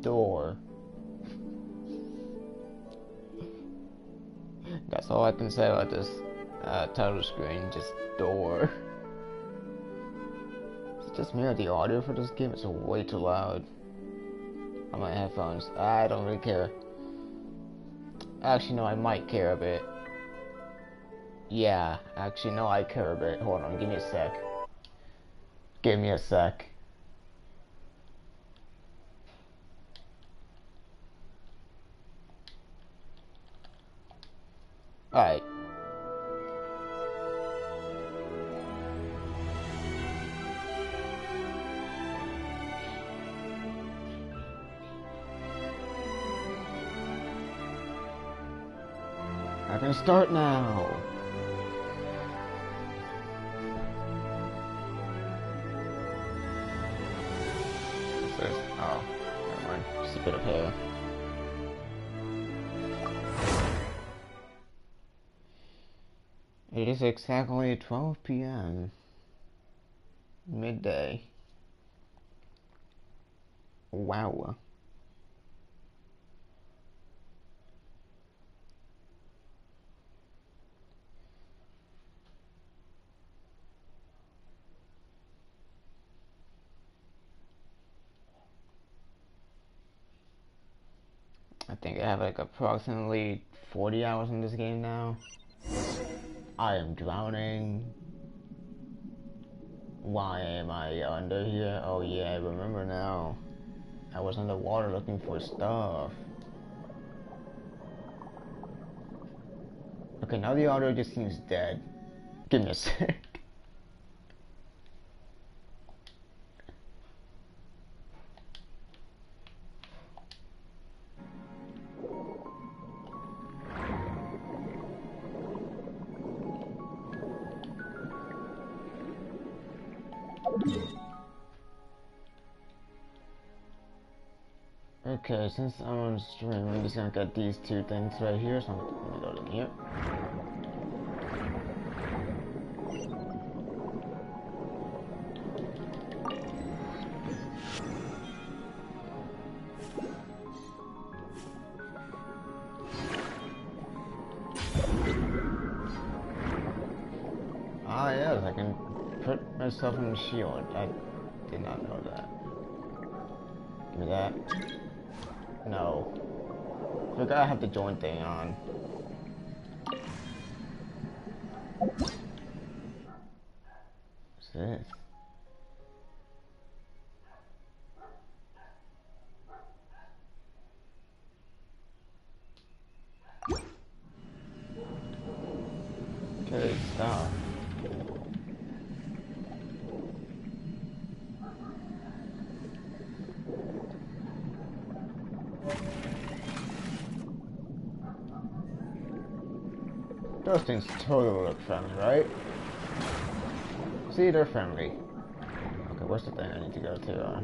door. That's all I can say about this title screen, just door. It's just me or the audio for this game is way too loud on my headphones. I don't really care. Actually, no, I might care a bit. Yeah, actually, no, I care a bit. Hold on, give me a sec. Give me a sec. Alright. I can start now. Oh, never mind. Just a bit of hair. It is exactly 12 p.m. Midday. Wow. I think I have like approximately 40 hours in this game now. I am drowning. Why am I under here? Oh yeah, I remember now. I was underwater looking for stuff. Okay, now the audio just seems dead. Give me a sec. Okay, since I'm on stream, I'm just gonna get these two things right here, so I'm gonna go to here. Ah yes, I can put myself in the shield. I did not know that. Give me that. No. Forgot I have the joint thing on. What's this? Okay, stop. Those things totally look friendly, right? See, they're friendly. Okay, where's the thing I need to go to?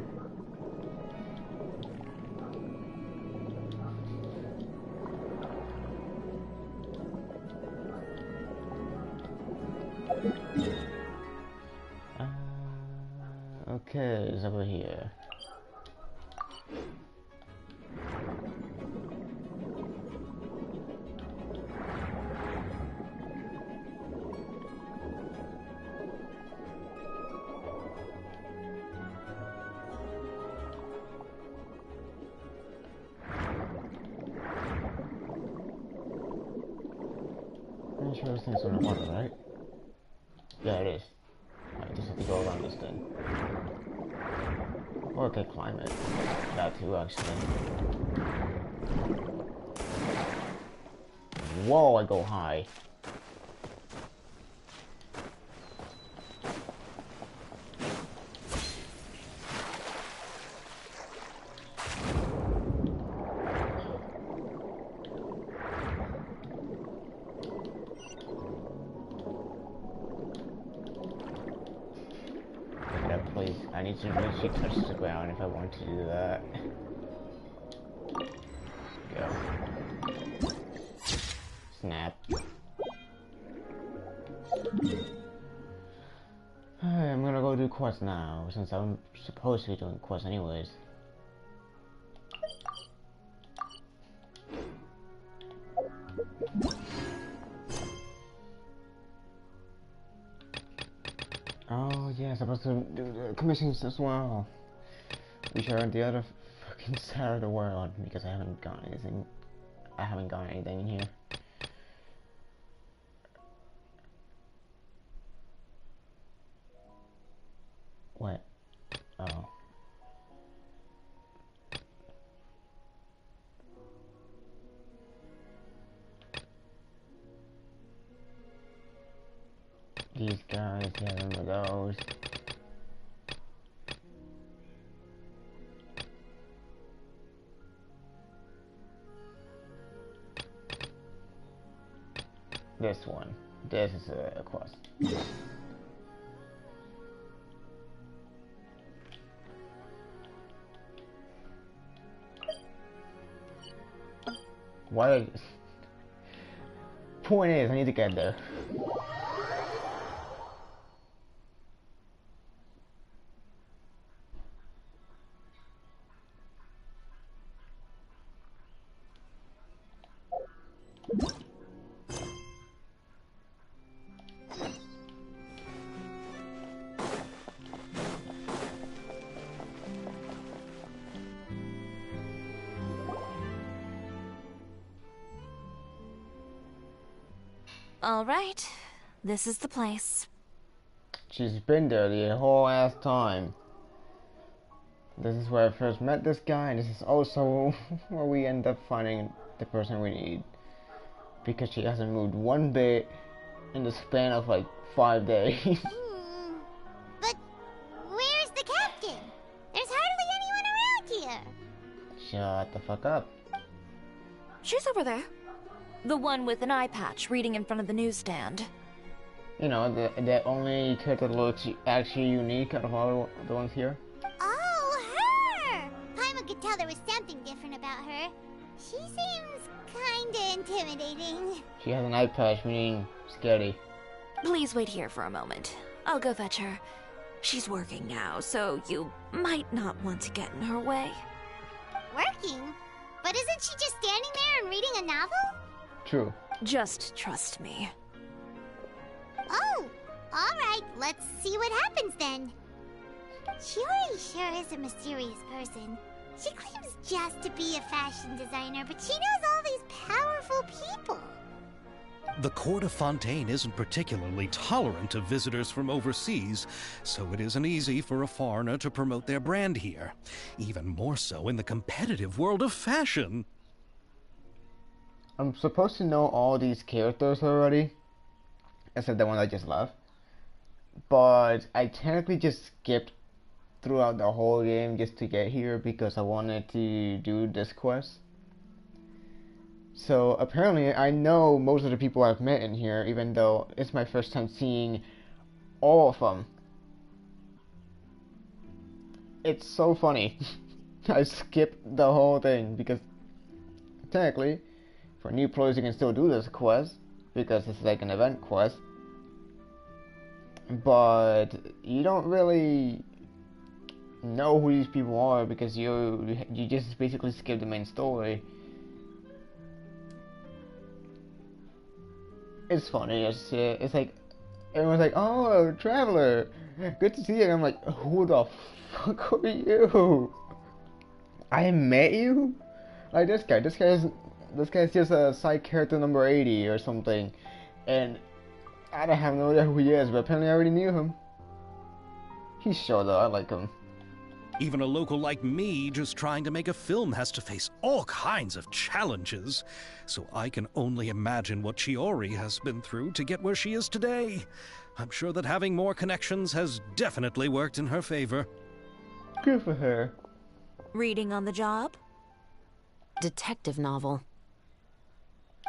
Okay, it's over here. I'm sure this thing's on the water, right? Yeah, it is. I just have to go around this thing. Or I could climb it. That too, actually. Whoa, I go high. Please, I need to actually touch the ground if I want to do that. Go. Snap. I'm gonna go do quests now, since I'm supposed to be doing quests anyways. Oh yeah, supposed to do the commissions as well. Which are on the other fucking side of the world because I haven't got anything. I haven't got anything in here. What? Oh. These guys, yeah, remember those. This one. This is a quest. Why? Point is, I need to get there. All right, this is the place. She's been there the whole ass time. This is where I first met this guy, and this is also where we end up finding the person we need. Because she hasn't moved one bit in the span of like 5 days. But where's the captain? There's hardly anyone around here. Shut the fuck up. She's over there. The one with an eye patch reading in front of the newsstand. You know, the only character that looks actually unique out of all the ones here. Oh, her! Paimon could tell there was something different about her. She seems kinda intimidating. She has an eye patch, meaning scary. Please wait here for a moment. I'll go fetch her. She's working now, so you might not want to get in her way. Working? But isn't she just standing there and reading a novel? True. Just trust me. Oh, alright, let's see what happens then. Shiori sure is a mysterious person. She claims just to be a fashion designer, but she knows all these powerful people. The court of Fontaine isn't particularly tolerant of visitors from overseas, so it isn't easy for a foreigner to promote their brand here. Even more so in the competitive world of fashion. I'm supposed to know all these characters already, except the one I just left. But I technically just skipped throughout the whole game just to get here because I wanted to do this quest. So apparently I know most of the people I've met in here, even though it's my first time seeing all of them. It's so funny. I skipped the whole thing because technically for new players you can still do this quest because it's like an event quest, but you don't really know who these people are because you just basically skip the main story. It's funny. It's like everyone's like, "Oh, traveler, good to see you." And I'm like, "Who the fuck are you? I met you? Like this guy. This guy's just a side character number 80 or something, and I don't have no idea who he is. But apparently, I already knew him. He's sure though. I like him. Even a local like me just trying to make a film has to face all kinds of challenges. So I can only imagine what Shiori has been through to get where she is today. I'm sure that having more connections has definitely worked in her favor. Good for her. Reading on the job? Detective novel.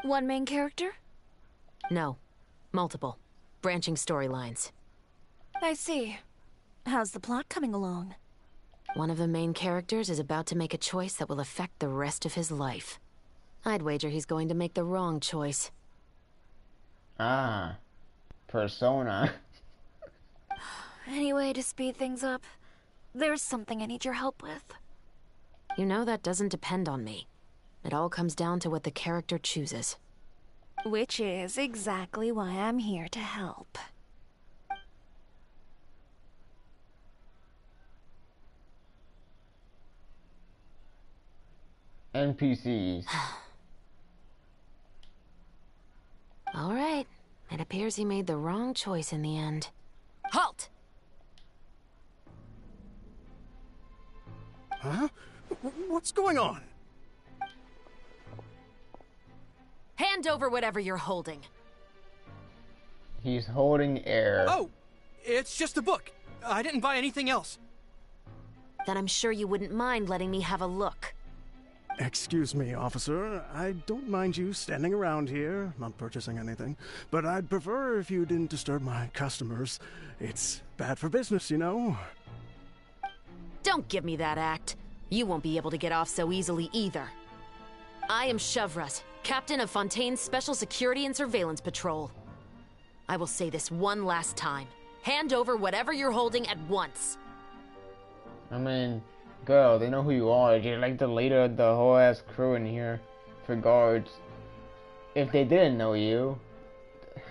One main character? No. Multiple. Branching storylines. I see. How's the plot coming along? One of the main characters is about to make a choice that will affect the rest of his life. I'd wager he's going to make the wrong choice. Ah, Persona. Any way to speed things up? There's something I need your help with. You know that doesn't depend on me. It all comes down to what the character chooses. Which is exactly why I'm here to help. NPCs. All right. It appears he made the wrong choice in the end. Halt! Huh? What's going on? Hand over whatever you're holding. He's holding air. Oh, it's just a book. I didn't buy anything else. Then I'm sure you wouldn't mind letting me have a look. Excuse me, officer. I don't mind you standing around here, not purchasing anything, but I'd prefer if you didn't disturb my customers. It's bad for business, you know. Don't give me that act. You won't be able to get off so easily either. I am Shavraz, captain of Fontaine's Special Security and Surveillance Patrol. I will say this one last time. Hand over whatever you're holding at once. I mean, girl, they know who you are. You're like the leader of the whole ass crew in here for guards. If they didn't know you,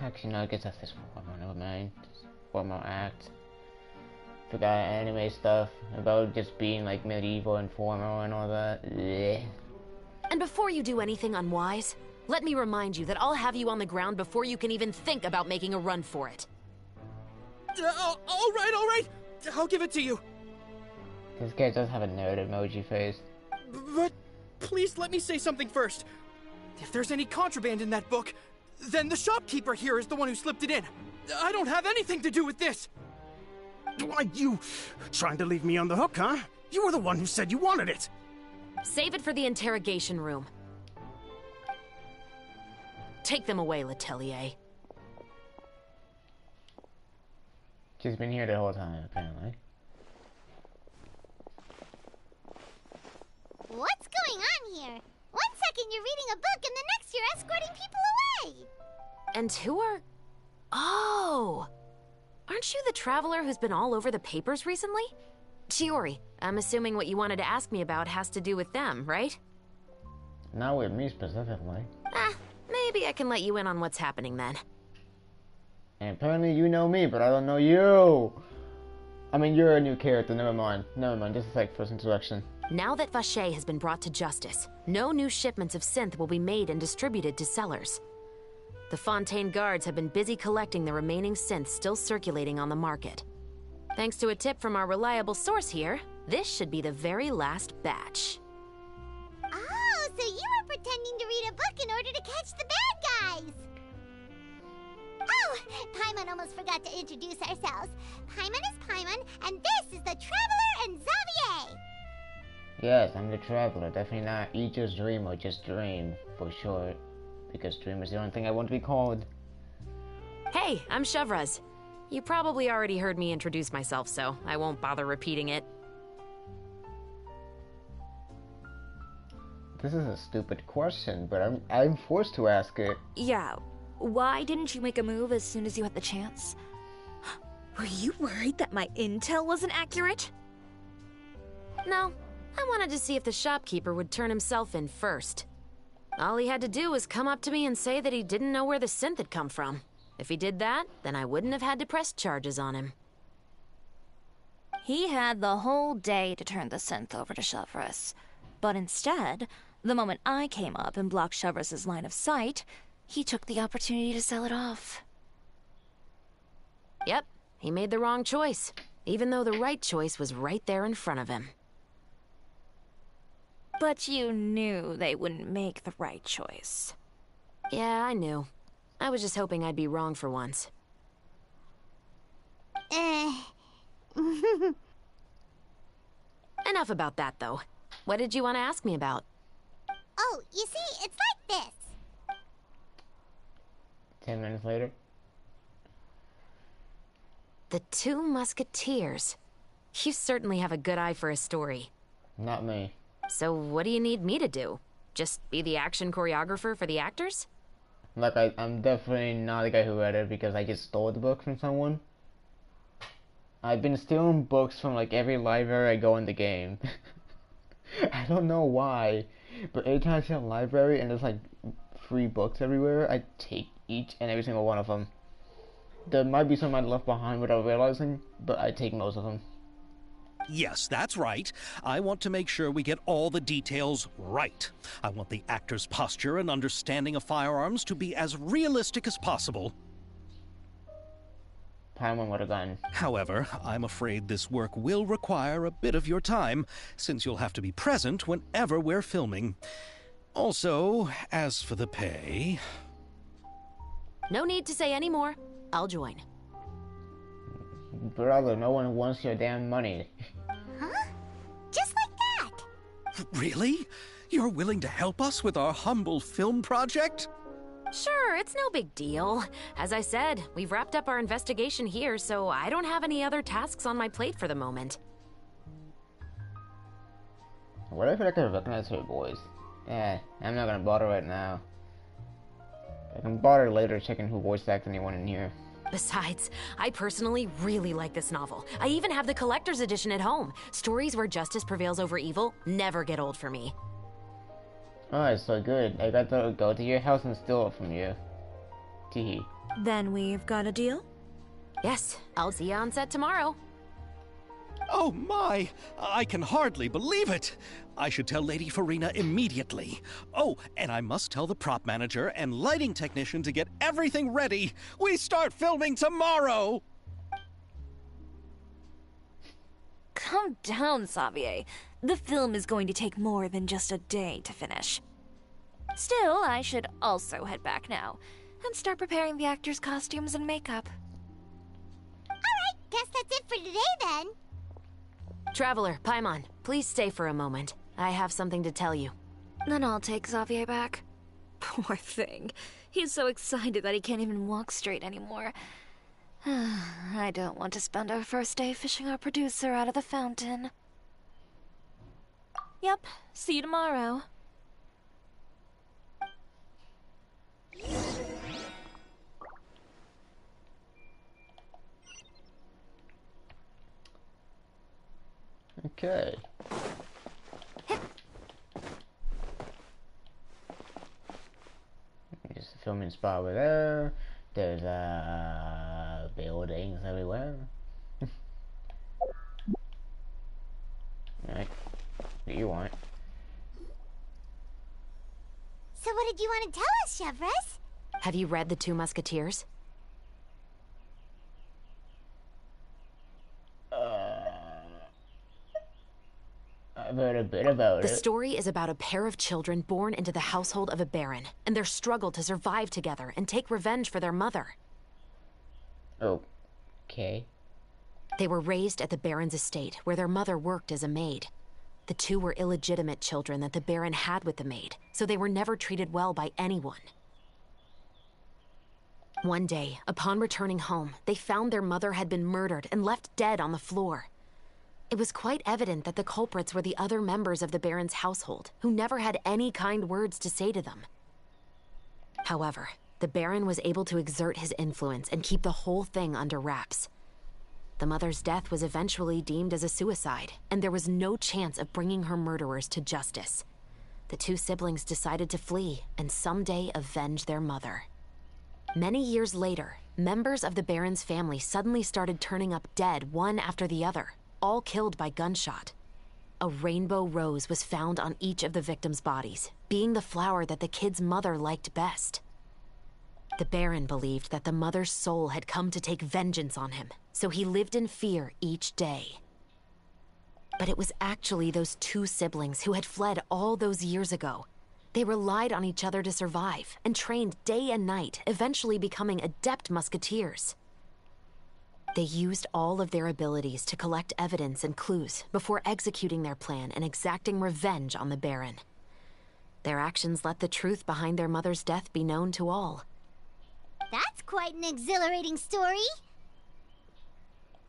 actually no, I guess that's just formal, never mind. Just formal act. Forgot anime stuff about just being like medieval and formal and all that. Blech. And before you do anything unwise, let me remind you that I'll have you on the ground before you can even think about making a run for it. All right. I'll give it to you. This guy does have a nerd emoji face. But please let me say something first. If there's any contraband in that book, then the shopkeeper here is the one who slipped it in. I don't have anything to do with this. Why, you trying to leave me on the hook, huh? You were the one who said you wanted it. Save it for the interrogation room. Take them away, Letelier. She's been here the whole time, apparently. What's going on here? One second you're reading a book and the next you're escorting people away. And who are... Oh! Aren't you the traveler who's been all over the papers recently? Chiori, I'm assuming what you wanted to ask me about has to do with them, right? Not with me specifically. Maybe I can let you in on what's happening then. And apparently you know me, but I don't know you. I mean, you're a new character, never mind. This is like first introduction. Now that Vacher has been brought to justice, no new shipments of synth will be made and distributed to sellers. The Fontaine guards have been busy collecting the remaining synths still circulating on the market. Thanks to a tip from our reliable source here, this should be the very last batch. Oh, so you were pretending to read a book in order to catch the bad guys. Oh, Paimon almost forgot to introduce ourselves. Paimon is Paimon, and this is the Traveler and Xavier. Yes, I'm the Traveler. Definitely not Ichi's Dream or just Dream, for short. Because Dream is the only thing I want to be called. Hey, I'm Shavraz. You probably already heard me introduce myself, so I won't bother repeating it. This is a stupid question, but I'm forced to ask it. Yeah, why didn't you make a move as soon as you had the chance? Were you worried that my intel wasn't accurate? No, I wanted to see if the shopkeeper would turn himself in first. All he had to do was come up to me and say that he didn't know where the synth had come from. If he did that, then I wouldn't have had to press charges on him. He had the whole day to turn the synth over to Shavraz. But instead, the moment I came up and blocked Shavraz's line of sight, he took the opportunity to sell it off. Yep, he made the wrong choice, even though the right choice was right there in front of him. But you knew they wouldn't make the right choice. Yeah, I knew. I was just hoping I'd be wrong for once. Enough about that, though. What did you want to ask me about? Oh, you see, it's like this. 10 minutes later. The Two Musketeers. You certainly have a good eye for a story. Not me. So what do you need me to do? Just be the action choreographer for the actors? Like, I'm definitely not the guy who read it because I just stole the book from someone. I've been stealing books from like every library I go in the game. I don't know why, but anytime I see a library and there's like free books everywhere, I take each and every single one of them. There might be some I left behind without realizing, but I take most of them. Yes, that's right. I want to make sure we get all the details right. I want the actor's posture and understanding of firearms to be as realistic as possible. Paimon with a gun. However, I'm afraid this work will require a bit of your time, since you'll have to be present whenever we're filming. Also, as for the pay... No need to say any more. I'll join. Brother, no one wants your damn money. Huh? Just like that? Really? You're willing to help us with our humble film project? Sure, it's no big deal. As I said, we've wrapped up our investigation here, so I don't have any other tasks on my plate for the moment. What if I could recognize her voice? I'm not gonna bother right now. I can bother later checking who voice acted anyone in here. Besides, I personally really like this novel. I even have the collector's edition at home. Stories where justice prevails over evil never get old for me. Oh, it's so good. I got to go to your house and steal it from you. Teehee. Then we've got a deal? Yes, I'll see you on set tomorrow. Oh my! I can hardly believe it! I should tell Lady Farina immediately. Oh, and I must tell the prop manager and lighting technician to get everything ready. We start filming tomorrow! Calm down, Xavier. The film is going to take more than just a day to finish. Still, I should also head back now and start preparing the actors' costumes and makeup. Alright, guess that's it for today then. Traveler, Paimon, please stay for a moment. I have something to tell you. Then I'll take Xavier back. Poor thing. He's so excited that he can't even walk straight anymore. I don't want to spend our first day fishing our producer out of the fountain. Yep, see you tomorrow. Okay. There's a filming spot over there. There's buildings everywhere. Alright. What do you want? So what did you want to tell us, Chevres? Have you read The Two Musketeers? I've heard a bit about The it. story is about a pair of children born into the household of a baron, and their struggle to survive together and take revenge for their mother. Okay. They were raised at the baron's estate, where their mother worked as a maid. The two were illegitimate children that the baron had with the maid, so they were never treated well by anyone. One day, upon returning home, they found their mother had been murdered and left dead on the floor. It was quite evident that the culprits were the other members of the baron's household, who never had any kind words to say to them. However, the baron was able to exert his influence and keep the whole thing under wraps. The mother's death was eventually deemed as a suicide, and there was no chance of bringing her murderers to justice. The two siblings decided to flee and someday avenge their mother. Many years later, members of the baron's family suddenly started turning up dead one after the other, all killed by gunshot. A rainbow rose was found on each of the victims' bodies, being the flower that the kid's mother liked best. The baron believed that the mother's soul had come to take vengeance on him, so he lived in fear each day. But it was actually those two siblings who had fled all those years ago. They relied on each other to survive and trained day and night, eventually becoming adept musketeers. They used all of their abilities to collect evidence and clues before executing their plan and exacting revenge on the baron. Their actions let the truth behind their mother's death be known to all. That's quite an exhilarating story.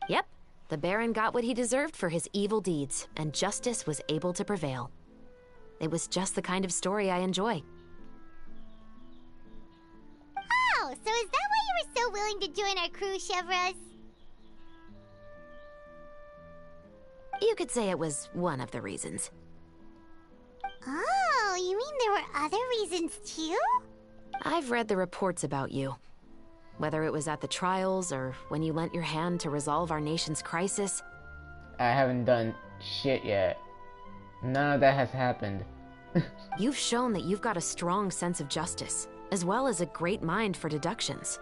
Yep, the baron got what he deserved for his evil deeds, and justice was able to prevail. It was just the kind of story I enjoy. Oh, so is that why you were so willing to join our crew, Chevres? You could say it was one of the reasons. Oh, you mean there were other reasons too? I've read the reports about you. Whether it was at the trials or when you lent your hand to resolve our nation's crisis. I haven't done shit yet. None of that has happened. You've shown that you've got a strong sense of justice, as well as a great mind for deductions.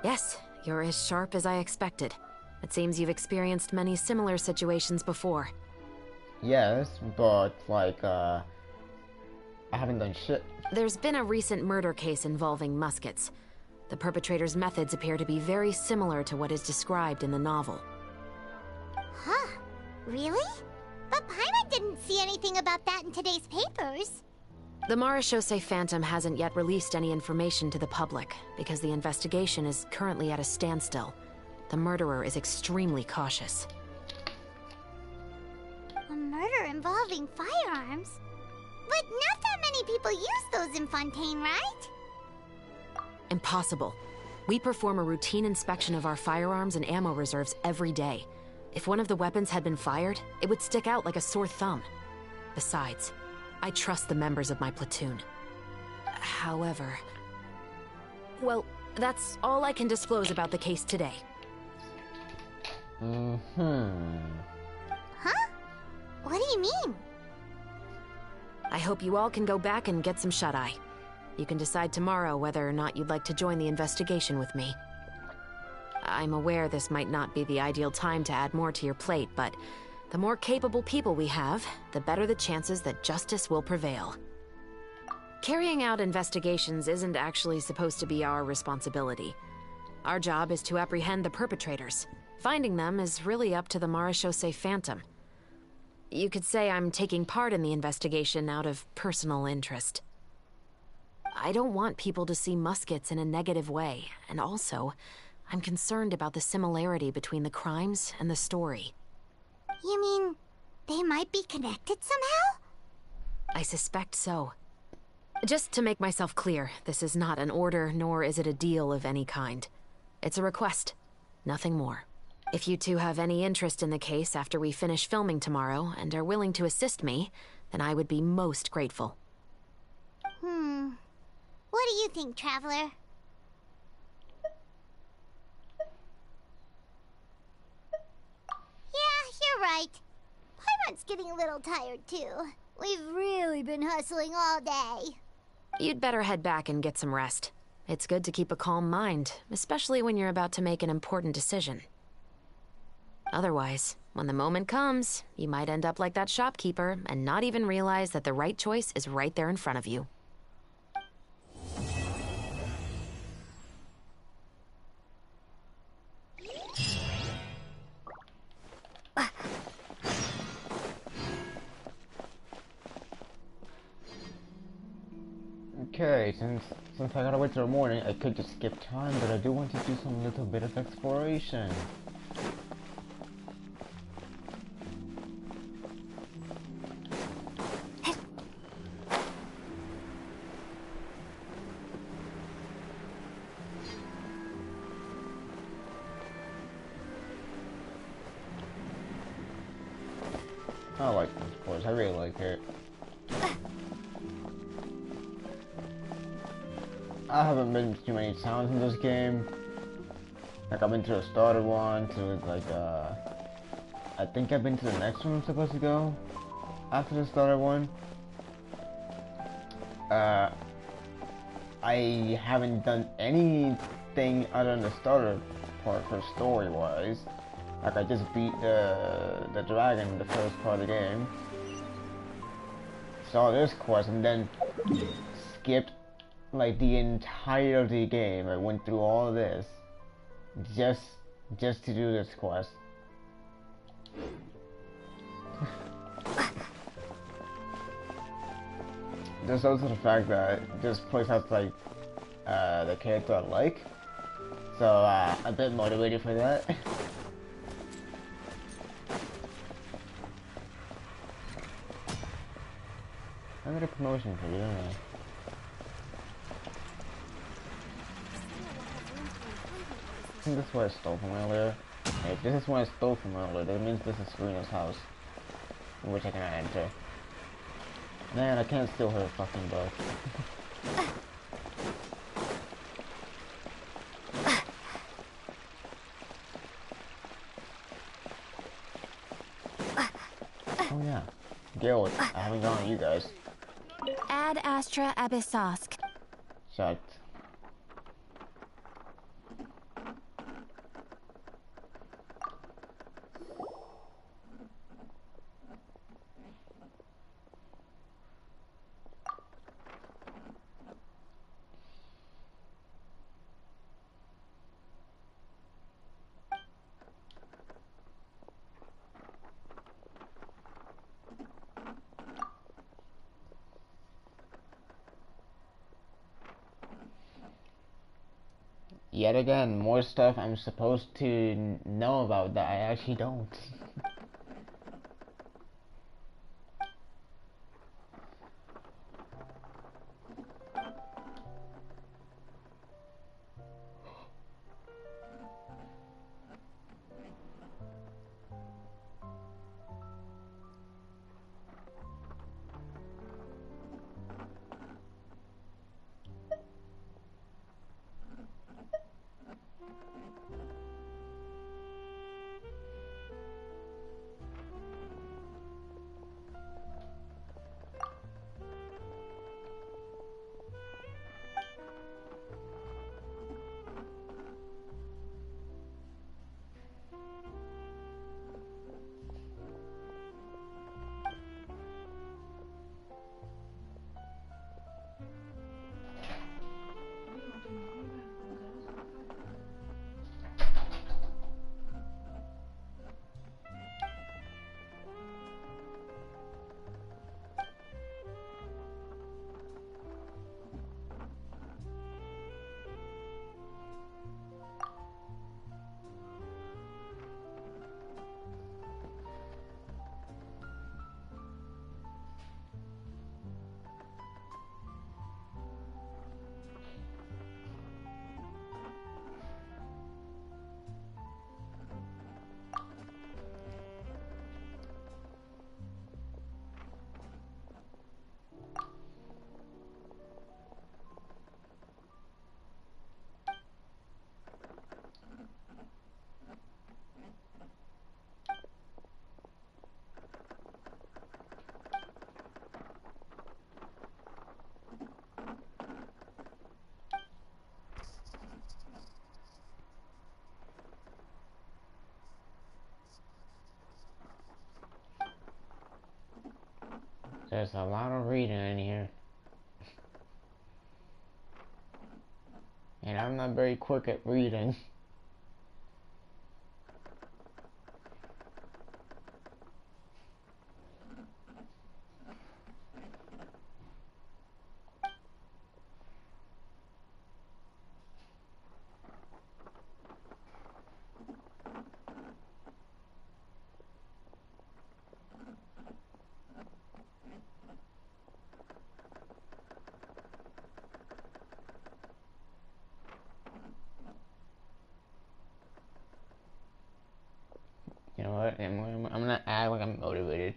Yes, you're as sharp as I expected. It seems you've experienced many similar situations before. Yes, but like, I haven't done shit. There's been a recent murder case involving muskets. The perpetrator's methods appear to be very similar to what is described in the novel. Huh? Really? But Paimon didn't see anything about that in today's papers. The Marechaussee Phantom hasn't yet released any information to the public because the investigation is currently at a standstill. The murderer is extremely cautious. A murder involving firearms? But not that many people use those in Fontaine, right? Impossible. We perform a routine inspection of our firearms and ammo reserves every day. If one of the weapons had been fired, it would stick out like a sore thumb. Besides, I trust the members of my platoon. However... Well, that's all I can disclose about the case today. Huh? What do you mean? I hope you all can go back and get some shut-eye. You can decide tomorrow whether or not you'd like to join the investigation with me. I'm aware this might not be the ideal time to add more to your plate, but the more capable people we have, the better the chances that justice will prevail. Carrying out investigations isn't actually supposed to be our responsibility. Our job is to apprehend the perpetrators. Finding them is really up to the Marechaussee Phantom. You could say I'm taking part in the investigation out of personal interest. I don't want people to see muskets in a negative way, and also, I'm concerned about the similarity between the crimes and the story. You mean they might be connected somehow? I suspect so. Just to make myself clear, this is not an order, nor is it a deal of any kind. It's a request, nothing more. If you two have any interest in the case after we finish filming tomorrow and are willing to assist me, then I would be most grateful. What do you think, Traveler? Yeah, you're right. Paimon's getting a little tired, too. We've really been hustling all day. You'd better head back and get some rest. It's good to keep a calm mind, especially when you're about to make an important decision. Otherwise, when the moment comes, you might end up like that shopkeeper and not even realize that the right choice is right there in front of you. Okay, since I gotta wait till the morning, I could just skip time, but I do want to do some little bit of exploration. I like this course, I really like it. I haven't been to too many towns in this game. Like, I've been to the starter one, to like, I think I've been to the next one I'm supposed to go after the starter one. I haven't done anything other than the starter part for story-wise. Like, I just beat the dragon in the first part of the game. Saw this quest and then skipped like the entirety of the game. I went through all of this just to do this quest. There's also the fact that this place has like the character I like, so a bit motivated for that. I got a promotion for you, don't I? I think that's what I stole from earlier. If this is one I stole from earlier, that means this is Serena's house, in which I cannot enter. Man, I can't steal her fucking book. Oh yeah, Geralt, I haven't gone on you guys. Ad Astra Abyssosque. Shut. Yet again, more stuff I'm supposed to know about that I actually don't. There's a lot of reading in here. And I'm not very quick at reading. You know what? I'm gonna act like I'm motivated.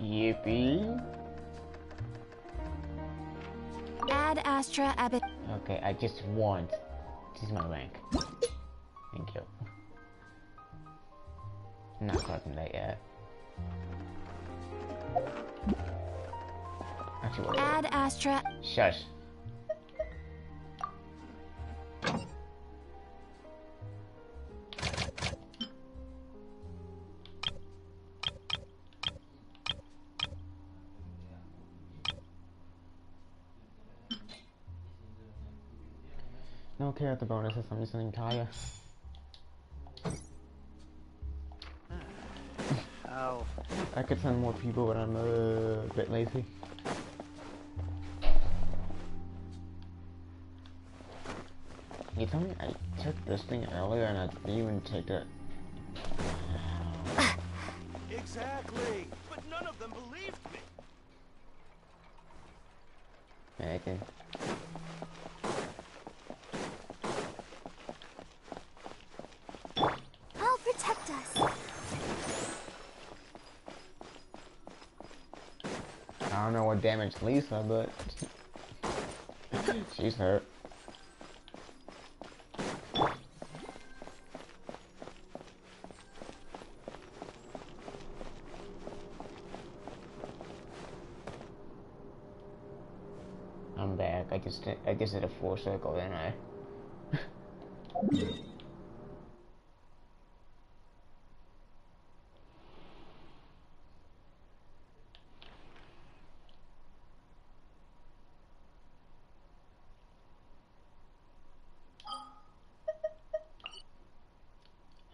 Yippee. Ad Astra Abyss. Okay, I just want to This is my rank. Thank you. I'm not collecting that yet. Actually, what? Add Astra. Shush. No character bonuses, I'm just an entire. Oh. I could send more people, but I'm a bit lazy. You told me I took this thing earlier and I didn't even take it. Exactly. But none of them believed me. Megan. I'll protect us. I don't know what damaged Lisa, but she's hurt. I'm back. I just did a full circle, didn't I?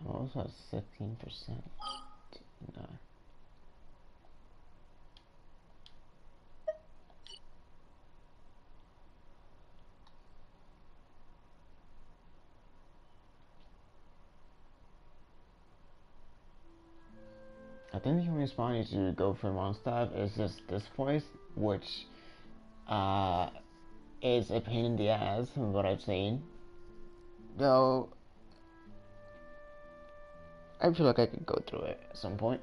I'm also at 16%. No. I think the only spot you should go for Mondstadt is just this place, which is a pain in the ass from what I've seen. Though I feel like I could go through it at some point.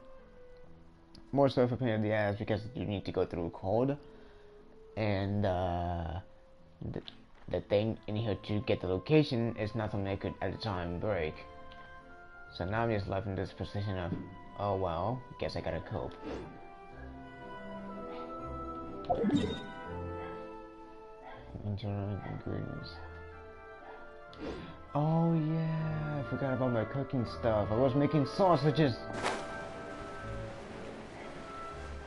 More so for pain in the ass because you need to go through code, and the thing in here to get the location is not something I could at the time break. So now I'm just left in this position of, oh well, guess I gotta cope. Internal ingredients. Oh yeah, I forgot about my cooking stuff. I was making sausages.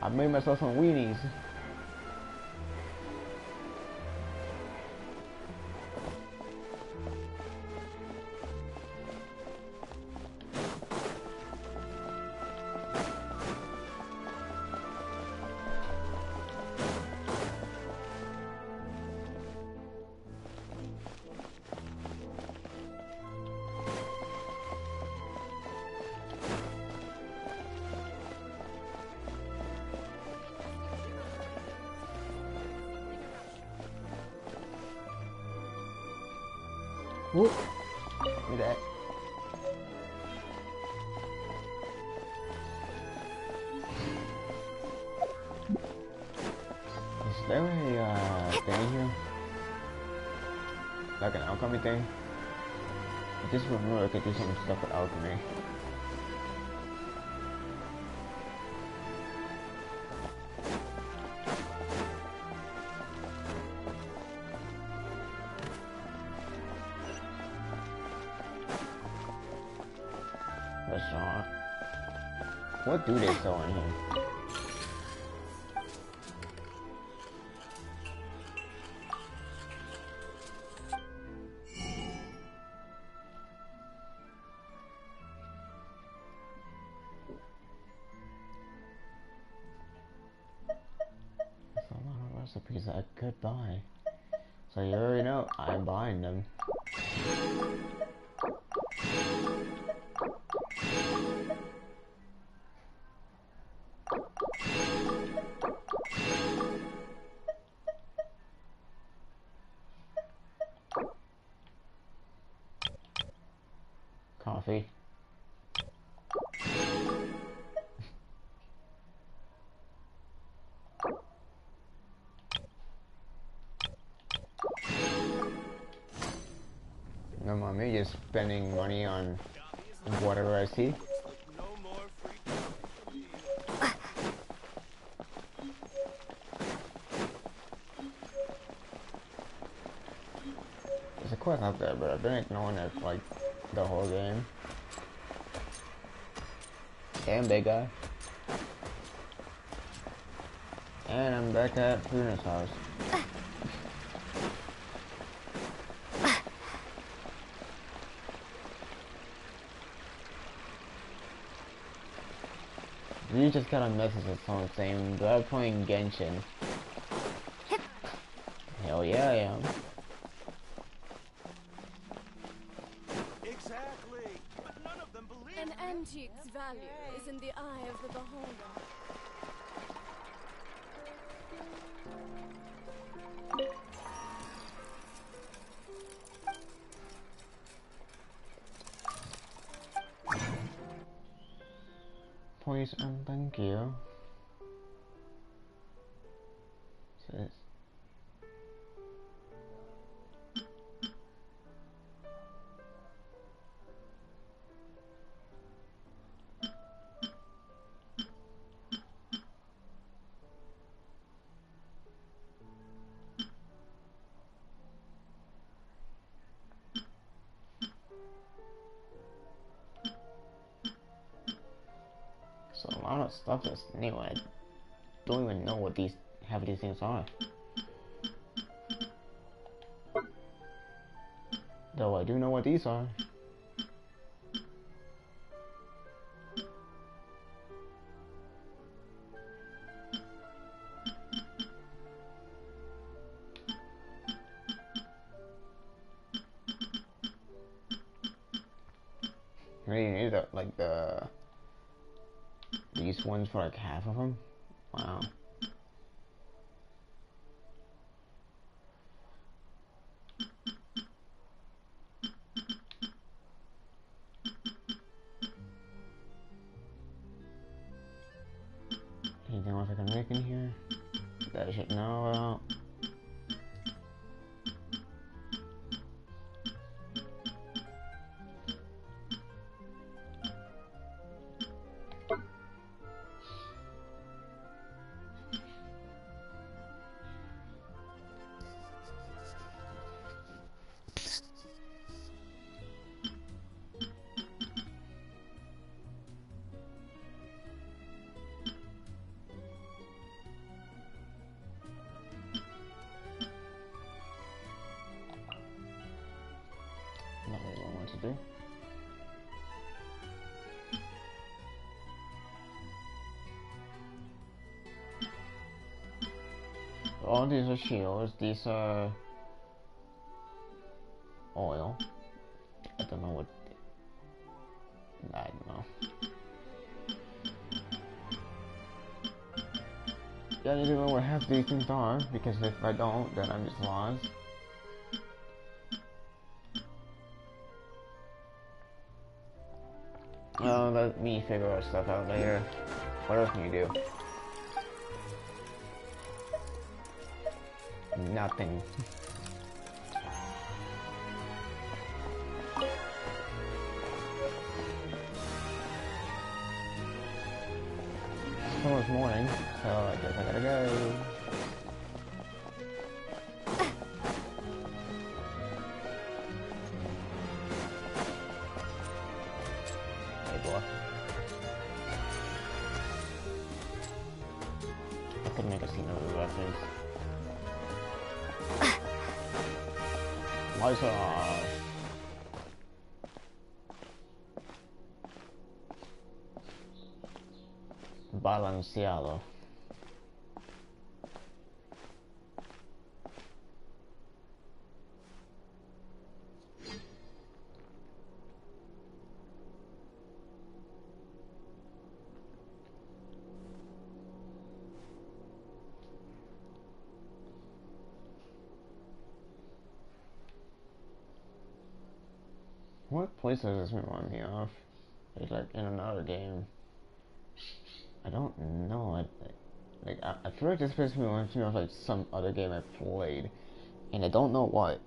I made myself some weenies. Whoop. Look at that. Is there a thing here? Like an alchemy thing? I just remember I could do some stuff with alchemy. Restaurant. What do they sell in here? There's a lot of recipes that I could buy. So you already know, I'm buying them. Coffee. me just spending money on whatever I see. No more free There's a quest out there, but I've been ignoring it like the whole game. Damn big guy. And I'm back at Funa's house. You just got a message or something saying they're playing Genshin. Hell yeah, I am. Exactly. But none of them believe An antique's value is in the eye of the beholder. Please and thank you. Says so a lot of stuff that's new. I don't even know what these things are. Though I do know what these are. Really need like these ones for like half of them. Wow. Anything else I can make in here that I should know about? Not really what I want to do. All these are shields, these are oil. I don't know what. I don't know. Yeah, I need to know what half these things are, because if I don't, then I'm just lost. Let me figure out stuff out later. What else can you do? Nothing. It's almost morning, so I guess I gotta go. I could make a scene of the reference. Lights off. Balanceado. What place does this remind me of? It's like in another game. I don't know. I feel like this place reminds me of like some other game I played, and I don't know what.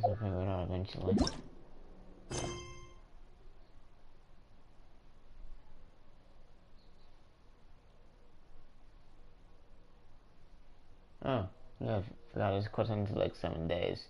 We'll figure it out eventually. Oh, yeah, I forgot it's cut into like 7 days.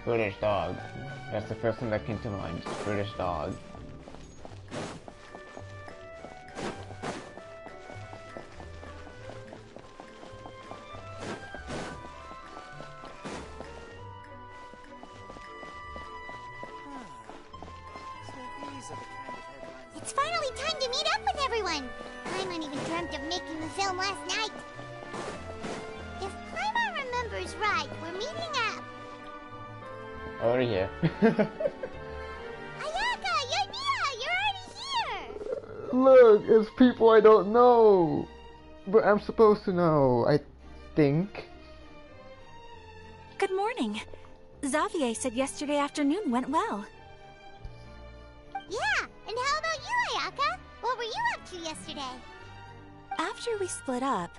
British dog. That's the first thing that came to mind. British dog. It's finally time to meet up with everyone! Paimon even dreamt of making the film last night. If Paimon remembers right, we're meeting up. Over here. Ayaka, you're already here! Look, it's people I don't know. But I'm supposed to know, I think. Good morning. Xavier said yesterday afternoon went well. Yeah, and how about you, Ayaka? What were you up to yesterday? After we split up,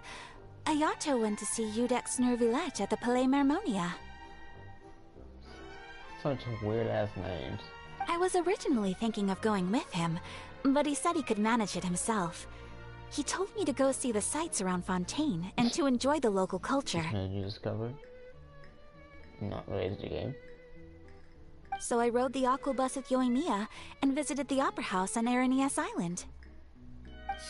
Ayato went to see Udex Nervillette at the Palais Mermonia. Such weird ass names. I was originally thinking of going with him, but he said he could manage it himself. He told me to go see the sights around Fontaine and to enjoy the local culture. Made you discover? Not related to the game. So I rode the Aquabus with Yoimiya and visited the Opera House on Aranias Island.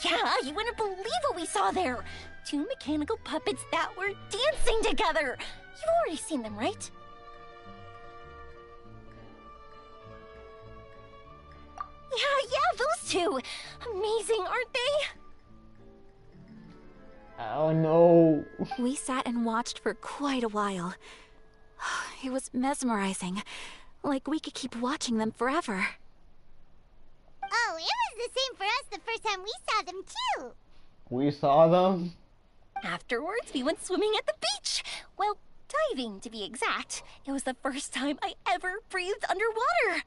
Yeah, you wouldn't believe what we saw there! 2 mechanical puppets that were dancing together! You've already seen them, right? Yeah, those 2! Amazing, aren't they? Oh no! We sat and watched for quite a while. It was mesmerizing. Like we could keep watching them forever. Oh, it was the same for us the first time we saw them too! We saw them? Afterwards, we went swimming at the beach! Well, diving to be exact. It was the first time I ever breathed underwater!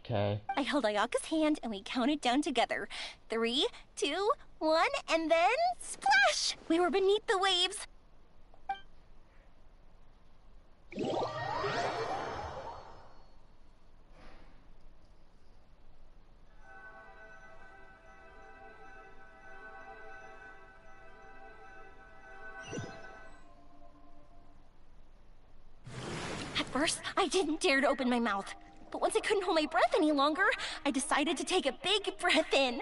Okay. I held Ayaka's hand and we counted down together. 3, 2, 1, and then splash! We were beneath the waves. At first, I didn't dare to open my mouth. But once I couldn't hold my breath any longer, I decided to take a big breath in.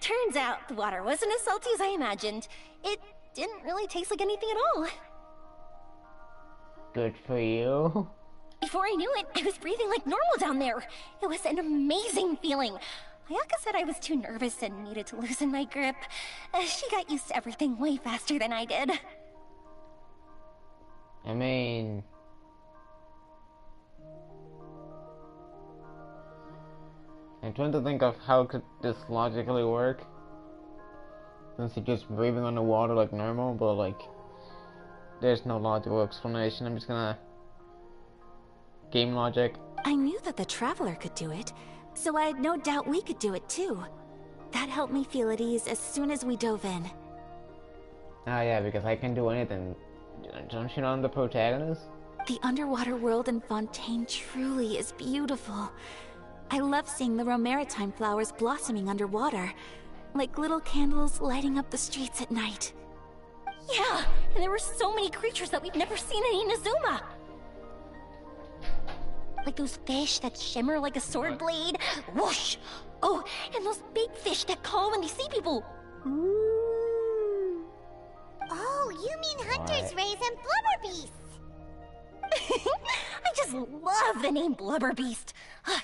Turns out the water wasn't as salty as I imagined. It didn't really taste like anything at all. Good for you. Before I knew it, I was breathing like normal down there. It was an amazing feeling. Ayaka said I was too nervous and needed to loosen my grip. She got used to everything way faster than I did. I mean... I'm trying to think of how could this logically work. Since you're just breathing underwater like normal, but like... There's no logical explanation, I'm just gonna... Game logic. I knew that the Traveler could do it, so I had no doubt we could do it too. That helped me feel at ease as soon as we dove in. Ah yeah, because I can do anything. Don't you know I'm the protagonist? The underwater world in Fontaine truly is beautiful. I love seeing the Romaritime flowers blossoming underwater, like little candles lighting up the streets at night. Yeah, and there were so many creatures that we've never seen in Inazuma. Like those fish that shimmer like a sword blade. Whoosh! Oh, and those big fish that call when they see people. Ooh. Oh, you mean Hunter's Rays and Flubber Beasts? I just just love the name Blubber Beast.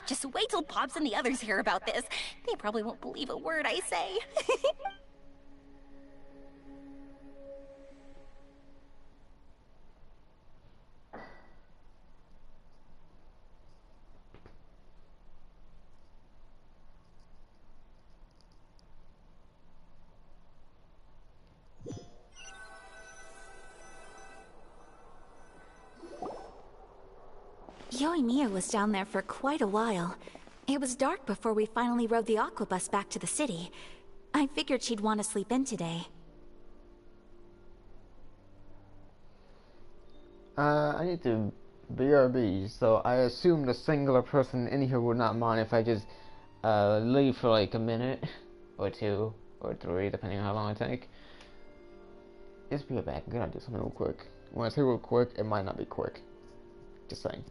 Just wait till Pops and the others hear about this. They probably won't believe a word I say. Yoimiya was down there for quite a while. It was dark before we finally rode the Aquabus back to the city. I figured she'd want to sleep in today. I need to BRB, so I assume the singular person in here would not mind if I just leave for like a minute, or 2, or 3, depending on how long I take. Just be right back. I'm gonna do something real quick. When I say real quick, it might not be quick. Just saying.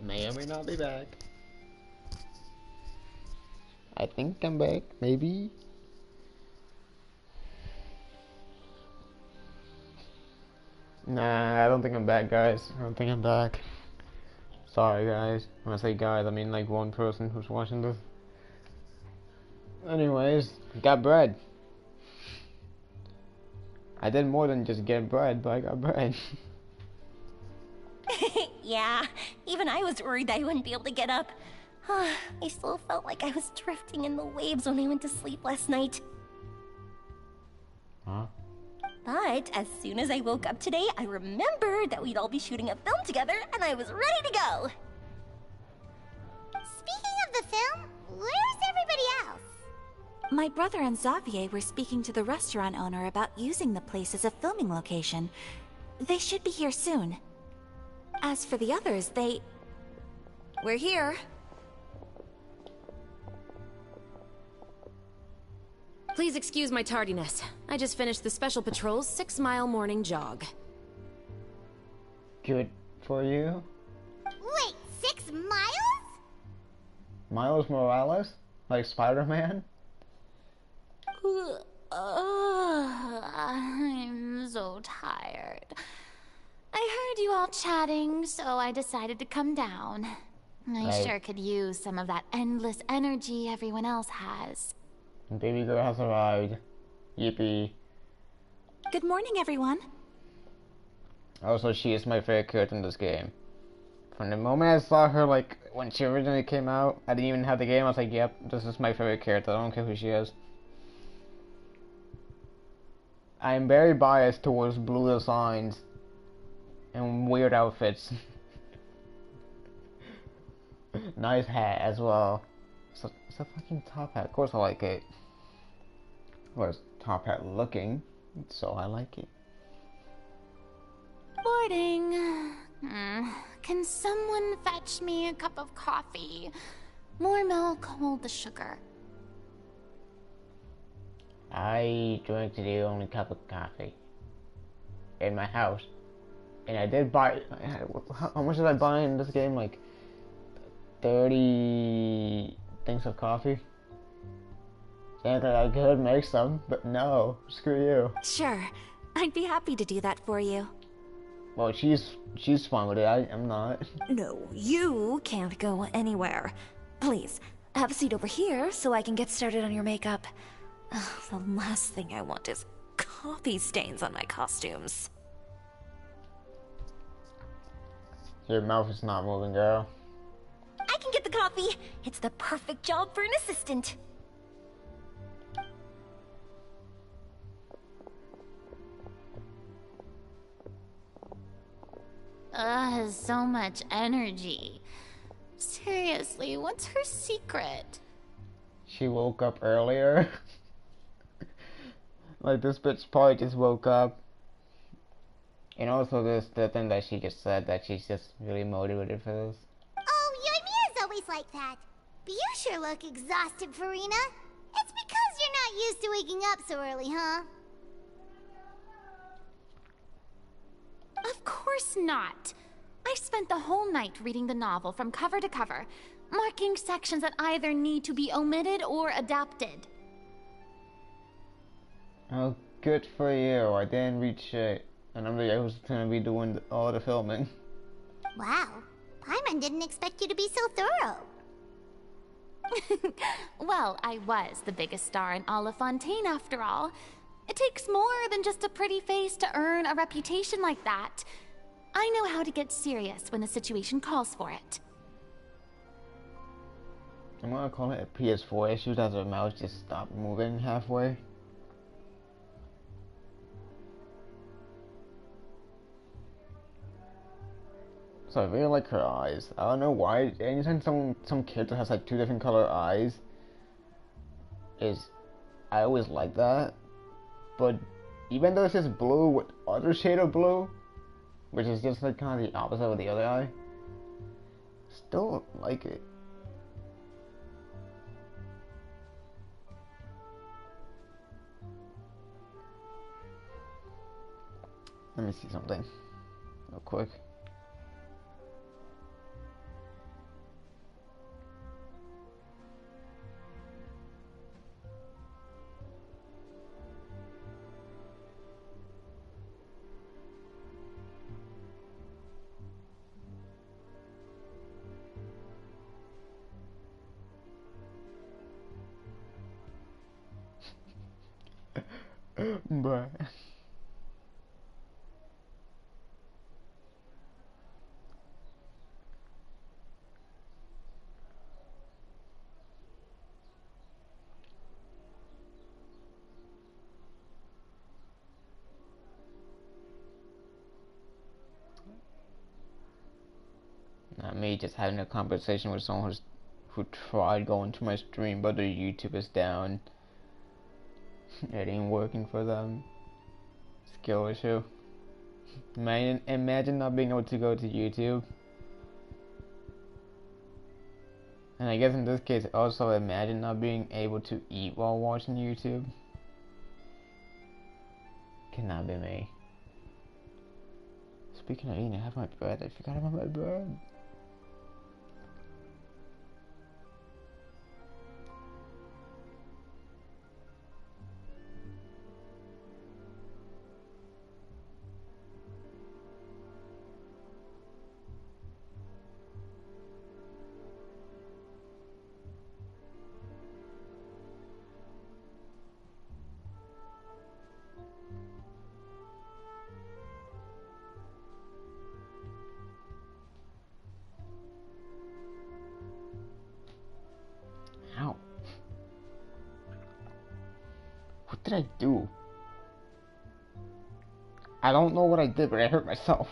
may or may not be back. I think I'm back, maybe. Nah, I don't think I'm back, guys. I don't think I'm back. Sorry, guys. When I say guys, I mean like one person who's watching this. Anyways, got bread. I did more than just get bread, but I got bread. Yeah, even I was worried I wouldn't be able to get up. I still felt like I was drifting in the waves when I went to sleep last night. Huh? But as soon as I woke up today, I remembered that we'd all be shooting a film together, and I was ready to go. Speaking of the film, where's everybody else? My brother and Xavier were speaking to the restaurant owner about using the place as a filming location. They should be here soon. As for the others, we're here. Please excuse my tardiness. I just finished the Special Patrol's 6-mile morning jog. Good for you. Wait, 6 miles? Miles Morales? Like Spider-Man? I'm so tired. I heard you all chatting, so I decided to come down. I sure could use some of that endless energy everyone else has. Baby girl has arrived. Yippee. Good morning, everyone. Also, she is my favorite character in this game. From the moment I saw her, like, when she originally came out, I didn't even have the game, I was like, yep, this is my favorite character, I don't care who she is. I am very biased towards blue designs and weird outfits. Nice hat as well. It's a fucking top hat. Of course I like it. Well, it's top hat looking, so I like it. Morning. Can someone fetch me a cup of coffee? More milk, hold the sugar. I drink the only cup of coffee in my house. And I did buy... How much did I buy in this game? Like 30 things of coffee? Saying that I could make some, but no. Screw you. Sure. I'd be happy to do that for you. Well, she's fine with it. I'm not. No, you can't go anywhere. Please, have a seat over here so I can get started on your makeup. The last thing I want is coffee stains on my costumes. Your mouth is not moving, girl. I can get the coffee. It's the perfect job for an assistant. So much energy. Seriously, what's her secret? She woke up earlier. Like, this bitch probably just woke up. And also there's the thing that she just said, that she's just really motivated for this. Oh, Yoimiya's always like that. But you sure look exhausted, Farina. It's because you're not used to waking up so early, huh? Of course not. I spent the whole night reading the novel from cover to cover, marking sections that either need to be omitted or adapted. Oh, good for you. I didn't read shit. And I'm the guy who's gonna be doing all the filming. Wow. Paimon didn't expect you to be so thorough. Well, I was the biggest star in all of Fontaine after all. It takes more than just a pretty face to earn a reputation like that. I know how to get serious when the situation calls for it. I'm gonna call it a PS4 issue that her mouse just stopped moving halfway. So I really like her eyes. I don't know why. Anytime some character has like 2 different color eyes, I always like that. But even though it's just blue with other shade of blue, which is just like kind of the opposite of the other eye, still don't like it. Let me see something real quick. Bruh. Not me just having a conversation with someone who tried going to my stream, but their YouTube is down. It ain't working for them. Skill issue. Imagine not being able to go to YouTube. And I guess in this case, also imagine not being able to eat while watching YouTube. Cannot be me. Speaking of eating, I have my bread. I forgot about my bread. What did I do? I don't know what I did, but I hurt myself.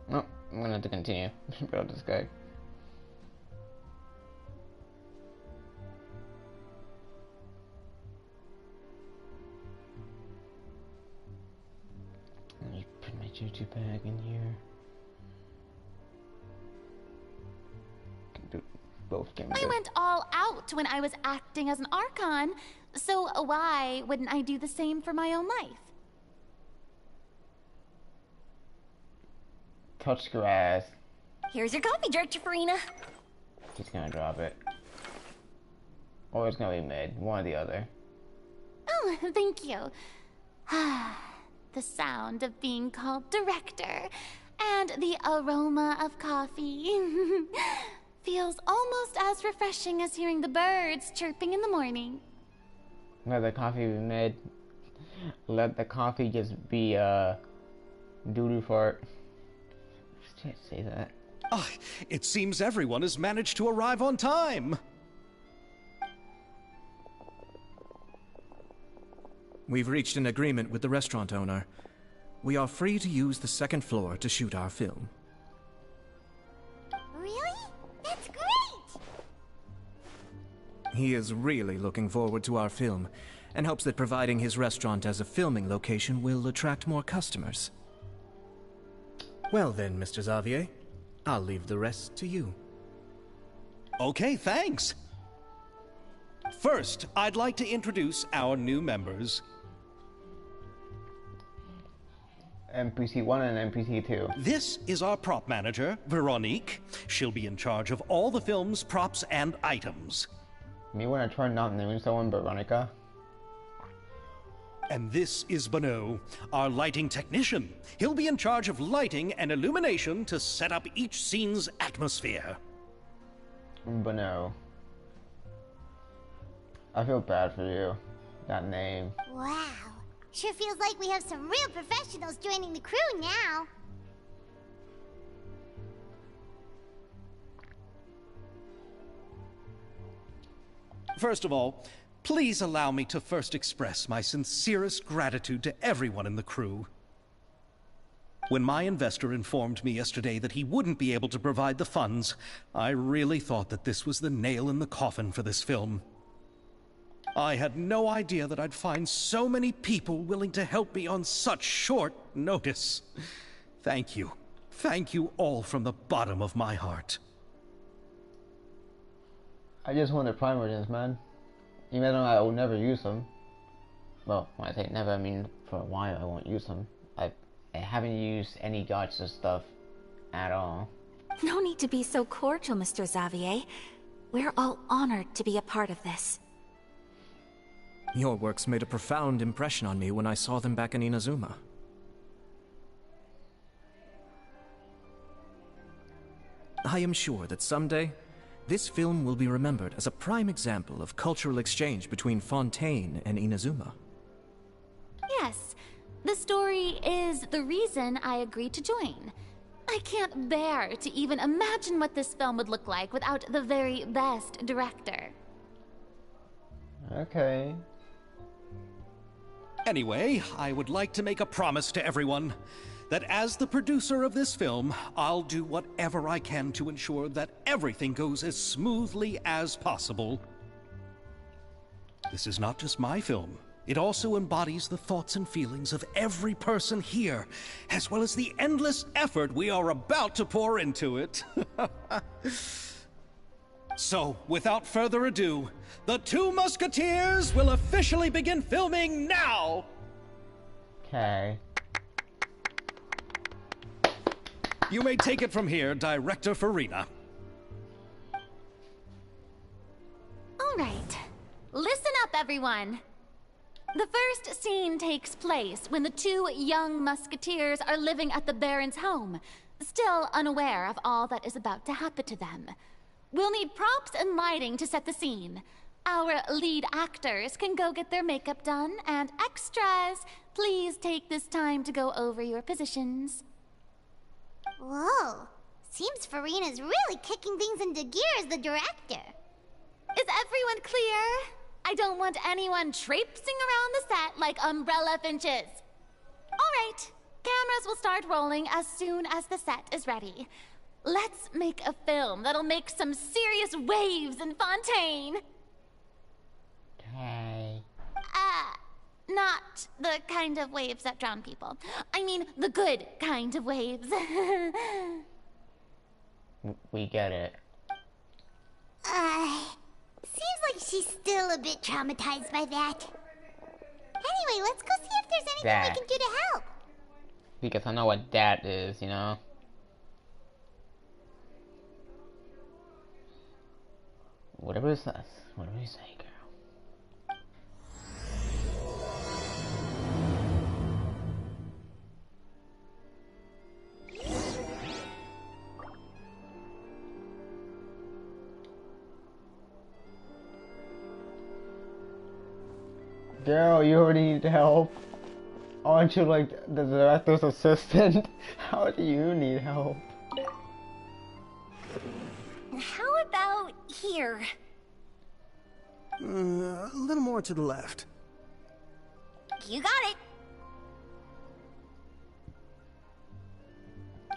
No, I'm gonna have to continue about this guy. Let me put my JoJo bag in here. I went all out when I was acting as an Archon, so why wouldn't I do the same for my own life? Touch grass. Here's your coffee, Director Farina. He's gonna drop it. Or it's gonna be mid. One or the other. Oh, thank you. The sound of being called director and the aroma of coffee feels almost as refreshing as hearing the birds chirping in the morning. Let the coffee be mid. Let the coffee just be doo-doo fart. I can't say that. Ah, it seems everyone has managed to arrive on time. We've reached an agreement with the restaurant owner. We are free to use the second floor to shoot our film. Really? That's great! He is really looking forward to our film, and hopes that providing his restaurant as a filming location will attract more customers. Well then, Mr. Xavier, I'll leave the rest to you. Okay, thanks. First, I'd like to introduce our new members. NPC 1 and NPC 2. This is our prop manager, Veronique. She'll be in charge of all the film's props and items. Me when I try not naming someone Veronica. And this is Bono, our lighting technician. He'll be in charge of lighting and illumination to set up each scene's atmosphere. Bono. I feel bad for you. That name. Wow. Sure feels like we have some real professionals joining the crew now. First of all, please allow me to first express my sincerest gratitude to everyone in the crew. When my investor informed me yesterday that he wouldn't be able to provide the funds, I really thought that this was the nail in the coffin for this film. I had no idea that I'd find so many people willing to help me on such short notice. Thank you. Thank you all from the bottom of my heart. I just wanted Primogens, man. Even though I will never use them. Well, when I say never, I mean for a while I won't use them. I haven't used any gacha stuff at all. No need to be so cordial, Mr. Xavier. We're all honored to be a part of this. Your works made a profound impression on me when I saw them back in Inazuma. I am sure that someday, This film will be remembered as a prime example of cultural exchange between Fontaine and Inazuma. Yes, the story is the reason I agreed to join. I can't bear to even imagine what this film would look like without the very best director. Okay. Anyway, I would like to make a promise to everyone that as the producer of this film, I'll do whatever I can to ensure that everything goes as smoothly as possible. This is not just my film. It also embodies the thoughts and feelings of every person here, as well as the endless effort we are about to pour into it. So, without further ado, The Two Musketeers will officially begin filming now! Okay. You may take it from here, Director Farina. All right. Listen up, everyone. The first scene takes place when the two young musketeers are living at the Baron's home, still unaware of all that is about to happen to them. We'll need props and lighting to set the scene. Our lead actors can go get their makeup done, and extras, please take this time to go over your positions. Whoa. Seems Farina's really kicking things into gear as the director. Is everyone clear? I don't want anyone traipsing around the set like umbrella finches. All right, cameras will start rolling as soon as the set is ready. Let's make a film that'll make some serious waves in Fontaine. Okay. Not the kind of waves that drown people. I mean, the good kind of waves. We get it. Seems like she's still a bit traumatized by that. Anyway, let's go see if there's anything we can do to help. Because I know what that is, you know? Whatever it says. Whatever you say, girl. Girl, you already need help. Aren't you like the director's assistant? How do you need help? How about here? A little more to the left. You got it.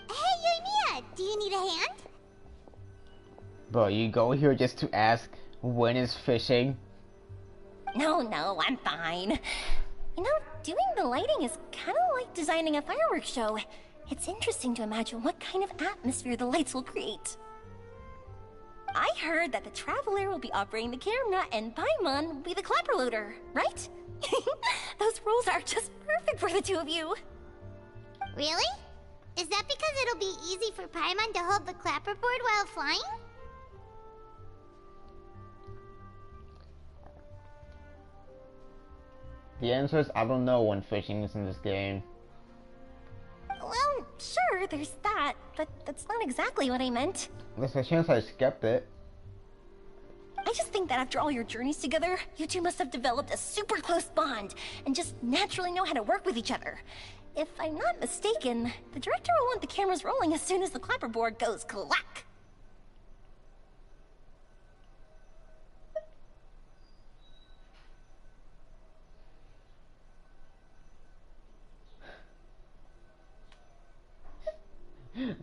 Hey, Yoimiya, do you need a hand? Bro, you go here just to ask when is fishing? No, I'm fine. You know, doing the lighting is kind of like designing a fireworks show. It's interesting to imagine what kind of atmosphere the lights will create. I heard that the Traveler will be operating the camera and Paimon will be the clapper loader, right? Those roles are just perfect for the two of you. Really? Is that because it'll be easy for Paimon to hold the clapperboard while flying? The answer is I don't know when fishing is in this game. Well, sure, there's that, but that's not exactly what I meant. There's a chance I skipped it. I just think that after all your journeys together, you two must have developed a super close bond and just naturally know how to work with each other. If I'm not mistaken, the director will want the cameras rolling as soon as the clapperboard goes clack.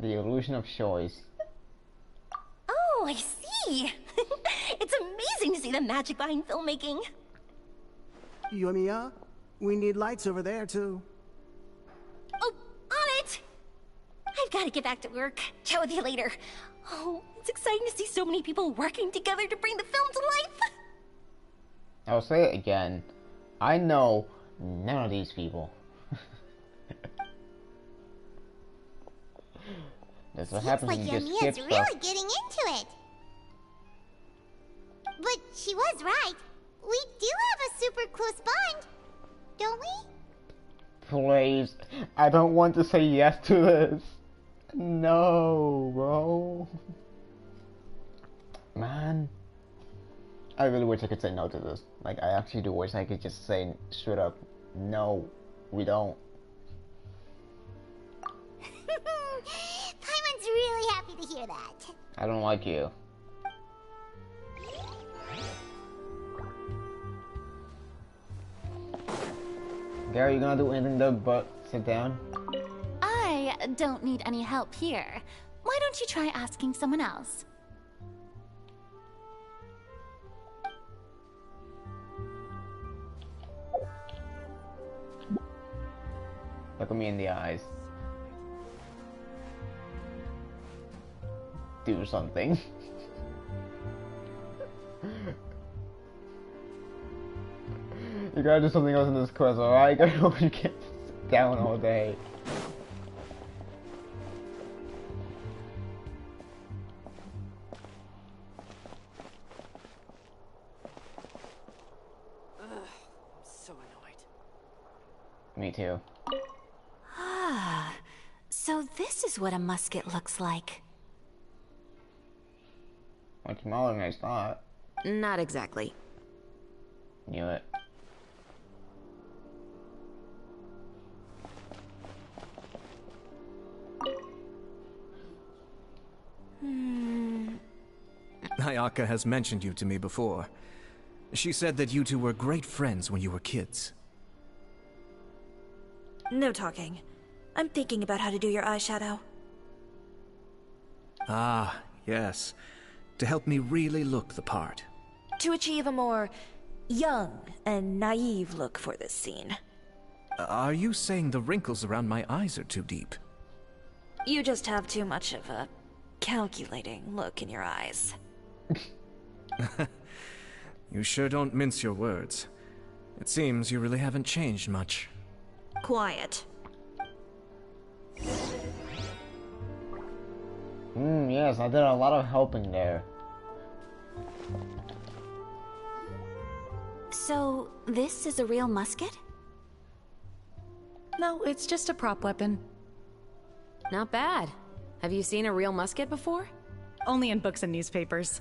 The illusion of choice. Oh, I see. It's amazing to see the magic behind filmmaking. Yoimiya, we need lights over there too. Oh, on it! I've got to get back to work. Chat with you later. Oh, it's exciting to see so many people working together to bring the film to life. I'll say it again. I know none of these people. That's what happens like when you just Yoimiya's skip really stuff. getting into it. But she was right. We do have a super close bond, don't we? Please, I don't want to say yes to this. No, bro. I really wish I could say no to this. Like, I actually do wish I could just say straight up, no, we don't. Paimon's really happy to hear that. I don't like you. Gary, you gonna do anything though but sit down? I don't need any help here. Why don't you try asking someone else? Look at me in the eyes. Do something. You gotta do something else in this quest, alright? You can't sit down all day. So annoyed. Me too. Ah, so this is what a musket looks like. Much smaller than I thought. Not exactly. Knew it. Ayaka has mentioned you to me before. She said that you two were great friends when you were kids. No talking. I'm thinking about how to do your eyeshadow. Ah, yes. To help me really look the part. To achieve a more young and naive look for this scene. Are you saying the wrinkles around my eyes are too deep? You just have too much of a calculating look in your eyes. You sure don't mince your words. It seems you really haven't changed much. Quiet. Yes, I did a lot of helping there. So, this is a real musket? No, it's just a prop weapon. Not bad. Have you seen a real musket before? Only in books and newspapers.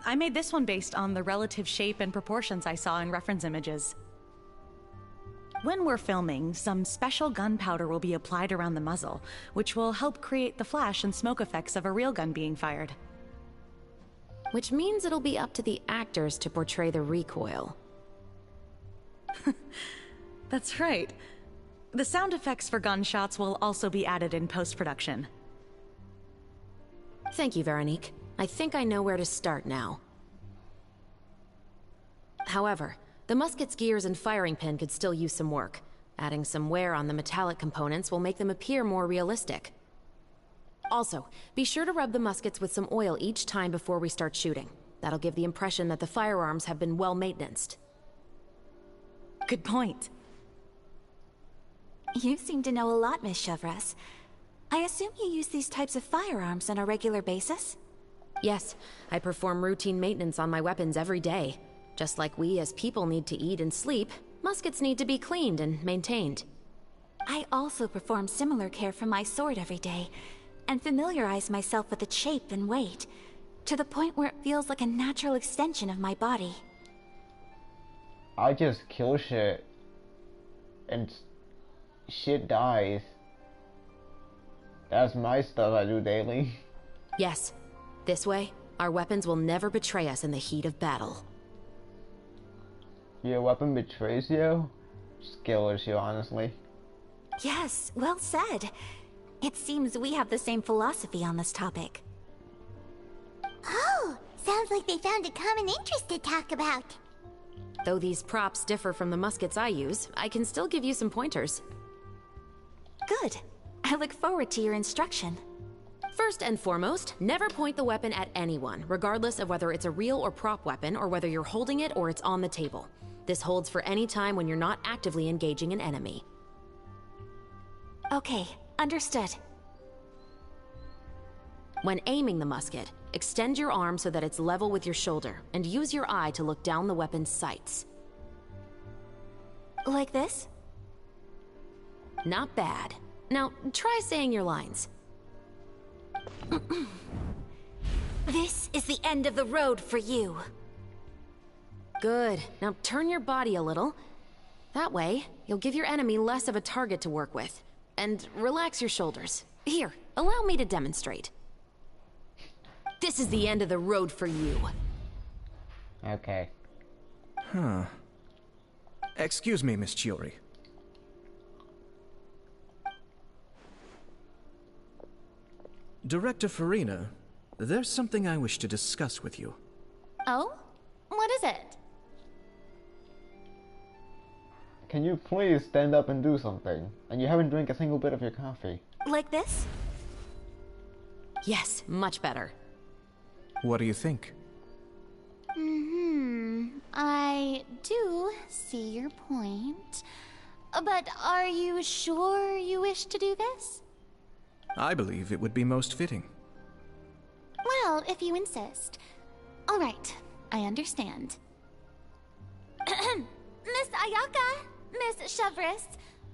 I made this one based on the relative shape and proportions I saw in reference images. When we're filming, some special gunpowder will be applied around the muzzle, which will help create the flash and smoke effects of a real gun being fired. Which means it'll be up to the actors to portray the recoil. That's right. The sound effects for gunshots will also be added in post-production. Thank you, Veronique. I think I know where to start now. However, the musket's gears and firing pin could still use some work. Adding some wear on the metallic components will make them appear more realistic. Also, be sure to rub the muskets with some oil each time before we start shooting. That'll give the impression that the firearms have been well maintained. Good point. You seem to know a lot, Miss Chevres. I assume you use these types of firearms on a regular basis? Yes, I perform routine maintenance on my weapons every day. Just like we as people need to eat and sleep, muskets need to be cleaned and maintained. I also perform similar care for my sword every day, and familiarize myself with its shape and weight, to the point where it feels like a natural extension of my body. I just kill shit, and shit dies. That's my stuff I do daily. Yes. This way, our weapons will never betray us in the heat of battle. Your weapon betrays you? Skill issue, honestly. Yes, well said. It seems we have the same philosophy on this topic. Oh, sounds like they found a common interest to talk about. Though these props differ from the muskets I use, I can still give you some pointers. Good. I look forward to your instruction. First and foremost, never point the weapon at anyone, regardless of whether it's a real or prop weapon, or whether you're holding it or it's on the table. This holds for any time when you're not actively engaging an enemy. Okay, understood. When aiming the musket, extend your arm so that it's level with your shoulder, and use your eye to look down the weapon's sights. Like this? Not bad. Now, try saying your lines. This is the end of the road for you. Good. Now turn your body a little. That way, you'll give your enemy less of a target to work with. And relax your shoulders. Here, allow me to demonstrate. This is the end of the road for you. Okay. Huh. Excuse me, Miss Chiori. Director Farina, there's something I wish to discuss with you. Oh? What is it? Can you please stand up and do something? And you haven't drank a single bit of your coffee. Like this? Yes, much better. What do you think? I do see your point. But are you sure you wish to do this? I believe it would be most fitting. Well, if you insist. All right, I understand. Miss Ayaka, Miss Chevres,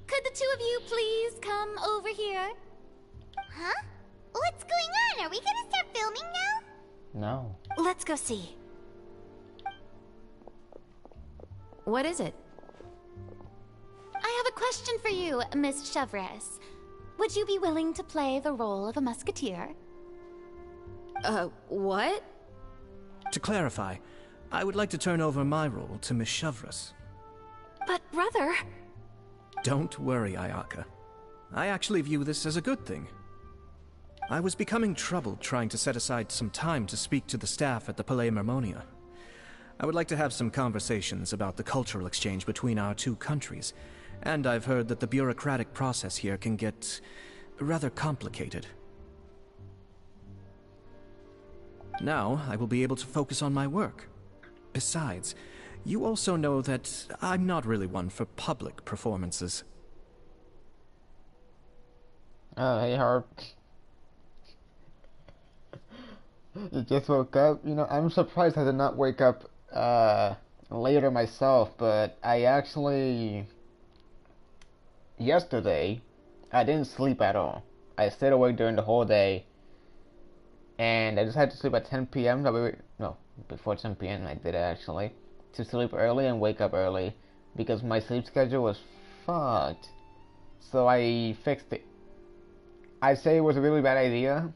could the two of you please come over here? Huh? What's going on? Are we gonna start filming now? No. Let's go see. What is it? I have a question for you, Miss Chevres. Would you be willing to play the role of a musketeer? What? To clarify, I would like to turn over my role to Miss Chevres. But brother... Don't worry, Ayaka. I actually view this as a good thing. I was becoming troubled trying to set aside some time to speak to the staff at the Palais Mermonia. I would like to have some conversations about the cultural exchange between our two countries, and I've heard that the bureaucratic process here can get rather complicated. Now, I will be able to focus on my work. Besides, you also know that I'm not really one for public performances. Hey, Harp. You just woke up? You know, I'm surprised I did not wake up, later myself, but I actually... Yesterday, I didn't sleep at all. I stayed awake during the whole day, and I decided to sleep at 10 p.m. No, before 10 p.m. I did actually. To sleep early and wake up early, because my sleep schedule was fucked. So I fixed it. I say it was a really bad idea,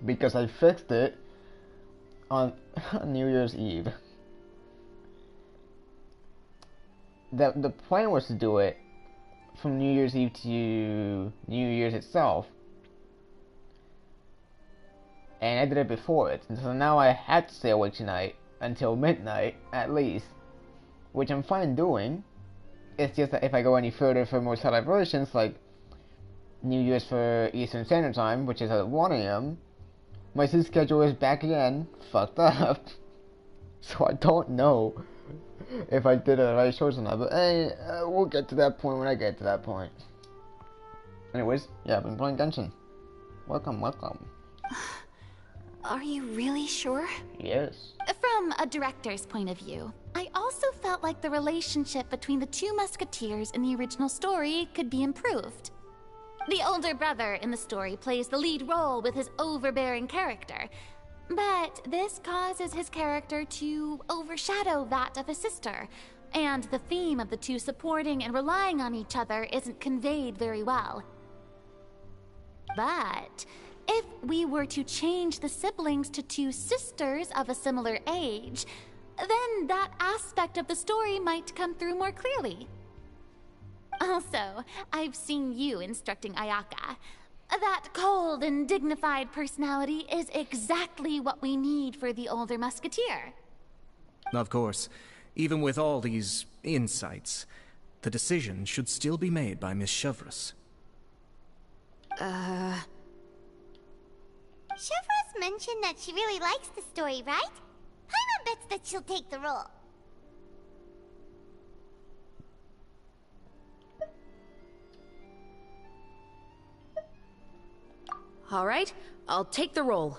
because I fixed it on New Year's Eve. The plan was to do it from New Year's Eve to New Year's itself, and I did it before it, and so now I had to stay awake tonight until midnight at least, which I'm fine doing. It's just that if I go any further for more celebrations like New Year's for Eastern Standard Time, which is at 1 a.m., my sleep schedule is back again, fucked up. So I don't know if I did the right choice or not, but hey, we'll get to that point when I get to that point. Anyways, yeah, I've been playing Genshin. Welcome, welcome. Are you really sure? Yes. From a director's point of view, I also felt like the relationship between the two musketeers in the original story could be improved. The older brother in the story plays the lead role with his overbearing character, but this causes his character to overshadow that of his sister, and the theme of the two supporting and relying on each other isn't conveyed very well. But if we were to change the siblings to two sisters of a similar age, then that aspect of the story might come through more clearly. Also, I've seen you instructing Ayaka. That cold and dignified personality is exactly what we need for the older musketeer. Of course, even with all these insights, the decision should still be made by Miss Chevres. Chevres mentioned that she really likes the story, right? Paimon bets that she'll take the role. All right, I'll take the role.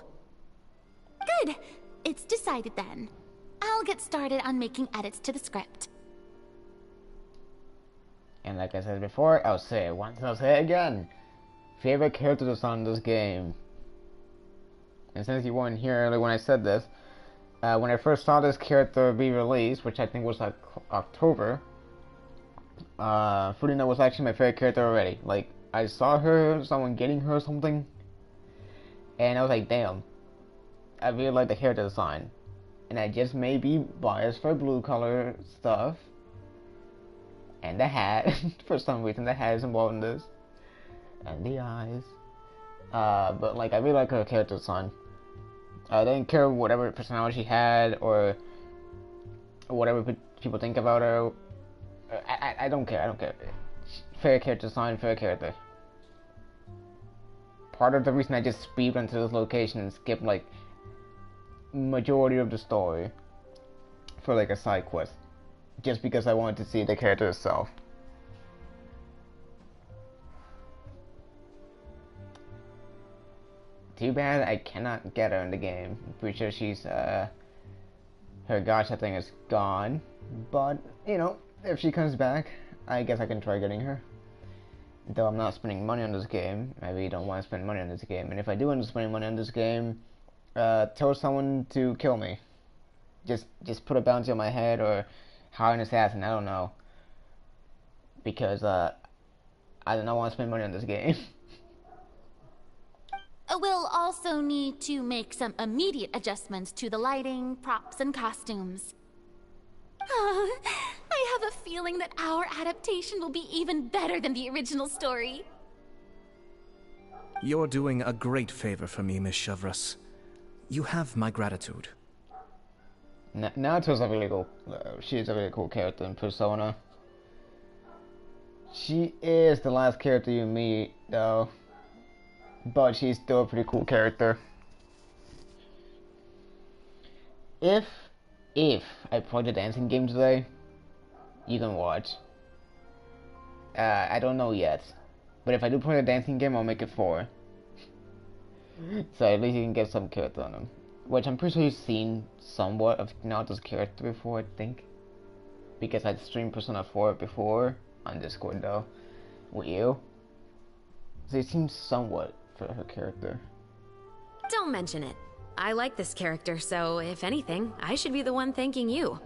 Good. It's decided then. I'll get started on making edits to the script. And like I said before, I'll say it once, I'll say it again. Favorite character design in this game. And since you weren't here earlier when I said this, When I first saw this character be released, which I think was like October, Furina was actually my favorite character already. Like, I saw her, someone getting her something, and I was like, damn, I really like the character design. And I just may be biased for blue color stuff, and the hat, for some reason the hat is involved in this, and the eyes. But like, I really like her character design. I didn't care whatever personality she had or whatever people think about her. I don't care. I don't care. Fair character design, fair character. Part of the reason I just speed into this location and skip like majority of the story for like a side quest, just because I wanted to see the character itself. Too bad I cannot get her in the game. I'm pretty sure she's, her gacha thing is gone. But, you know, if she comes back, I guess I can try getting her. Though I'm not spending money on this game. I really don't want to spend money on this game. And if I do end up spending money on this game, tell someone to kill me. Just put a bounty on my head or hire an assassin, I don't know. Because, I do not want to spend money on this game. We'll also need to make some immediate adjustments to the lighting, props, and costumes. Oh, I have a feeling that our adaptation will be even better than the original story. You're doing a great favor for me, Miss Chevreuse. You have my gratitude. Naoto's a really cool. She's a really cool character in Persona. She is the last character you meet, though. But she's still a pretty cool character. If I play the dancing game today, you can watch. I don't know yet. But if I do play the dancing game, I'll make it 4. So at least you can get some character on him. Which I'm pretty sure you've seen somewhat of Naoto's character before, I think. Because I streamed Persona 4 before, on Discord though, with you. So it seems somewhat for her character. Don't mention it. I like this character, so if anything, I should be the one thanking you.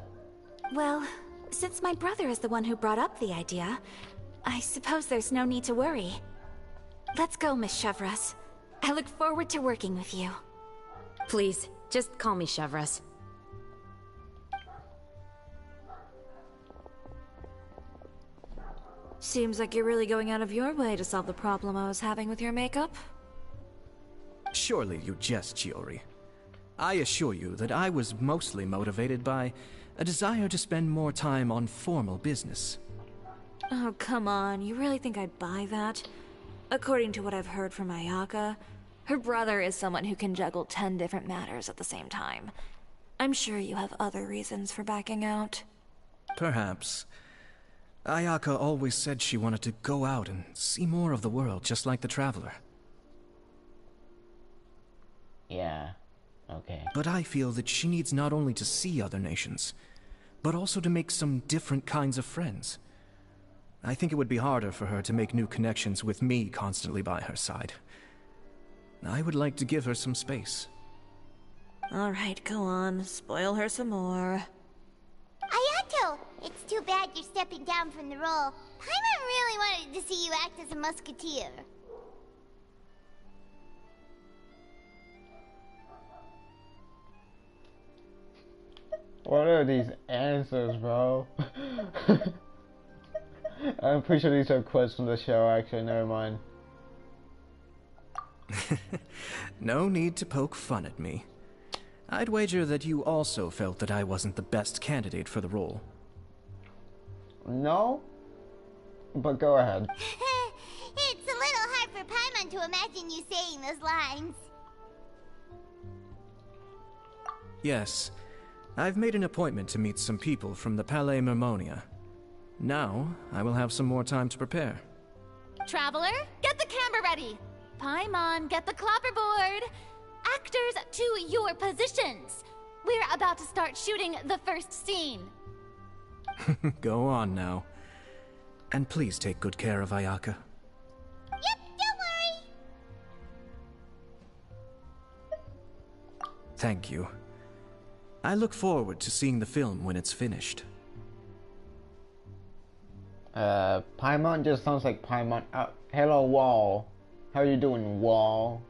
Well, since my brother is the one who brought up the idea, I suppose there's no need to worry. Let's go, Miss Chevreuse. I look forward to working with you. Please, just call me Chevreuse. Seems like you're really going out of your way to solve the problem I was having with your makeup. Surely you jest, Chiori. I assure you that I was mostly motivated by a desire to spend more time on formal business. Oh, come on. You really think I'd buy that? According to what I've heard from Ayaka, her brother is someone who can juggle 10 different matters at the same time. I'm sure you have other reasons for backing out. Perhaps. Ayaka always said she wanted to go out and see more of the world, just like the Traveler. Yeah, okay. But I feel that she needs not only to see other nations, but also to make some different kinds of friends. I think it would be harder for her to make new connections with me constantly by her side. I would like to give her some space. Alright, go on. Spoil her some more. Ayato! It's too bad you're stepping down from the role. Paimon really wanted to see you act as a musketeer. What are these answers, bro? I'm pretty sure these are quotes from the show, actually, never mind. No need to poke fun at me. I'd wager that you also felt that I wasn't the best candidate for the role. No? But go ahead. It's a little hard for Paimon to imagine you saying those lines. Yes. I've made an appointment to meet some people from the Palais Mermonia. Now, I will have some more time to prepare. Traveler, get the camera ready. Paimon, get the clapperboard. Actors, to your positions. We're about to start shooting the first scene. Go on now. And please take good care of Ayaka. Yep, don't worry. Thank you. I look forward to seeing the film when it's finished. Paimon just sounds like Paimon. Hello, Wall. How you doing, Wall?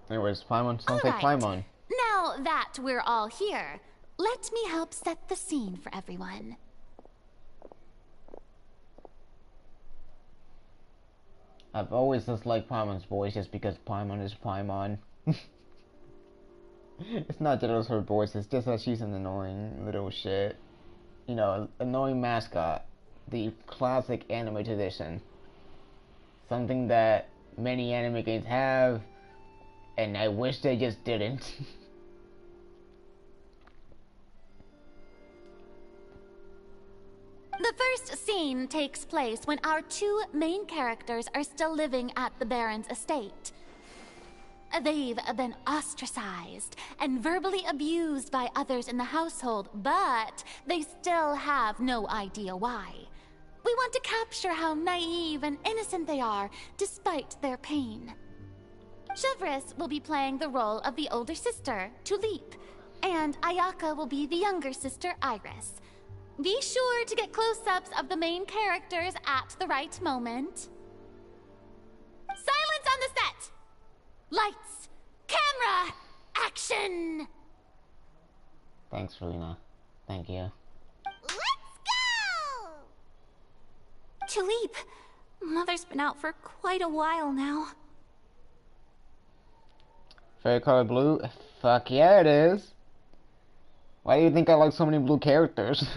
Anyways, Paimon sounds like Paimon. Now that we're all here, let me help set the scene for everyone. I've always disliked Paimon's voice just because Paimon is Paimon. It's not just her voice, it's just that she's an annoying little shit. You know, annoying mascot. The classic anime tradition. Something that many anime games have, and I wish they just didn't. The first scene takes place when our two main characters are still living at the Baron's estate. They've been ostracized and verbally abused by others in the household, but they still have no idea why. We want to capture how naive and innocent they are, despite their pain. Chevreuse will be playing the role of the older sister, Tulip, and Ayaka will be the younger sister, Iris. Be sure to get close-ups of the main characters at the right moment. Silence on the set! Lights, camera, action! Thanks, Rena. Thank you. Let's go! Tulip, Mother's been out for quite a while now. Fairy color blue? Fuck yeah, it is. Why do you think I like so many blue characters?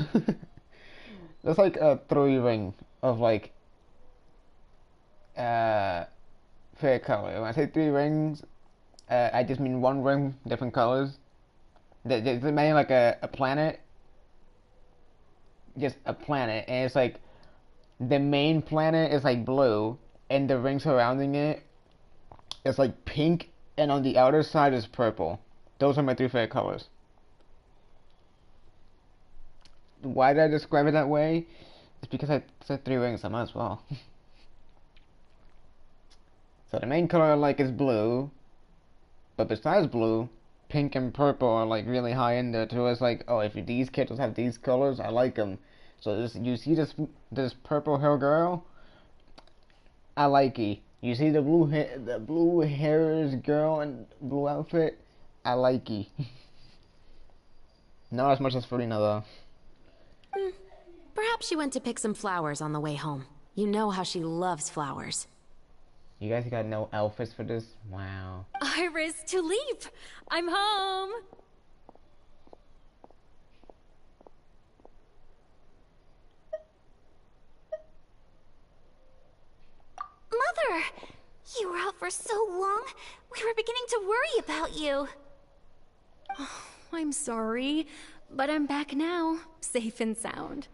There's like a 3-ring of like fairy color. When I say 3 rings, I just mean 1 ring, different colors. It's mainly like a planet. Just a planet, and it's like the main planet is like blue, and the ring surrounding it is like pink, and on the outer side is purple. Those are my 3 favorite colors. Why did I describe it that way? It's because I said 3 rings, I might as well. So the main color I like is blue, but besides blue, pink and purple are like really high in there too. It's like, oh, if these characters have these colors, I like them. So you see this purple hair girl, I like it. You see the blue hairs girl and blue outfit, I like it. Not as much as Furina though. Perhaps she went to pick some flowers on the way home. You know how she loves flowers. You guys got no outfits for this? Wow. Iris, Tulip! I'm home! Mother! You were out for so long, we were beginning to worry about you. Oh, I'm sorry, but I'm back now, safe and sound.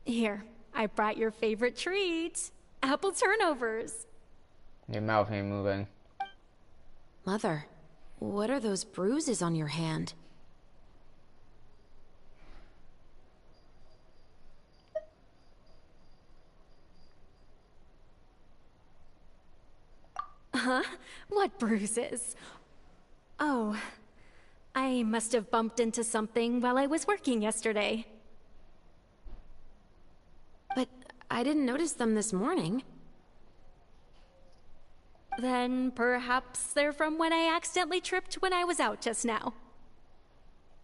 Here, I brought your favorite treat. Apple turnovers. Your mouth ain't moving. Mother, what are those bruises on your hand? Huh? What bruises? Oh, I must have bumped into something while I was working yesterday. But I didn't notice them this morning. Then perhaps they're from when I accidentally tripped when I was out just now.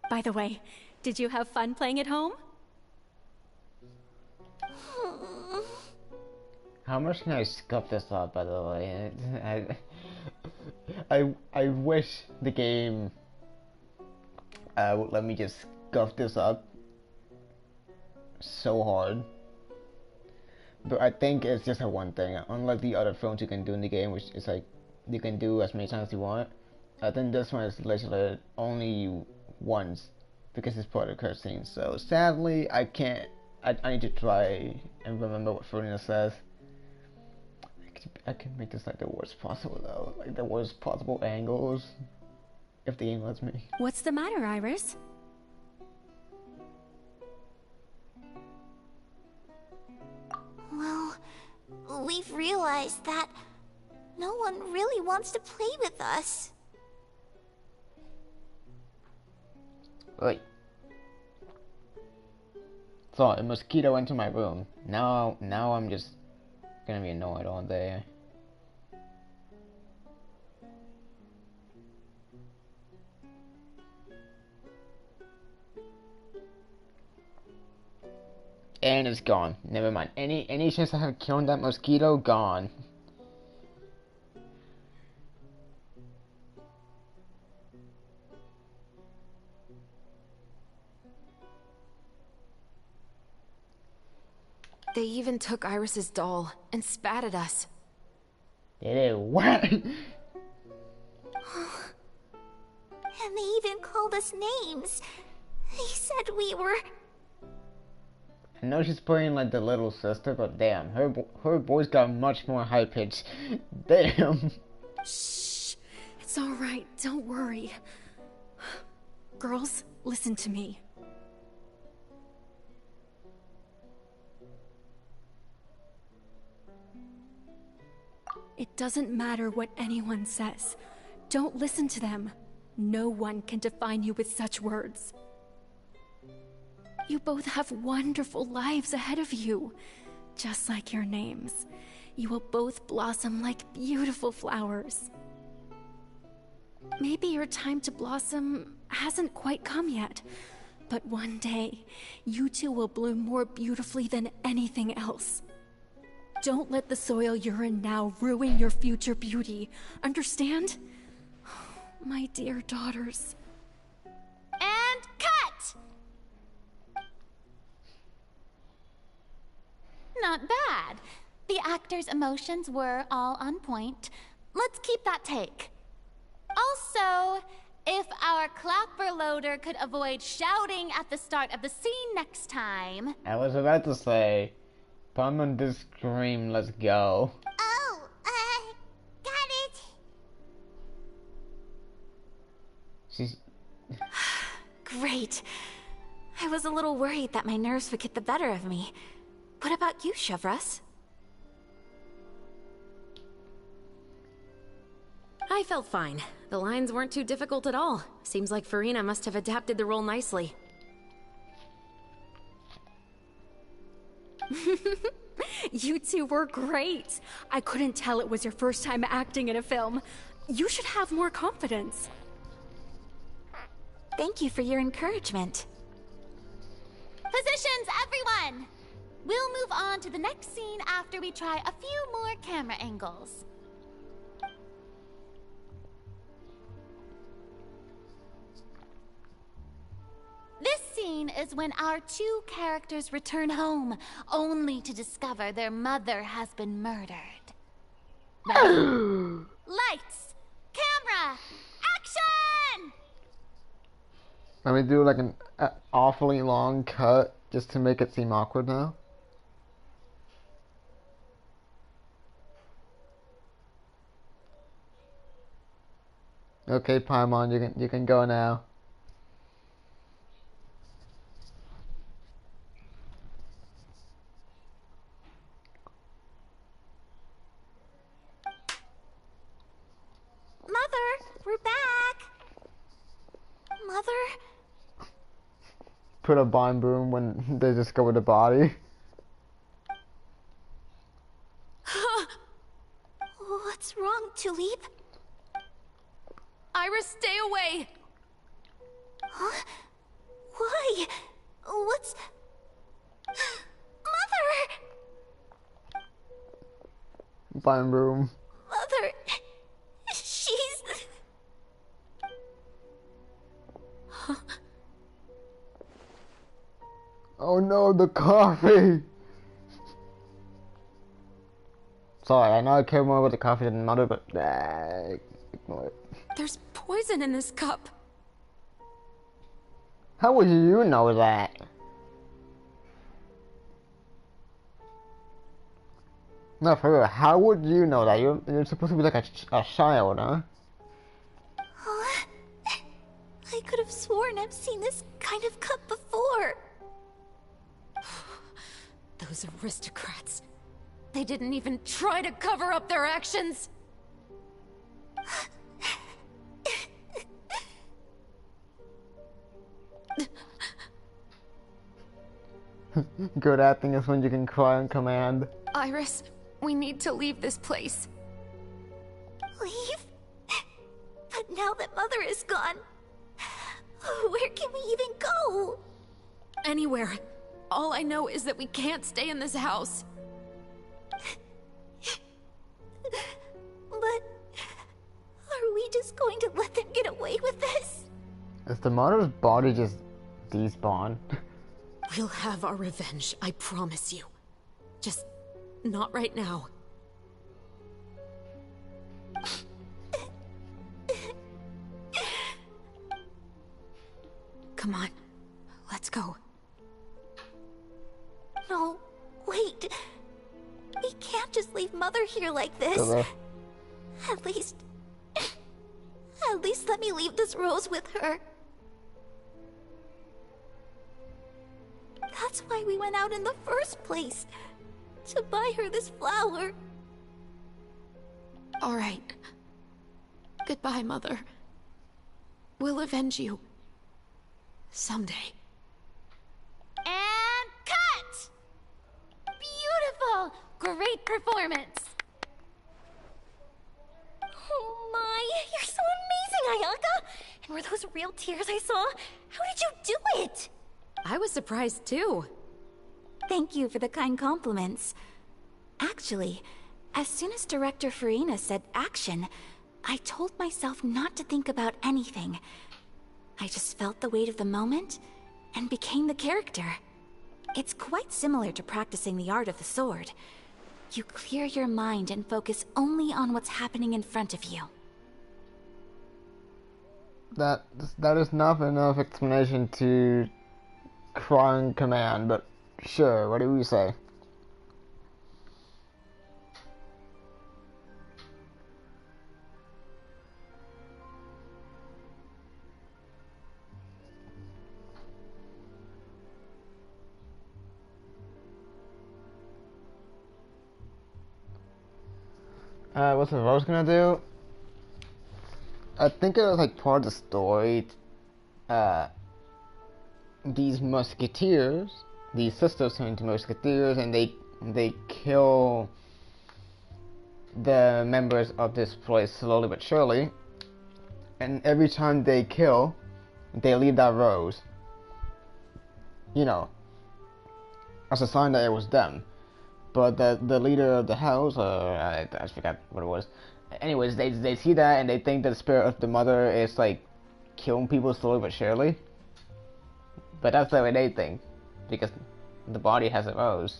By the way, did you have fun playing at home? How much can I scuff this up, by the way? I wish the game would let me just scuff this up so hard. But I think it's just a one thing. Unlike the other films you can do in the game, which is like you can do as many times as you want, I think this one is literally only once because it's part of the cutscene. So sadly, I can't. I need to try and remember what Furina says. I can make this like the worst possible though, like the worst possible angles, if the game lets me. What's the matter, Iris? Well, we've realized that no one really wants to play with us. Wait. So, a mosquito entered my room. Now I'm just gonna be annoyed all day. And it's gone. Never mind. Any chance I have killing that mosquito? Gone. They even took Iris's doll and spat at us. They did what? And they even called us names. They said we were... I know she's playing like the little sister, but damn, her voice got much more high pitched. Damn. Shh. It's all right. Don't worry. Girls, listen to me. It doesn't matter what anyone says. Don't listen to them. No one can define you with such words. You both have wonderful lives ahead of you. Just like your names. You will both blossom like beautiful flowers. Maybe your time to blossom hasn't quite come yet, but one day, you two will bloom more beautifully than anything else. Don't let the soil you're in now ruin your future beauty. Understand? My dear daughters. And cut! Not bad. The actor's emotions were all on point. Let's keep that take. Also, if our clapper loader could avoid shouting at the start of the scene next time... I was about to say, Paimon did scream, let's go. Oh, got it. She's... Great. I was a little worried that my nerves would get the better of me. What about you, Chevreuse? I felt fine. The lines weren't too difficult at all. Seems like Furina must have adapted the role nicely. You two were great. I couldn't tell it was your first time acting in a film. You should have more confidence. Thank you for your encouragement. Positions, everyone! We'll move on to the next scene after we try a few more camera angles. This scene is when our two characters return home, only to discover their mother has been murdered. Lights! Camera! Action! Let me do like an awfully long cut just to make it seem awkward now. Okay, Paimon, you can go now. Mother, we're back. Mother? Put a bomb boom when they discover the body. What's wrong, Tulip? Iris, stay away! Huh? Why? What's... Mother! Bomb boom. Mother... She's... Oh no, the coffee! Sorry, I know I care more about the coffee than Mother, but ignore it. There's poison in this cup. How would you know that? No, for real, how would you know that? You're supposed to be like a child, huh? Huh? I could have sworn I've seen this kind of cup before. Those aristocrats. They didn't even try to cover up their actions! Good acting is when you can cry on command. Iris, we need to leave this place. Leave? But now that Mother is gone, where can we even go? Anywhere. All I know is that we can't stay in this house. But are we just going to let them get away with this? Is the mother's body just despawn? We'll have our revenge, I promise you. Just not right now. Come on, let's go. No, wait. We can't just leave Mother here like this. At least let me leave this rose with her. That's why we went out in the first place. To buy her this flower. All right. Goodbye, Mother. We'll avenge you. Someday. And cut! Beautiful! Great performance! Oh my, you're so amazing, Ayaka! And were those real tears I saw? How did you do it? I was surprised too. Thank you for the kind compliments. Actually, as soon as Director Farina said action, I told myself not to think about anything. I just felt the weight of the moment and became the character. It's quite similar to practicing the art of the sword. You clear your mind and focus only on what's happening in front of you. That is not enough explanation to cry on command, but sure, what do we say? What's the Rose gonna do? I think it was like part of the story. These musketeers, these sisters turn into musketeers, and they kill the members of this place slowly but surely. And every time they kill, they leave that rose. You know, as a sign that it was them. But the leader of the house, I forgot what it was. Anyways, they see that and they think that the spirit of the mother is like killing people slowly but surely. But that's the way they think, because the body has a rose.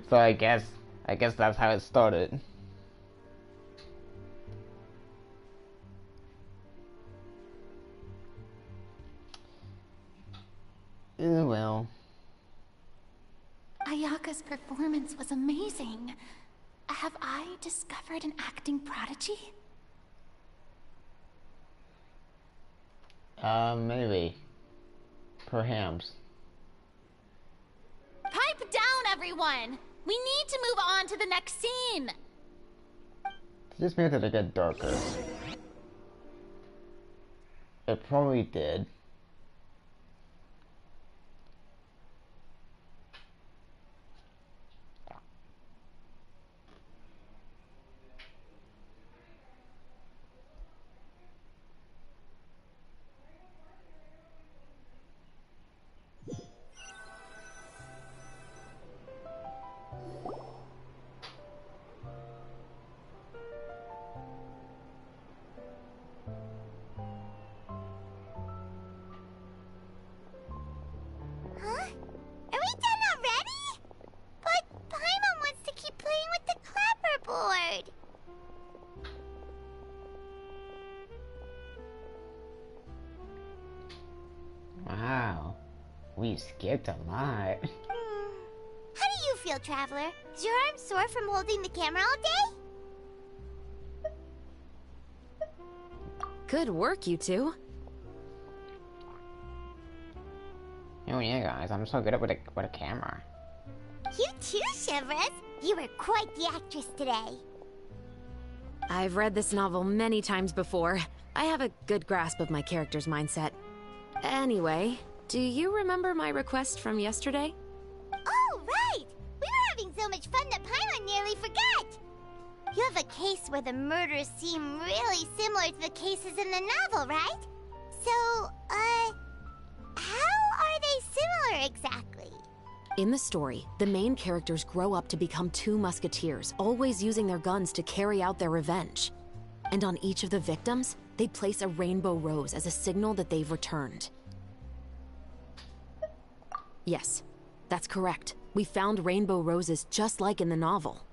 So I guess that's how it started. Well. Ayaka's performance was amazing. Have I discovered an acting prodigy? Maybe. Perhaps. Pipe down, everyone! We need to move on to the next scene! This made it get darker. It probably did. Wow, we skipped a lot. How do you feel, Traveler? Is your arm sore from holding the camera all day? Good work, you two. Oh yeah, guys, I'm so good at with a camera. You too, Shivers. You were quite the actress today. I've read this novel many times before. I have a good grasp of my character's mindset. Anyway, do you remember my request from yesterday? Oh, right! We were having so much fun that Paimon nearly forgot! You have a case where the murders seem really similar to the cases in the novel, right? So, how are they similar exactly? In the story, the main characters grow up to become two musketeers, always using their guns to carry out their revenge. And on each of the victims, they place a rainbow rose as a signal that they've returned. Yes, that's correct. We found rainbow roses just like in the novel.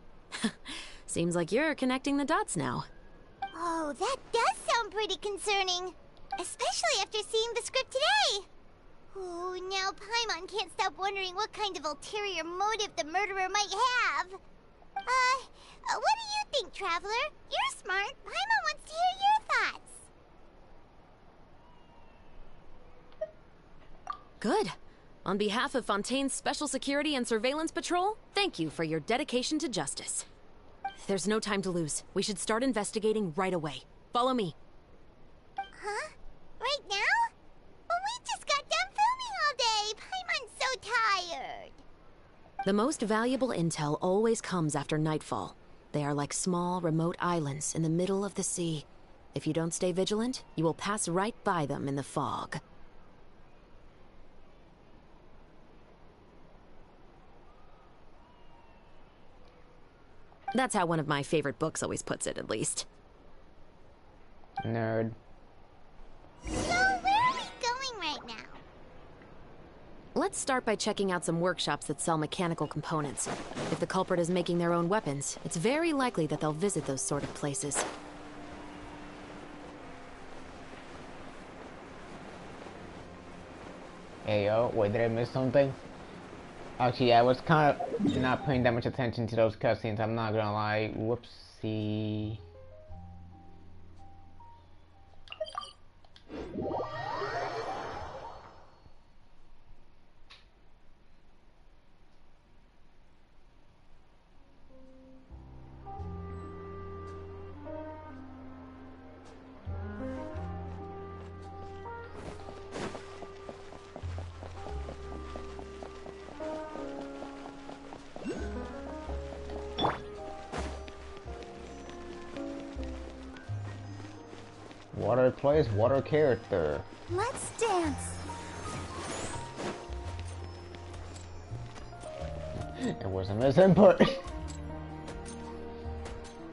Seems like you're connecting the dots now. Oh, that does sound pretty concerning. Especially after seeing the script today. Oh, now Paimon can't stop wondering what kind of ulterior motive the murderer might have. What do you think, Traveler? You're smart. Paimon wants to hear your thoughts. Good. On behalf of Fontaine's Special Security and Surveillance Patrol, thank you for your dedication to justice. There's no time to lose. We should start investigating right away. Follow me. Huh? Right now? Well, we just got done filming all day. Paimon's so tired. The most valuable intel always comes after nightfall. They are like small, remote islands in the middle of the sea. If you don't stay vigilant, you will pass right by them in the fog. That's how one of my favorite books always puts it, at least. Nerd. So, where are we going right now? Let's start by checking out some workshops that sell mechanical components. If the culprit is making their own weapons, it's very likely that they'll visit those sort of places. Hey yo, wait, did I miss something? Actually, I was kind of not paying that much attention to those cutscenes, I'm not gonna lie. Whoopsie. Water plays water character. Let's dance. It wasn't his input.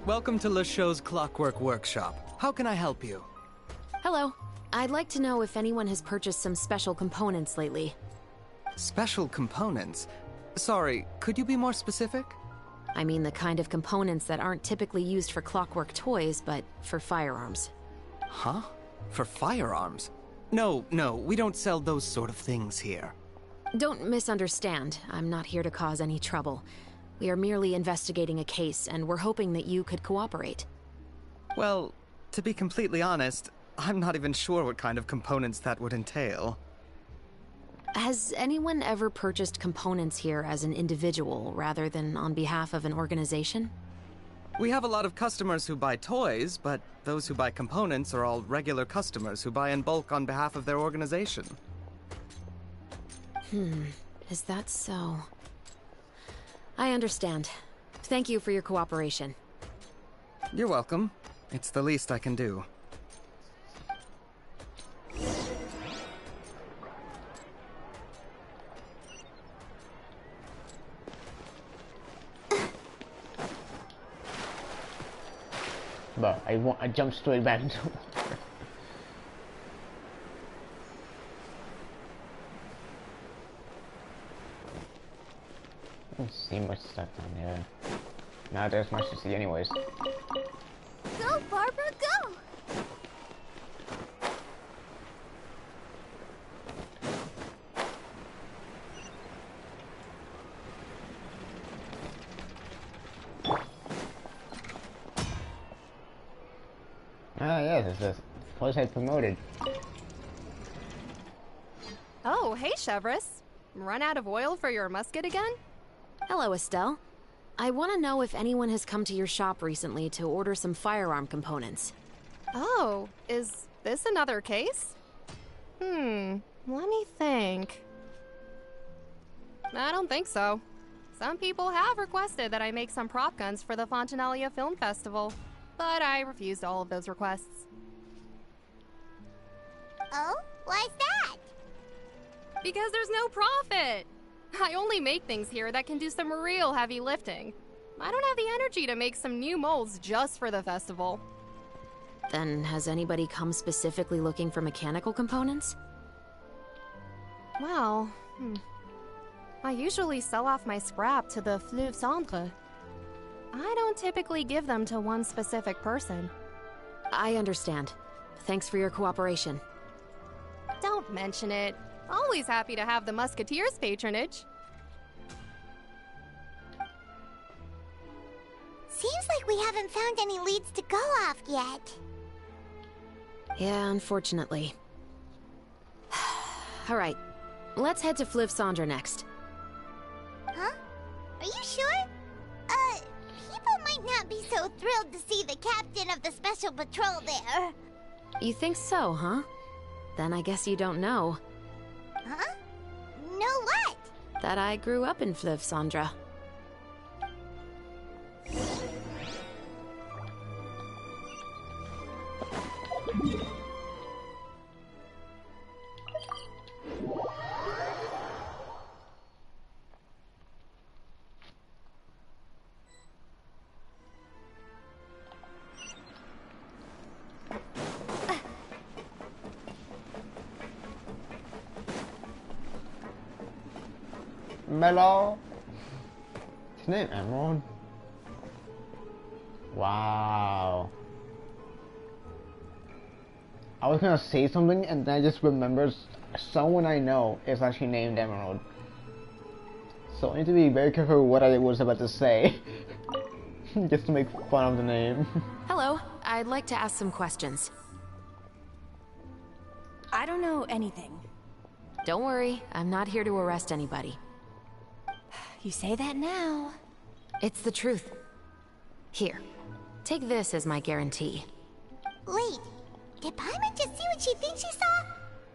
Welcome to LeChaux's Clockwork Workshop. How can I help you? Hello. I'd like to know if anyone has purchased some special components lately. Special components? Sorry, could you be more specific? I mean the kind of components that aren't typically used for clockwork toys, but for firearms. Huh? For firearms? No, we don't sell those sort of things here. Don't misunderstand. I'm not here to cause any trouble. We are merely investigating a case, and we're hoping that you could cooperate. Well, to be completely honest, I'm not even sure what kind of components that would entail. Has anyone ever purchased components here as an individual rather than on behalf of an organization? We have a lot of customers who buy toys, but those who buy components are all regular customers who buy in bulk on behalf of their organization. Is that so? I understand. Thank you for your cooperation. You're welcome. It's the least I can do. But I jumped straight back into it. Don't see much stuff down there. Not there's much to see anyways. Go, Barbara, go! Ah, yes, it's this place I promoted. Oh, hey, Chevreuse. Run out of oil for your musket again? Hello, Estelle. I want to know if anyone has come to your shop recently to order some firearm components. Oh, is this another case? Let me think. I don't think so. Some people have requested that I make some prop guns for the Fontinalia Film Festival, but I refused all of those requests. Oh? Why's that? Because there's no profit! I only make things here that can do some real heavy lifting. I don't have the energy to make some new molds just for the festival. Then has anybody come specifically looking for mechanical components? Well, I usually sell off my scrap to the Fleuve Cendre. I don't typically give them to one specific person. I understand. Thanks for your cooperation. Don't mention it. Always happy to have the Musketeers' patronage. Seems like we haven't found any leads to go off yet. Yeah, unfortunately. Alright, let's head to Fleuve Cendre next. Huh? Are you sure? People might not be so thrilled to see the captain of the Special Patrol there. You think so, huh? Then I guess you don't know. Huh? Know what? That I grew up in Fleuve Cendre. Mellow. His name Emerald. Wow. I was gonna say something and then I just remembered someone I know is actually named Emerald. So I need to be very careful what I was about to say. Just to make fun of the name. Hello, I'd like to ask some questions. I don't know anything. Don't worry, I'm not here to arrest anybody. You say that now. It's the truth. Here, take this as my guarantee. Wait, did Paimon just see what she thinks she saw?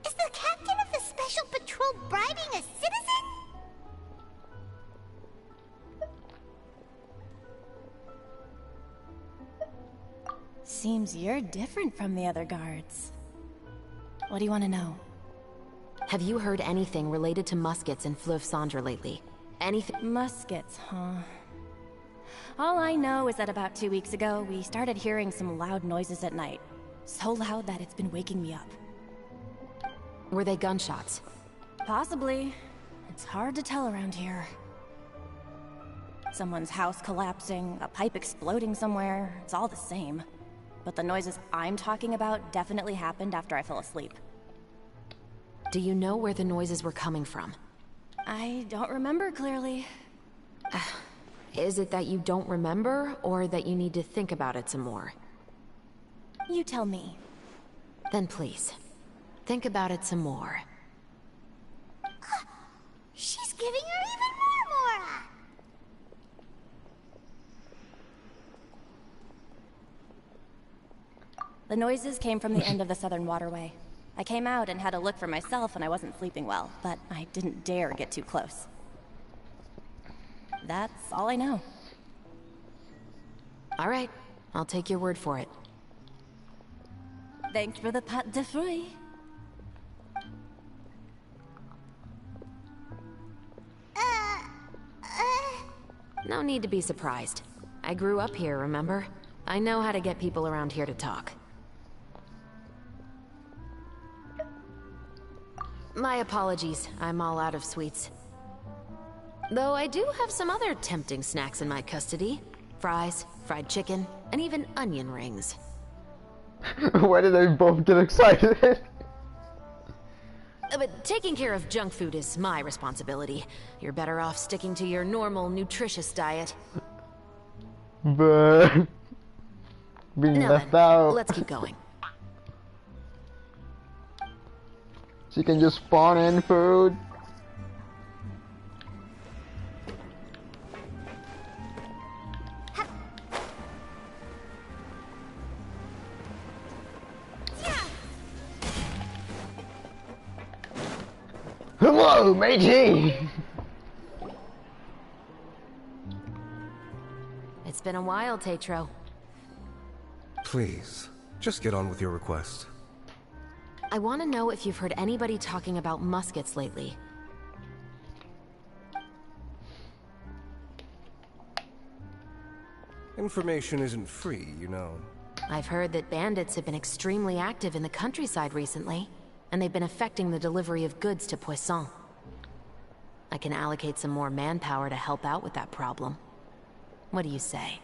Is the captain of the Special Patrol bribing a citizen? Seems you're different from the other guards. What do you want to know? Have you heard anything related to muskets in Fleuve Cendre lately? Anything? Muskets, huh? All I know is that about 2 weeks ago, we started hearing some loud noises at night. So loud that it's been waking me up. Were they gunshots? Possibly. It's hard to tell around here. Someone's house collapsing, a pipe exploding somewhere, it's all the same. But the noises I'm talking about definitely happened after I fell asleep. Do you know where the noises were coming from? I don't remember clearly. Is it that you don't remember, or that you need to think about it some more? You tell me. Then please, think about it some more. She's giving her even more Mora! The noises came from the end of the Southern Waterway. I came out and had a look for myself when I wasn't sleeping well, but I didn't dare get too close. That's all I know. All right, I'll take your word for it. Thanks for the pâte de fruits. No need to be surprised. I grew up here, remember? I know how to get people around here to talk. My apologies, I'm all out of sweets. Though I do have some other tempting snacks in my custody. Fries, fried chicken, and even onion rings. Why did they both get excited? But taking care of junk food is my responsibility. You're better off sticking to your normal, nutritious diet. But being Now left then, out. let's keep going. She can just spawn in food. Hello, matey! It's been a while, Tetro. Please, just get on with your request. I want to know if you've heard anybody talking about muskets lately. Information isn't free, you know. I've heard that bandits have been extremely active in the countryside recently, and they've been affecting the delivery of goods to Poisson. I can allocate some more manpower to help out with that problem. What do you say?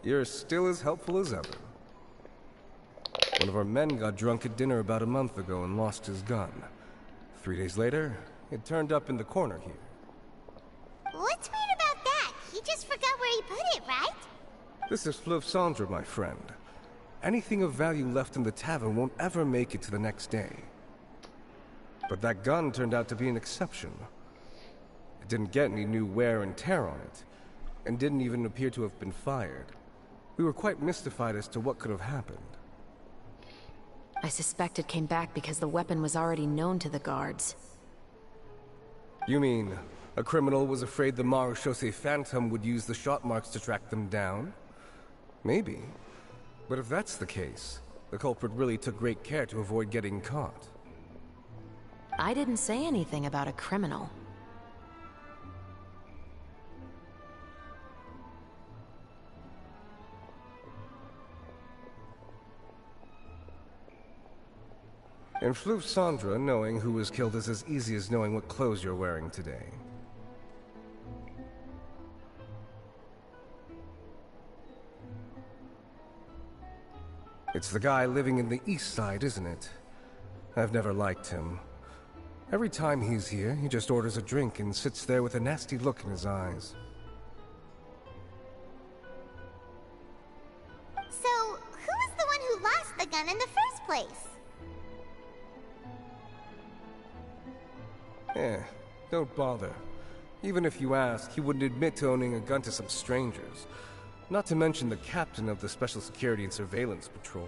You're still as helpful as ever. One of our men got drunk at dinner about a month ago and lost his gun. 3 days later, it turned up in the corner here. What's weird about that? He just forgot where he put it, right? This is Fleuve Cendre, my friend. Anything of value left in the tavern won't ever make it to the next day. But that gun turned out to be an exception. It didn't get any new wear and tear on it, and didn't even appear to have been fired. We were quite mystified as to what could have happened. I suspect it came back because the weapon was already known to the guards. You mean, a criminal was afraid the Marechaussee Phantom would use the shot marks to track them down? Maybe. But if that's the case, the culprit really took great care to avoid getting caught. I didn't say anything about a criminal. In Fleuve Cendre, knowing who was killed is as easy as knowing what clothes you're wearing today. It's the guy living in the east side, isn't it? I've never liked him. Every time he's here, he just orders a drink and sits there with a nasty look in his eyes. So, who was the one who lost the gun in the first place? Don't bother. Even if you ask, he wouldn't admit to owning a gun to some strangers. Not to mention the captain of the Special Security and Surveillance Patrol.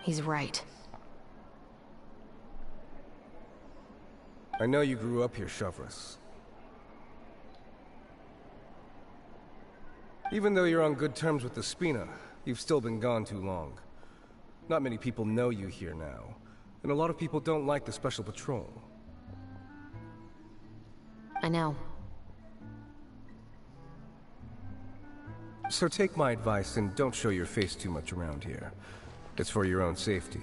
He's right. I know you grew up here, Chevreuse. Even though you're on good terms with the Spina, you've still been gone too long. Not many people know you here now, and a lot of people don't like the Special Patrol. I know. So take my advice and don't show your face too much around here. It's for your own safety.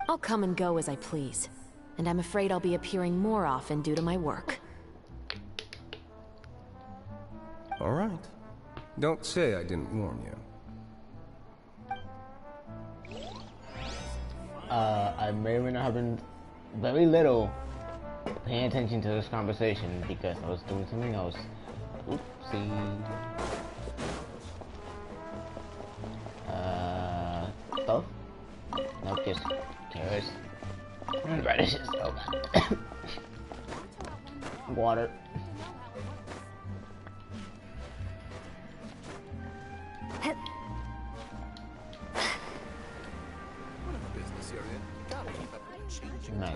I'll come and go as I please, and I'm afraid I'll be appearing more often due to my work. All right. Don't say I didn't warn you. I may or may not have been very little paying attention to this conversation because I was doing something else. Oopsie. Stuff? Nope, just carrots. And radishes. Oh. Water. No,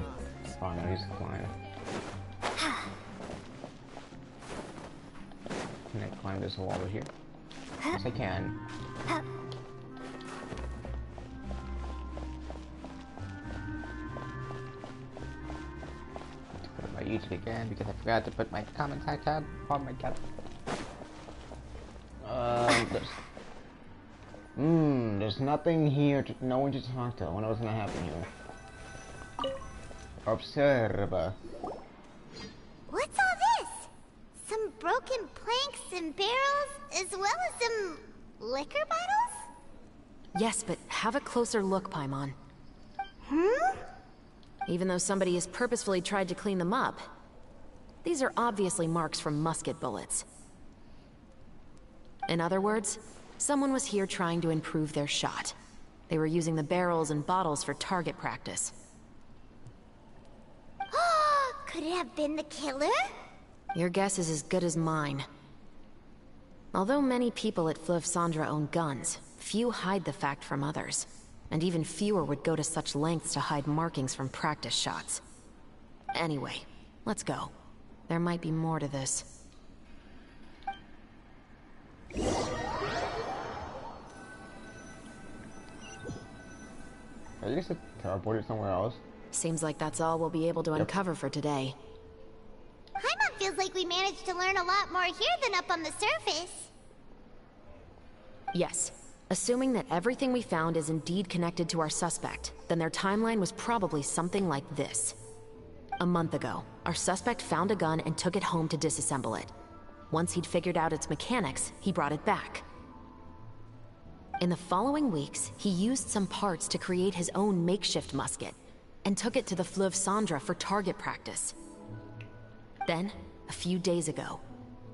fine, I just climb. Can I climb this wall over here? Yes, I can. Put my YouTube again because I forgot to put my comment tab on my tab. There's nothing here. No one to talk to. I wonder what's gonna happen here. Observe. What's all this? Some broken planks and barrels, as well as some liquor bottles? Yes, but have a closer look, Paimon. Hmm? Even though somebody has purposefully tried to clean them up, these are obviously marks from musket bullets. In other words, someone was here trying to improve their shot. They were using the barrels and bottles for target practice. Could it have been the killer? Your guess is as good as mine. Although many people at Fleuve Cendres own guns, few hide the fact from others. And even fewer would go to such lengths to hide markings from practice shots. Anyway, let's go. There might be more to this. I guess I teleported somewhere else. Seems like that's all we'll be able to uncover for today. Paimon feels like we managed to learn a lot more here than up on the surface. Yes. Assuming that everything we found is indeed connected to our suspect, then their timeline was probably something like this. A month ago, our suspect found a gun and took it home to disassemble it. Once he'd figured out its mechanics, he brought it back. In the following weeks, he used some parts to create his own makeshift musket, and took it to the Fleuve Cendres for target practice. Then, a few days ago,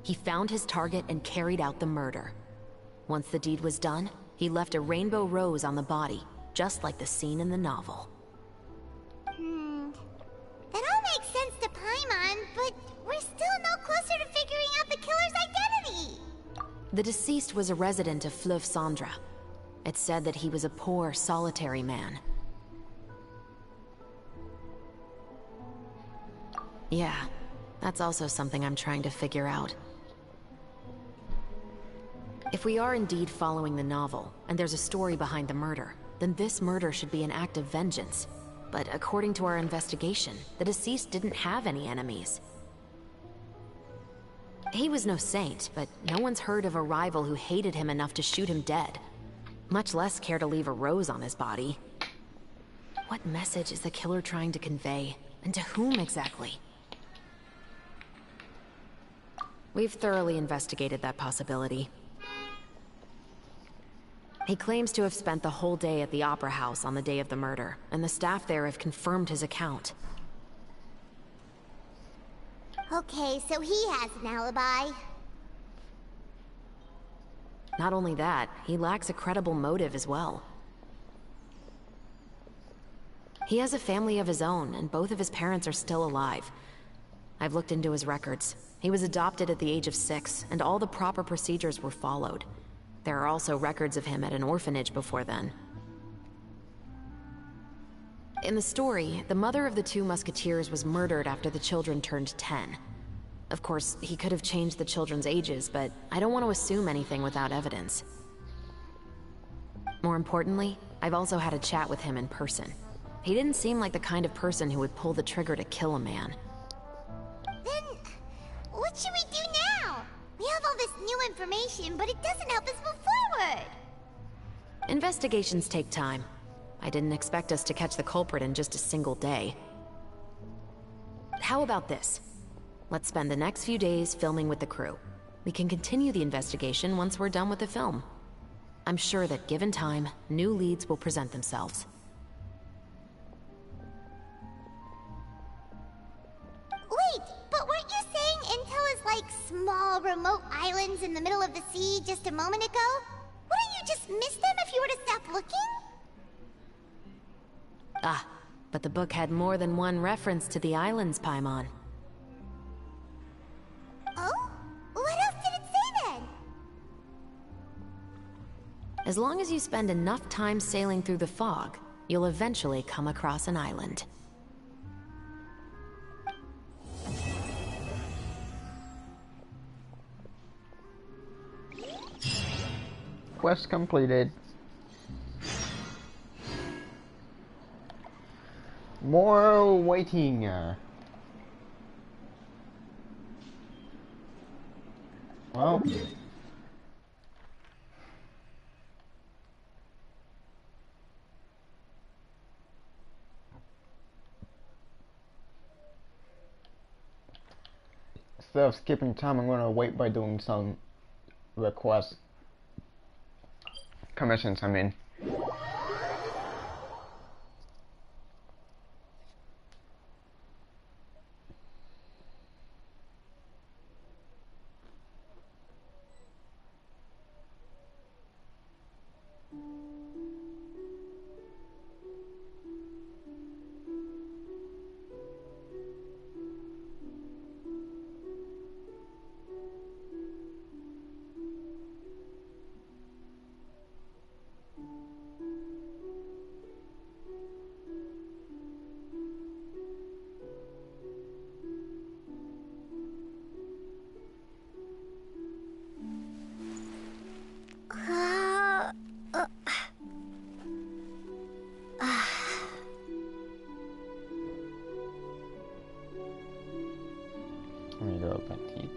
he found his target and carried out the murder. Once the deed was done, he left a rainbow rose on the body, just like the scene in the novel. That all makes sense to Paimon, but we're still no closer to figuring out the killer's identity. The deceased was a resident of Fleuve Cendres. It said that he was a poor, solitary man. Yeah, that's also something I'm trying to figure out. If we are indeed following the novel, and there's a story behind the murder, then this murder should be an act of vengeance. But according to our investigation, the deceased didn't have any enemies. He was no saint, but no one's heard of a rival who hated him enough to shoot him dead. Much less care to leave a rose on his body. What message is the killer trying to convey? And to whom exactly? We've thoroughly investigated that possibility. He claims to have spent the whole day at the Opera House on the day of the murder, and the staff there have confirmed his account. Okay, so he has an alibi. Not only that, he lacks a credible motive as well. He has a family of his own, and both of his parents are still alive. I've looked into his records. He was adopted at the age of 6, and all the proper procedures were followed. There are also records of him at an orphanage before then. In the story, the mother of the 2 musketeers was murdered after the children turned 10. Of course, he could have changed the children's ages, but I don't want to assume anything without evidence. More importantly, I've also had a chat with him in person. He didn't seem like the kind of person who would pull the trigger to kill a man. Then, what should we do now? We have all this new information, but it doesn't help us move forward. Investigations take time. I didn't expect us to catch the culprit in just a single day. How about this? Let's spend the next few days filming with the crew. We can continue the investigation once we're done with the film. I'm sure that given time, new leads will present themselves. Wait, but weren't you saying Intel is like small, remote islands in the middle of the sea just a moment ago? Wouldn't you just miss them if you were to stop looking? Ah, but the book had more than one reference to the islands, Paimon. Oh? What else did it say then? As long as you spend enough time sailing through the fog, you'll eventually come across an island. Quest completed. More waiting. Well. Instead of skipping time, I'm going to wait by doing some requests. Commissions, I mean.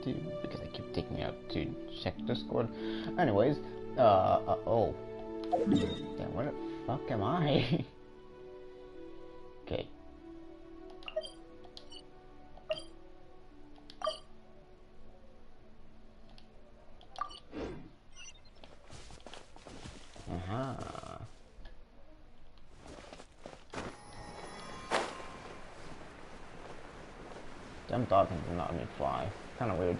to because I keep taking it out to check Discord. Anyways, oh. Damn, where the fuck am I? Okay. Them dolphins are not let me fly. Kinda weird.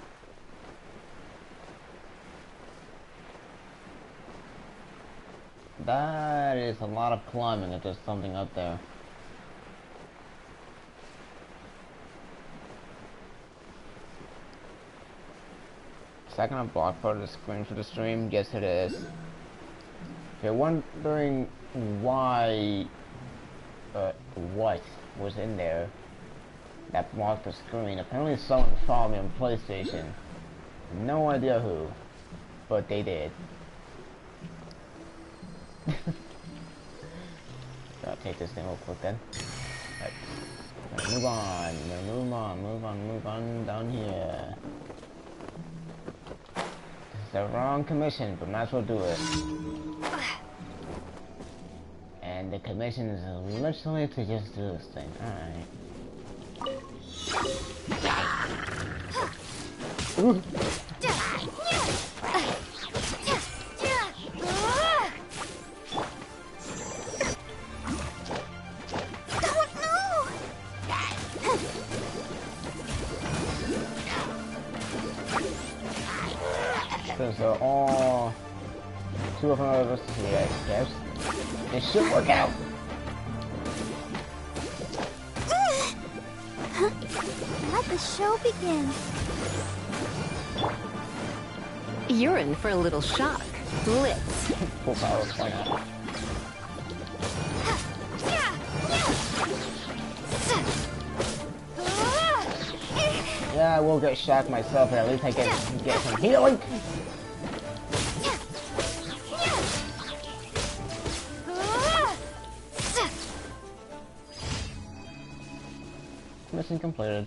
That is a lot of climbing if there's something up there. Second to block part of the screen for the stream? Yes it is. If you're wondering why what was in there that blocked the screen, apparently someone followed me on PlayStation. No idea who, but they did. Gotta take this thing real quick then. Right. Move on down here. This is the wrong commission, but might as well do it. And the commission is literally to just do this thing. Alright. Since they're all two of us here, I guess. It should work out. Let the show begin. You're in for a little shock. Blitz. Full power, why not? Yeah, I will get shocked myself, but at least I get some healing. Mission completed.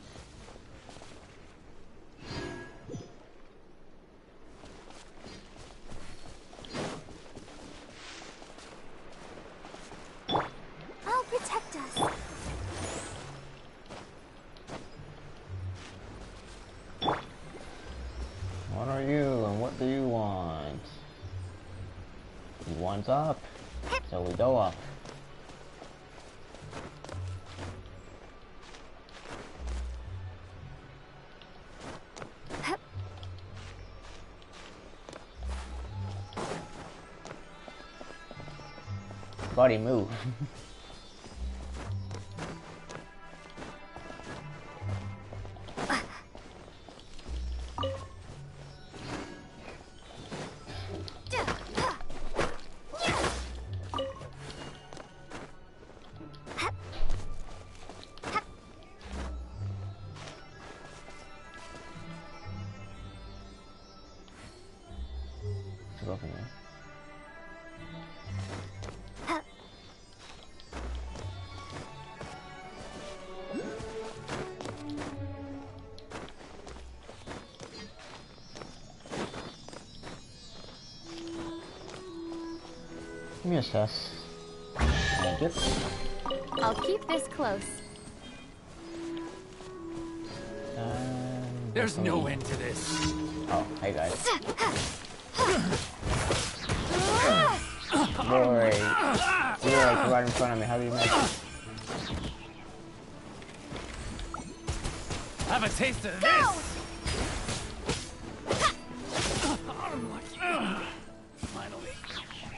I'll protect us. What are you and what do you want? He wants up, so we go up. Buddy, move. Go from there. Give me a chest. Thank you. I'll keep this close. There's no end to this. Oh, hey guys. Boy, you're like right in front of me. How do you make it? Have a taste of this. Finally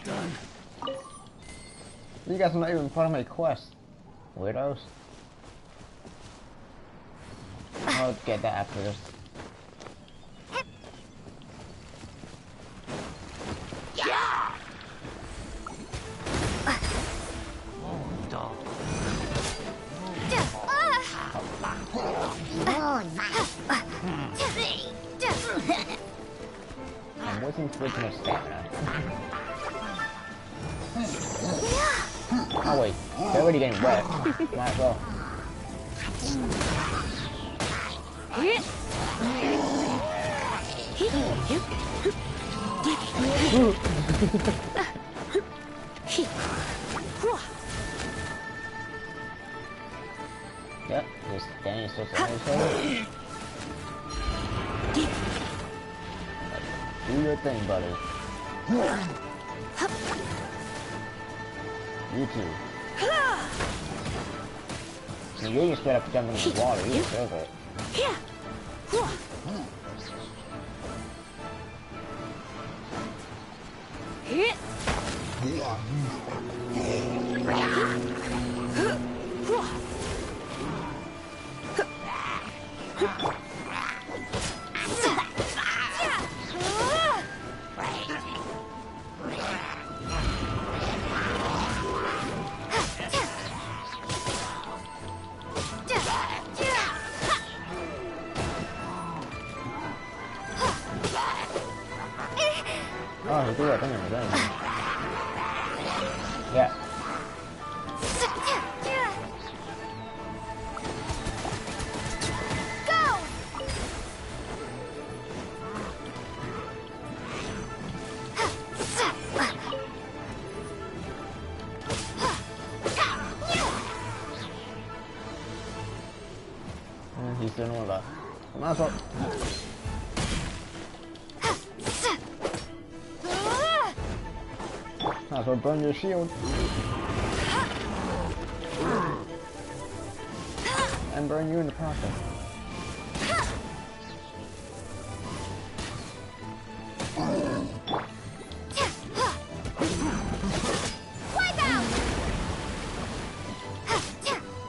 done. You guys are not even part of my quest. Weirdos. I'll get that after this. I'm wasting way too much stamina. Oh wait, they're already getting wet. Might as well. Yep, just standing still on each other. Do your thing, buddy. You too. So you just straight up jumping in the water, you deserve it. Oh, he threw that thing in the gun. Yeah. He's doing all that. Might as well. Might as well burn your shield. And burn you in the process.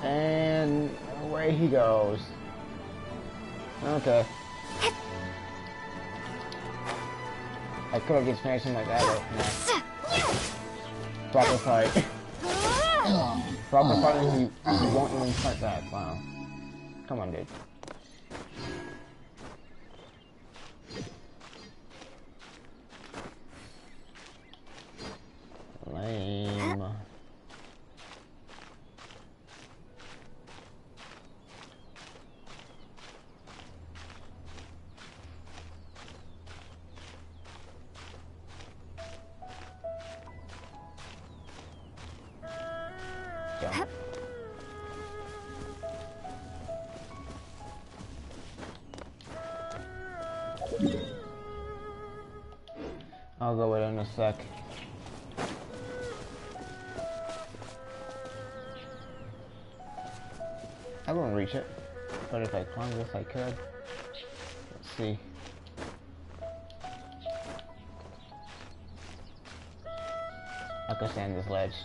And away he goes. Okay. I could have just finished him like that, but no. Proper fight. Proper fight and he won't even fight back. Wow. Come on, dude. Lame. I'll go with it in a sec. I won't reach it, but if I climb this I could. Let's see. I could stand this ledge.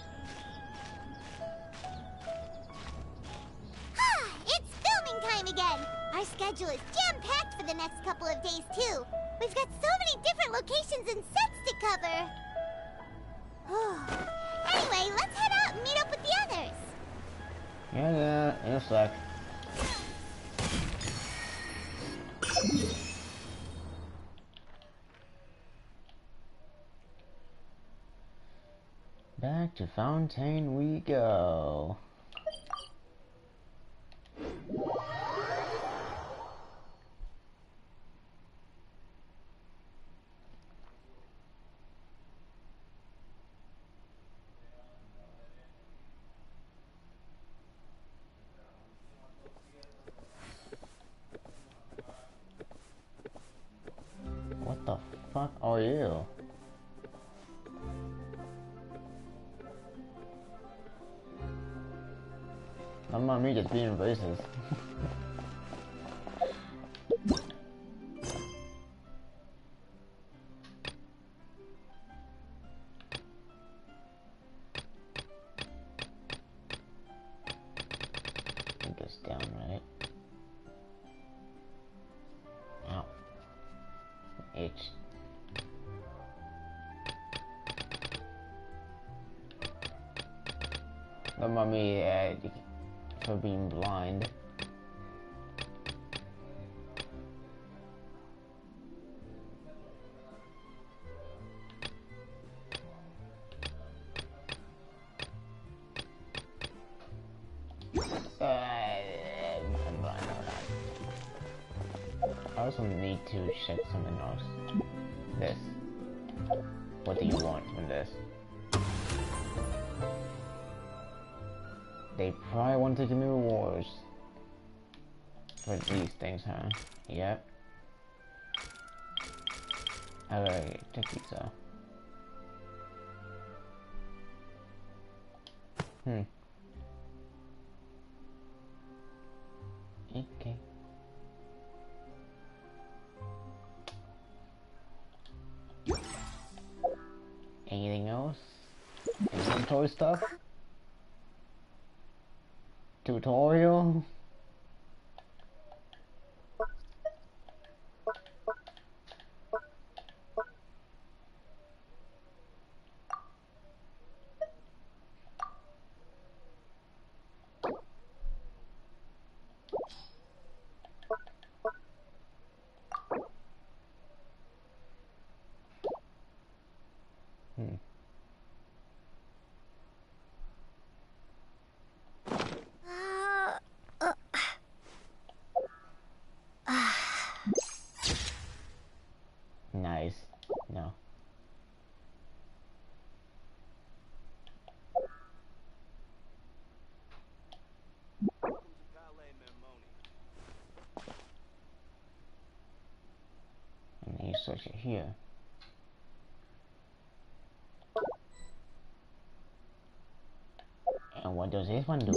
It's filming time again! Our schedule is jam-packed for the next couple of days, too. We've got so many different locations and sets to cover. Anyway, let's head out and meet up with the others. Yeah, in a sec. Back to Fontaine we go. What the fuck are you? I'm not me just being racist. I think it's down, right? Ow. H. The mummy for being blind. I'm blind. I also need to check something else. This. What do you want from this? They probably want to give me rewards for these things, huh? Yep. Alright, check these out. Okay. Anything else? Inventory stuff? Tutorial? Nice. No. And then you search it here. And what does this one do?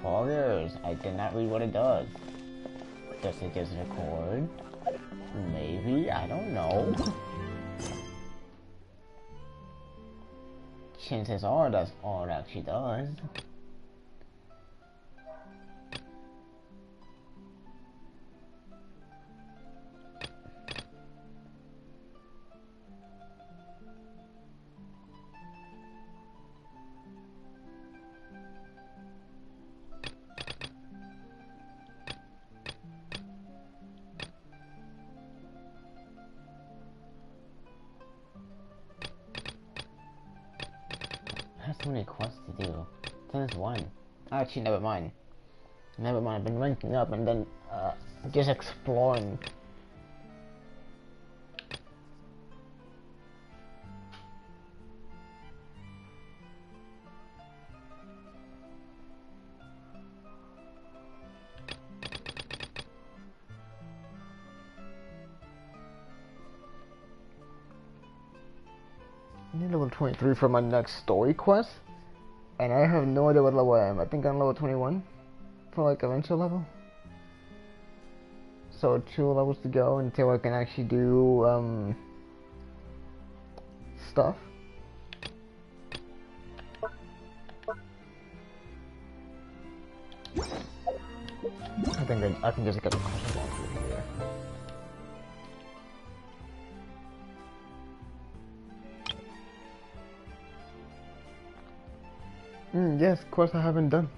Foggers, I did not read what it does. Does it just record? Maybe, I don't know. Chances are that's all it actually does. So many quests to do. There's one. Actually, never mind. Never mind. I've been ranking up and then just exploring. I need level 23 for my next story quest, and I have no idea what level I am. I think I'm level 21 for like eventual level. So 2 levels to go until I can actually do stuff. I think I can just get the quest along through here. Yes, quest I haven't done.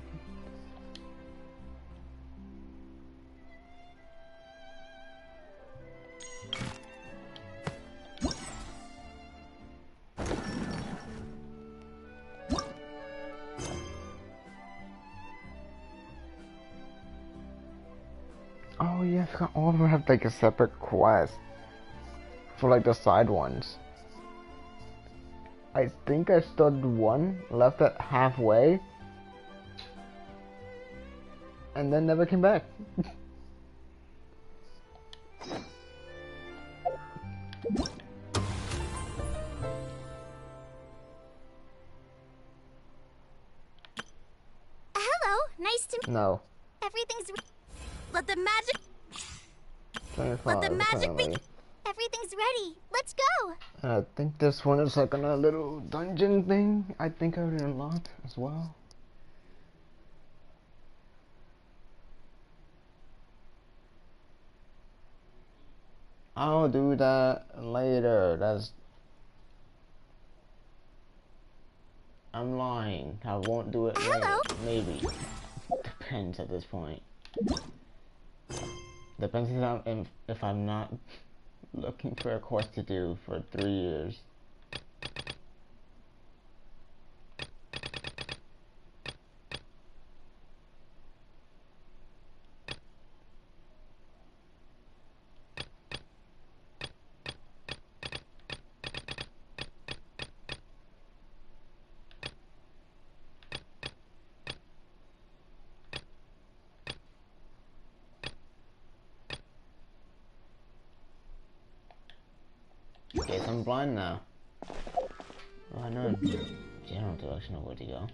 Oh yeah, I forgot all of them have like a separate quest for like the side ones. I think I started one, left it halfway, and then never came back. Hello, nice to meet you. No. Everything's let the magic 25, let the magic apparently. begin. Everything's ready. Let's go. And I think this one is like on a little dungeon thing. I think I already unlocked as well. I'll do that later. I'm lying. I won't do it later. Maybe. Depends at this point. Depends if I'm not looking for a quest to do for 3 years. Guess I'm blind now. Oh, I know general direction of where to go.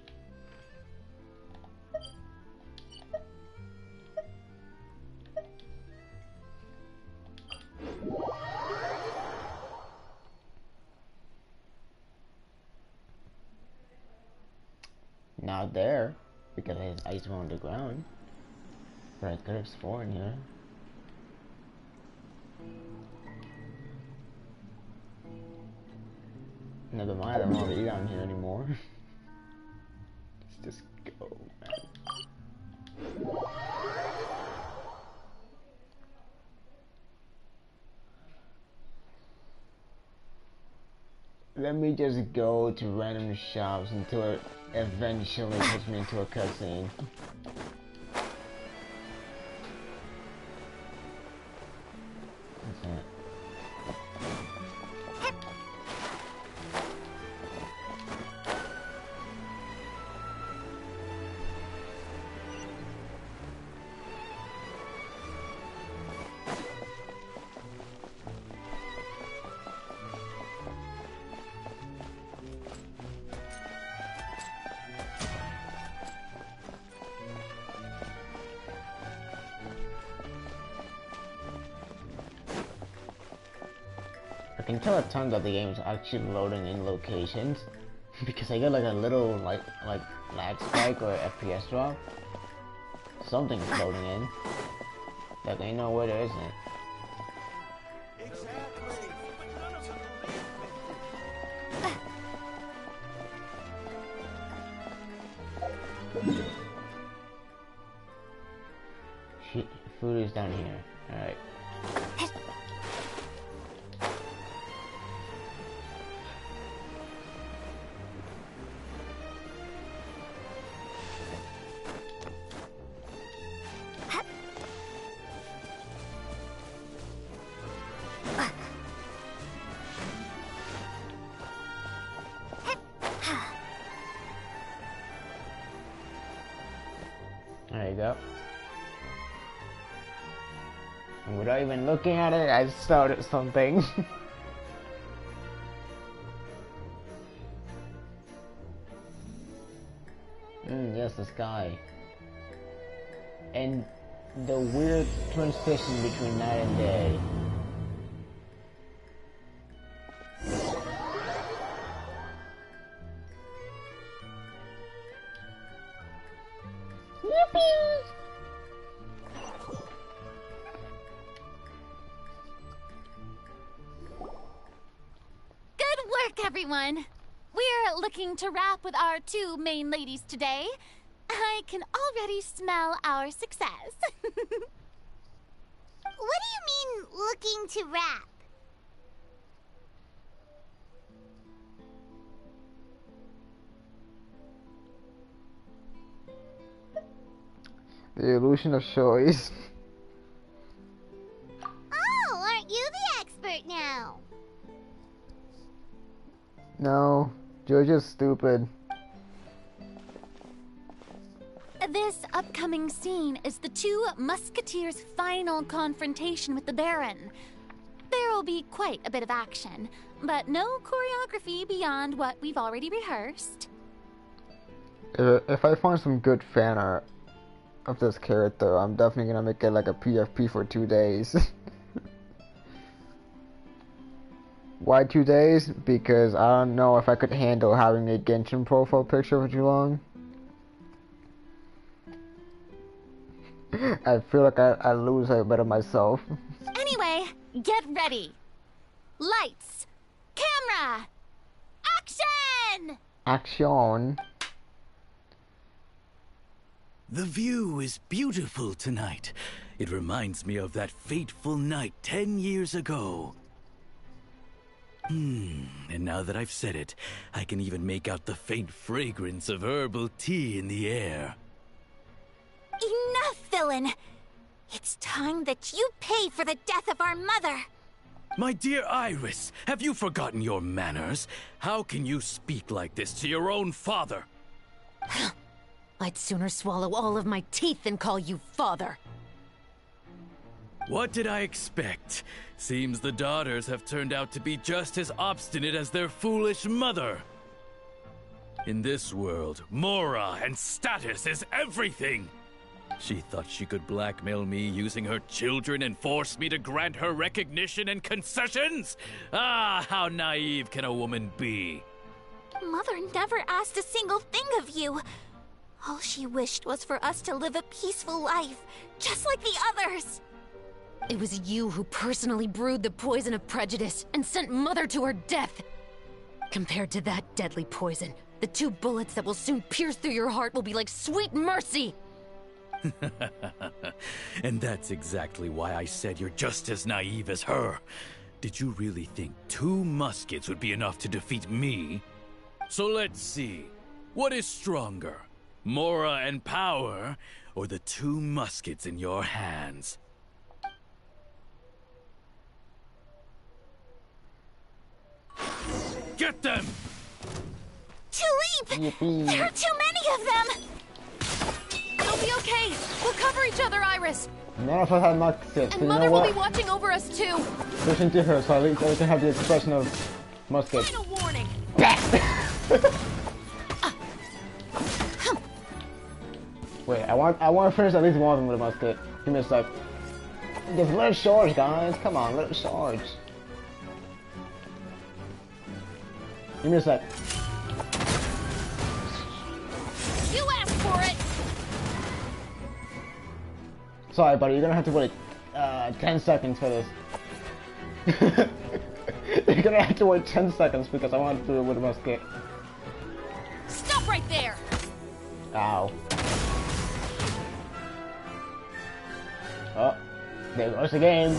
Not there, because there's ice on the ground. But I could explore in here. Never mind, I don't want to eat down here anymore. Let's just go, man. Let me just go to random shops until it eventually puts me into a cutscene. That's it. I can tell a ton that the game is actually loading in locations because I get like a little like lag spike or FPS drop. Something's loading in. Like ain't no way there isn't. Shit, food is down here. Alright. There you go. And without even looking at it, I started something. Yes, the sky. And the weird transition between night and day. Yippee! Good work, everyone! We're looking to wrap with our two main ladies today. I can already smell our success. What do you mean, looking to wrap? The illusion of choice. Oh, aren't you the expert now? No, you're just stupid. This upcoming scene is the two musketeers' final confrontation with the Baron. There will be quite a bit of action, but no choreography beyond what we've already rehearsed. If I find some good fan art of this character, I'm definitely gonna make it like a PFP for 2 days. Why 2 days? Because I don't know if I could handle having a Genshin profile picture for too long. I feel like I lose a bit of myself. Anyway, get ready. Lights, camera, action! Action. The view is beautiful tonight. It reminds me of that fateful night 10 years ago. And now that I've said it, I can even make out the faint fragrance of herbal tea in the air. Enough, villain! It's time that you pay for the death of our mother! My dear Iris, have you forgotten your manners? How can you speak like this to your own father? I'd sooner swallow all of my teeth than call you father. What did I expect? Seems the daughters have turned out to be just as obstinate as their foolish mother. In this world, Mora and status is everything. She thought she could blackmail me using her children and force me to grant her recognition and concessions? Ah, how naive can a woman be? Mother never asked a single thing of you. All she wished was for us to live a peaceful life, just like the others. It was you who personally brewed the poison of prejudice and sent Mother to her death. Compared to that deadly poison, the 2 bullets that will soon pierce through your heart will be like sweet mercy. And that's exactly why I said you're just as naive as her. Did you really think 2 muskets would be enough to defeat me? So let's see. What is stronger? Mora and power, or the 2 muskets in your hands? Get them! Tulip! There are too many of them! It'll be okay. We'll cover each other, Iris. None of us have muskets. And You Mother know will what? be watching over us too. Push into her so at least I can have the expression of muskets. Final warning. Wait, I want to finish at least one of them with a musket. Give me a sec. Just let it charge, guys. Come on, let it charge. Give me a sec. You asked for it. Sorry, buddy. You're gonna have to wait 10 seconds for this. You're gonna have to wait 10 seconds because I want to do it with a musket. Stop right there. Ow. Oh, there goes the game.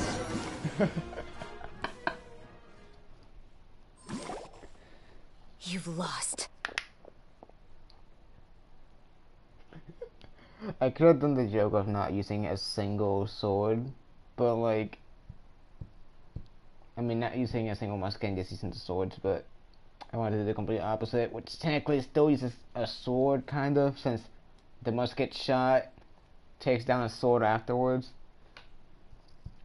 You've lost. I could have done the joke of not using a single sword, but like, I mean, not using a single musket and just using the swords, but I wanted to do the complete opposite, which technically still uses a sword, kind of, since the musket shot takes down a sword afterwards.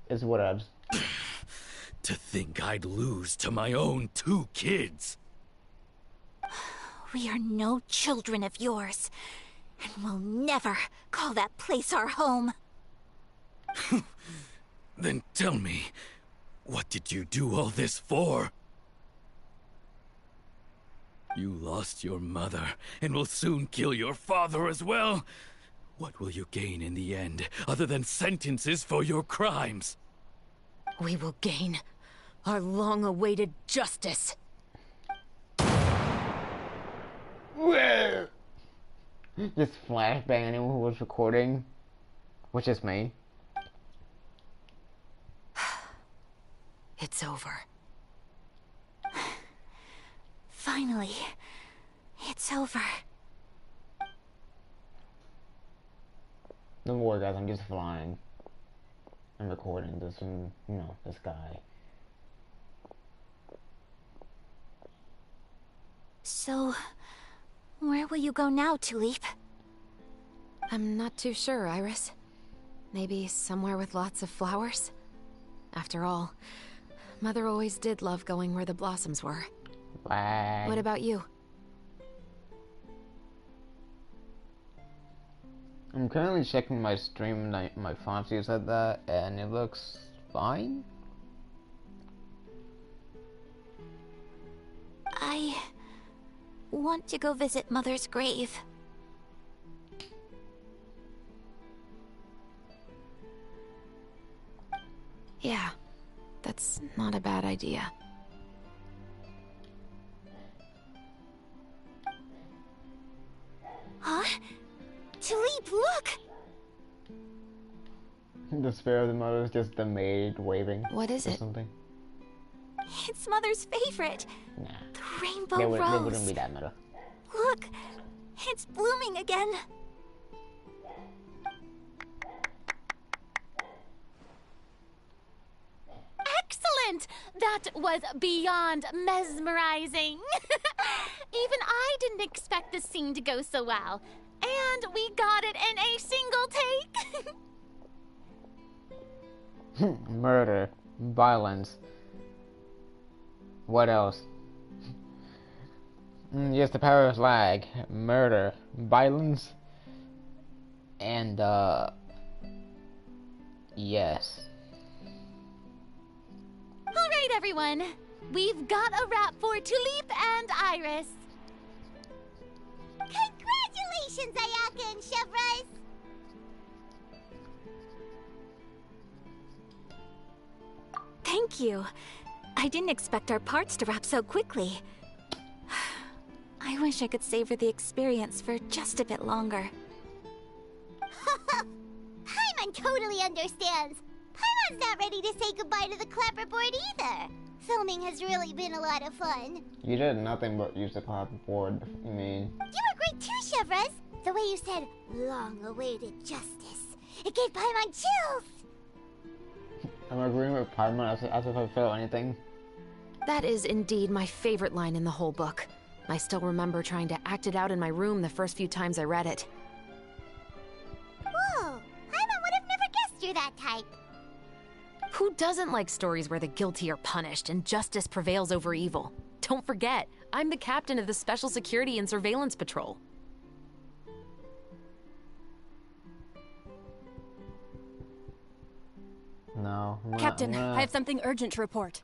Is whatevs. To think I'd lose to my own 2 kids. We are no children of yours, and we'll never call that place our home. Then tell me, what did you do all this for? You lost your mother, and will soon kill your father as well. What will you gain in the end, other than sentences for your crimes? We will gain our long-awaited justice. Just flashbang anyone who was recording, which is me. It's over. Finally, it's over. Don't worry, guys. I'm just flying. I'm recording this from, you know, the sky. So, where will you go now, Tulip? I'm not too sure, Iris. Maybe somewhere with lots of flowers? After all, Mother always did love going where the blossoms were. Bye. What about you? I'm currently checking my stream, my font views at that, and it looks fine. I want to go visit Mother's grave. Yeah, that's not a bad idea. Huh? Tulip, look! The Spare of the Mother is just the maid waving. What is it? Something. It's Mother's favorite. Nah. The rainbow They rose. wouldn't be that Mother. Look, it's blooming again. Excellent! That was beyond mesmerizing. Even I didn't expect the scene to go so well. And we got it in a single take. Murder. Violence. What else? Yes, the power of lag. Murder. Violence. And, yes. Alright, everyone. We've got a wrap for Tulip and Iris. Congratulations, Ayaka and Chevreuse! Thank you. I didn't expect our parts to wrap so quickly. I wish I could savor the experience for just a bit longer. Paimon totally understands. Paimon's not ready to say goodbye to the clapperboard either. Filming has really been a lot of fun. You did nothing but use the clapperboard, you mean? You were great too, Chevreuse. The way you said, long-awaited justice. It gave Paimon chills. I'm agreeing with Paimon as if I felt anything. That is indeed my favorite line in the whole book. I still remember trying to act it out in my room the first few times I read it. Whoa! Paimon would have never guessed you're that type. Who doesn't like stories where the guilty are punished and justice prevails over evil? Don't forget, I'm the captain of the Special Security and Surveillance Patrol. No. Captain, I have something urgent to report.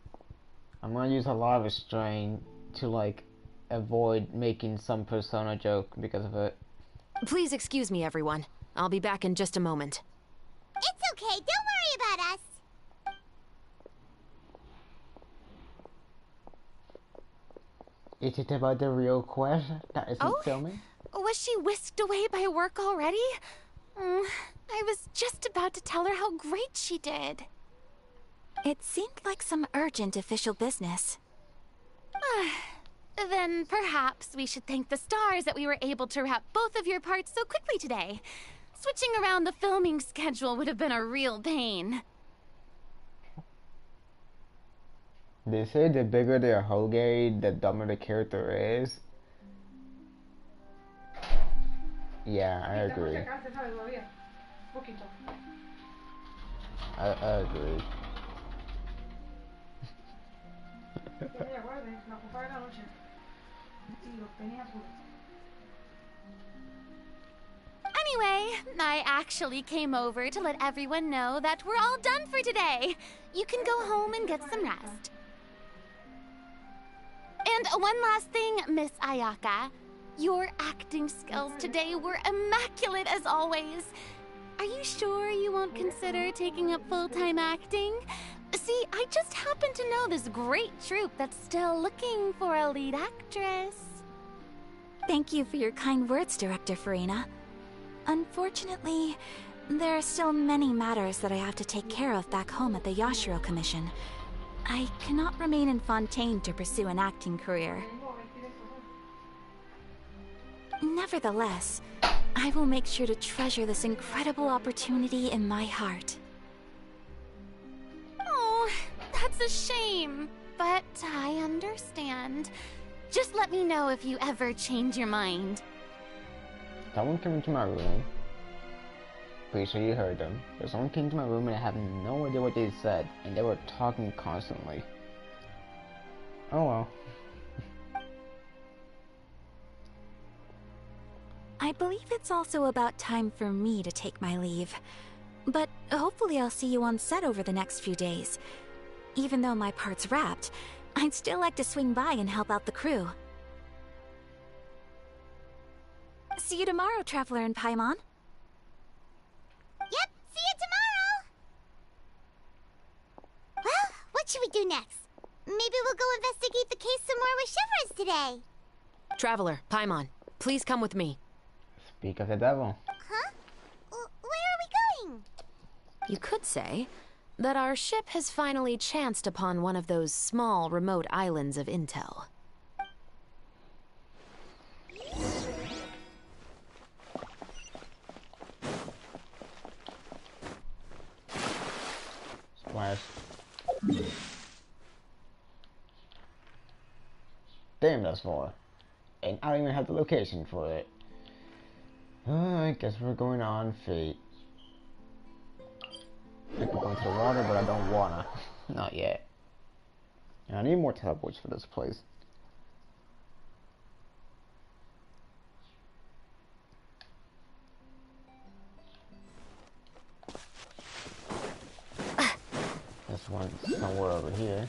I'm gonna use a lot of restraint to, like, avoid making some persona joke because of it. Please excuse me, everyone. I'll be back in just a moment. It's okay, don't worry about us. Is it about the real quest that isn't filming? Was she whisked away by work already? I was just about to tell her how great she did. It seemed like some urgent official business. Then perhaps we should thank the stars that we were able to wrap both of your parts so quickly today. Switching around the filming schedule would have been a real pain. They say the bigger their Hoge, the dumber the character is. Yeah, I agree. I agree. Anyway, I actually came over to let everyone know that we're all done for today. You can go home and get some rest. And one last thing, Miss Ayaka. Your acting skills today were immaculate as always. Are you sure you won't consider taking up full-time acting? See, I just happen to know this great troupe that's still looking for a lead actress. Thank you for your kind words, Director Farina. Unfortunately, there are still many matters that I have to take care of back home at the Yashiro Commission. I cannot remain in Fontaine to pursue an acting career. Nevertheless, I will make sure to treasure this incredible opportunity in my heart. Oh, that's a shame, but I understand. Just let me know if you ever change your mind. Someone came into my room. Pretty sure you heard them. But someone came into my room and I have no idea what they said, and they were talking constantly. Oh well. I believe it's also about time for me to take my leave. But hopefully I'll see you on set over the next few days. Even though my part's wrapped, I'd still like to swing by and help out the crew. See you tomorrow, Traveler and Paimon. Yep, see you tomorrow! Well, what should we do next? Maybe we'll go investigate the case some more with Chevreuse today. Traveler, Paimon, please come with me. Speak of the devil. Huh? Where are we going? You could say that our ship has finally chanced upon one of those small, remote islands of intel. Splash. Damn, that's far. And I don't even have the location for it. I guess we're going on Fate. I can go into the water, but I don't wanna. Not yet. And I need more teleports for this place. This one's somewhere over here.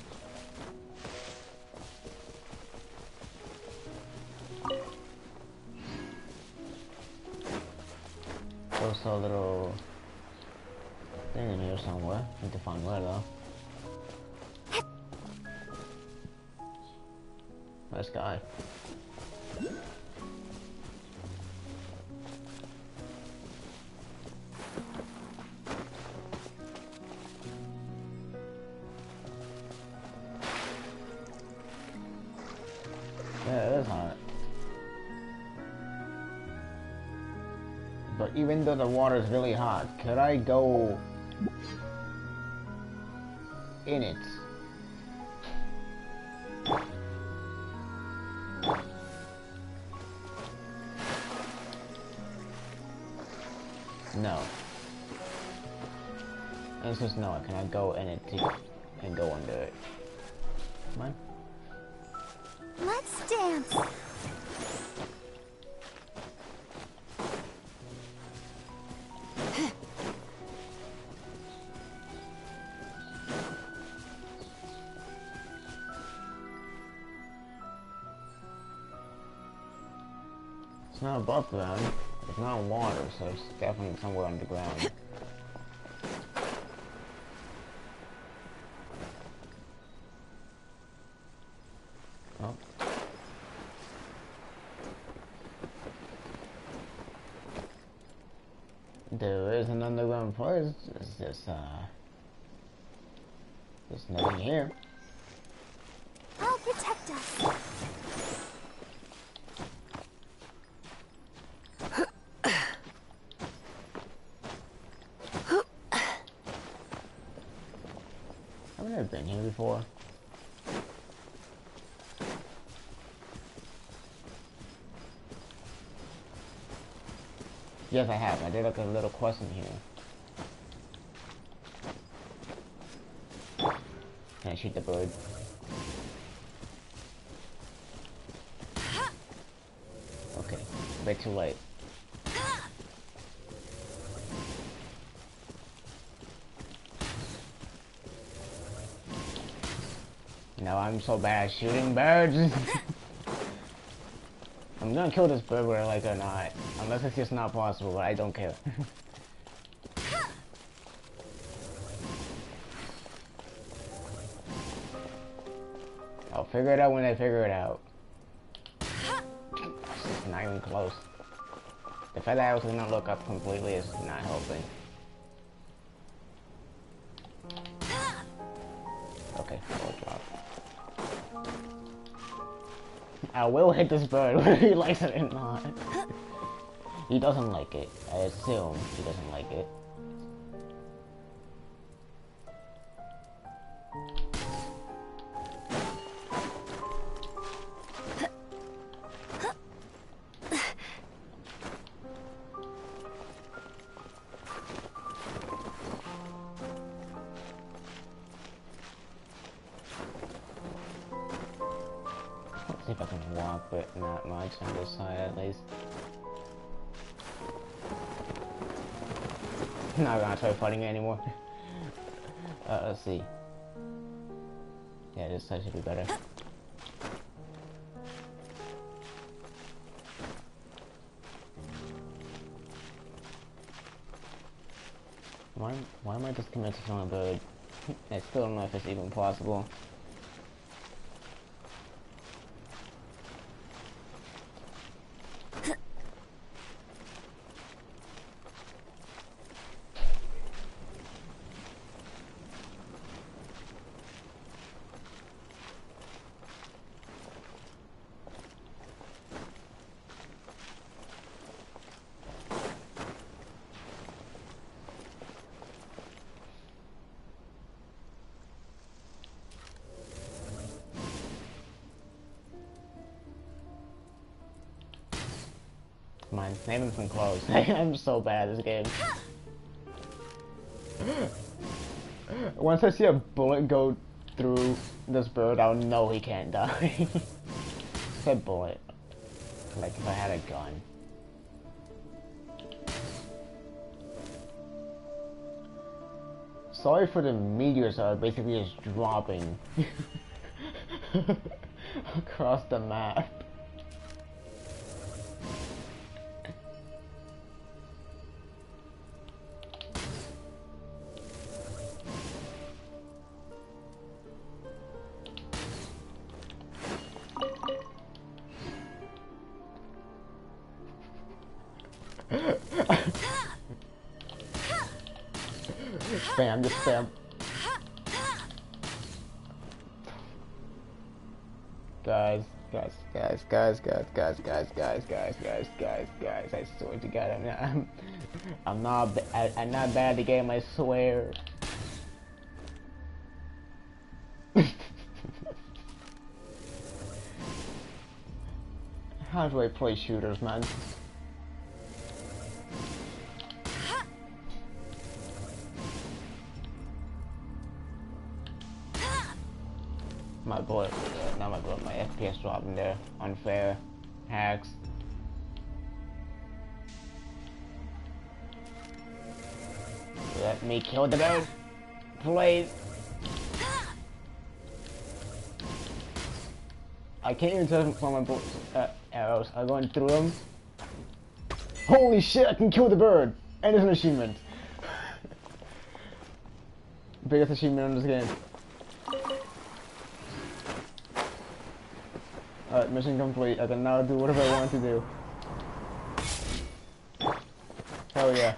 There's a little thing in here somewhere. Need to find where though. This guy. Yeah, it is hot. But even though the water is really hot, could I go in it? No. It's just no. Can I go in it and go under it? Come on. Let's dance. It's not above ground. It's not in water, so it's definitely somewhere underground. Oh. There is an underground place. It's just, there's nothing here. I'll protect us. I've never been here before. Yes, I have. I did like a little quest in here. Can I shoot the bird? Okay, a bit too late. No, I'm so bad at shooting birds. I'm gonna kill this bird whether I like it or not. Unless it's just not possible, but I don't care. I'll figure it out when I figure it out. It's not even close. The fact that I was gonna look up completely is not helping. Okay, I'll drop. I will hit this bird whether he likes it or not. He doesn't like it. I assume he doesn't like it. See if I can walk, but not much on this side at least. Not gonna try fighting it anymore. Let's see. Yeah, this side should be better. Why am I just committed on a bird? I still don't know if it's even possible. Mine. Not even close. I'm so bad at this game. Once I see a bullet go through this bird, I'll know he can't die. It's a bullet. Like if I had a gun. Sorry for the meteors that are basically just dropping across the map. Spam, just spam. Guys, I swear to God, I'm not bad at the game, I swear. How do I play shooters, man? My bullet, not my bullet, my FPS dropping there. Unfair. Hacks. Let me kill the bird, please. I can't even tell from my bullets, arrows are going through them. Holy shit, I can kill the bird! And it's an achievement. Biggest achievement in this game. Alright, mission complete. I can now do whatever I want to do. Hell yeah.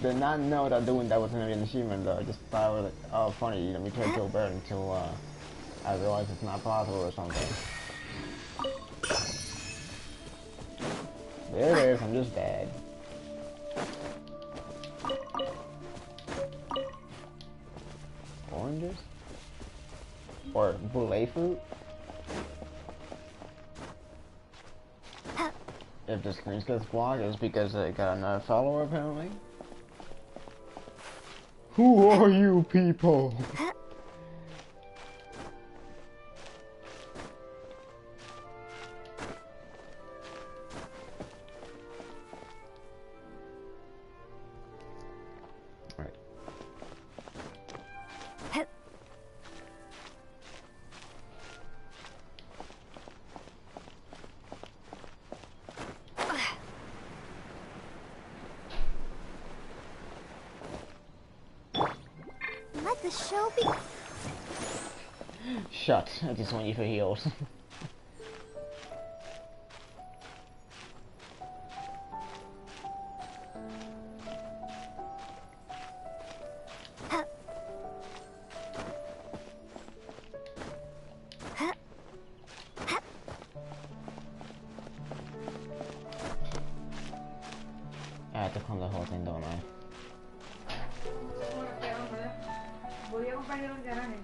Did not know that doing that was gonna be an achievement though. I just thought it was like, oh funny, let me try to kill a bird until I realized it's not possible or something. There it is, I'm just bad. Oranges? Or boule fruit? If the screen gets blocked, it's because I got another follower apparently. Who are you people? The show be... Shut. I just want you for heals. I have to climb the whole thing, don't I? Voy a acompañar un garaje.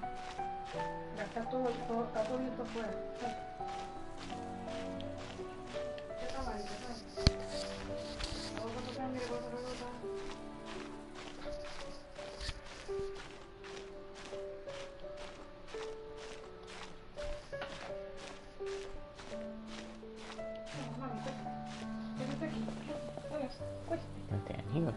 Está todo esto afuera. Here.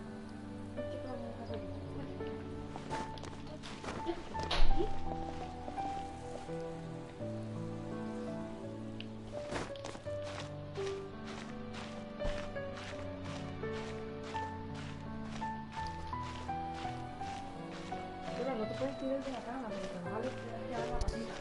No te puedes tirar de la cama porque te vas a llevar la patita.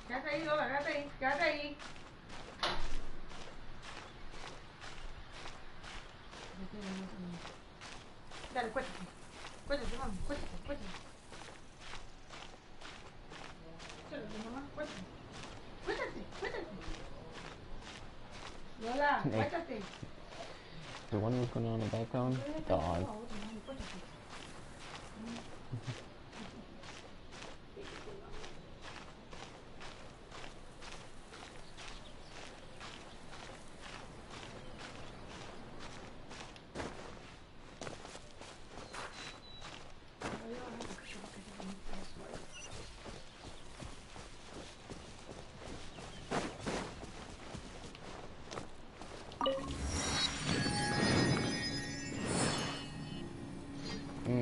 Quédate ahí, Lola, quédate ahí. Dale, cuéntate. Cuéntate, mamá. Cuéntate, cuéntate. Cuéntate, mamá. Cuéntate. Cuéntate, cuéntate. Lola, Hey. cuéntate. The one who's going on in the background? Dog.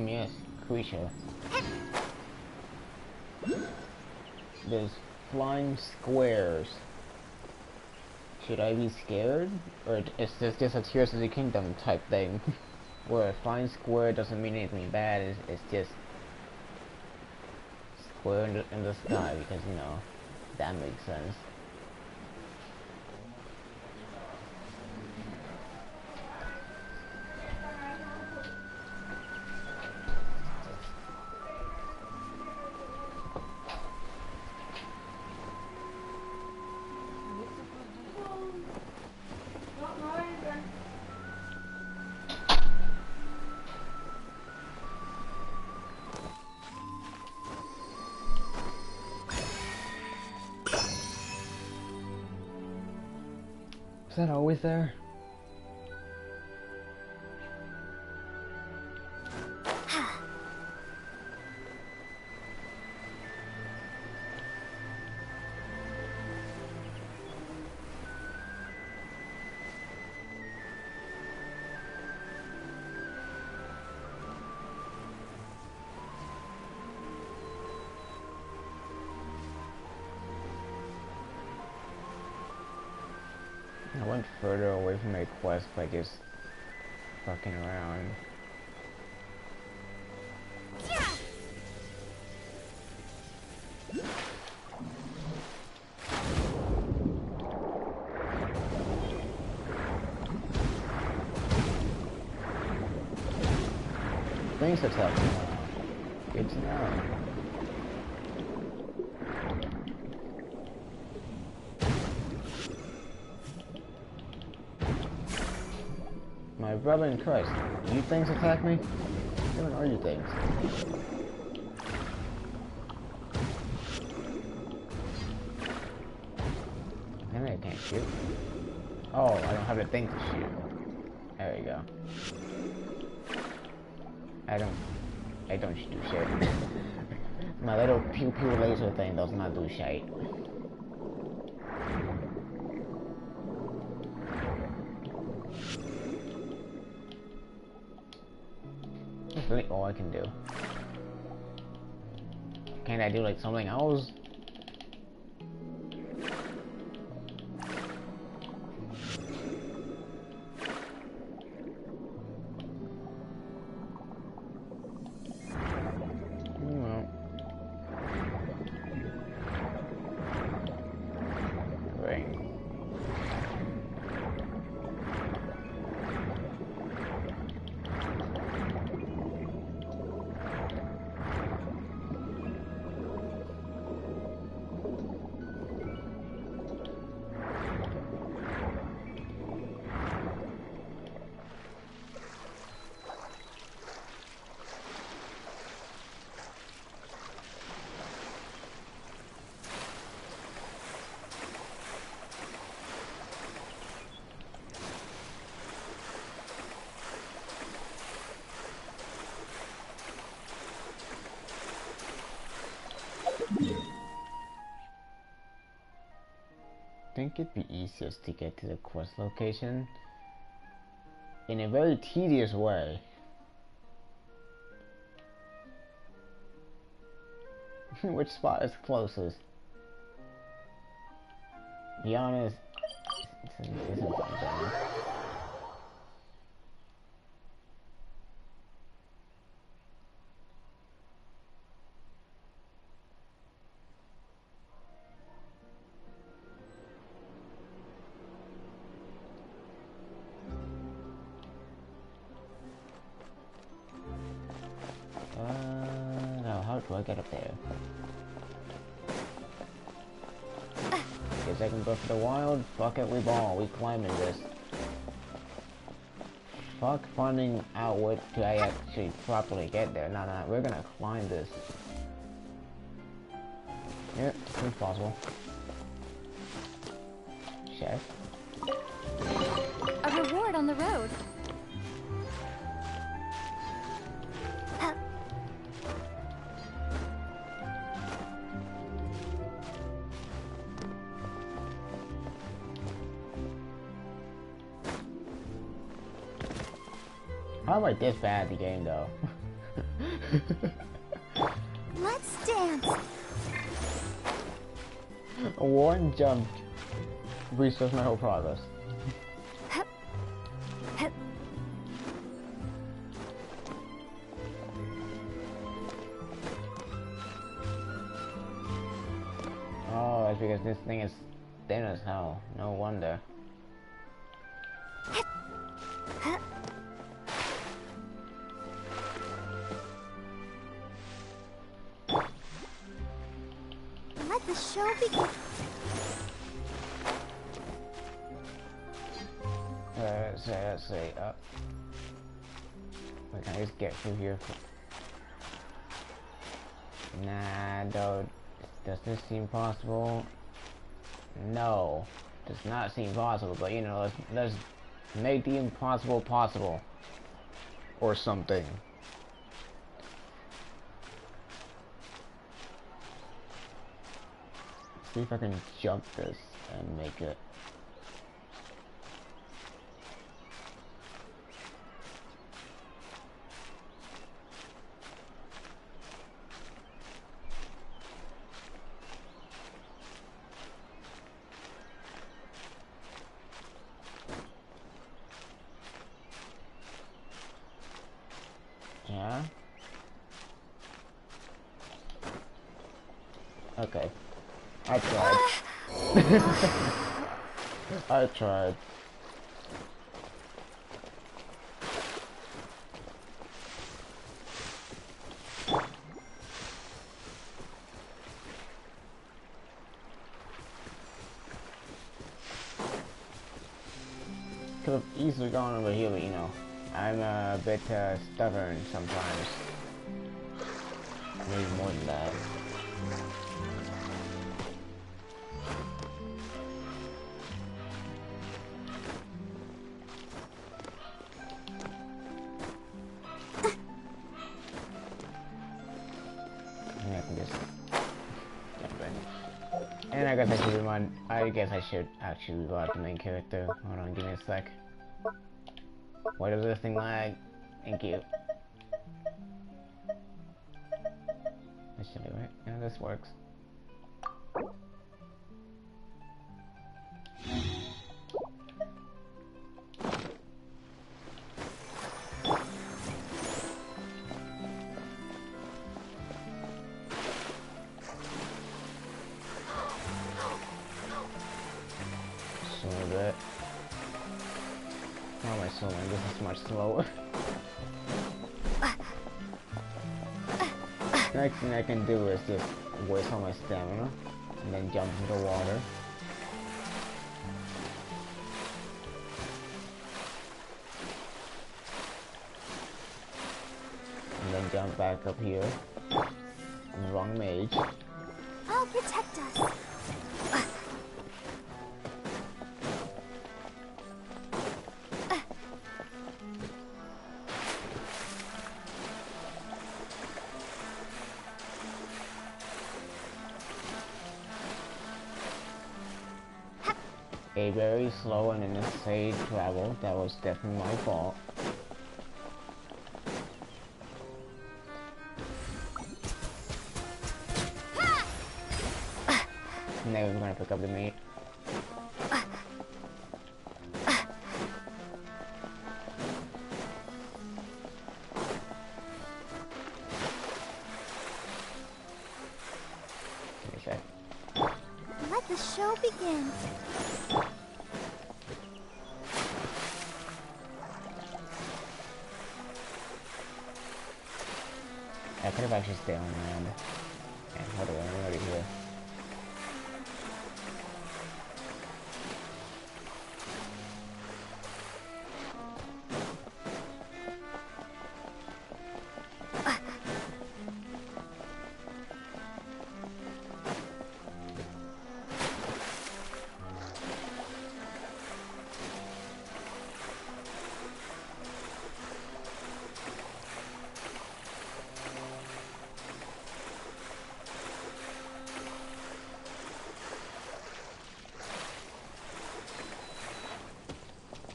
Yes, creature. There's flying squares. Should I be scared? Or is this just a Tears of the Kingdom type thing? Where a flying square doesn't mean anything bad, it's just square in the sky, because, you know, that makes sense. Is that always there? I went further away from my quest by just fucking around. Things are tough. Good to know. My brother in Christ, you things attack me? What are you things? Maybe I can't shoot. Oh, I don't have the thing to shoot. There we go. I don't do shit. My little pew pew laser thing does not do shit. That's really all I can do. Can't I do like something else? I think it'd be easiest to get to the quest location in a very tedious way. Which spot is closest? Be honest, isn't fun. do I get up there? Guess I can go for the wild. Fuck it, we ball. We climbing this. Fuck finding out what to actually properly get there. No, we're gonna climb this. Yep, seems possible. Chef. A reward on the road. How am I this bad at the game though? Let's dance. One jump restores my whole progress. Oh, it's because this thing is thin as hell. No wonder. Let the show begin. Let's see. Wait, can I just get through here? Nah, though. Does this seem possible? No, does not seem possible. But you know, let's make the impossible possible, or something. See if I can jump this and make it. Yeah. Okay. I tried. I tried. Could have easily gone over here, but you know, I'm a bit stubborn sometimes. Maybe more than that. And I guess I should actually revive the main character. Hold on, give me a sec. Why does this thing lag? Thank you. This should do it. Yeah, this works. How am I slowing? This is much slower. Next thing I can do is just waste all my stamina and then jump into the water. And then jump back up here. Wrong mage. I'll protect us. A very slow and unnecessary travel. That was definitely my fault. Now we're gonna pick up the meat. Let the show begin. I could have actually stayed on land. And hold on, I'm already here.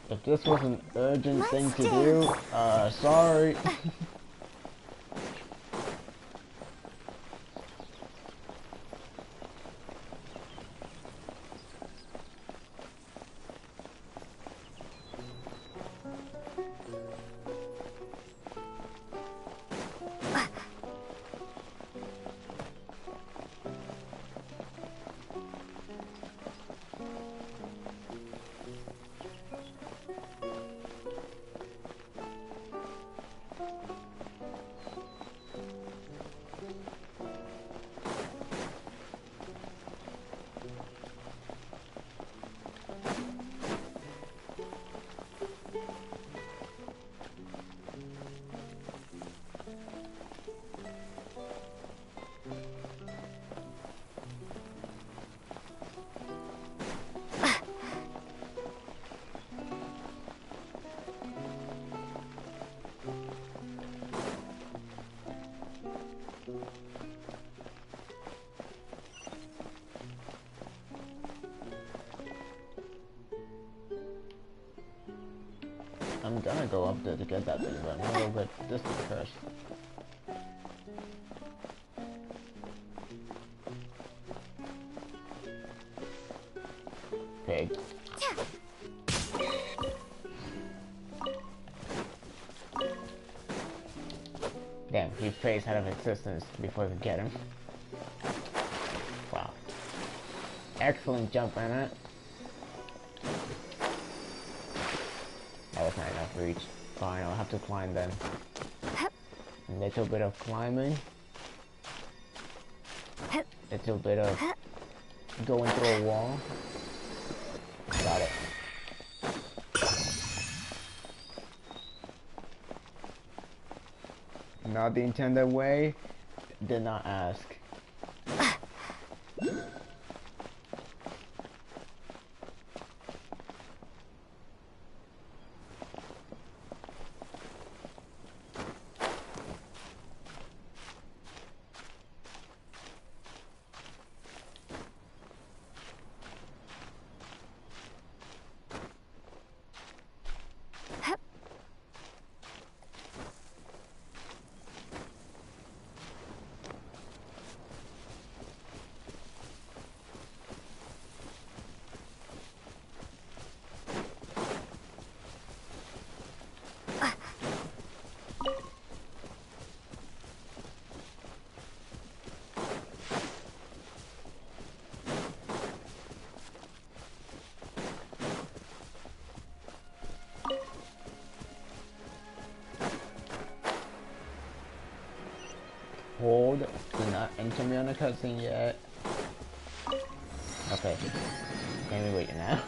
If this was an urgent thing to do, sorry. I'm gonna go up there to get that thing, but I'm a little bit distant first. Okay. Damn, he phased out of existence before we could get him. Wow. Excellent jump, Anna. That was not enough reach. Fine, I'll have to climb then. A little bit of climbing. A little bit of going through a wall. Got it. Not the intended way. Did not ask. Hold, do not enter me on a cutscene yet. Okay, can we wait now?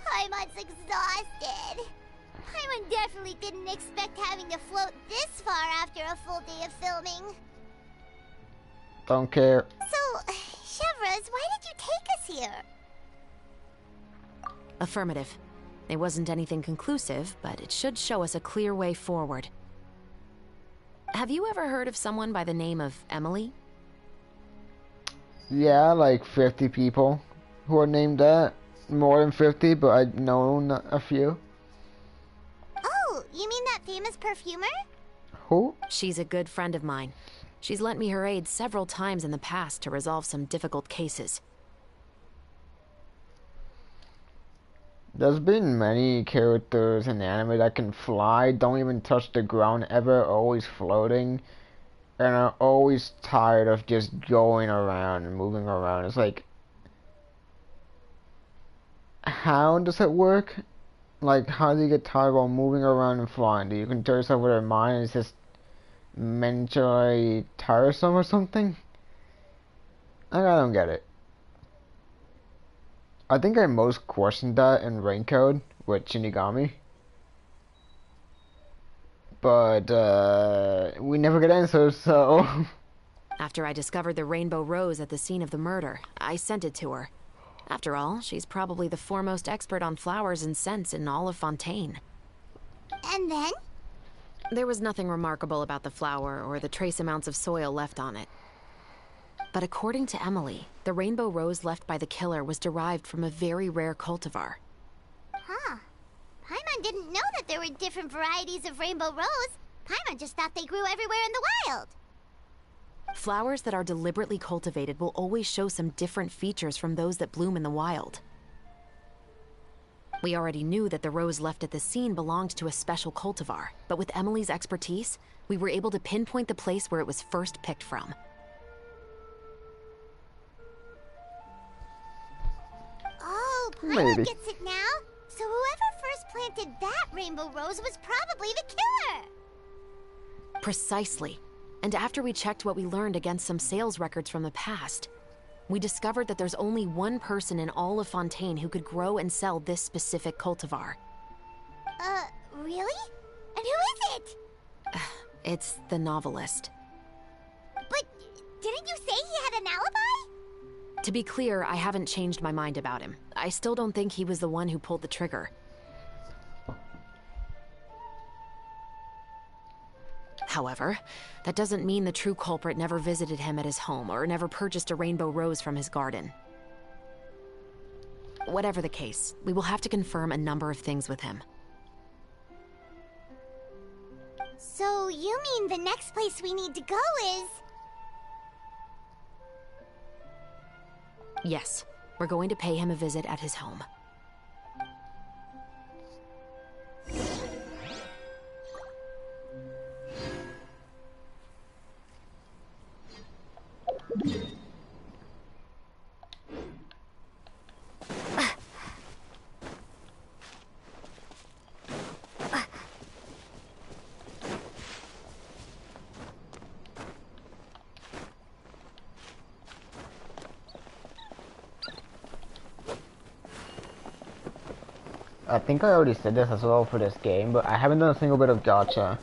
Paimon's exhausted. Paimon definitely didn't expect having to float this far after a full day of filming. Don't care. So, Chevreuse, why did you take us here? Affirmative. It wasn't anything conclusive, but it should show us a clear way forward. Have you ever heard of someone by the name of Emily? Yeah, like 50 people who are named that. More than 50, but I know a few. Oh, you mean that famous perfumer? Who? She's a good friend of mine. She's lent me her aid several times in the past to resolve some difficult cases. There's been many characters in anime that can fly, don't even touch the ground ever, always floating. and I'm always tired of just going around and moving around. It's like, how does it work? Like, how do you get tired while moving around and flying? Do you control yourself with your mind and it's just mentally tiresome or something? I don't get it. I think I most questioned that in Raincode with Shinigami. But, we never get answers, so... After I discovered the rainbow rose at the scene of the murder, I sent it to her. After all, she's probably the foremost expert on flowers and scents in all of Fontaine. And then? There was nothing remarkable about the flower or the trace amounts of soil left on it. But according to Emily, the rainbow rose left by the killer was derived from a very rare cultivar. Huh. Paimon didn't know that there were different varieties of rainbow rose. Paimon just thought they grew everywhere in the wild. Flowers that are deliberately cultivated will always show some different features from those that bloom in the wild. We already knew that the rose left at the scene belonged to a special cultivar, but with Emily's expertise, we were able to pinpoint the place where it was first picked from. Oh, Paimon gets it now. So whoever first planted that rainbow rose was probably the killer. Precisely. And after we checked what we learned against some sales records from the past, we discovered that there's only one person in all of Fontaine who could grow and sell this specific cultivar. Really? And who is it? It's the novelist. But didn't you say he had an alibi? To be clear, I haven't changed my mind about him. I still don't think he was the one who pulled the trigger. However, that doesn't mean the true culprit never visited him at his home or never purchased a rainbow rose from his garden. Whatever the case, we will have to confirm a number of things with him. So you mean the next place we need to go is... Yes, we're going to pay him a visit at his home. I think I already said this as well for this game, but I haven't done a single bit of gacha.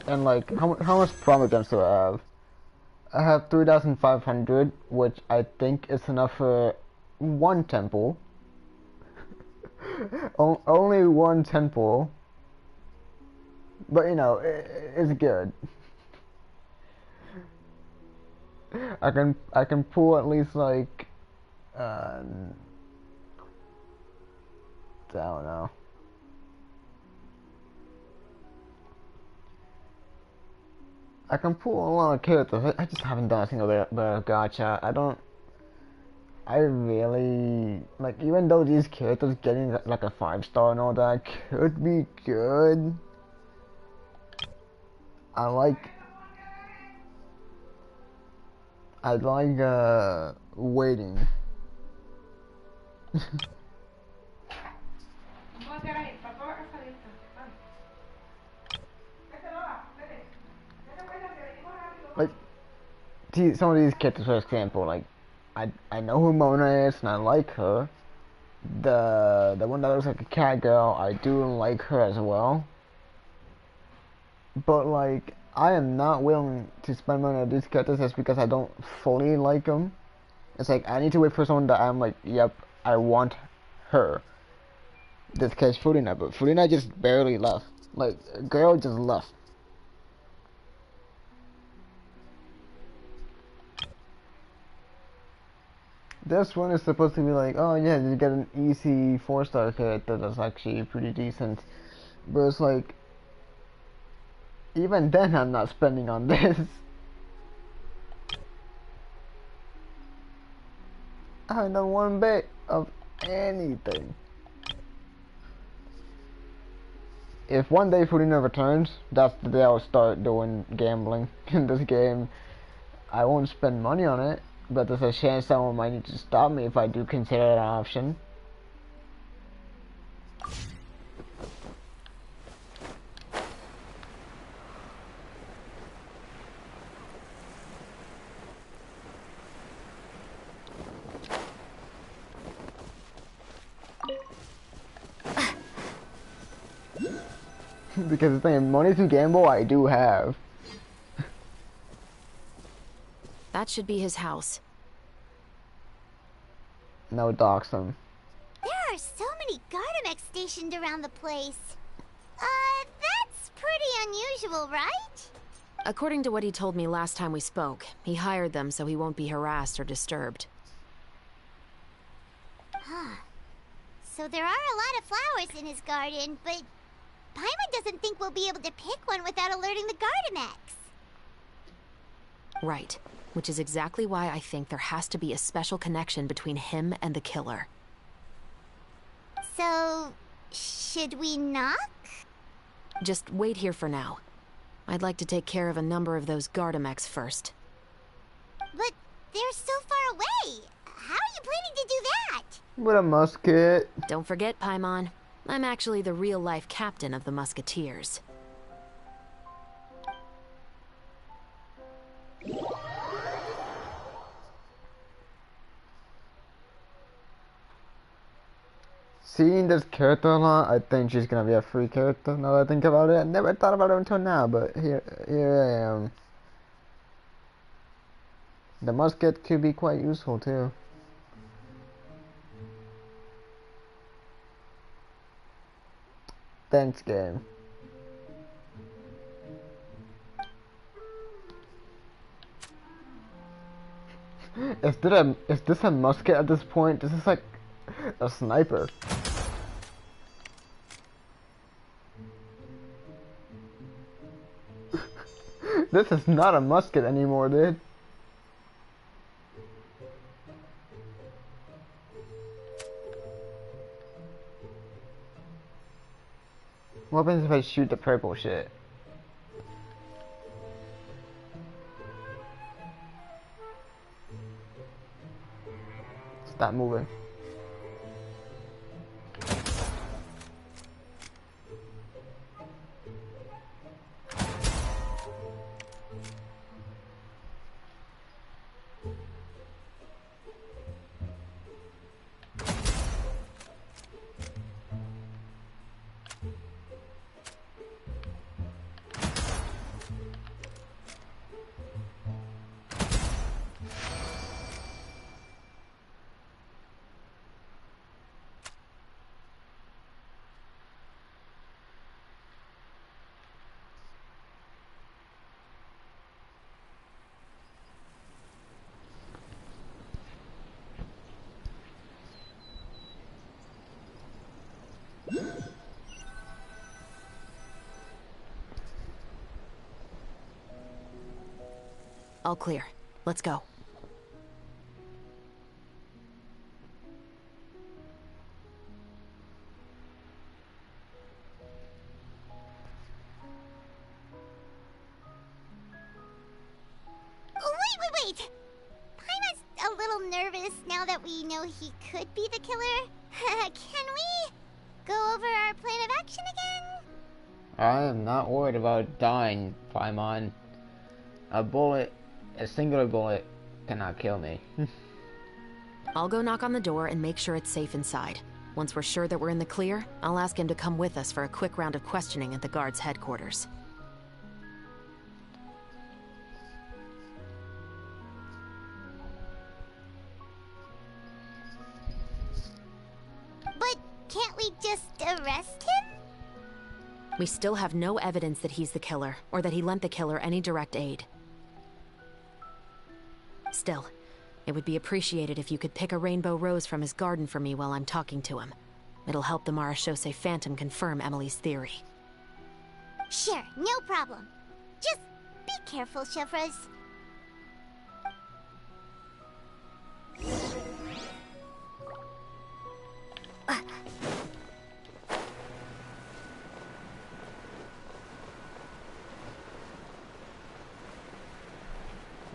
And like, how much promo gems do I have? I have 3,500, which I think is enough for one temple. Only one temple. But you know, it's good. I can pull at least like, I don't know. I can pull a lot of characters. I just haven't done a single bit of gacha. I really, like, even though these characters getting like a 5-star and all that could be good, I like waiting. Like, see, some of these characters, for example, like, I know who Mona is and I like her. The one that looks like a cat girl, I do like her as well. But like, I am not willing to spend money on these characters just because I don't fully like them. It's like, I need to wait for someone that I'm like, yep, I want her. This case, Furina, but Furina just barely left. Like, girl just left. This one is supposed to be like, oh yeah, you get an easy 4-star character that's actually pretty decent. But it's like, even then I'm not spending on this. I haven't done one bit of anything. if one day Furina returns, that's the day I'll start doing gambling in this game. I won't spend money on it, but there's a chance someone might need to stop me if I do consider it an option. Because the thing, money to gamble, I do have. That should be his house. No, dox him. There are so many Gardamex stationed around the place. That's pretty unusual, right? According to what he told me last time we spoke, he hired them so he won't be harassed or disturbed. Huh. So there are a lot of flowers in his garden, but Paimon doesn't think we'll be able to pick one without alerting the Gardamex. Right. Which is exactly why I think there has to be a special connection between him and the killer. So, should we knock? Just wait here for now. I'd like to take care of a number of those Gardamex first. But they're so far away. How are you planning to do that? With a musket. Don't forget, Paimon. I'm actually the real-life captain of the Musketeers. Seeing this character a lot, I think she's gonna be a free character now that I think about it. I never thought about it until now, but here I am. The musket could be quite useful too. Thanks, game. Is this a musket at this point? This is like a sniper. This is not a musket anymore, dude. What happens if I shoot the purple shit? Stop moving. All clear. Let's go. Wait! Paimon's a little nervous now that we know he could be the killer. Can we go over our plan of action again? I am not worried about dying, Paimon. A singular bullet cannot kill me. I'll go knock on the door and make sure it's safe inside. Once we're sure that we're in the clear, I'll ask him to come with us for a quick round of questioning at the guard's headquarters. But can't we just arrest him? We still have no evidence that he's the killer, or that he lent the killer any direct aid. Still, it would be appreciated if you could pick a rainbow rose from his garden for me while I'm talking to him. It'll help the Marechaussee Phantom confirm Emily's theory. Sure, no problem. Just be careful, Chevreuse.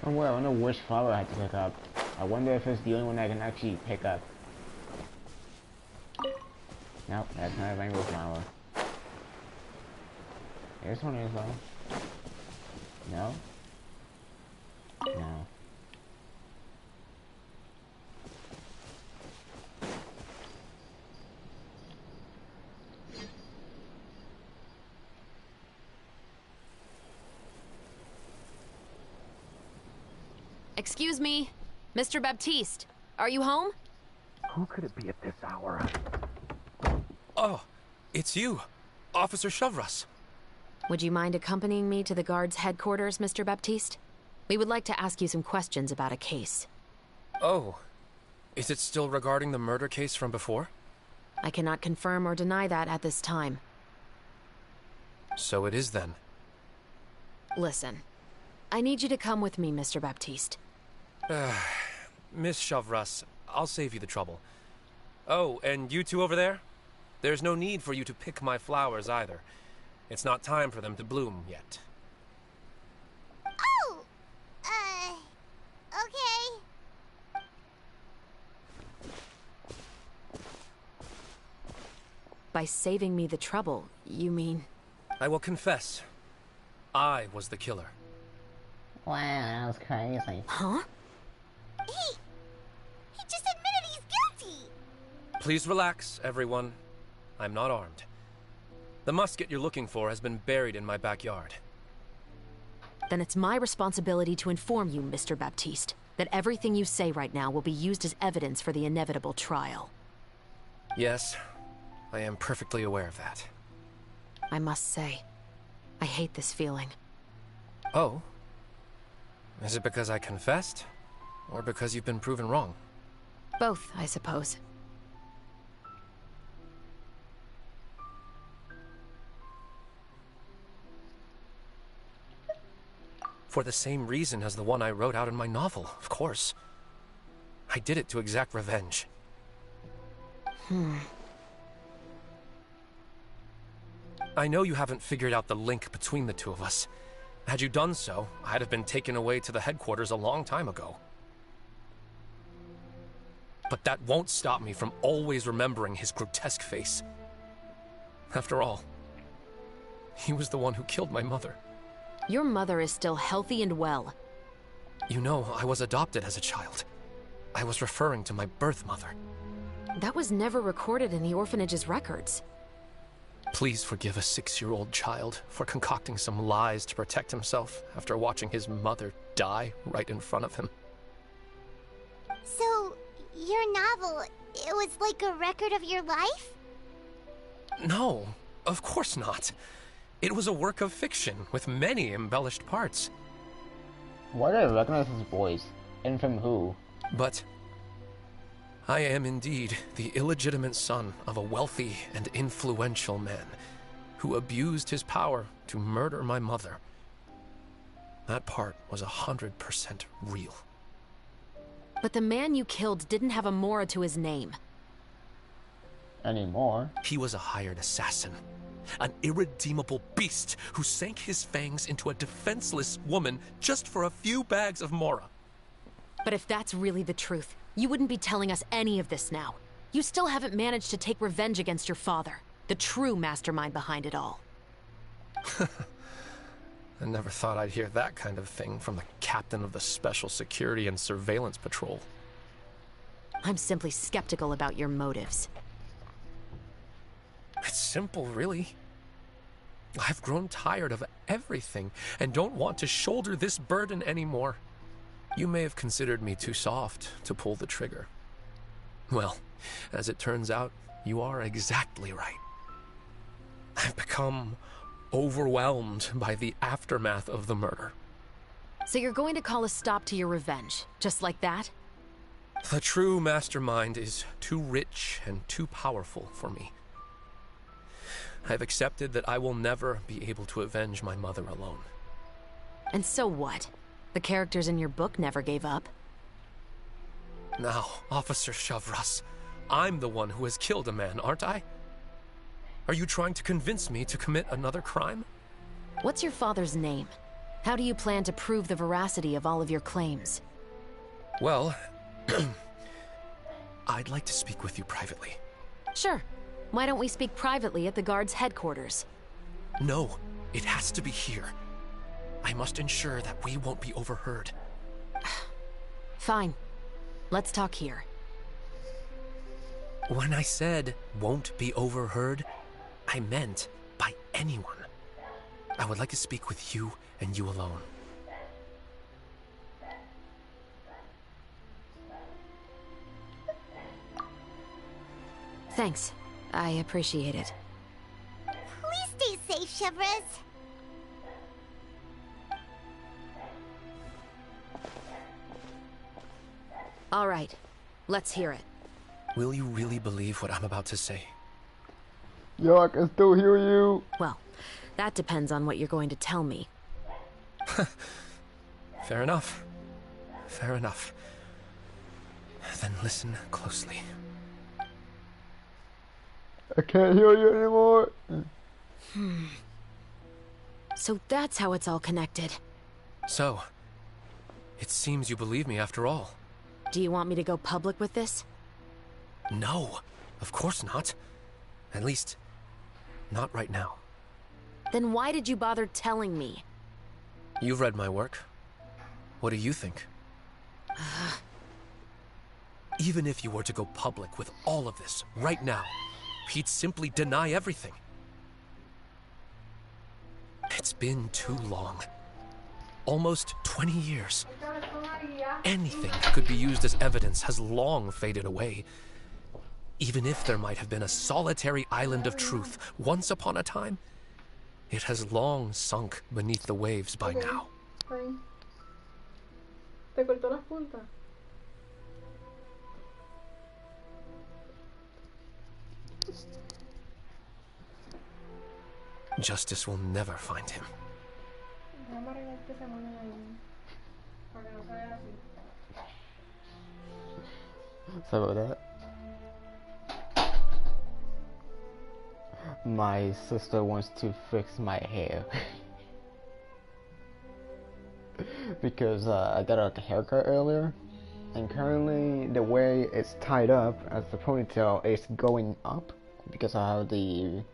Oh well, I wonder which flower I have to pick up. I wonder if it's the only one I can actually pick up. Nope, that's not a rainbow flower. There's one as well. No? No. Excuse me, Mr. Baptiste, are you home? Who could it be at this hour? Oh, it's you, Officer Shavras. Would you mind accompanying me to the guard's headquarters, Mr. Baptiste? We would like to ask you some questions about a case. Oh, is it still regarding the murder case from before? I cannot confirm or deny that at this time. So it is then. Listen, I need you to come with me, Mr. Baptiste. Miss Shavras, I'll save you the trouble. Oh, and you two over there? There's no need for you to pick my flowers either. It's not time for them to bloom yet. Oh! Okay. By saving me the trouble, you mean... I will confess. I was the killer. Wow, that was crazy. Huh? He just admitted he's guilty! Please relax, everyone. I'm not armed. The musket you're looking for has been buried in my backyard. Then it's my responsibility to inform you, Mr. Baptiste, that everything you say right now will be used as evidence for the inevitable trial. Yes, I am perfectly aware of that. I must say, I hate this feeling. Oh? Is it because I confessed? Or because you've been proven wrong? Both, I suppose. For the same reason as the one I wrote out in my novel, of course. I did it to exact revenge. I know you haven't figured out the link between the two of us. Had you done so, I'd have been taken away to the headquarters a long time ago. But that won't stop me from always remembering his grotesque face. After all, he was the one who killed my mother. Your mother is still healthy and well. You know, I was adopted as a child. I was referring to my birth mother. That was never recorded in the orphanage's records. Please forgive a 6-year-old child for concocting some lies to protect himself after watching his mother die right in front of him. So, your novel, it was like a record of your life? No, of course not. It was a work of fiction with many embellished parts. Why do I recognize his voice? And from who? But I am indeed the illegitimate son of a wealthy and influential man who abused his power to murder my mother. That part was 100% real. But the man you killed didn't have a Mora to his name. Anymore? He was a hired assassin. An irredeemable beast who sank his fangs into a defenseless woman just for a few bags of Mora. But if that's really the truth, you wouldn't be telling us any of this now. You still haven't managed to take revenge against your father, the true mastermind behind it all. I never thought I'd hear that kind of thing from the captain of the Special Security and Surveillance Patrol. I'm simply skeptical about your motives. It's simple, really. I've grown tired of everything and don't want to shoulder this burden anymore. You may have considered me too soft to pull the trigger. Well, as it turns out, you are exactly right. I've become overwhelmed by the aftermath of the murder. So you're going to call a stop to your revenge, just like that? The true mastermind is too rich and too powerful for me. I've accepted that I will never be able to avenge my mother alone. And so what? The characters in your book never gave up. Now, Officer Shavras, I'm the one who has killed a man, aren't I? Are you trying to convince me to commit another crime? What's your father's name? How do you plan to prove the veracity of all of your claims? Well, I'd like to speak with you privately. Sure. Why don't we speak privately at the guard's headquarters? No, it has to be here. I must ensure that we won't be overheard. Fine. Let's talk here. When I said won't be overheard, I meant by anyone. I would like to speak with you and you alone. Thanks. I appreciate it. Please stay safe, Chevreuse. All right. Let's hear it. Will you really believe what I'm about to say? Yo, I can still hear you. Well, that depends on what you're going to tell me. Fair enough. Fair enough. Then listen closely. I can't hear you anymore. So that's how it's all connected. So, it seems you believe me after all. Do you want me to go public with this? No, of course not. At least, not right now. Then why did you bother telling me? You've read my work. What do you think? Even if you were to go public with all of this right now, he'd simply deny everything. It's been too long. Almost 20 years. Anything that could be used as evidence has long faded away. Even if there might have been a solitary island of truth once upon a time, it has long sunk beneath the waves by now. Te cortó las puntas. Justice will never find him. Vamos a arreglar que se ponen ahí. Para que no se vea así. Sorry about that. My sister wants to fix my hair. Because I got a haircut earlier, and currently the way it's tied up as the ponytail is going up because of how the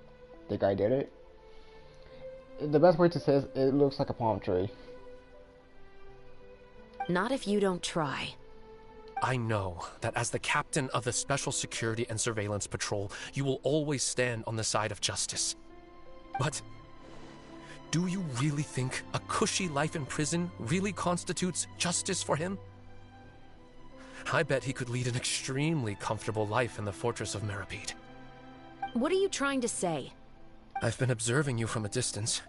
guy did it. The best way to say it, it looks like a palm tree. Not if you don't try. I know that as the captain of the Special Security and Surveillance Patrol, you will always stand on the side of justice. But do you really think a cushy life in prison really constitutes justice for him? I bet he could lead an extremely comfortable life in the fortress of Meripede. What are you trying to say? I've been observing you from a distance.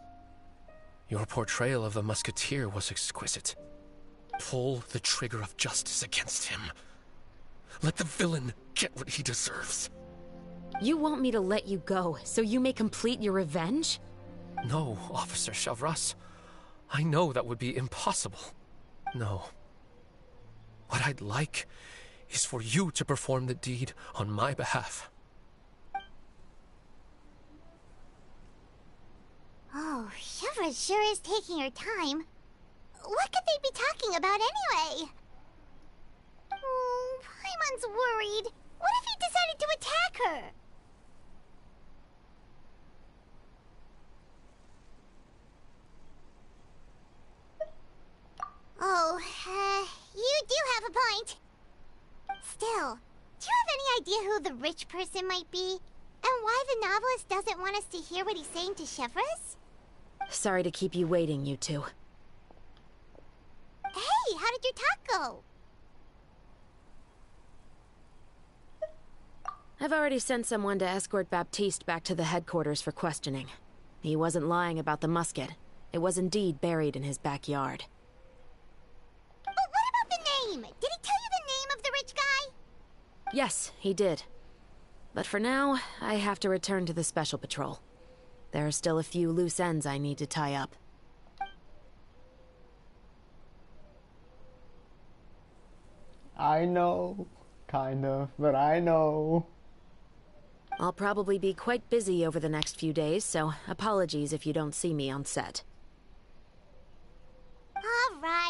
Your portrayal of the Musketeer was exquisite. Pull the trigger of justice against him. Let the villain get what he deserves. You want me to let you go so you may complete your revenge? No, Officer Chevreuse. I know that would be impossible. No. What I'd like is for you to perform the deed on my behalf. Oh, Chevreuse sure is taking her time. What could they be talking about anyway? Oh, Paimon's worried. What if he decided to attack her? Oh, you do have a point. Still, do you have any idea who the rich person might be? And why the novelist doesn't want us to hear what he's saying to Chevreuse? Sorry to keep you waiting, you two. Hey, how did your talk go? I've already sent someone to escort Baptiste back to the headquarters for questioning. He wasn't lying about the musket. It was indeed buried in his backyard. But what about the name? Did he tell you the name of the rich guy? Yes, he did. But for now, I have to return to the Special Patrol. There are still a few loose ends I need to tie up. I know, kind of, but I know. I'll probably be quite busy over the next few days, so apologies if you don't see me on set.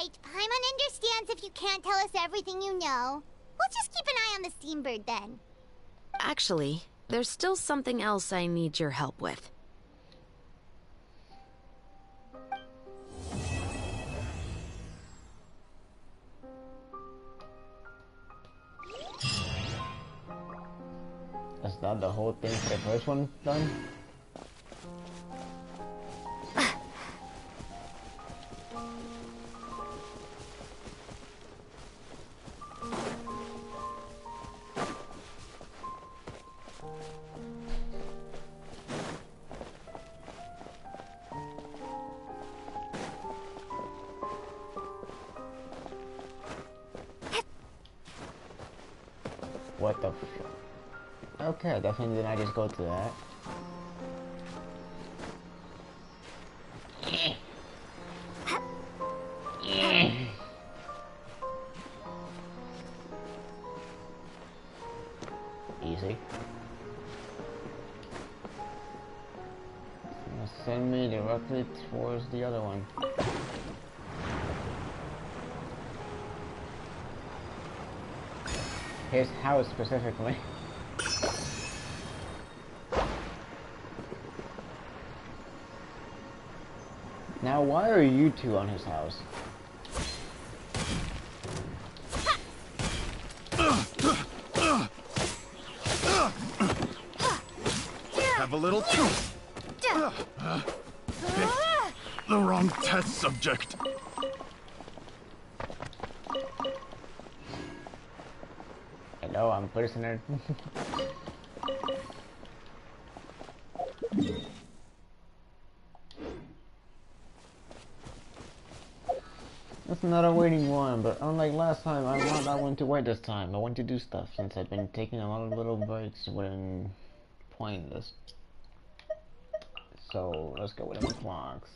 right. Paimon understands if you can't tell us everything you know. We'll just keep an eye on the Steambird then. Actually, there's still something else I need your help with. That's not the whole thing for the first one done? What the f... Okay, definitely did I just go to that. Easy. Send me directly towards the other one. His house specifically. Now, why are you two on his house? Have a little the wrong test subject. Hello, I'm prisoner. That's not a waiting one, but unlike last time, I'm not that one to wait this time. I want to do stuff since I've been taking a lot of little breaks when playing this. So let's go with the clocks.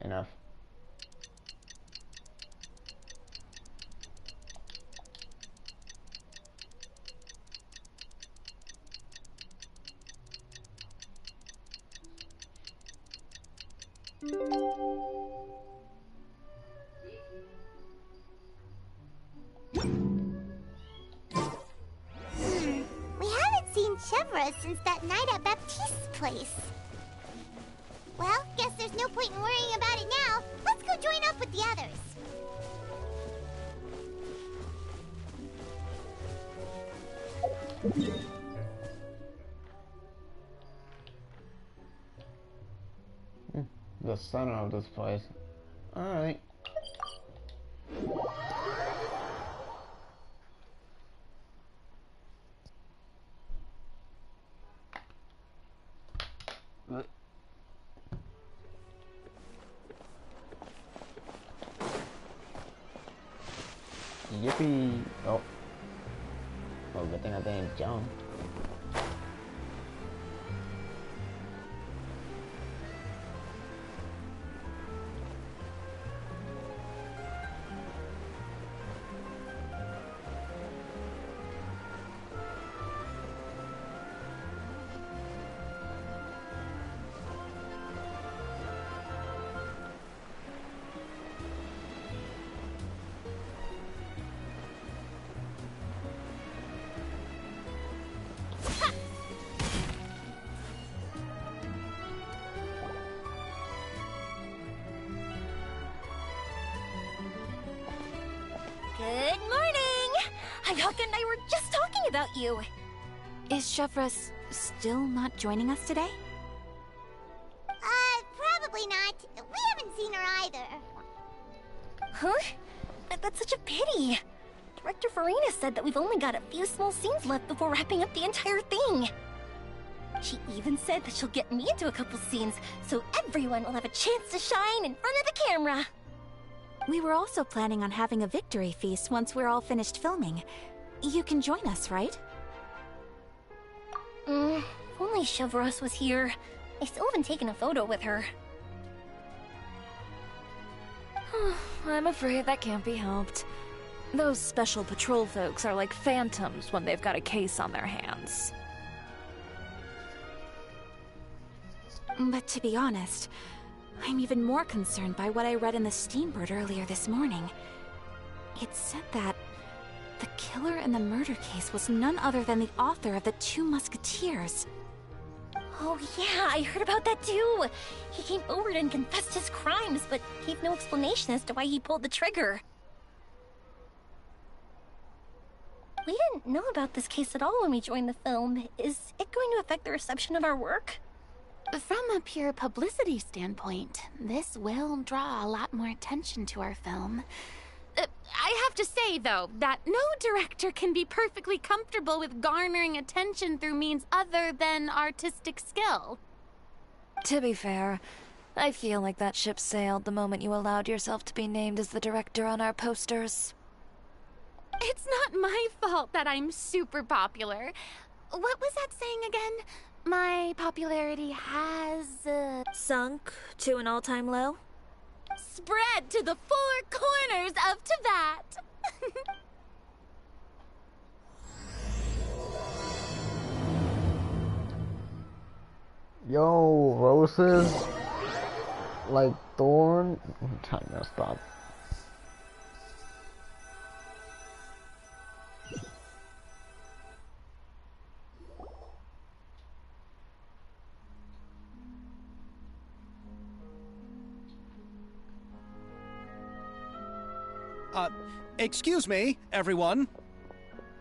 Enough. We haven't seen Chevra since that night at Baptiste's place. Well, guess there's no point in worrying about it now. Let's go join up with the others. The center of this place. Alright. Yippee! Oh. Well, good thing I didn't jump. Good morning! Ayaka and I were just talking about you. Is Chevra still not joining us today? Probably not. We haven't seen her either. Huh? That's such a pity. Director Farina said that we've only got a few small scenes left before wrapping up the entire thing. She even said that she'll get me into a couple scenes, so everyone will have a chance to shine in front of the camera. We were also planning on having a victory feast once we're all finished filming. You can join us, right? If only Chevros was here. I still haven't taken a photo with her. I'm afraid that can't be helped. Those special patrol folks are like phantoms when they've got a case on their hands. But to be honest, I'm even more concerned by what I read in the Steambird earlier this morning. It said that the killer in the murder case was none other than the author of the Two Musketeers. Oh yeah, I heard about that too. He came forward and confessed his crimes, but gave no explanation as to why he pulled the trigger. We didn't know about this case at all when we joined the film. Is it going to affect the reception of our work? From a pure publicity standpoint, this will draw a lot more attention to our film. I have to say, though, that no director can be perfectly comfortable with garnering attention through means other than artistic skill. To be fair, I feel like that ship sailed the moment you allowed yourself to be named as the director on our posters. It's not my fault that I'm super popular. What was that saying again? My popularity has... sunk to an all-time low? Spread to the four corners of Teyvat. Yo, roses like thorn. I'm gonna stop. Excuse me, everyone.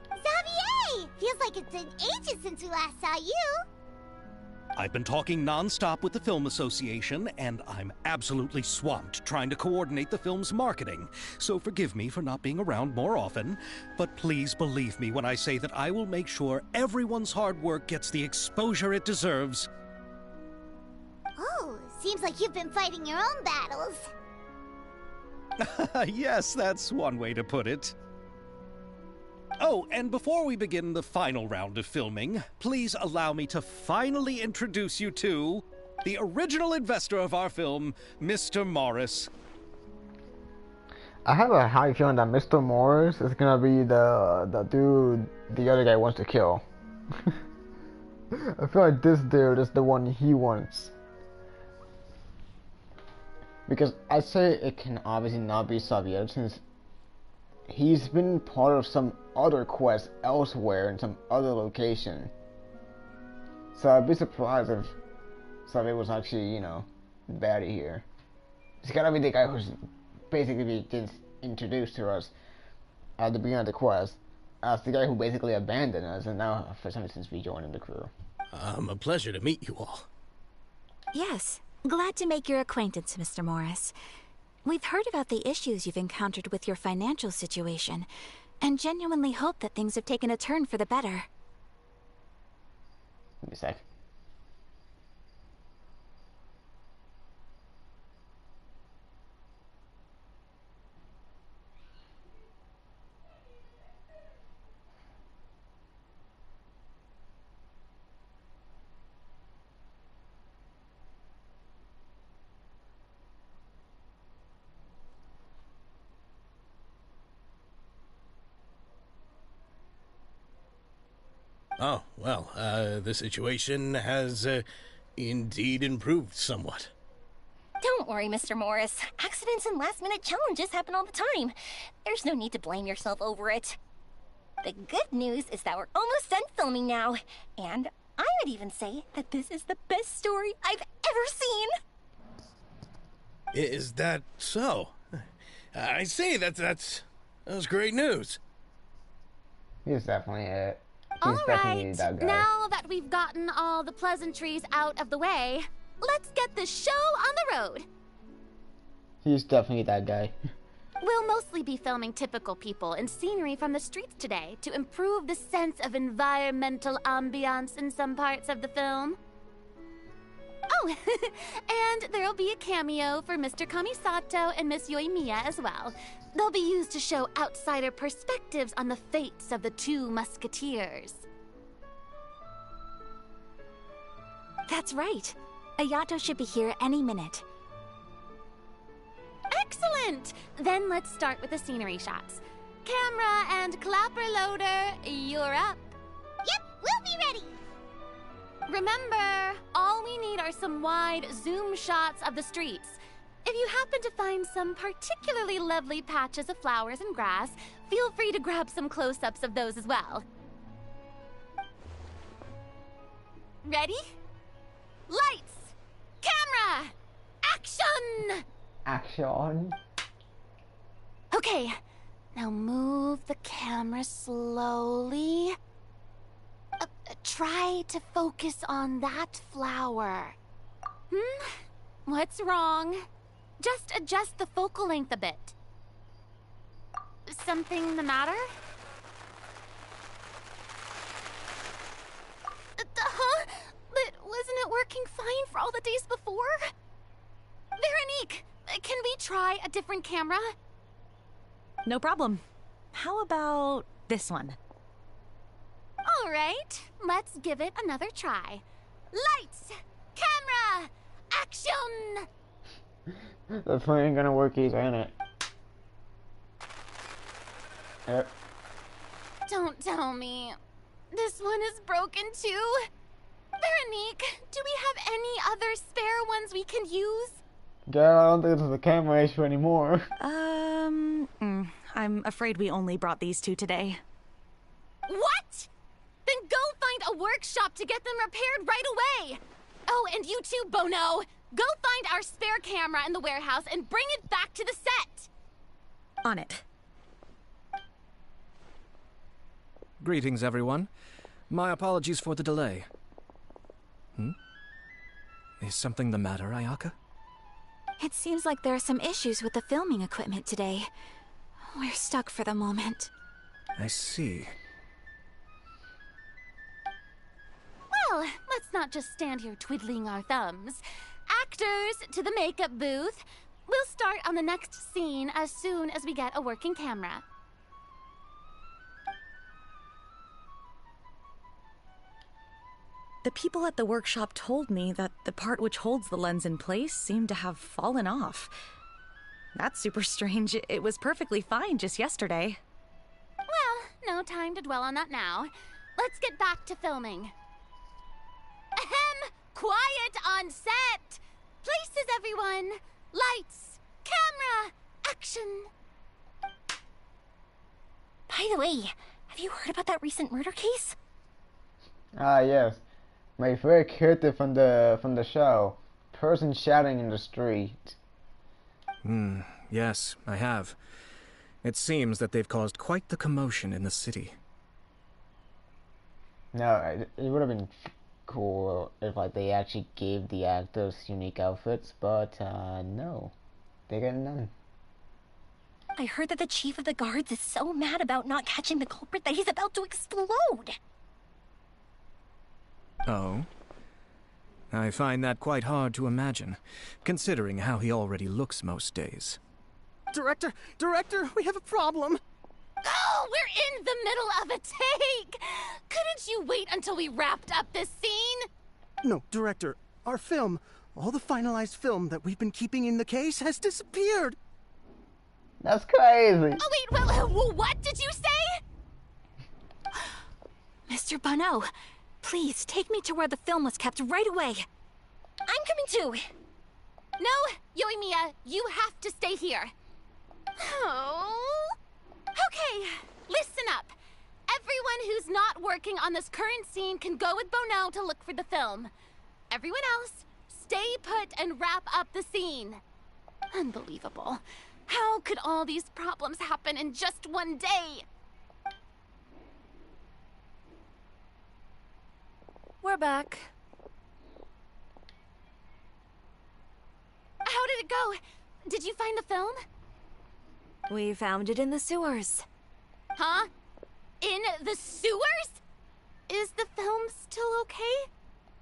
Xavier! Feels like it's been ages since we last saw you. I've been talking non-stop with the Film Association, and I'm absolutely swamped trying to coordinate the film's marketing. So forgive me for not being around more often, but please believe me when I say that I will make sure everyone's hard work gets the exposure it deserves. Oh, seems like you've been fighting your own battles. Yes, that's one way to put it. Oh, and before we begin the final round of filming, please allow me to finally introduce you to the original investor of our film, Mr. Morris. I have a high feeling that Mr. Morris is gonna be the dude the other guy wants to kill. I feel like this dude is the one he wants. Because I say it can obviously not be Xavier since he's been part of some other quest elsewhere in some other location. So I'd be surprised if Xavier was actually, you know, the baddie here. It's gotta be the guy who's basically just introduced to us at the beginning of the quest as the guy who basically abandoned us and now for some reason we joined the crew. A pleasure to meet you all. Yes. Glad to make your acquaintance, Mr. Morris. We've heard about the issues you've encountered with your financial situation, and genuinely hope that things have taken a turn for the better. Give me a sec. Oh, well, the situation has indeed improved somewhat. Don't worry, Mr. Morris. Accidents and last-minute challenges happen all the time. There's no need to blame yourself over it. The good news is that we're almost done filming now, and I would even say that this is the best story I've ever seen. Is that so? I say that was great news. He's definitely it. He's All definitely right, that guy. now that we've gotten all the pleasantries out of the way, let's get the show on the road. He's definitely that guy. We'll mostly be filming typical people and scenery from the streets today to improve the sense of environmental ambiance in some parts of the film. Oh, and there'll be a cameo for Mr. Kamisato and Miss Yoimiya as well. They'll be used to show outsider perspectives on the fates of the Two Musketeers. That's right. Ayato should be here any minute. Excellent! Then let's start with the scenery shots. Camera and clapper loader, you're up. Yep, we'll be ready. Remember, all we need are some wide zoom shots of the streets. If you happen to find some particularly lovely patches of flowers and grass, feel free to grab some close-ups of those as well. Ready? Lights! Camera! Action! Action. Okay, now move the camera slowly. Try to focus on that flower. What's wrong? Just adjust the focal length a bit. Something the matter? Huh? But wasn't it working fine for all the days before? Veronique, can we try a different camera? No problem. How about this one? All right, let's give it another try. Lights! Camera! Action! That's why ain't gonna work either, ain't it? Yep. Don't tell me. This one is broken too? Veronique, do we have any other spare ones we can use? Girl, I don't think this is a camera issue anymore. I'm afraid we only brought these two today. What? Then go find a workshop to get them repaired right away! Oh, and you too, Bono! Go find our spare camera in the warehouse and bring it back to the set! On it. Greetings, everyone. My apologies for the delay. Is something the matter, Ayaka? It seems like there are some issues with the filming equipment today. We're stuck for the moment. I see. Well, let's not just stand here twiddling our thumbs. Actors, to the makeup booth. We'll start on the next scene as soon as we get a working camera. The people at the workshop told me that the part which holds the lens in place seemed to have fallen off. That's super strange. It was perfectly fine just yesterday. Well, no time to dwell on that now. Let's get back to filming. Ahem! Quiet on set! Places, everyone! Lights! Camera! Action! By the way, have you heard about that recent murder case? Ah, yes. My favorite character from the show. Person shouting in the street. Yes, I have. It seems that they've caused quite the commotion in the city. No, it would have been cool if like they actually gave the actors unique outfits, but no. They got none. I heard that the chief of the guards is so mad about not catching the culprit that he's about to explode. Oh? I find that quite hard to imagine, considering how he already looks most days. Director, we have a problem. Oh, we're in the middle of a take! Couldn't you wait until we wrapped up this scene? No, Director, our film, all the finalized film that we've been keeping in the case has disappeared. That's crazy. Oh, wait, well, what did you say? Mr. Bono, please take me to where the film was kept right away. I'm coming too. No, Yoimiya, you have to stay here. Oh. Okay, listen up. Everyone who's not working on this current scene can go with Bono to look for the film. Everyone else, stay put and wrap up the scene. Unbelievable. How could all these problems happen in just one day? We're back. How did it go? Did you find the film? We found it in the sewers. Huh? In the sewers? Is the film still okay?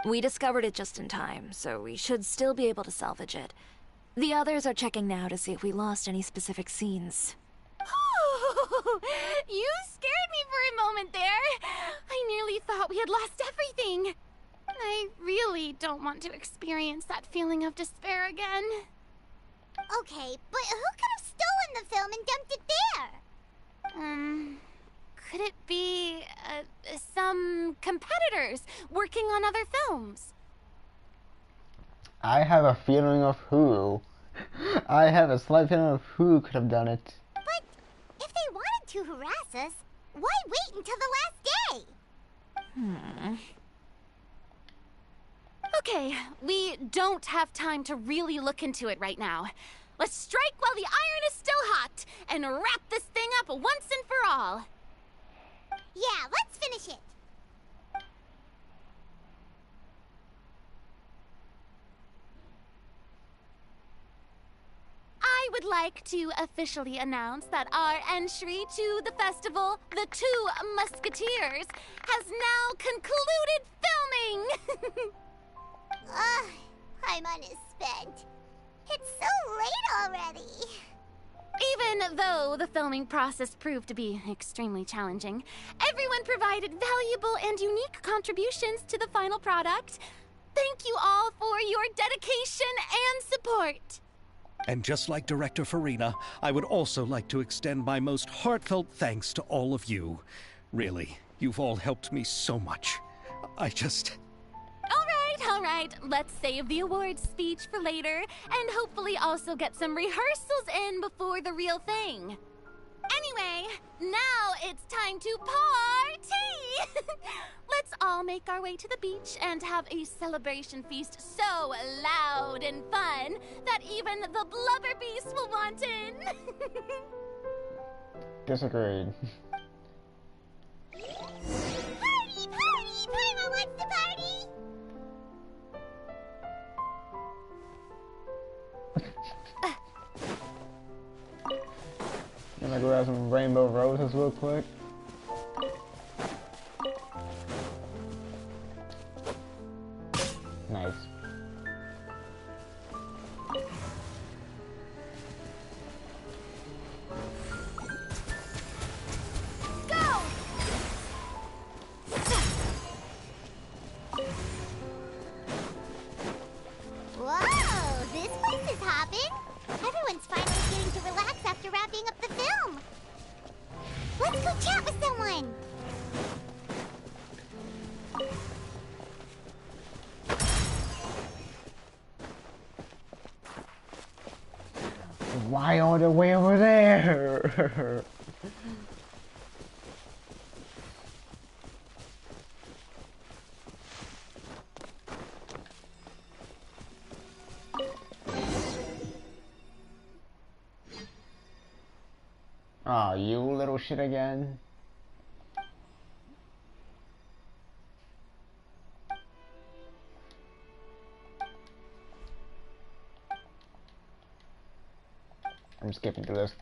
We discovered it just in time, so we should still be able to salvage it. The others are checking now to see if we lost any specific scenes. Oh, you scared me for a moment there. I nearly thought we had lost everything. I really don't want to experience that feeling of despair again. Okay, but who could have stolen the film and dumped it there? Could it be some competitors working on other films? I have a feeling of who. I have a slight feeling of who could have done it. But if they wanted to harass us, why wait until the last day? Okay, we don't have time to really look into it right now. Let's strike while the iron is still hot and wrap this thing up once and for all. Yeah, let's finish it. I would like to officially announce that our entry to the festival, The Two Musketeers, has now concluded filming! Paimon is spent. It's so late already. Even though the filming process proved to be extremely challenging, everyone provided valuable and unique contributions to the final product. Thank you all for your dedication and support. And just like Director Farina, I would also like to extend my most heartfelt thanks to all of you. Really, you've all helped me so much. All right, let's save the awards speech for later, and hopefully also get some rehearsals in before the real thing. Anyway, now it's time to party! Let's all make our way to the beach and have a celebration feast so loud and fun that even the blubber beast will want in. Disagreed. Party! Paimon wants to party! I'm gonna grab some rainbow roses real quick. Nice. Go! Whoa, this place is hopping. Everyone's finally getting to relax after wrapping up the film. Let's go chat with someone. Why all the way over there? Aw, you little shit again. I'm skipping through this.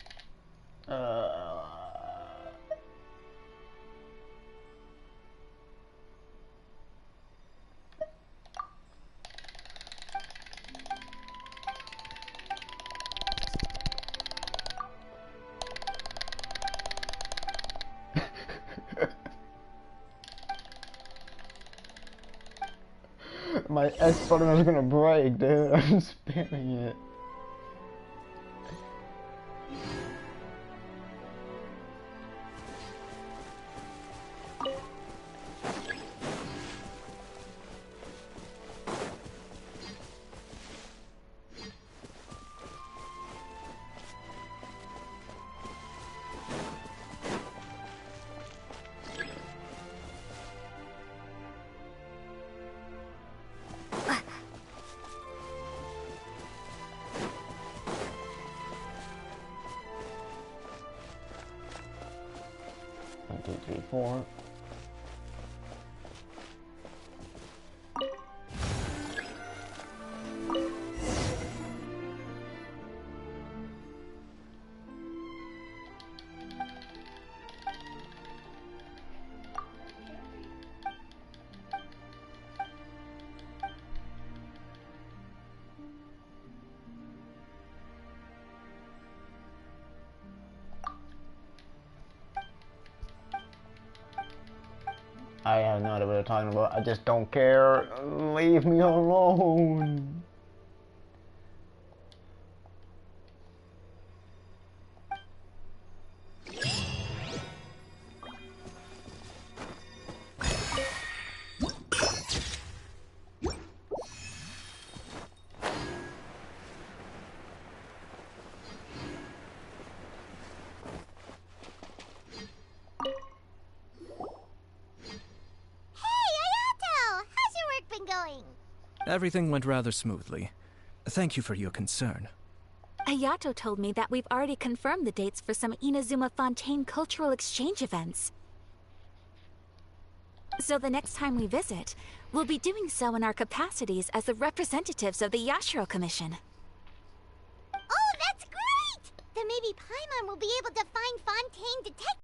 My X button is gonna break, dude. I'm spamming it. One, two, three, four. I have no idea what you're talking about. I just don't care. Leave me alone. Everything went rather smoothly. Thank you for your concern. Ayato told me that we've already confirmed the dates for some Inazuma Fontaine cultural exchange events. So the next time we visit, we'll be doing so in our capacities as the representatives of the Yashiro Commission. Oh, that's great! Then maybe Paimon will be able to find Fontaine detective.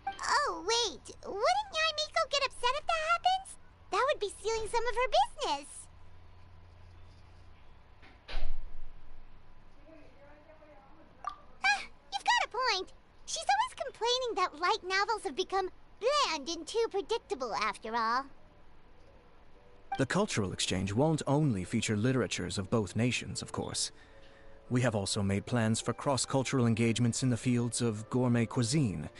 Oh, wait. Wouldn't Yaimiko get upset if that happens? That would be stealing some of her business. You've got a point. She's always complaining that light novels have become bland and too predictable after all. The cultural exchange won't only feature literatures of both nations, of course. We have also made plans for cross-cultural engagements in the fields of gourmet cuisine,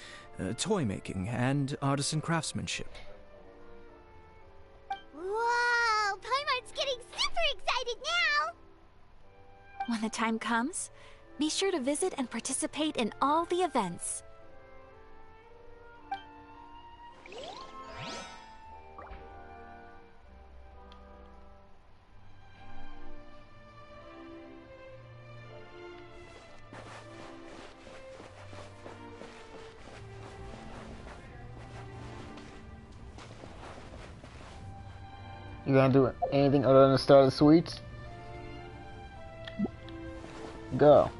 toy making, and artisan craftsmanship. Whoa! Paimon's getting super excited now! When the time comes, be sure to visit and participate in all the events. You gonna do anything other than start the sweets? Go.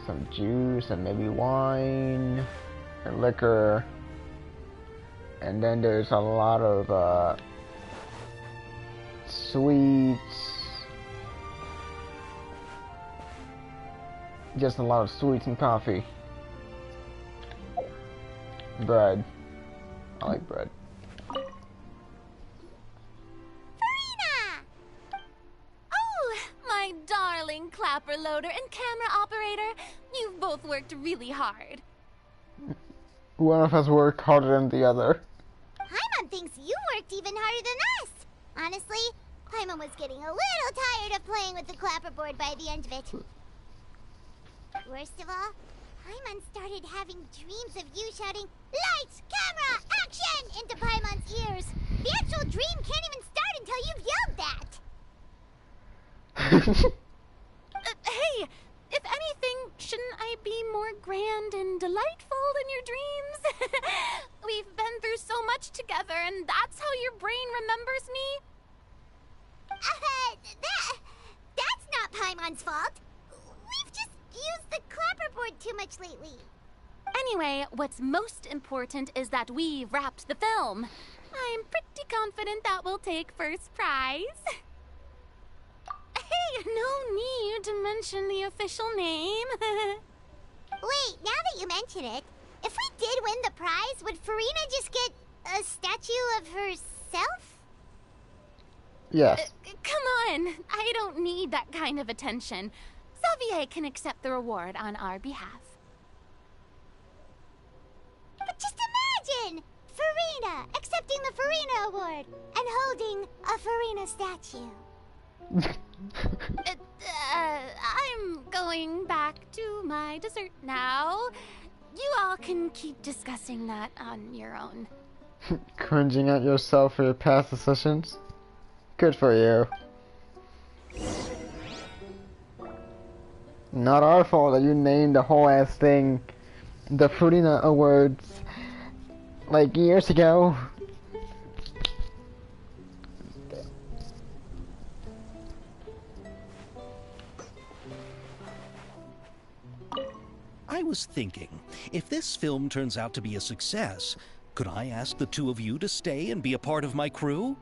Some juice and maybe wine and liquor. And then there's a lot of sweets. Just a lot of sweets and coffee. Bread. I like bread. Oh, my darling clapper loader and camera operator. You've both worked really hard. One of us worked harder than the other. Paimon thinks you worked even harder than us. Honestly, Paimon was getting a little tired of playing with the clapperboard by the end of it. Worst of all, Paimon started having dreams of you shouting, "Lights, camera, action!" into Paimon's ears. The actual dream can't even start until you've yelled that. Hey, if anything, shouldn't I be more grand and delightful than your dreams? We've been through so much together, and that's how your brain remembers me? That's not Paimon's fault. We've just used the clapperboard too much lately. Anyway, what's most important is that we wrapped the film. I'm pretty confident that we'll take first prize. Hey, no need to mention the official name. Wait, now that you mention it, if we did win the prize, would Furina just get a statue of herself? Yes. Come on, I don't need that kind of attention. Xavier can accept the reward on our behalf. But just imagine! Furina accepting the Furina Award and holding a Furina statue. I'm going back to my dessert now. You all can keep discussing that on your own. Cringing at yourself for your past decisions? Good for you. Not our fault that you named the whole ass thing the Furina Awards like years ago. I was thinking, if this film turns out to be a success, could I ask the two of you to stay and be a part of my crew?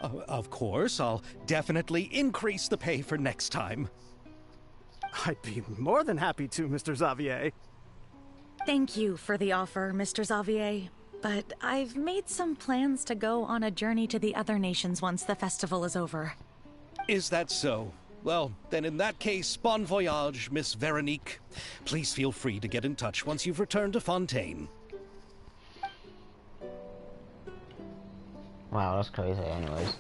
Of course, I'll definitely increase the pay for next time. I'd be more than happy to, Mr. Xavier. Thank you for the offer, Mr. Xavier. But I've made some plans to go on a journey to the other nations once the festival is over. Is that so? Well, then in that case, bon voyage, Miss Veronique. Please feel free to get in touch once you've returned to Fontaine. Wow, that's crazy anyways.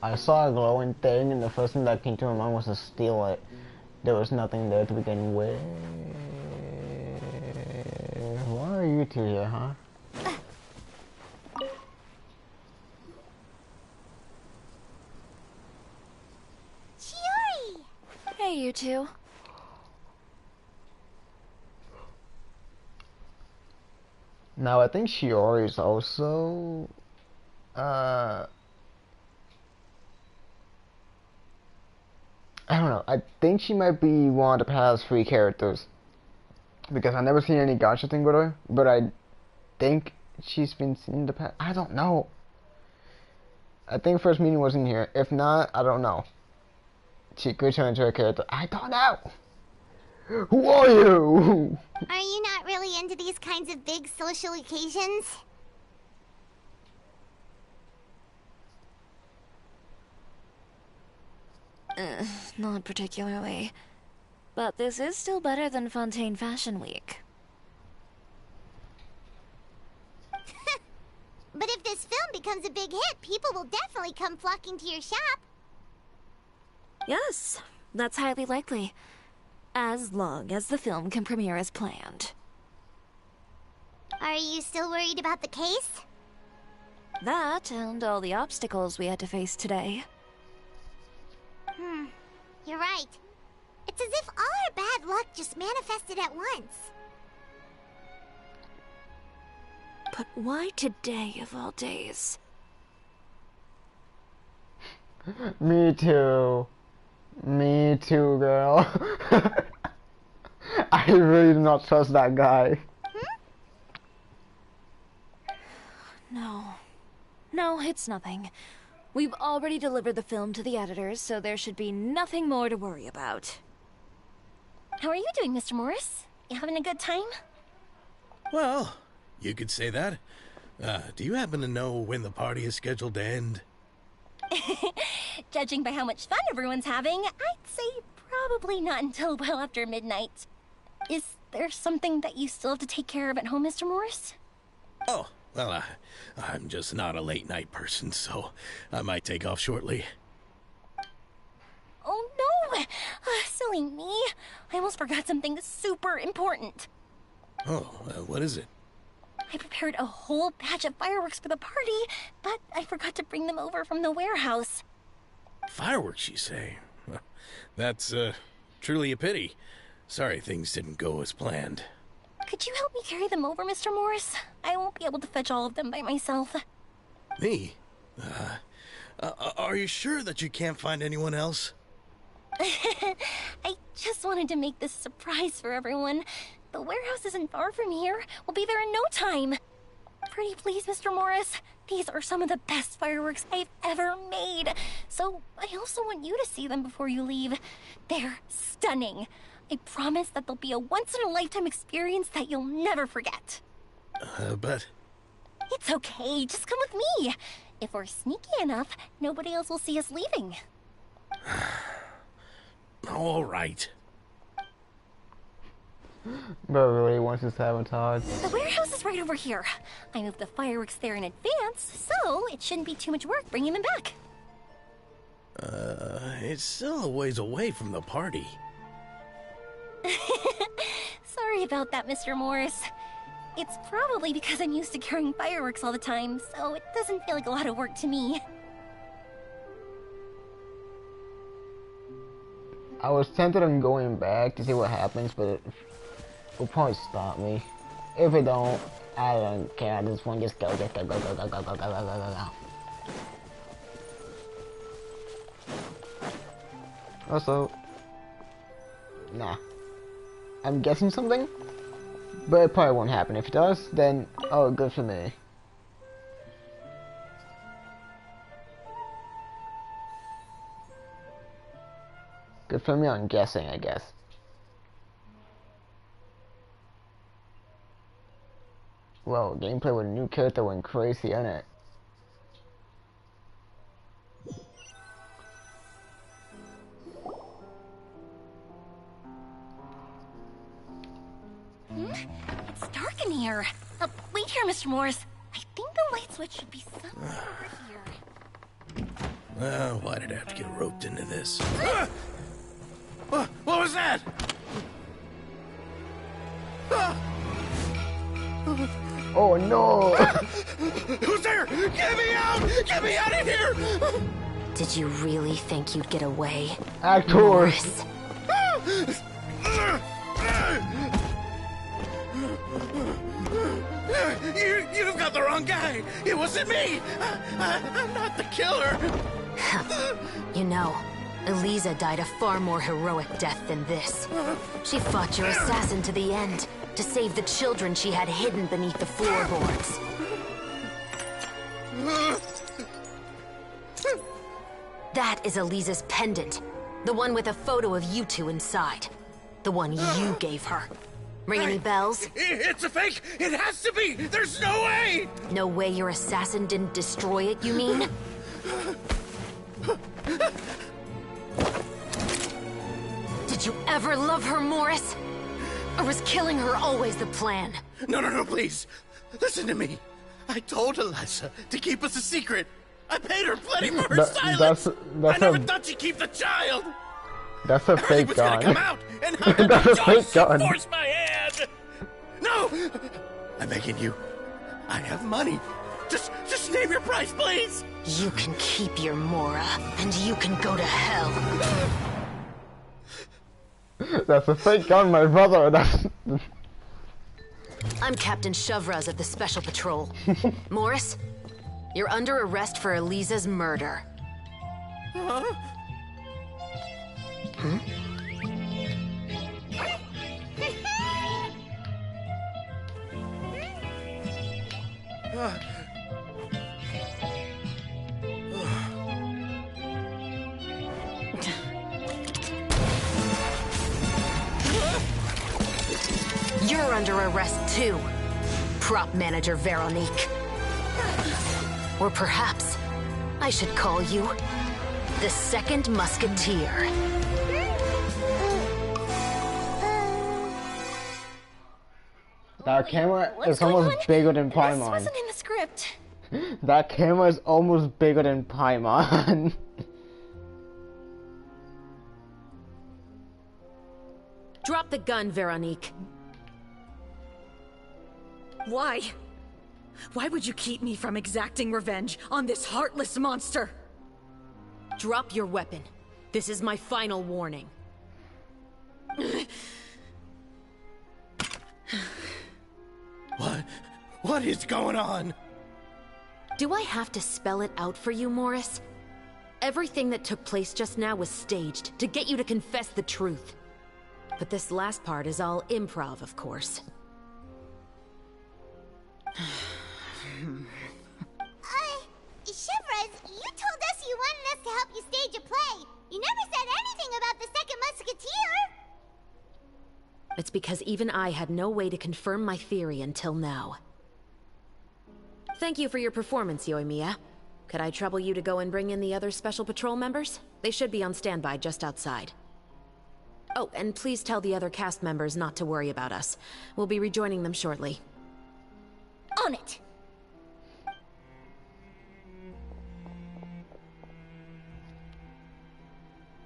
I saw a glowing thing, and the first thing that came to my mind was to steal it. There was nothing there to begin with. Why are you two here, huh? Shiori! Hey, you two. Now, I think Shiori is also... I don't know. I think she might be one of the past 3 characters. Because I've never seen any gacha thing with her. But I think she's been seen in the past. I don't know. I think first meeting was in here. If not, I don't know. She could turn into a character. I don't know. Who are you? Are you not really into these kinds of big social occasions? Not particularly. But this is still better than Fontaine Fashion Week. But if this film becomes a big hit, people will definitely come flocking to your shop. Yes, that's highly likely. As long as the film can premiere as planned. Are you still worried about the case? That and all the obstacles we had to face today. You're right. It's as if all our bad luck just manifested at once. But why today of all days? Me too. Me too, girl. I really do not trust that guy. No. No, it's nothing. We've already delivered the film to the editors, so there should be nothing more to worry about. How are you doing, Mr. Morris? You having a good time? Well, you could say that. Do you happen to know when the party is scheduled to end? Judging by how much fun everyone's having, I'd say probably not until well after midnight. Is there something that you still have to take care of at home, Mr. Morris? Oh, well, I'm just not a late night person, so I might take off shortly. Oh no! Silly me. I almost forgot something super important. Oh, what is it? I prepared a whole batch of fireworks for the party, but I forgot to bring them over from the warehouse. Fireworks, you say? That's, truly a pity. Sorry things didn't go as planned. Could you help me carry them over, Mr. Morris? I won't be able to fetch all of them by myself. Me? Are you sure that you can't find anyone else? I just wanted to make this surprise for everyone. The warehouse isn't far from here. We'll be there in no time. Pretty please, Mr. Morris. These are some of the best fireworks I've ever made. So I also want you to see them before you leave. They're stunning. I promise that they'll be a once-in-a-lifetime experience that you'll never forget. But... It's okay. Just come with me. If we're sneaky enough, nobody else will see us leaving. All right. But really wants to sabotage. The warehouse is right over here. I moved the fireworks there in advance, so it shouldn't be too much work bringing them back. It's still a ways away from the party. Sorry about that, Mr. Morris. It's probably because I'm used to carrying fireworks all the time, so it doesn't feel like a lot of work to me. I was tempted on going back to see what happens, but it will probably stop me. If it don't, I don't care. I just want to just go, go, go, go, go, go, go, go, go, go, go. Also, nah. I'm guessing something, but it probably won't happen. If it does, then, oh, good for me. Good for me on guessing, I guess. Whoa, gameplay with a new character went crazy, isn't it? It's dark in here. Wait here, Mr. Morris. I think the light switch should be somewhere over here. Why did I have to get roped into this? What was that? Oh no! Who's there? Get me out! Get me out of here! Did you really think you'd get away? Actors! Morris? You've got the wrong guy! It wasn't me! I'm not the killer! You know, Eliza died a far more heroic death than this. She fought your assassin to the end, to save the children she had hidden beneath the floorboards. That is Eliza's pendant. The one with a photo of you two inside. The one you gave her. Ring any bells? It's a fake! It has to be! There's no way! No way your assassin didn't destroy it, you mean? Did you ever love her, Morris? Or was killing her always the plan? No, please. Listen to me. I told Eliza to keep us a secret. I paid her plenty for her silence. I never thought she'd keep the child. That's a fake gun. Come out, and how could That's a fake she gun. force my hand? No! I'm begging you. I have money. Just name your price, please. You can keep your Mora, and you can go to hell. That's a fake gun, my brother. That's... I'm Captain Shovraz of the Special Patrol. Morris, you're under arrest for Eliza's murder. Huh? Hmm? You're under arrest too, prop manager Veronique. Or perhaps I should call you the Second Musketeer. That camera is almost bigger than Paimon. This wasn't in the script. That camera is almost bigger than Paimon. Drop the gun, Veronique. Why? Why would you keep me from exacting revenge on this heartless monster? Drop your weapon. This is my final warning. What is going on? Do I have to spell it out for you, Morris? Everything that took place just now was staged to get you to confess the truth. But this last part is all improv, of course. Shivers, you told us you wanted us to help you stage a play. You never said anything about the Second Musketeer. It's because even I had no way to confirm my theory until now. Thank you for your performance, Yoimiya. Could I trouble you to go and bring in the other Special Patrol members? They should be on standby just outside. Oh, and please tell the other cast members not to worry about us. We'll be rejoining them shortly. On it.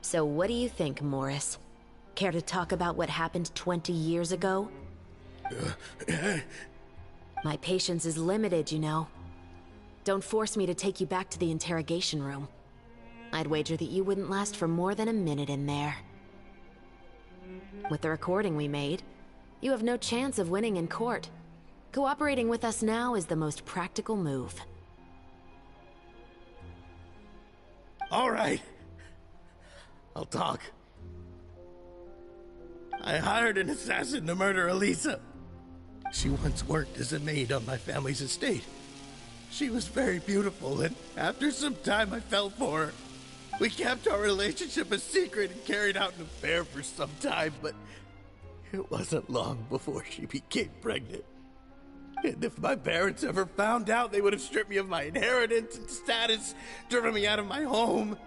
So what do you think, Morris? Care to talk about what happened 20 years ago? My patience is limited, you know. Don't force me to take you back to the interrogation room. I'd wager that you wouldn't last for more than a minute in there. With the recording we made, you have no chance of winning in court. Cooperating with us now is the most practical move. All right. I'll talk. I hired an assassin to murder Eliza. She once worked as a maid on my family's estate. She was very beautiful, and after some time I fell for her. We kept our relationship a secret and carried out an affair for some time, but it wasn't long before she became pregnant. And if my parents ever found out, they would have stripped me of my inheritance and status, driven me out of my home.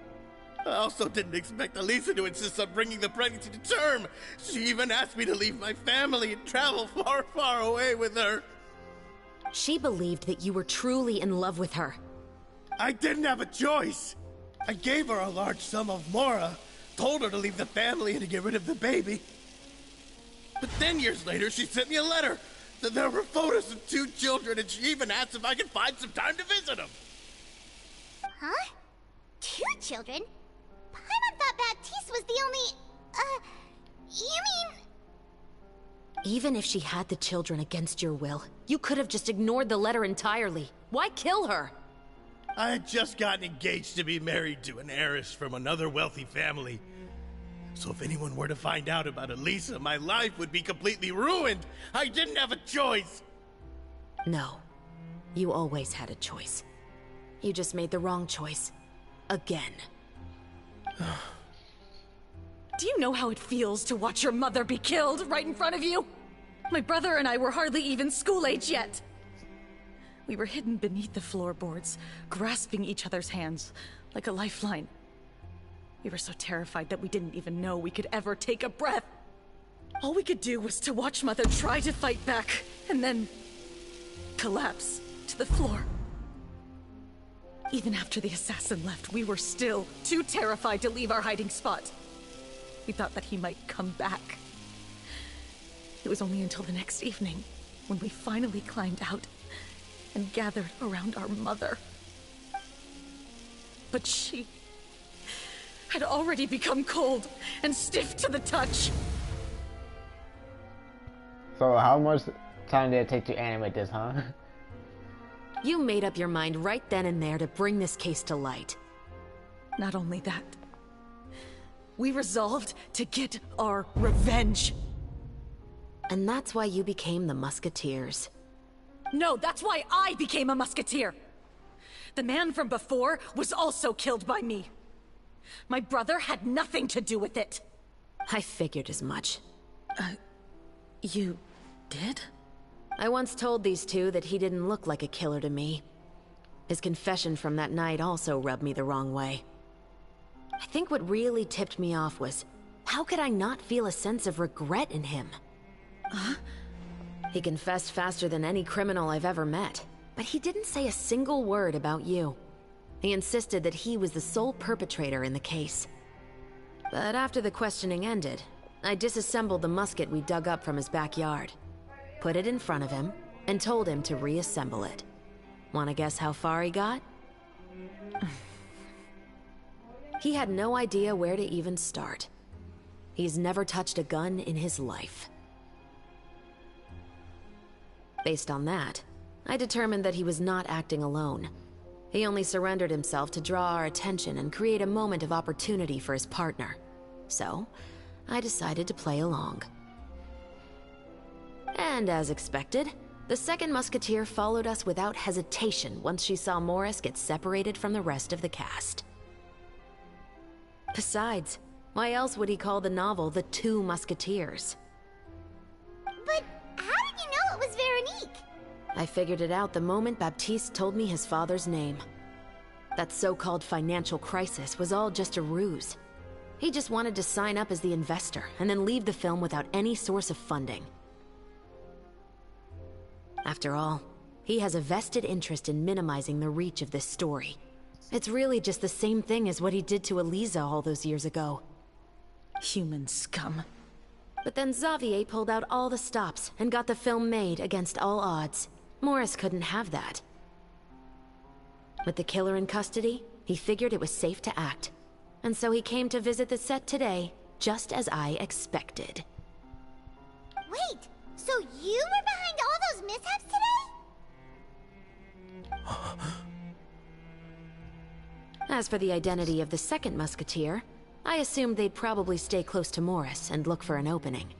I also didn't expect Eliza to insist on bringing the pregnancy to term. She even asked me to leave my family and travel far, far away with her. She believed that you were truly in love with her. I didn't have a choice. I gave her a large sum of mora, told her to leave the family and to get rid of the baby. But then years later, she sent me a letter. There were photos of 2 children, and she even asked if I could find some time to visit them. Huh? 2 children? Paimon thought Baptiste was the only... you mean... Even if she had the children against your will, you could have just ignored the letter entirely. Why kill her? I had just gotten engaged to be married to an heiress from another wealthy family. So if anyone were to find out about Elisa, my life would be completely ruined. I didn't have a choice. No. You always had a choice. You just made the wrong choice. Again. Do you know how it feels to watch your mother be killed right in front of you? My brother and I were hardly even school age yet. We were hidden beneath the floorboards, grasping each other's hands like a lifeline. We were so terrified that we didn't even know we could ever take a breath. All we could do was to watch Mother try to fight back, and then collapse to the floor. Even after the assassin left, we were still too terrified to leave our hiding spot. We thought that he might come back. It was only until the next evening, when we finally climbed out and gathered around our mother. But she had already become cold and stiff to the touch. So how much time did it take to animate this, huh? You made up your mind right then and there to bring this case to light. Not only that, we resolved to get our revenge. And that's why you became the Musketeers. No, that's why I became a Musketeer. The man from before was also killed by me. My brother had nothing to do with it. I figured as much. You did? I once told these two that he didn't look like a killer to me. His confession from that night also rubbed me the wrong way. I think what really tipped me off was, how could I not feel a sense of regret in him? Huh? He confessed faster than any criminal I've ever met, but he didn't say a single word about you. He insisted that he was the sole perpetrator in the case. But after the questioning ended, I disassembled the musket we dug up from his backyard, put it in front of him, and told him to reassemble it. Wanna guess how far he got? He had no idea where to even start. He's never touched a gun in his life. Based on that, I determined that he was not acting alone. He only surrendered himself to draw our attention and create a moment of opportunity for his partner. So, I decided to play along. And as expected, the second Musketeer followed us without hesitation once she saw Morris get separated from the rest of the cast. Besides, why else would he call the novel The Two Musketeers? But how did you know it was Veronique? I figured it out the moment Baptiste told me his father's name. That so-called financial crisis was all just a ruse. He just wanted to sign up as the investor and then leave the film without any source of funding. After all, he has a vested interest in minimizing the reach of this story. It's really just the same thing as what he did to Elisa all those years ago. Human scum. But then Xavier pulled out all the stops and got the film made against all odds. Morris couldn't have that. With the killer in custody, he figured it was safe to act. And so he came to visit the set today, just as I expected. Wait, so you were behind all those mishaps today? As for the identity of the second Musketeer, I assumed they'd probably stay close to Morris and look for an opening.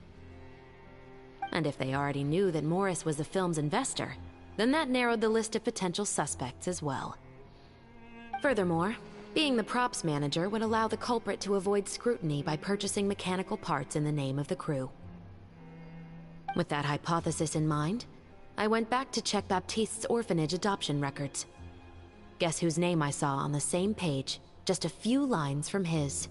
And if they already knew that Morris was the film's investor, then that narrowed the list of potential suspects as well. Furthermore, being the props manager would allow the culprit to avoid scrutiny by purchasing mechanical parts in the name of the crew. With that hypothesis in mind, I went back to check Baptiste's orphanage adoption records. Guess whose name I saw on the same page, just a few lines from his.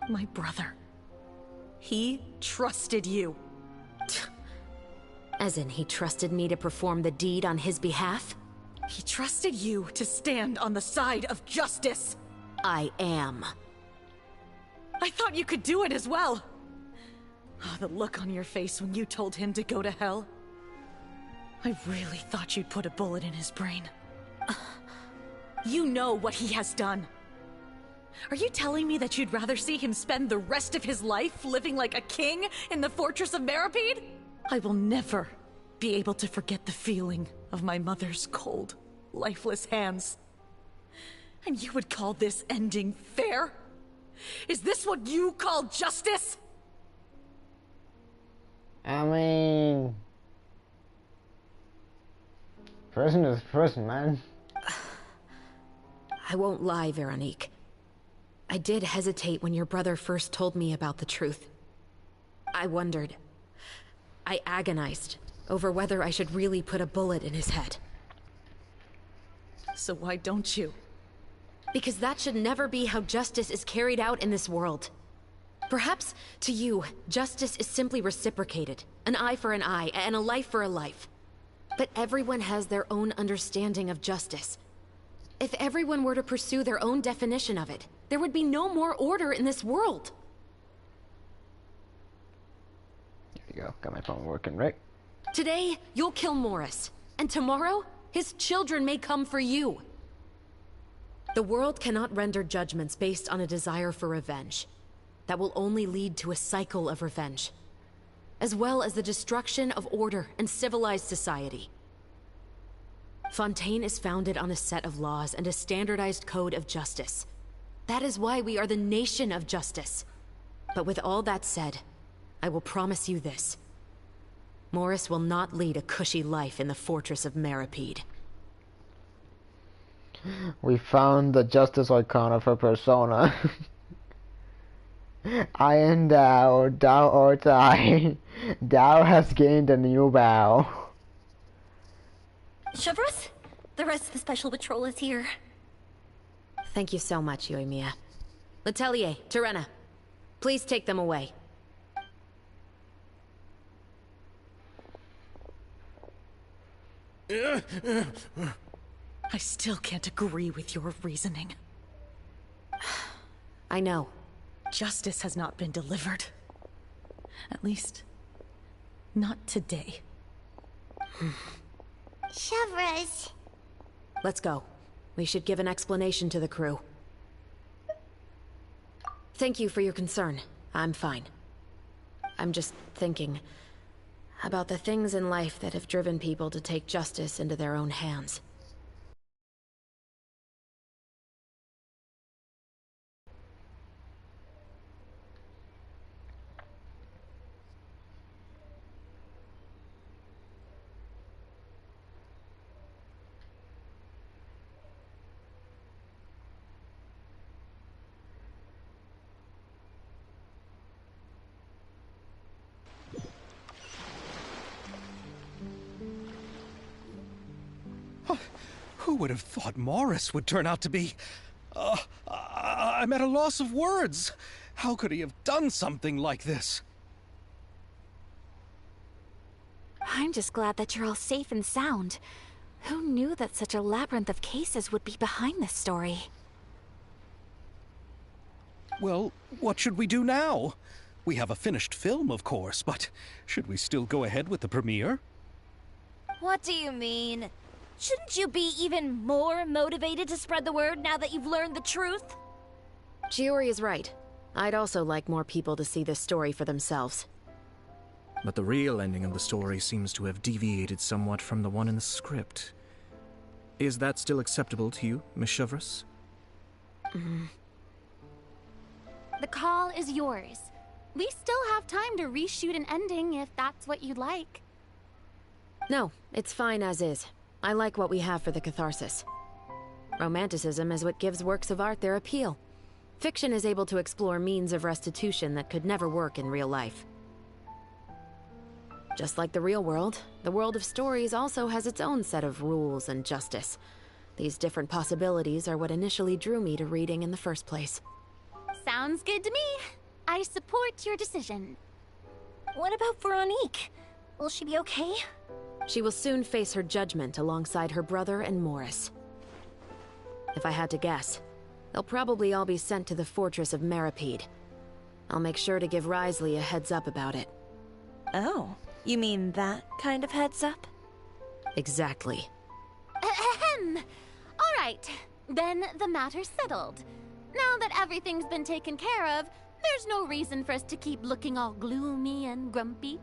My brother. He trusted you. As in, he trusted me to perform the deed on his behalf? He trusted you to stand on the side of justice. I am. I thought you could do it as well. Oh, the look on your face when you told him to go to hell. I really thought you'd put a bullet in his brain. You know what he has done. Are you telling me that you'd rather see him spend the rest of his life living like a king in the fortress of Meripede? I will never be able to forget the feeling of my mother's cold, lifeless hands. And you would call this ending fair? Is this what you call justice? I mean, person is person, man. I won't lie, Veronique. I did hesitate when your brother first told me about the truth. I wondered. I agonized over whether I should really put a bullet in his head. So why don't you? Because that should never be how justice is carried out in this world. Perhaps, to you, justice is simply reciprocated. An eye for an eye, and a life for a life. But everyone has their own understanding of justice. If everyone were to pursue their own definition of it, there would be no more order in this world. There you go, got my phone working, right? Today, you'll kill Morris, and tomorrow, his children may come for you. The world cannot render judgments based on a desire for revenge. That will only lead to a cycle of revenge, as well as the destruction of order and civilized society. Fontaine is founded on a set of laws and a standardized code of justice. That is why we are the nation of justice. But with all that said, I will promise you this. Morris will not lead a cushy life in the fortress of Meripede. We found the justice icon of her persona. I am Dao, Dao or die. Dao has gained a new bow. Chevreuse, the rest of the Special Patrol is here. Thank you so much, Yoimiya. Letelier, Terena, please take them away. I still can't agree with your reasoning. I know. Justice has not been delivered. At least, not today. Chevreuse. Let's go. We should give an explanation to the crew. Thank you for your concern. I'm fine. I'm just thinking about the things in life that have driven people to take justice into their own hands. Who would have thought Morris would turn out to be... I'm at a loss of words. How could he have done something like this? I'm just glad that you're all safe and sound. Who knew that such a labyrinth of cases would be behind this story? Well, what should we do now? We have a finished film, of course, but should we still go ahead with the premiere? What do you mean? Shouldn't you be even more motivated to spread the word now that you've learned the truth? Chiori is right. I'd also like more people to see this story for themselves. But the real ending of the story seems to have deviated somewhat from the one in the script. Is that still acceptable to you, Miss Chevreuse? The call is yours. We still have time to reshoot an ending if that's what you'd like. No, it's fine as is. I like what we have for the catharsis. Romanticism is what gives works of art their appeal. Fiction is able to explore means of restitution that could never work in real life. Just like the real world, the world of stories also has its own set of rules and justice. These different possibilities are what initially drew me to reading in the first place. Sounds good to me. I support your decision. What about Veronique? Will she be okay? She will soon face her judgment alongside her brother and Morris. If I had to guess, they'll probably all be sent to the fortress of Meripede. I'll make sure to give Wriothesley a heads up about it. Oh, you mean that kind of heads up? Exactly. Ahem. All right, then the matter's settled. Now that everything's been taken care of, there's no reason for us to keep looking all gloomy and grumpy.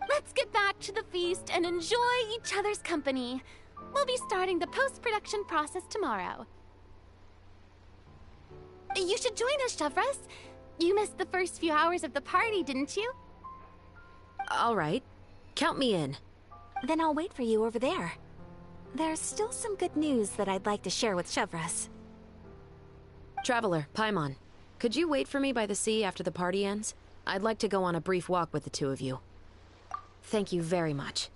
Let's get back to the feast and enjoy each other's company. We'll be starting the post-production process tomorrow. You should join us, Shavras. You missed the first few hours of the party, didn't you? All right. Count me in. Then I'll wait for you over there. There's still some good news that I'd like to share with Shavras. Traveler, Paimon, could you wait for me by the sea after the party ends? I'd like to go on a brief walk with the two of you. Thank you very much.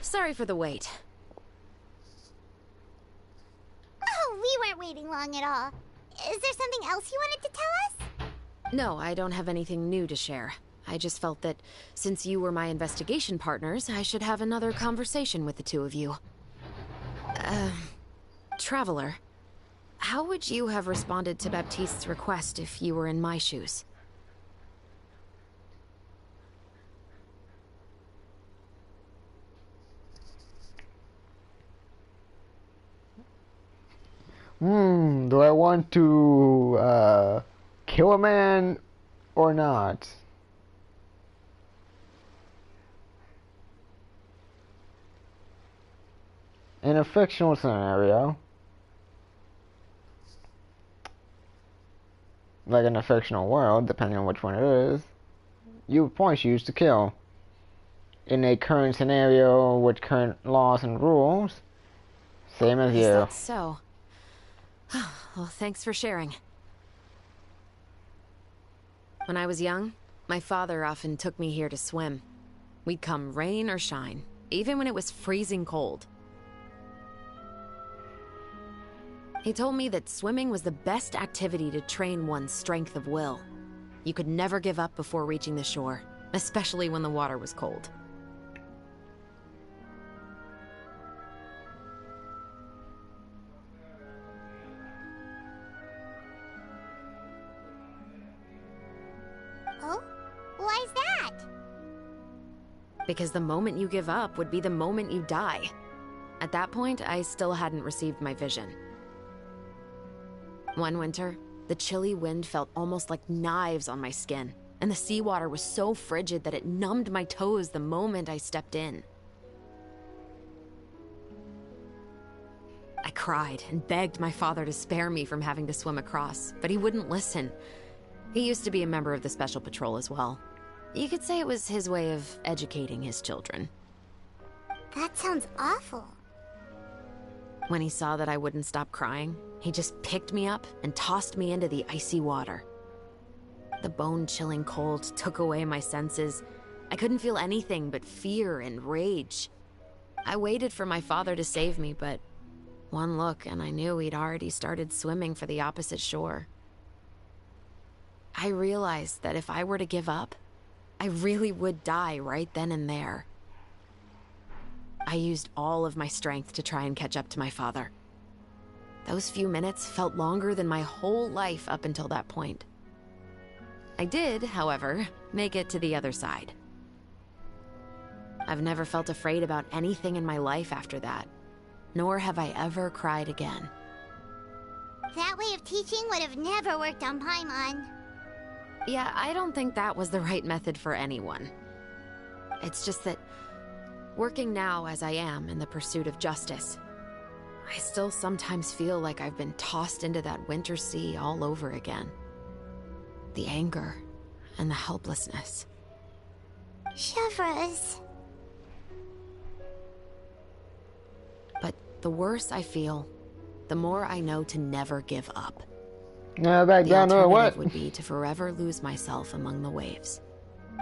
Sorry for the wait. Oh, we weren't waiting long at all. Is there something else you wanted to tell us? No, I don't have anything new to share. I just felt that since you were my investigation partners, I should have another conversation with the two of you. Traveler, how would you have responded to Baptiste's request if you were in my shoes? Do I want to kill a man or not? In a fictional scenario, like in a fictional world, depending on which one it is, you would point choose to kill. In a current scenario with current laws and rules, same as you. Is that so? Well, thanks for sharing. When I was young, my father often took me here to swim. We'd come rain or shine, even when it was freezing cold. He told me that swimming was the best activity to train one's strength of will. You could never give up before reaching the shore, especially when the water was cold. Oh? Why's that? Because the moment you give up would be the moment you die. At that point, I still hadn't received my vision. One winter, the chilly wind felt almost like knives on my skin, and the seawater was so frigid that it numbed my toes the moment I stepped in. I cried and begged my father to spare me from having to swim across, but he wouldn't listen. He used to be a member of the Special Patrol as well. You could say it was his way of educating his children. That sounds awful. When he saw that I wouldn't stop crying, he just picked me up and tossed me into the icy water. The bone-chilling cold took away my senses. I couldn't feel anything but fear and rage. I waited for my father to save me, but one look and I knew he'd already started swimming for the opposite shore. I realized that if I were to give up, I really would die right then and there. I used all of my strength to try and catch up to my father. Those few minutes felt longer than my whole life up until that point. I did, however, make it to the other side. I've never felt afraid about anything in my life after that, nor have I ever cried again. That way of teaching would have never worked on Paimon. Yeah, I don't think that was the right method for anyone. It's just that, working now as I am in the pursuit of justice, I still sometimes feel like I've been tossed into that winter sea all over again. The anger and the helplessness. Chevreuse. But the worse I feel, the more I know to never give up. Yeah, back down the or what? alternative would be to forever lose myself among the waves.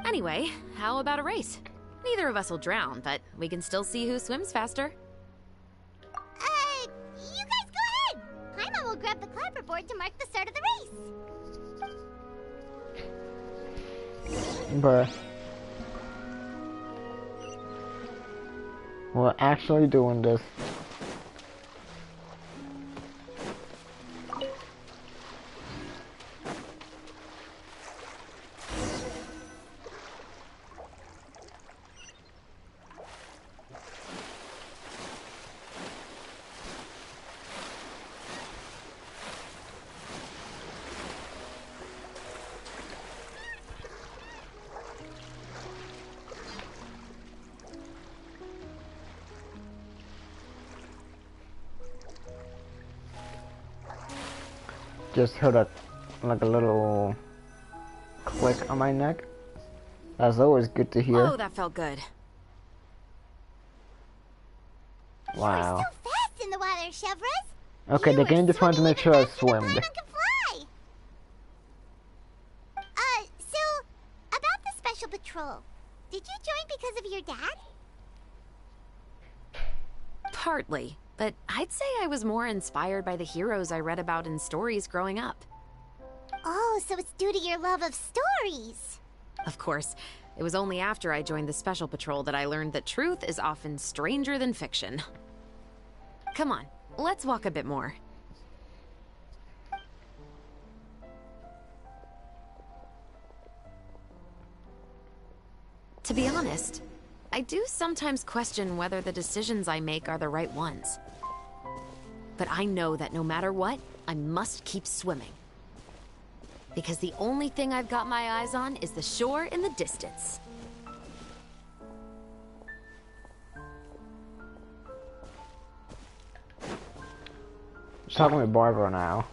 Anyway, how about a race? Neither of us will drown, but we can still see who swims faster. You guys go ahead. Paimon will grab the clapperboard to mark the start of the race. Bruh. We're actually doing this. Just heard a little click on my neck. That's always good to hear. Oh, that felt good. Wow. You're so fast in the water, Chevreuse. Okay, the game just wanted to make sure I swimmed. Paimon can fly. So about the special patrol, did you join because of your dad? Partly, but I'd say I was more inspired by the heroes I read about in stories growing up. Oh, so it's due to your love of stories. Of course, it was only after I joined the Special Patrol that I learned that truth is often stranger than fiction. Come on, let's walk a bit more. To be honest, I do sometimes question whether the decisions I make are the right ones. But I know that no matter what, I must keep swimming. Because the only thing I've got my eyes on is the shore in the distance. Talking with Barbara now.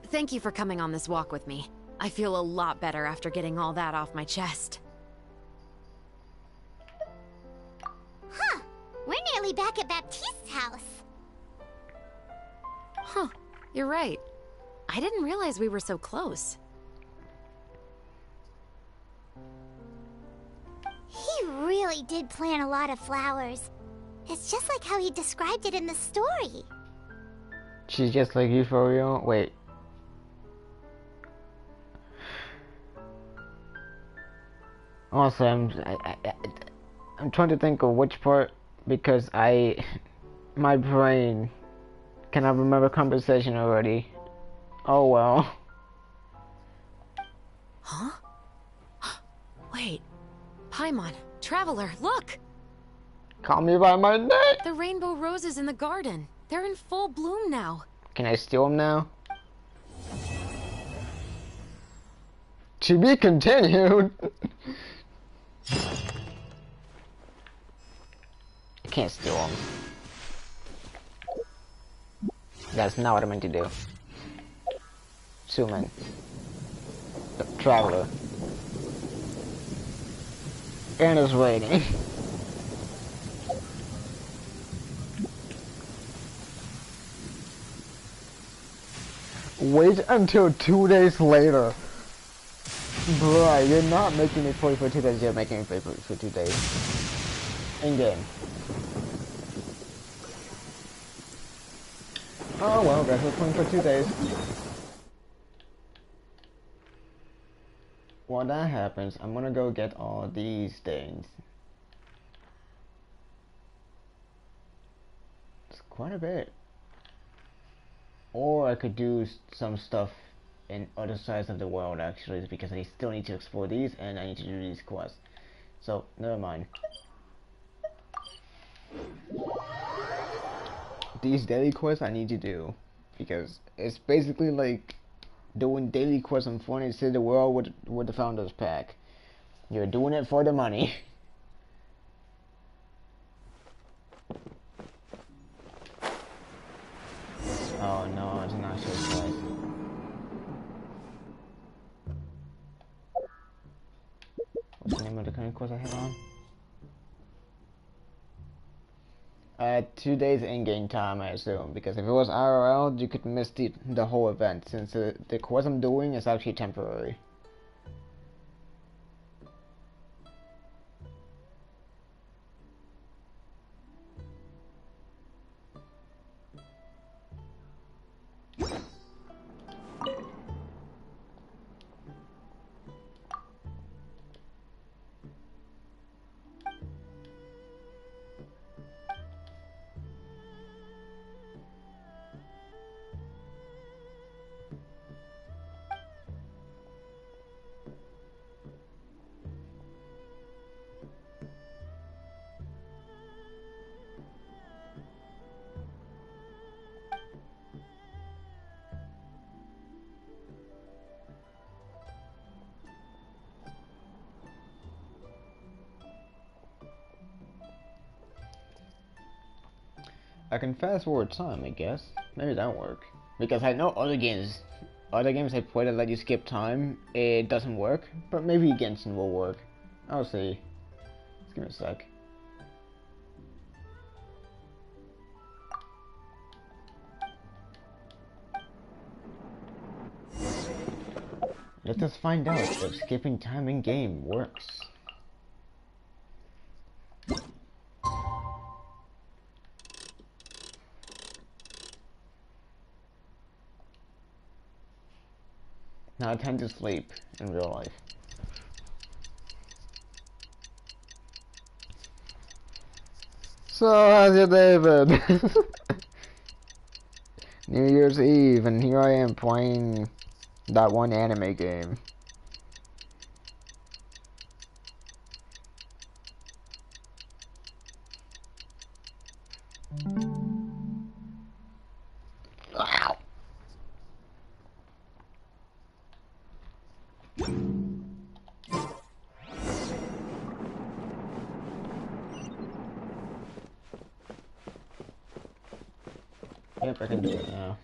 Thank you for coming on this walk with me. I feel a lot better after getting all that off my chest. Huh. We're nearly back at Baptiste's house. Huh. You're right. I didn't realize we were so close. He really did plant a lot of flowers. It's just like how he described it in the story. She's just like you for real? Wait. Also, I'm trying to think of which part, because my brain cannot remember conversation already. Oh well. Huh? Wait. Paimon, Traveler, look! Call me by my name! The rainbow roses in the garden. They're in full bloom now. Can I steal them now? To be continued! I can't steal them. That's not what I meant to do. Suman. The Traveler. Anna's waiting. Wait until 2 days later. Bruh, you're not making me play for 2 days, you're making me play for 2 days. In-game. Oh well, guys, we're playing for 2 days. While that happens, I'm gonna go get all these things. It's quite a bit. Or I could do some stuff in other sides of the world actually, because I still need to explore these and I need to do these quests. So, never mind. These daily quests I need to do, because it's basically like doing daily quests on Fortnite City the World with the Founders Pack. You're doing it for the money. Oh no, it's not so slight. What's the name of the current course I have on? 2 days in-game time, I assume, because if it was IRL, you could miss the whole event, since the course I'm doing is actually temporary. I can fast forward time, I guess. Maybe that'll work. Because I know other games I play that let you skip time, it doesn't work. But maybe Genshin will work. I'll see. Just give me a sec. Let us find out if skipping time in game works. Now I tend to sleep in real life. So, how's your day been? New Year's Eve, and here I am playing that one anime game. Ow. Yep, I can do it now.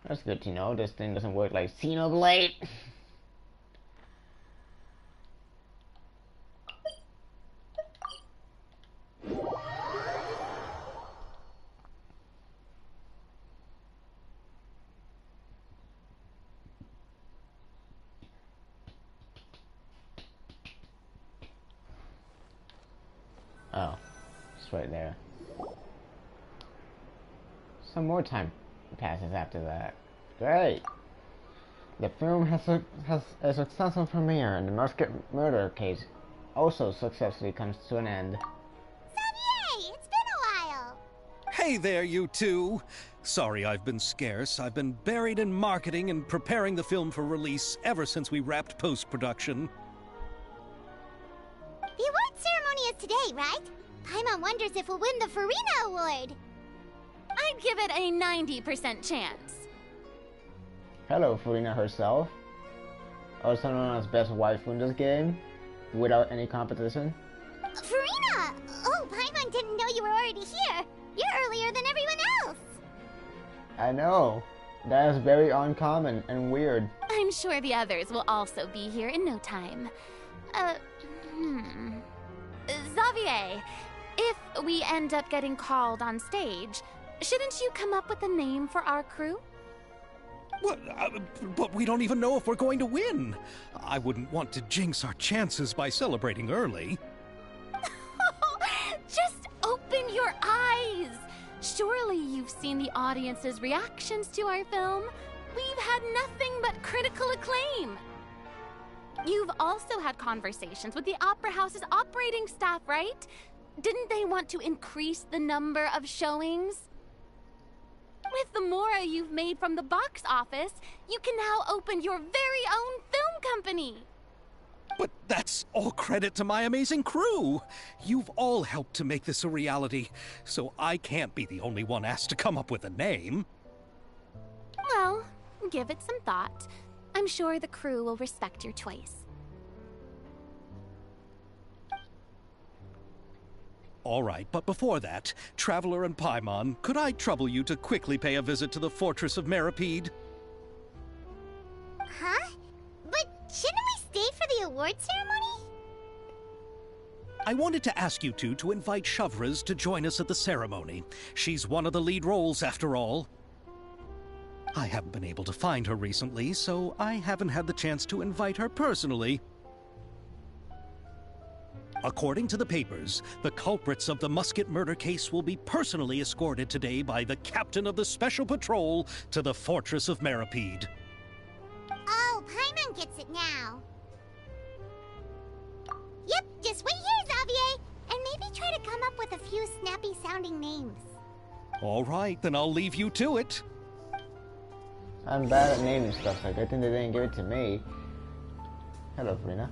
That's good to know. This thing doesn't work like Xenoblade. Oh, it's right there. Some more time passes after that. Great! The film has a successful premiere, and the Musket murder case also successfully comes to an end. Xavier, it's been a while! Hey there, you two! Sorry I've been scarce. I've been buried in marketing and preparing the film for release ever since we wrapped post-production. The award ceremony is today, right? Paimon wonders if we'll win the Farina Award. I'd give it a 90% chance. Hello, Farina herself. Also known as best waifu in this game, without any competition. Farina! Oh, Paimon didn't know you were already here. You're earlier than everyone else. I know. That is very uncommon and weird. I'm sure the others will also be here in no time. Xavier, if we end up getting called on stage, shouldn't you come up with a name for our crew? What? But we don't even know if we're going to win. I wouldn't want to jinx our chances by celebrating early. Just open your eyes! Surely you've seen the audience's reactions to our film. We've had nothing but critical acclaim. You've also had conversations with the Opera House's operating staff, right? Didn't they want to increase the number of showings? With the mora you've made from the box office, you can now open your very own film company. But that's all credit to my amazing crew. You've all helped to make this a reality, so I can't be the only one asked to come up with a name. Well, give it some thought. I'm sure the crew will respect your choice. All right, but before that, Traveler and Paimon, could I trouble you to quickly pay a visit to the Fortress of Meripede? Huh? But shouldn't we stay for the award ceremony? I wanted to ask you two to invite Shavraz to join us at the ceremony. She's one of the lead roles, after all. I haven't been able to find her recently, so I haven't had the chance to invite her personally. According to the papers, the culprits of the Musket murder case will be personally escorted today by the captain of the Special Patrol to the Fortress of Meripede. Oh, Paimon gets it now. Yep, just wait here, Xavier, and maybe try to come up with a few snappy-sounding names. All right, then I'll leave you to it. I'm bad at naming stuff, so I think they didn't give it to me. Hello, Farina.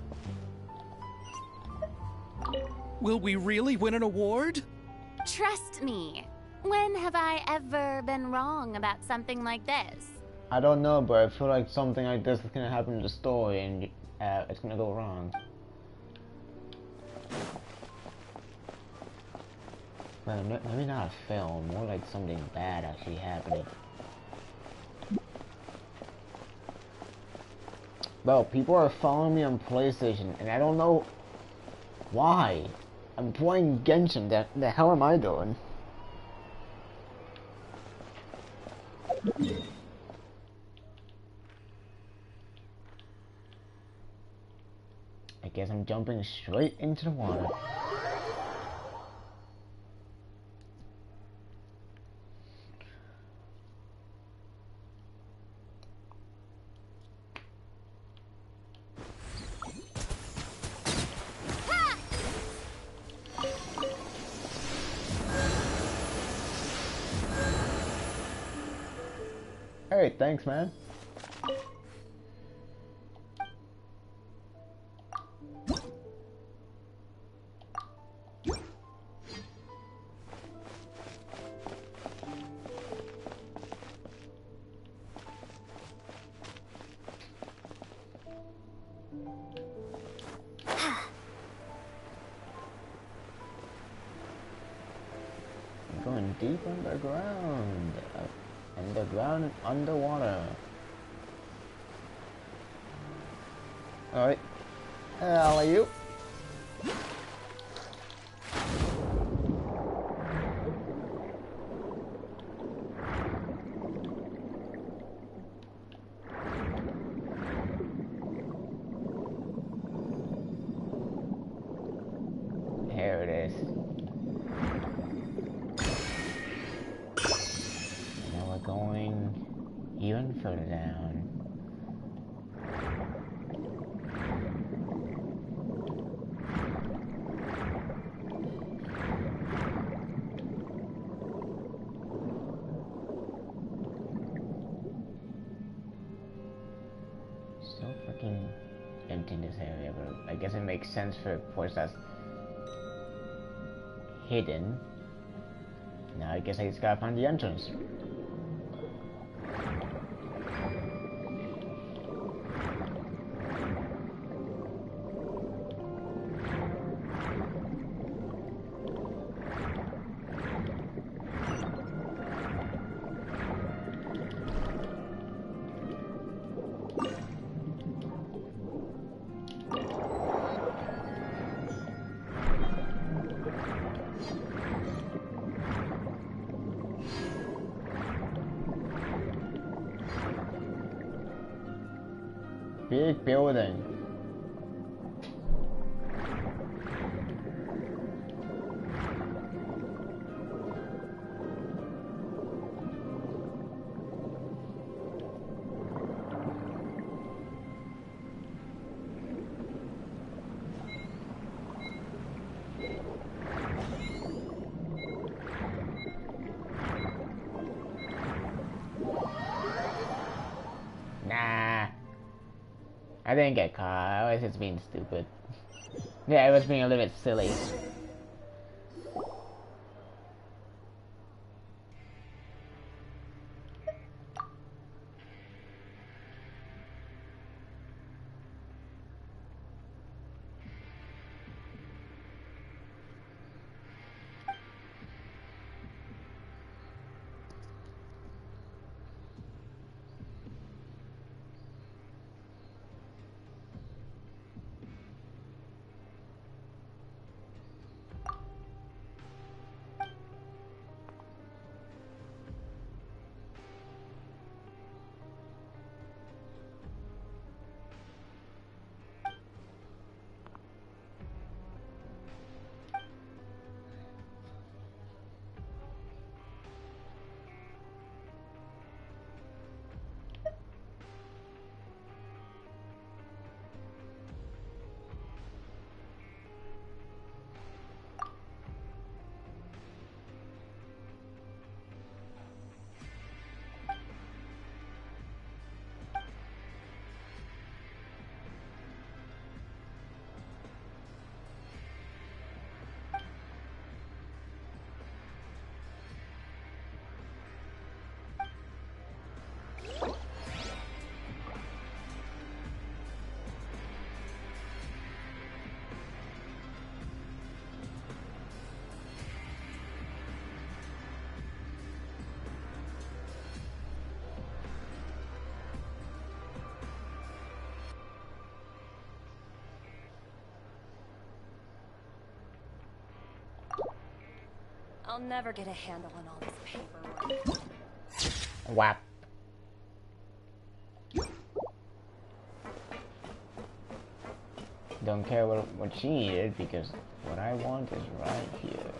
Will we really win an award? Trust me. When have I ever been wrong about something like this? I don't know, but I feel like something like this is gonna happen in the story and it's gonna go wrong. Well, maybe not a film, more like something bad actually happening. Bro, people are following me on PlayStation, and I don't know why. I'm playing Genshin, the hell am I doing? I guess I'm jumping straight into the water. Hey, thanks, man. I'm going deep underground. Underground and underwater. Alright. Alley-oop. Here it is. Now we're going even further down. So freaking empty in this area, but I guess it makes sense for a place that's hidden. Now I guess I just gotta find the entrance. Big building. Nah. I didn't get caught. I was just being stupid. Yeah, I was being a little bit silly. I'll never get a handle on all this paperwork. Whap. Don't care what she needed, because what I want is right here.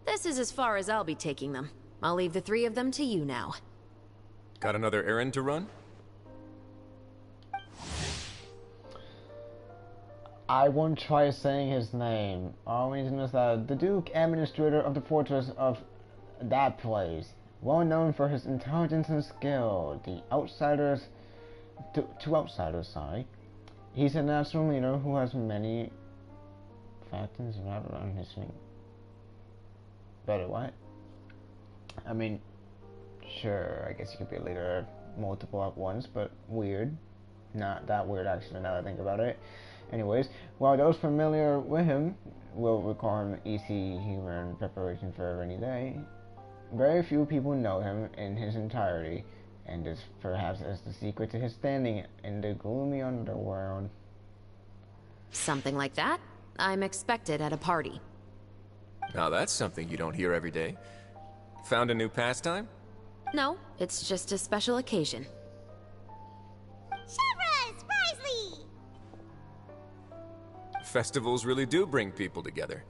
This is as far as I'll be taking them. I'll leave the three of them to you now. Got another errand to run? I won't try saying his name. All we know is that the Duke, administrator of the fortress of that place, well known for his intelligence and skill. The outsiders, two outsiders, sorry. He's a national leader who has many factions wrapped around his finger. Better what? I mean, sure, I guess you could be a leader multiple at once, but weird. Not that weird, actually, now that I think about it. Anyways, while those familiar with him will recall him easy humor in preparation for a rainy day, very few people know him in his entirety, and this perhaps is the secret to his standing in the gloomy underworld. Something like that? I'm expected at a party. Now that's something you don't hear every day. Found a new pastime? No, it's just a special occasion. Shavras! Risley! Festivals really do bring people together.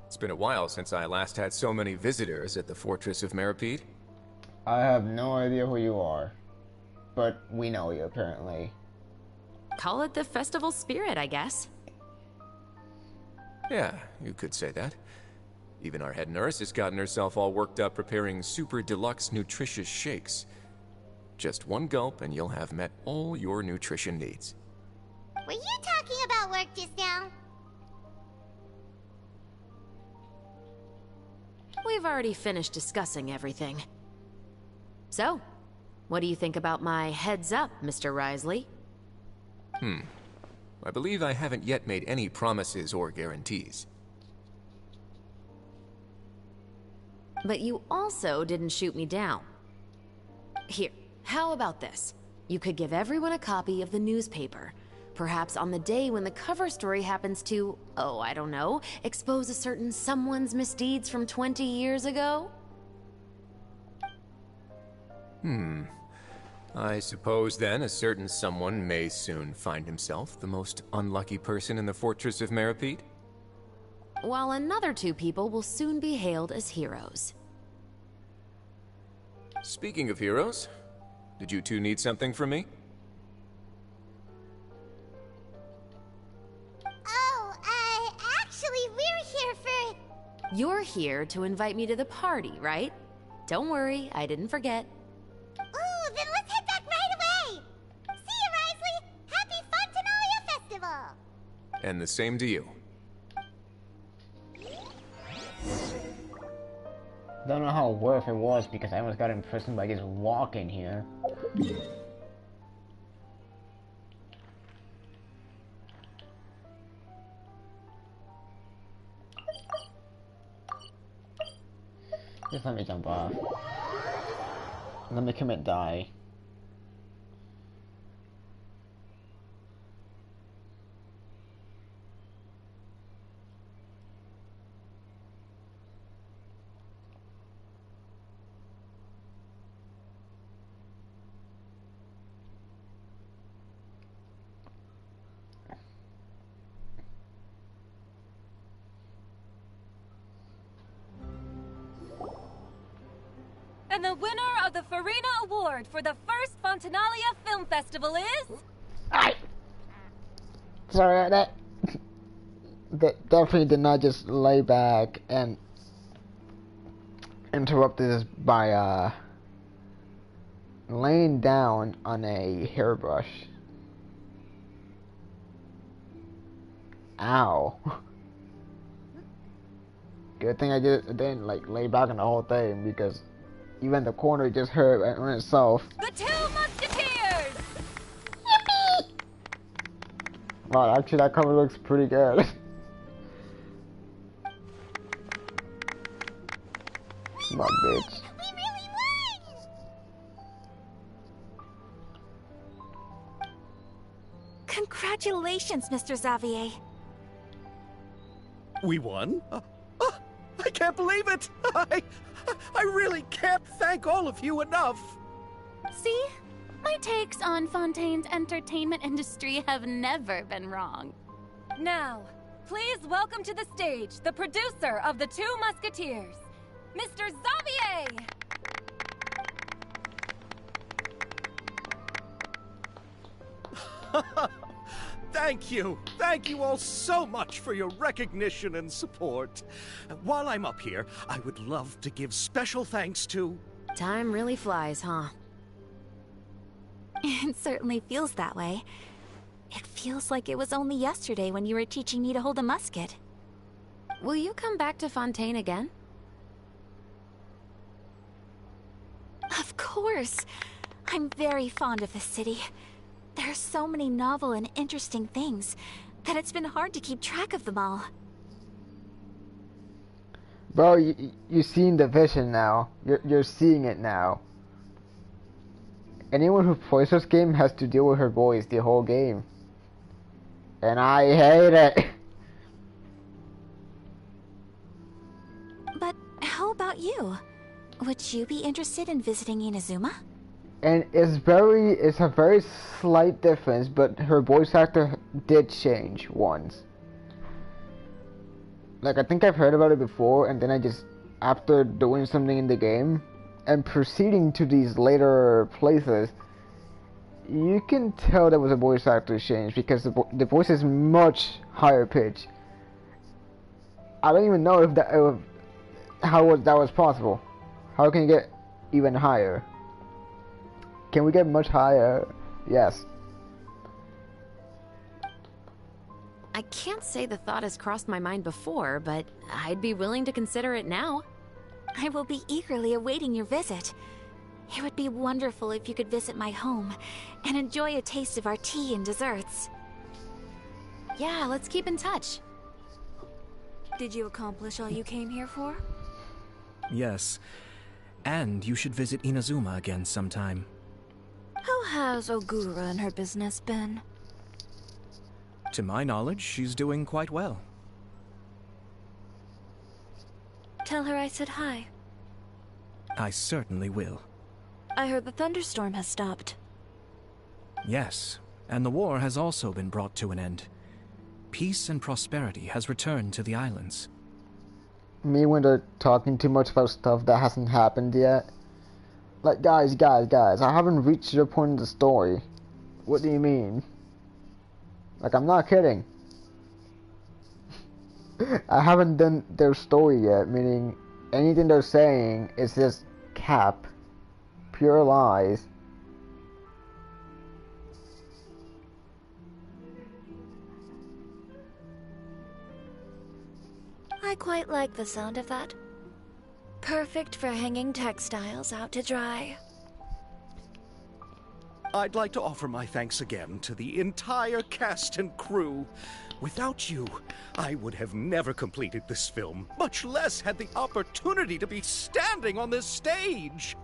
It's been a while since I last had so many visitors at the Fortress of Meropide. I have no idea who you are, but we know you, apparently. Call it the festival spirit, I guess. Yeah, you could say that. Even our head nurse has gotten herself all worked up preparing super deluxe nutritious shakes. Just one gulp and you'll have met all your nutrition needs. Were you talking about work just now? We've already finished discussing everything. So, what do you think about my heads up, Mr. Risley? I believe I haven't yet made any promises or guarantees. But you also didn't shoot me down. Here, how about this? You could give everyone a copy of the newspaper. Perhaps on the day when the cover story happens to, oh, I don't know, expose a certain someone's misdeeds from 20 years ago? I suppose then a certain someone may soon find himself the most unlucky person in the Fortress of Meropide? While another two people will soon be hailed as heroes. Speaking of heroes, did you two need something from me? Oh, actually, we're here for... You're here to invite me to the party, right? Don't worry, I didn't forget. Ooh, then let's head back right away! See you, Risley! Happy Fontanalia Festival! And the same to you. Don't know how worth it was because I almost got imprisoned by just walking here. Just let me jump off. Let me commit die. And the winner of the Farina Award for the first Fontanalia Film Festival is... Sorry, that definitely did not just lay back and interrupt this by laying down on a hairbrush. Ow. Good thing I didn't like lay back on the whole thing, because even the corner just hurt on itself. The Two Musketeers! Wow, actually that cover looks pretty good. Come on, bitch. Congratulations, Mr. Xavier. We won? I can't believe it! I really can't thank all of you enough! See? My takes on Fontaine's entertainment industry have never been wrong. Now, please welcome to the stage the producer of The Two Musketeers, Mr. Xavier! Thank you! Thank you all so much for your recognition and support. While I'm up here, I would love to give special thanks to... Time really flies, huh? It certainly feels that way. It feels like it was only yesterday when you were teaching me to hold a musket. Will you come back to Fontaine again? Of course! I'm very fond of this city. There are so many novel and interesting things that it's been hard to keep track of them all. Bro, you're seeing the vision now. You're seeing it now. Anyone who plays this game has to deal with her voice the whole game. And I hate it. But how about you? Would you be interested in visiting Inazuma? And it's a very slight difference, but her voice actor did change once. Like, I think I've heard about it before, and then after doing something in the game, and proceeding to these later places, you can tell there was a voice actor change, because the voice is much higher pitch. I don't even know how that was possible. How can you get even higher? Can we get much higher? Yes. I can't say the thought has crossed my mind before, but I'd be willing to consider it now. I will be eagerly awaiting your visit. It would be wonderful if you could visit my home and enjoy a taste of our tea and desserts. Yeah, let's keep in touch. Did you accomplish all you came here for? Yes. And you should visit Inazuma again sometime. How has Ogura and her business been? To my knowledge, she's doing quite well. Tell her I said hi. I certainly will. I heard the thunderstorm has stopped. Yes, and the war has also been brought to an end. Peace and prosperity has returned to the islands. Me when they're talking too much about stuff that hasn't happened yet. Like, guys, I haven't reached your point in the story. What do you mean? Like, I'm not kidding. I haven't done their story yet, meaning anything they're saying is just cap. Pure lies. I quite like the sound of that. Perfect for hanging textiles out to dry. I'd like to offer my thanks again to the entire cast and crew. Without you, I would have never completed this film, much less had the opportunity to be standing on this stage.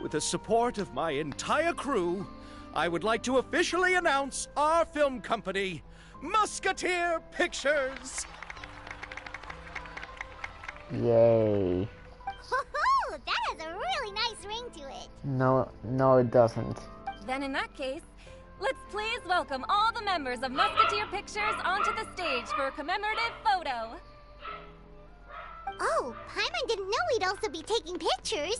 With the support of my entire crew, I would like to officially announce our film company, Musketeer Pictures. Yay. Ho-ho! That has a really nice ring to it. No, it doesn't. Then in that case, let's please welcome all the members of Musketeer Pictures onto the stage for a commemorative photo. Oh, Paimon didn't know we'd also be taking pictures.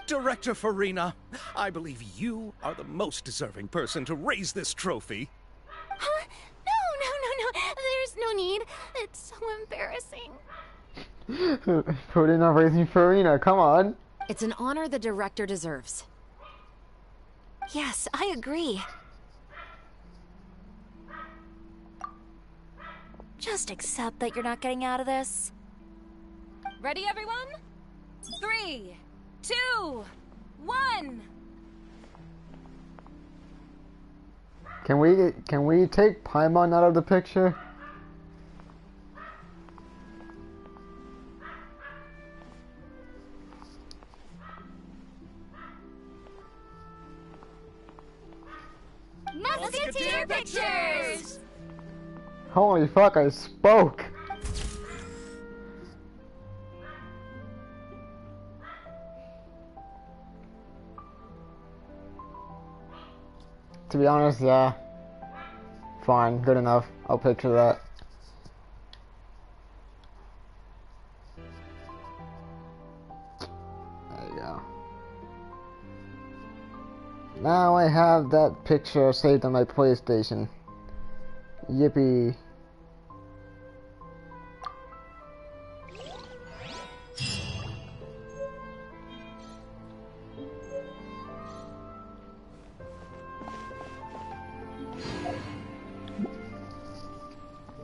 Director Farina, I believe you are the most deserving person to raise this trophy. Huh? No. There's no need. It's so embarrassing. Putting on raising Farina, come on. It's an honor the director deserves. Yes, I agree. Just accept that you're not getting out of this. Ready, everyone? 3, 2, 1. Can we take Paimon out of the picture? Musketeer Pictures! Holy fuck, I spoke! To be honest, yeah. Fine, good enough. I'll picture that. There you go. Now I have that picture saved on my PlayStation. Yippee.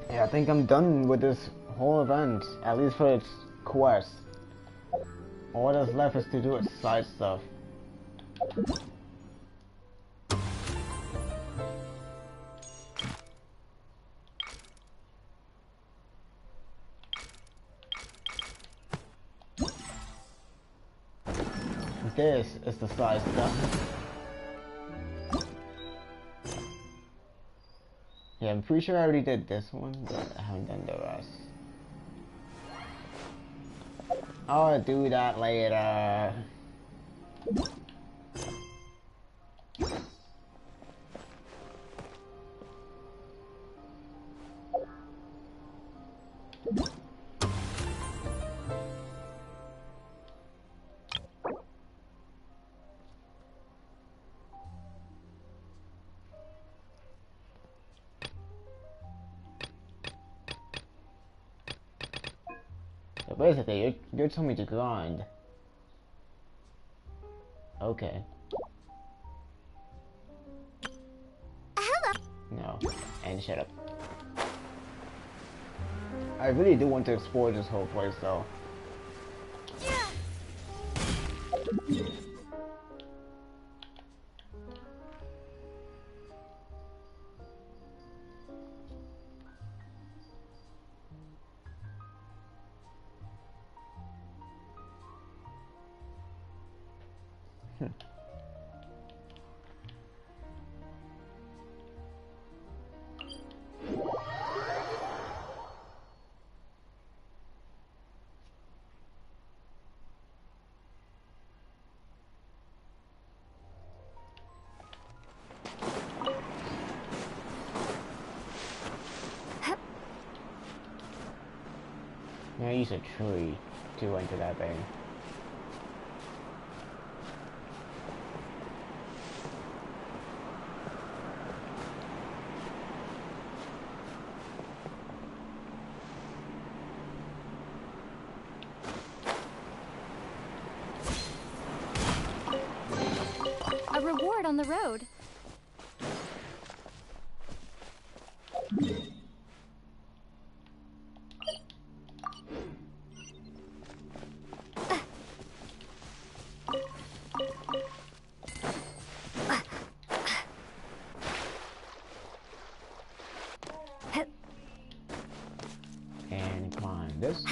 Yeah, I think I'm done with this whole event, at least for its quest. All that's left is to do its side stuff. This is the side stuff. Yeah, I'm pretty sure I already did this one, but I haven't done the rest. I'll do that later. So basically, you're telling me to grind. Okay. Hello. No. And shut up. I really do want to explore this whole place though. I'm gonna use a tree to enter that thing. A reward on the road. And climb this.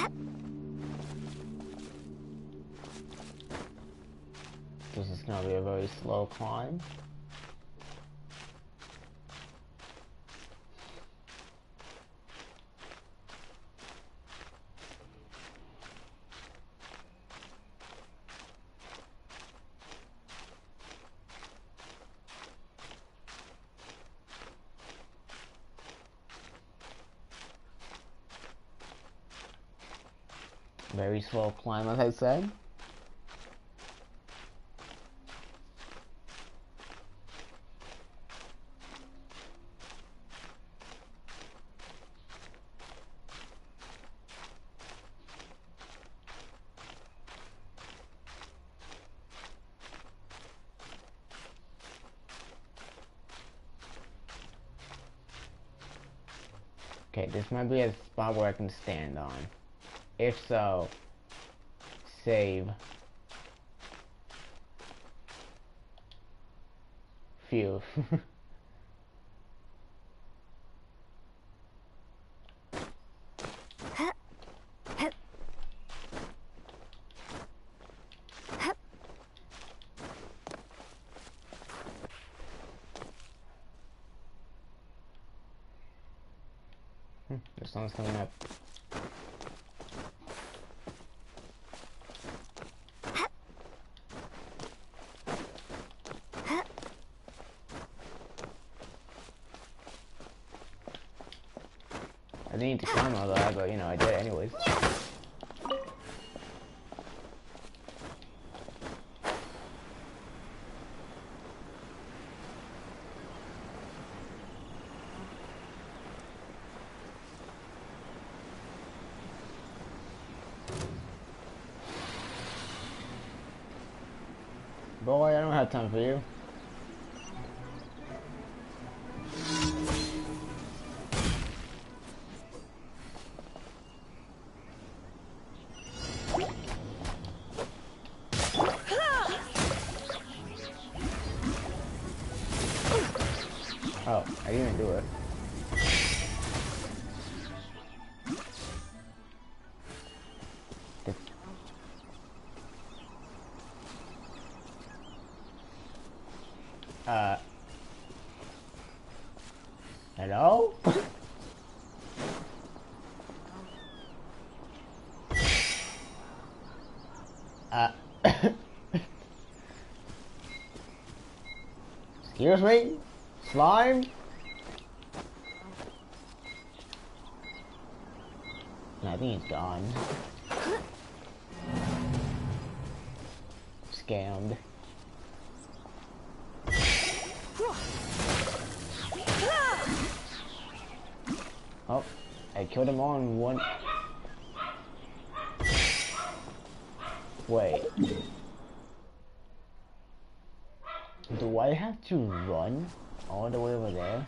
This is gonna be a very slow climb. Very slow climb, as I said. Okay, this might be a spot where I can stand on. If so, save. Phew. sun's coming up. I didn't need to climb all that, but you know, I did anyways. Boy, I don't have time for you. Oh, I didn't do it. Hello? Excuse me? Slime? No, I think he's gone. Scammed. Oh, I killed him all in one. Wait. Do I have to run all the way over there?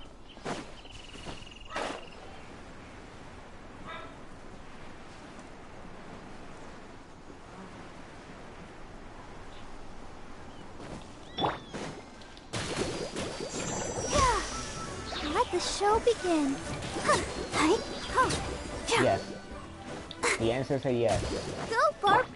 Let the show begin. Yes. The answers are yes. Go, Bark.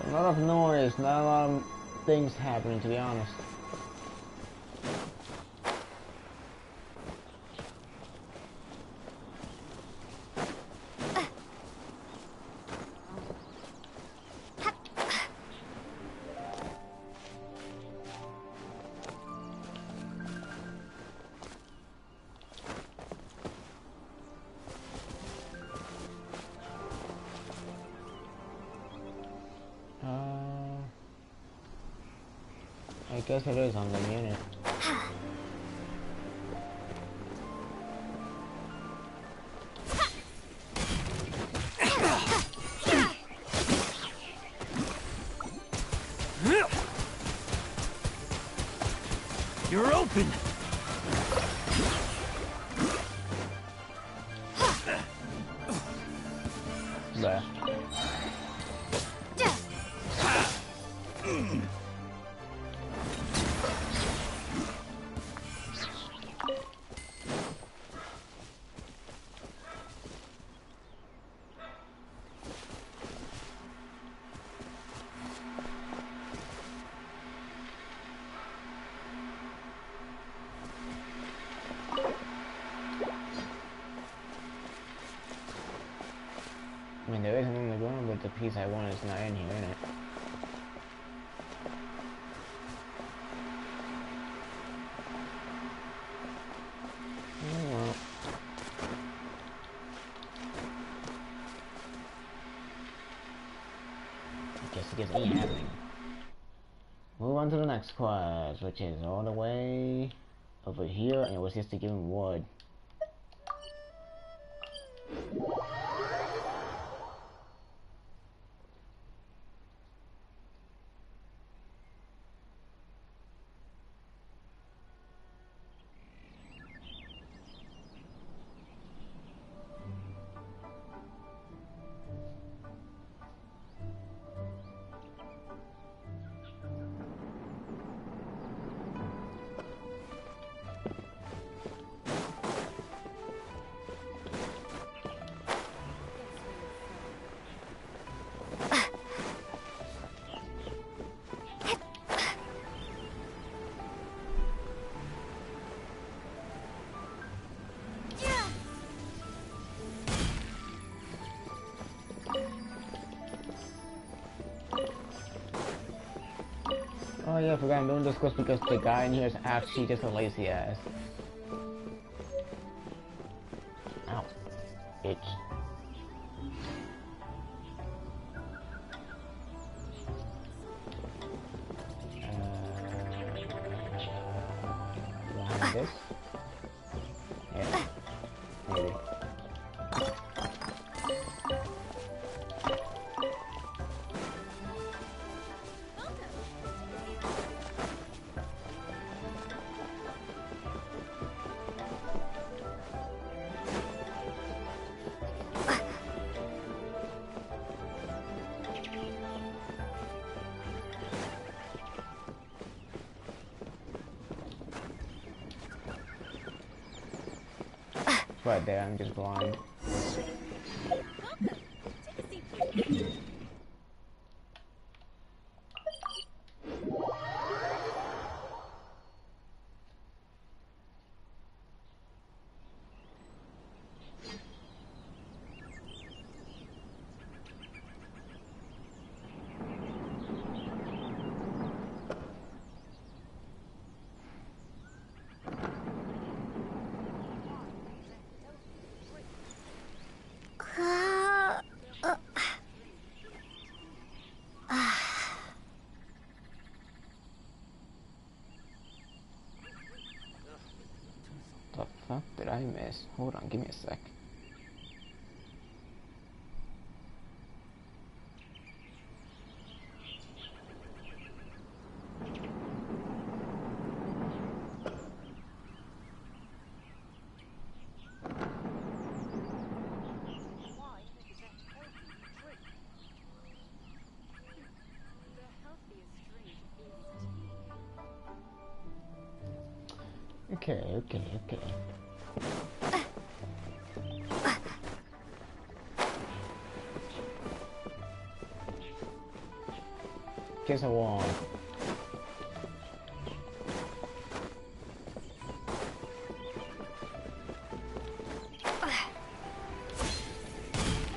A lot of noise, not a lot of things happening, to be honest. I guess it is on the unit. You're open! There. I mean, there isn't on the ground, but the piece I want is not in here, innit? Well. I guess it ain't happening. Move on to the next quest, which is all the way over here, and it was just to give him wood. Oh yeah, I forgot I'm doing this quest because the guy in here is actually just a lazy ass. Ow. Itch. This? Yeah. Maybe. Right there, I'm just blind. The fuck did I miss? Hold on, give me a sec. Okay. Guess I won.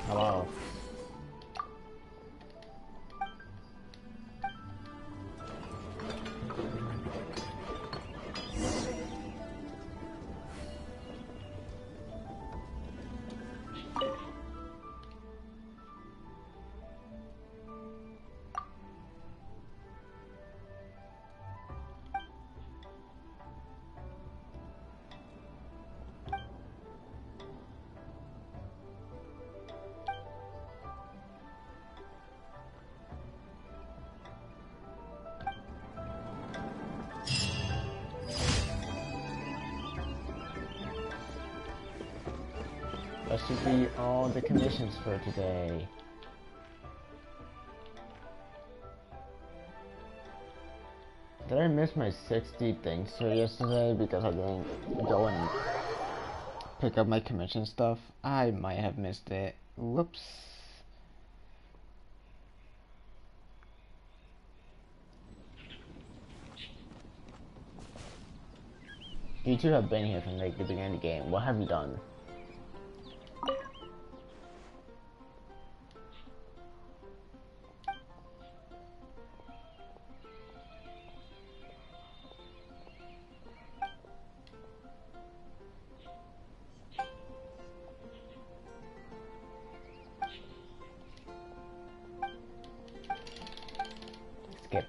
Hello. That should be all the commissions for today. Did I miss my 60 things for yesterday because I didn't go and pick up my commission stuff? I might have missed it. Whoops. You two have been here from like the beginning of the game. What have you done?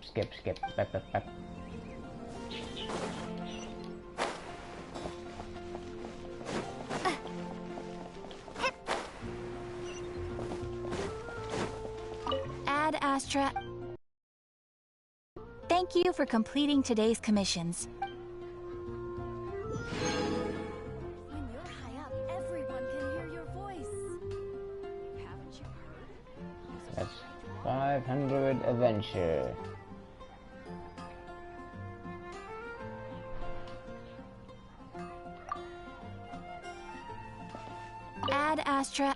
Skip. Bep. Ad Astra. Thank you for completing today's commissions. When you're high up, everyone can hear your voice. Haven't you heard? That's 500 adventure. Ad Astra.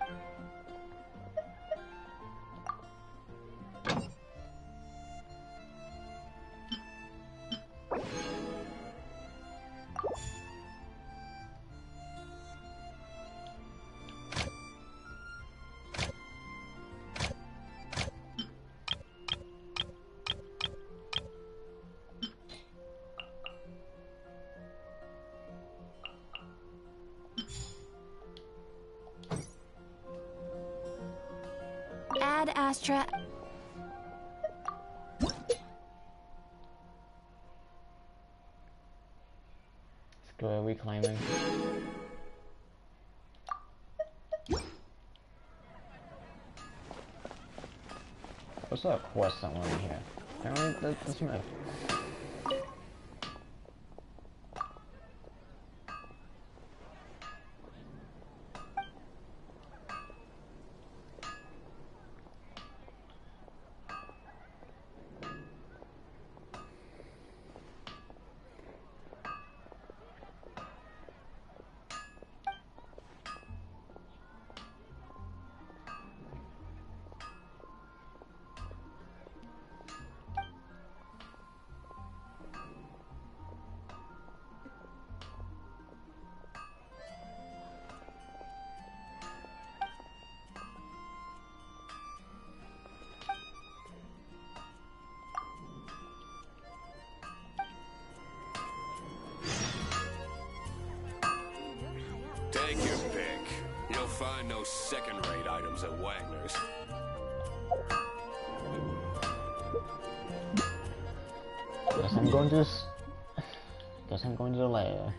Astra. Screw it, reclaiming. What's that quest somewhere in here? Apparently that's the Smith. Take your pick. You'll find no second-rate items at Wagner's. Guess I'm going to the lair.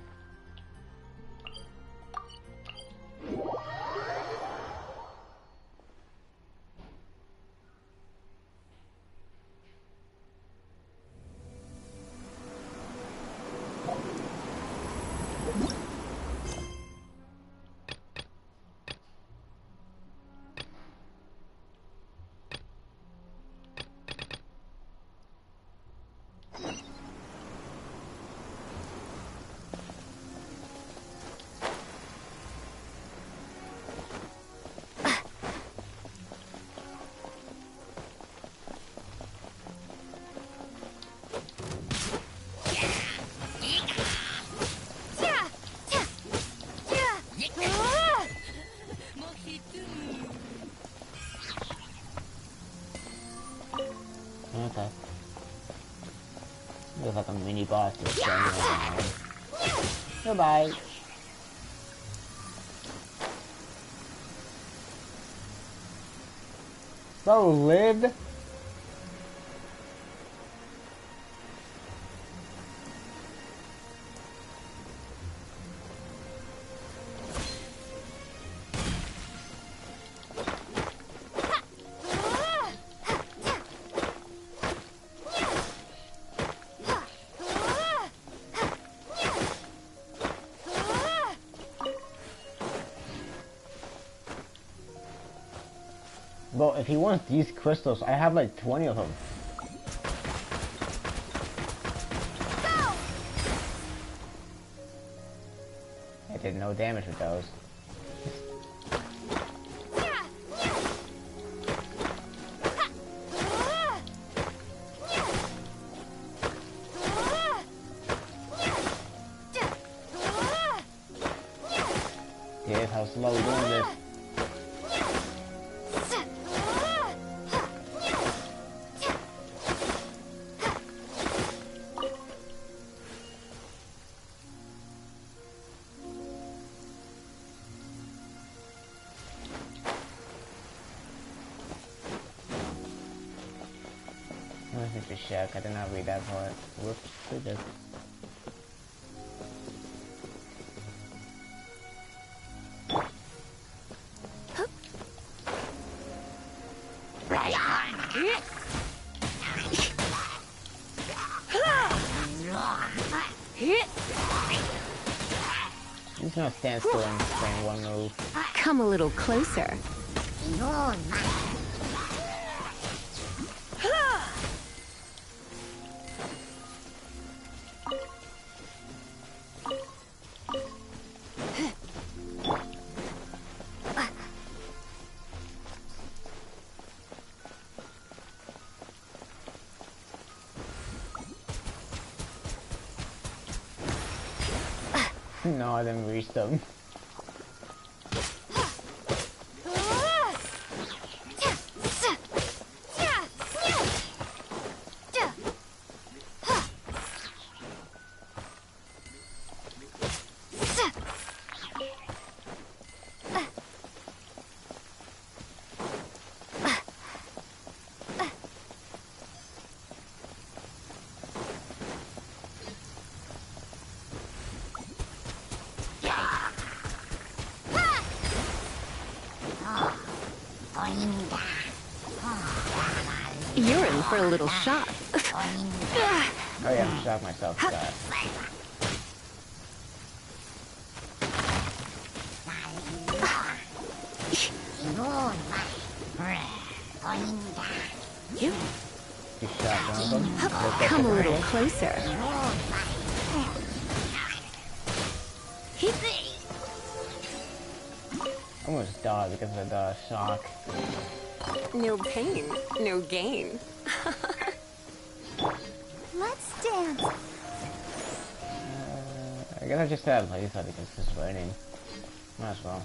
Okay. Looks like a mini boss just standing around. Goodbye. So lived. Well, if he wants these crystals, I have like 20 of them. I did no damage with those. Here's how slow we're doing this. Message to Shaq. I did not read that part. Whoops, we did. He's gonna stand still and frame one move. Come a little closer. No, I didn't reach them. for a little shock. Oh yeah, I'm shocked myself for that. You shot one of them. come a little closer. I almost died because of the shock. No pain, no gain. Let's dance. I guess I just had Lisa because it's raining. Might as well.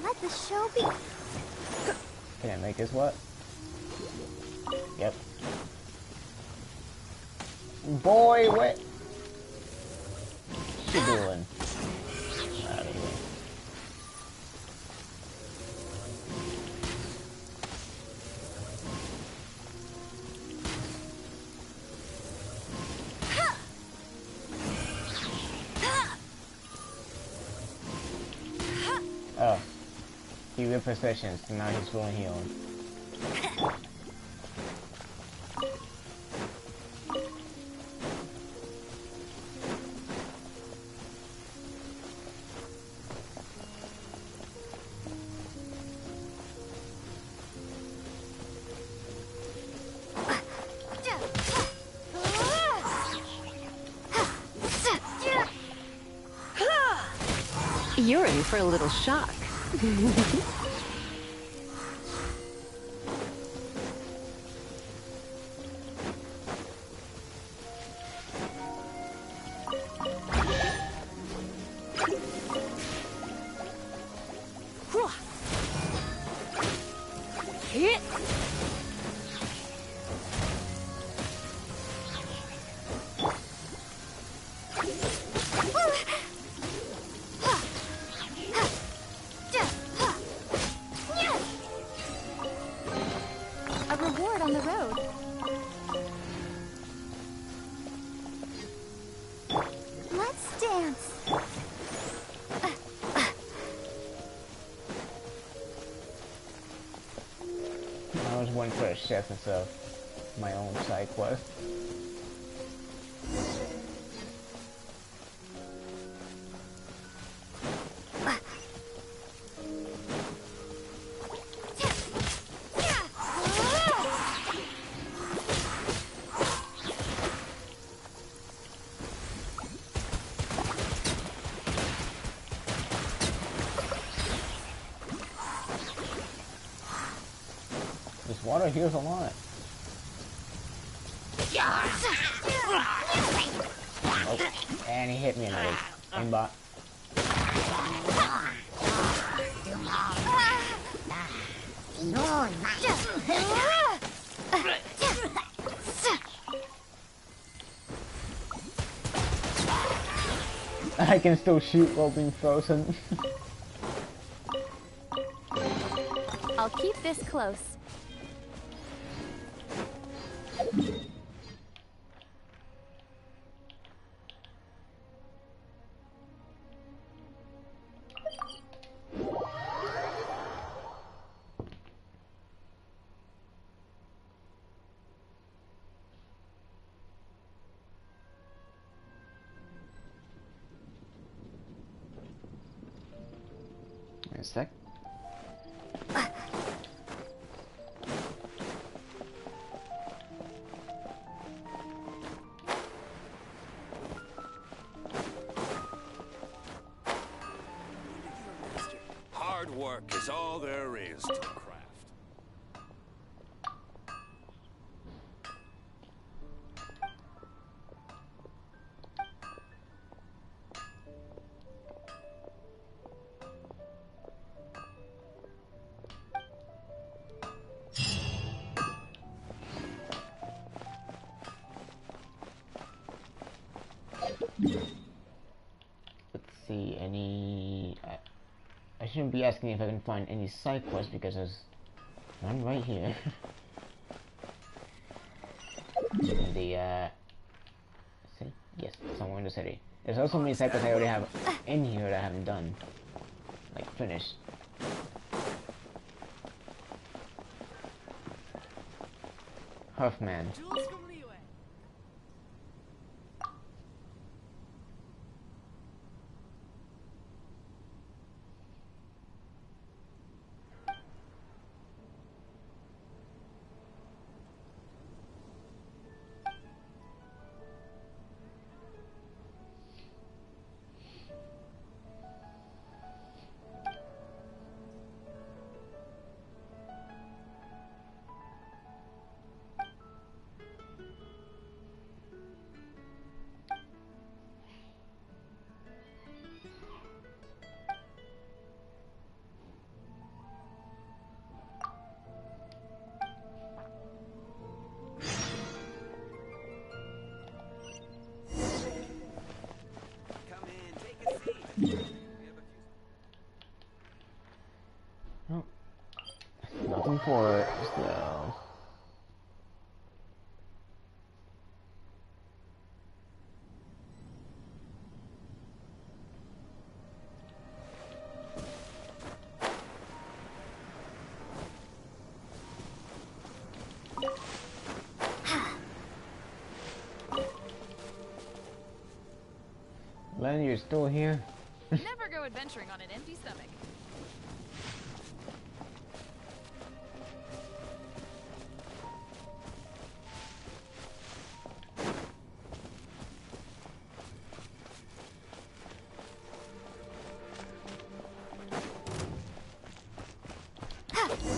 Let the show be. Can I make this what? Yep. Boy, what? What you doing? Out of here. Oh. He whipped possessions, so now he's fully healed. You're in for a little shock. A reward on the road. Let's dance. I was one for a chef instead of my own side quest. This water heals a lot. Oh, and he hit me another aimbot. I can still shoot while being frozen. I'll keep this close. Wait a sec. Hard work is all there is to craft. see any. I shouldn't be asking if I can find any side quests because there's one right here. In the city? Yes, somewhere in the city. There's also many side quests I already have in here that I haven't done, like finished. Huffman. Oh, nothing for it, so. Len, you're still here? Never go adventuring on an empty stomach.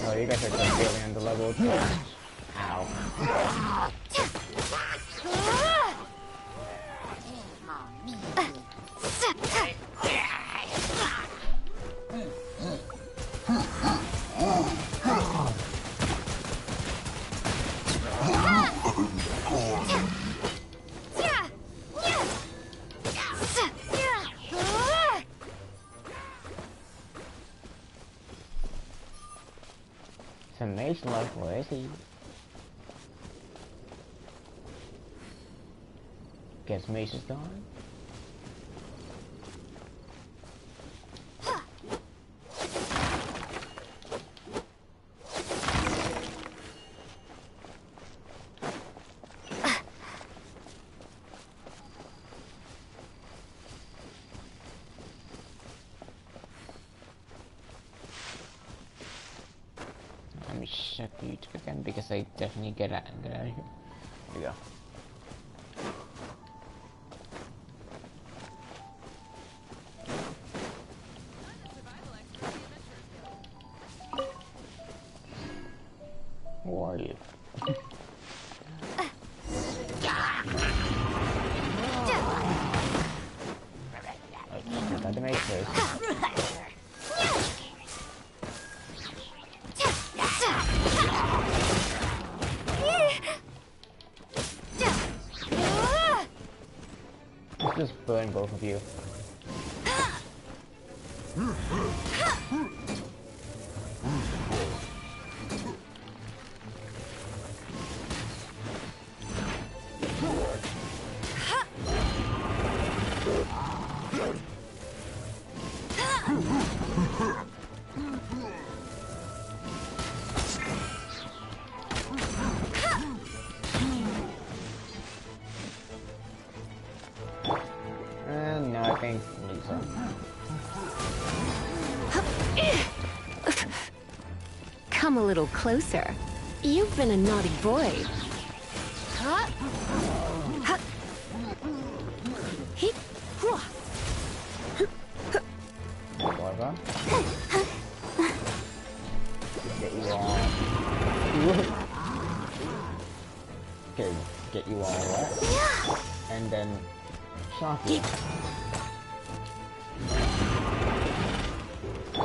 Oh, you guys are just barely on the level. Ow. It's a mage life, where is he? Guess Mage is gone. Let me check YouTube again because I definitely get out of here. There we go. Who are you? I got to make this. Let's just burn both of you. And now I think Lisa. Come a little closer. You've been a naughty boy. Whatever. Get you all. Okay, get you all wet. And then shock you.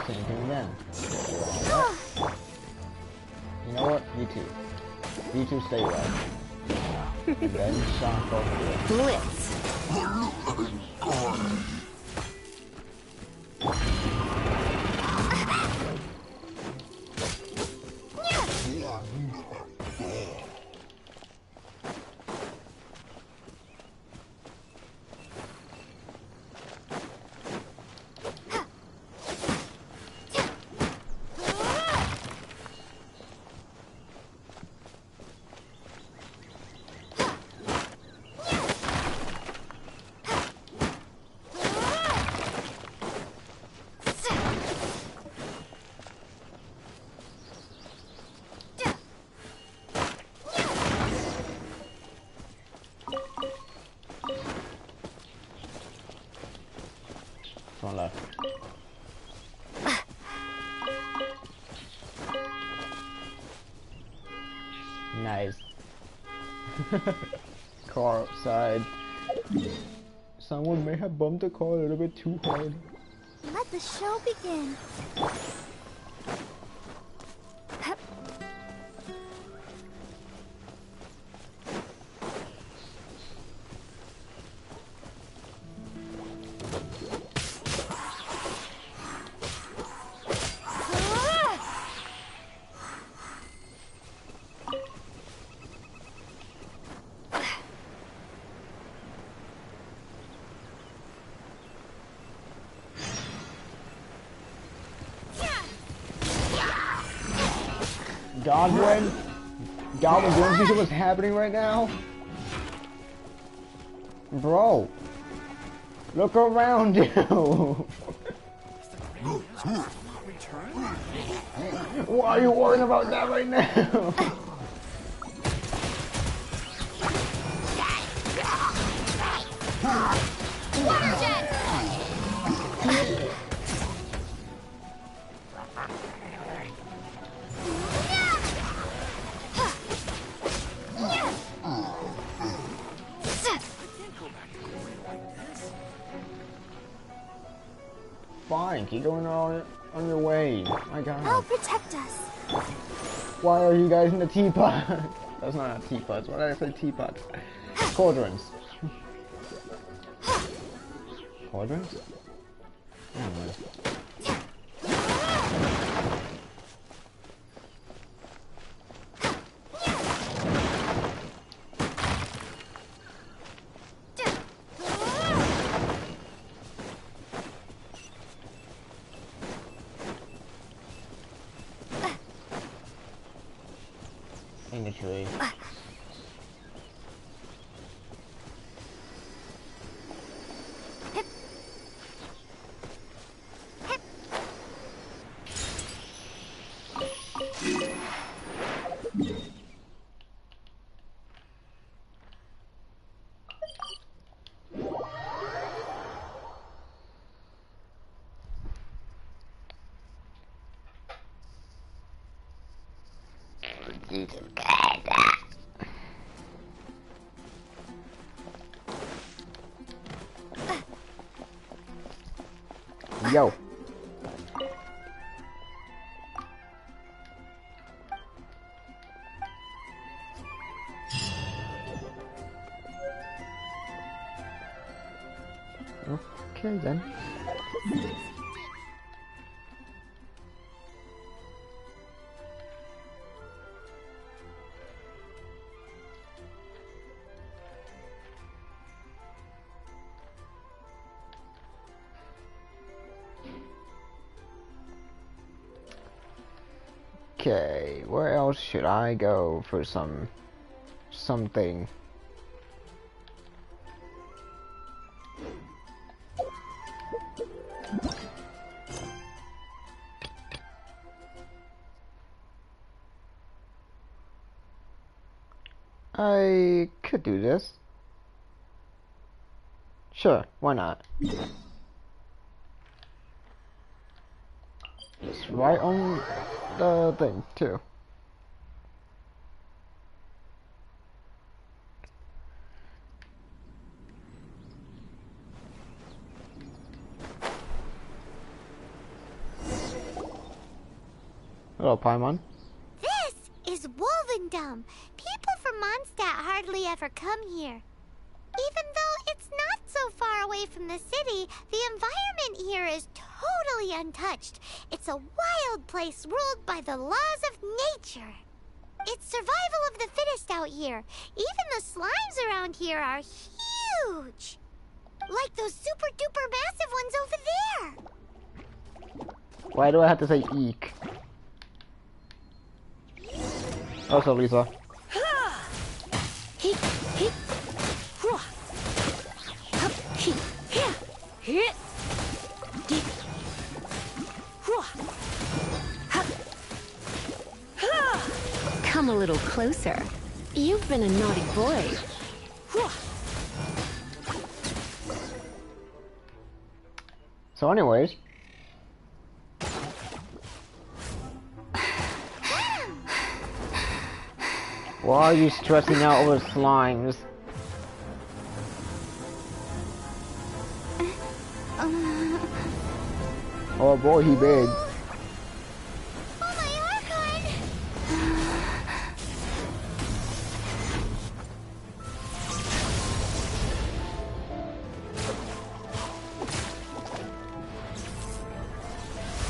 Same thing again. Get you all wet. You know what? You two. You two stay wet. And then shock both of you. Blitz. one left. Nice. Car outside. Someone may have bumped the car a little bit too hard. Let the show begin. Godwin? Godwin, do you see what's happening right now? Bro. Look around you. Why are you worrying about that right now? Water jet! Fine, keep going on your way. My God. I'll protect us. Why are you guys in the teapot? That's not a teapot. Why did I say teapot? Cauldrons. Cauldrons? Anyway. In the tree. Yo. Okay then. Okay, where else should I go for something? I could do this. Sure, why not? It's right on the thing, too. Hello, Paimon. This is Wolvendom. People from Mondstadt hardly ever come here. Even though it's not so far away from the city, the environment here is totally untouched. It's a wild place ruled by the laws of nature. It's survival of the fittest out here. Even the slimes around here are huge. Like those super duper massive ones over there. Why do I have to say eek? Also, Lisa. Come a little closer. You've been a naughty boy. So anyways, why are you stressing out over slimes? Oh boy, he big.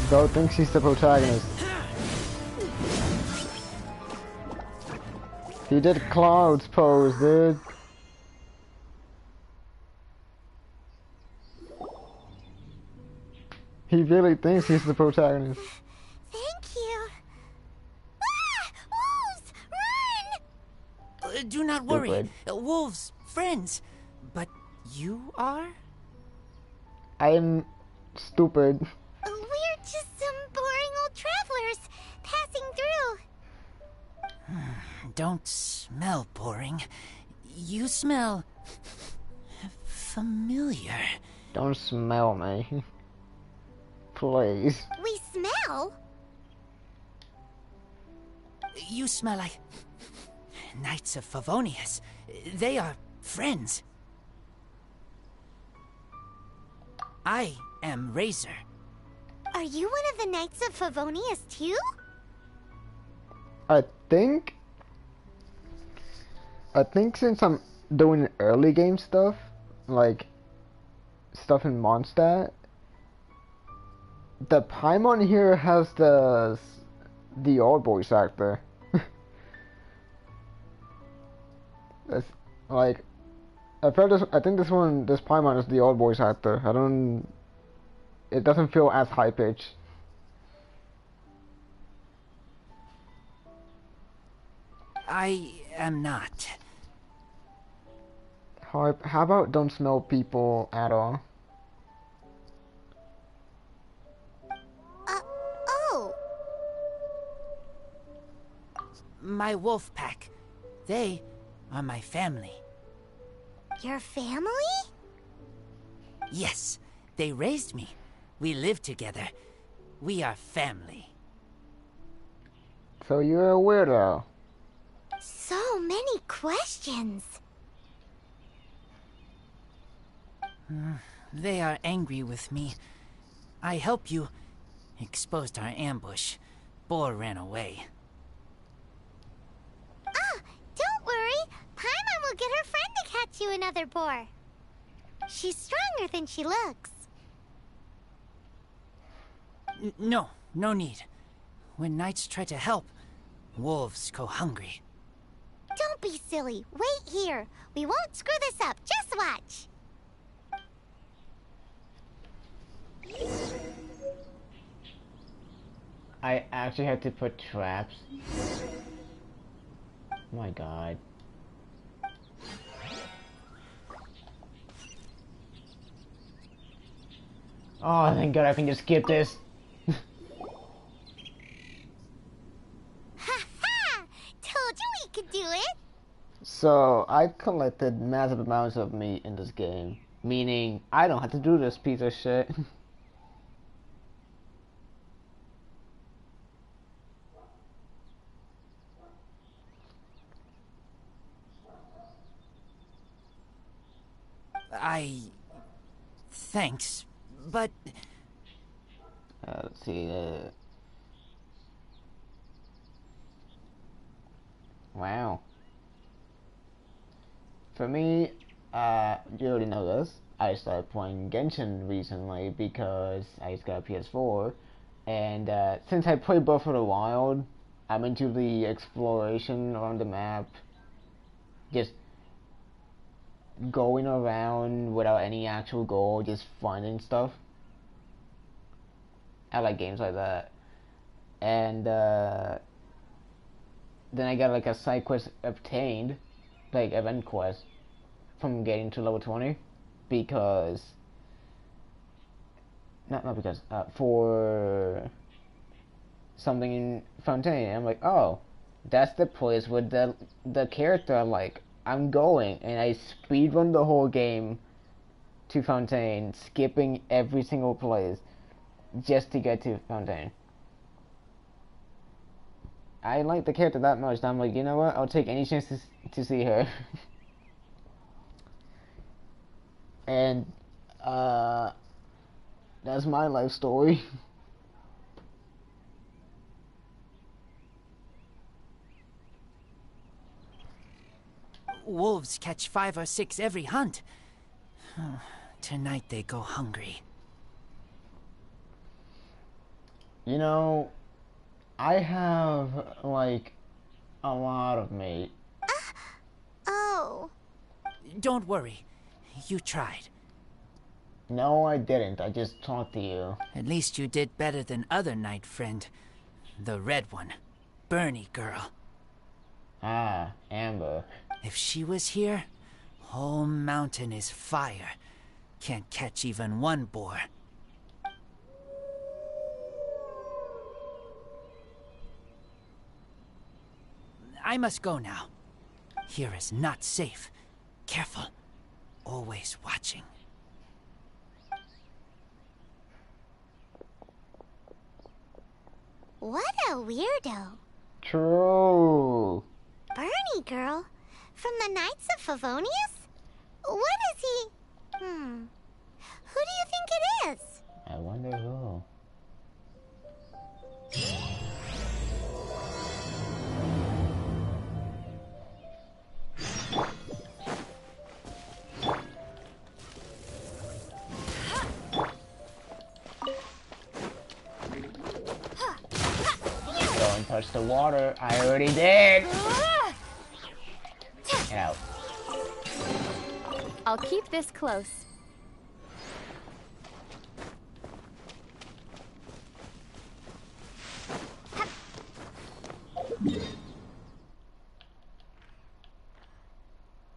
Go thinks he's the protagonist. He did Cloud's pose, dude. He really thinks he's the protagonist. Thank you. Ah! Wolves! Run! Do not worry. Wolves, friends. But you are? I am stupid. We're just some boring old travelers passing through. Don't smell boring. You smell familiar. Don't smell me. Please. We smell? You smell like Knights of Favonius. They are friends. I am Razor. Are you one of the Knights of Favonius too? I think since I'm doing early game stuff, like stuff in Mondstadt, the Paimon here has the old voice actor. That's like I think this Paimon is the old voice actor. It doesn't feel as high pitched. I am not. How about don't smell people at all? Oh. My wolf pack. They are my family. Your family? Yes, they raised me. We live together. We are family. So you're a weirdo. So many questions. They are angry with me. I helped you. Exposed our ambush. Boar ran away. Ah, don't worry. Paimon will get her friend to catch you another boar. She's stronger than she looks. No need. When knights try to help, wolves go hungry. Don't be silly. Wait here. We won't screw this up. Just watch. I actually had to put traps. Oh my god. Oh, thank god I can just skip this. Ha-ha! Told you we could do it! So, I collected massive amounts of meat in this game. Meaning, I don't have to do this piece of shit. Thanks, but... let's see, wow. For me, you already know this, I started playing Genshin recently because I just got a PS4, and since I played Breath of the Wild, I'm into the exploration around the map, just going around without any actual goal, just finding stuff. I like games like that. And then I got like a side quest obtained, like event quest, from getting to level 20, because for something in Fontaine. I'm like, oh, that's the place with the character I'm going, and I speedrun the whole game to Fontaine, skipping every single place just to get to Fontaine. I like the character that much that I'm like, you know what? I'll take any chance to see her. And that's my life story. Wolves catch 5 or 6 every hunt. Tonight they go hungry. You know, I have, like, a lot of meat. Oh. Don't worry. You tried. No, I didn't. I just talked to you. At least you did better than other night friend. The red one. Bernie girl. Ah, Amber. If she was here, whole mountain is fire. Can't catch even one boar. I must go now. Here is not safe. Careful. Always watching. What a weirdo. True. Bernie girl? From the Knights of Favonius? What is he? Who do you think it is? I wonder who. Don't touch the water. I already did. Get out. I'll keep this close.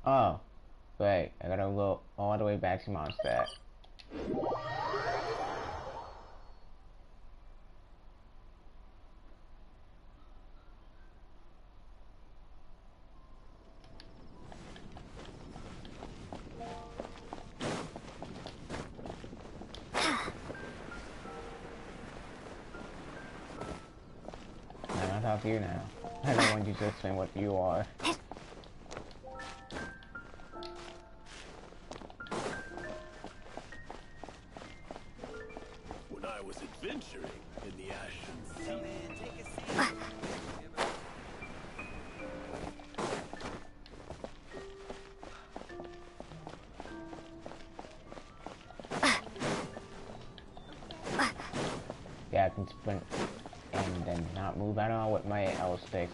Oh, wait. I gotta go all the way back to Mondstadt. I'll talk to you now. I don't want you to explain what you are. When I was adventuring in the Ashen Sea. Yeah, I can sprint and then not move at all with my L stick.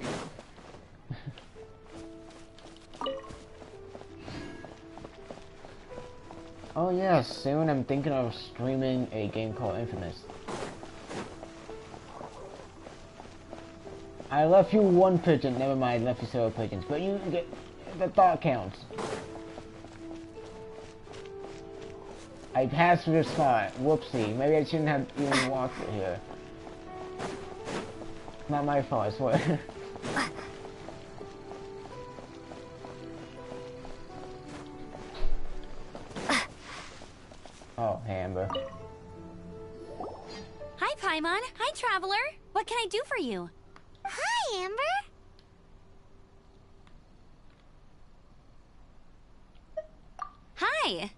Oh yeah, soon I'm thinking of streaming a game called Infamous. I left you one pigeon, never mind, left you several pigeons, but you get the thought counts. I passed through this spot. Whoopsie. Maybe I shouldn't have even walked it here. Not my fault, I swear. Oh, hey, Amber. Hi, Paimon. Hi, Traveler. What can I do for you? Hi, Amber. Hi.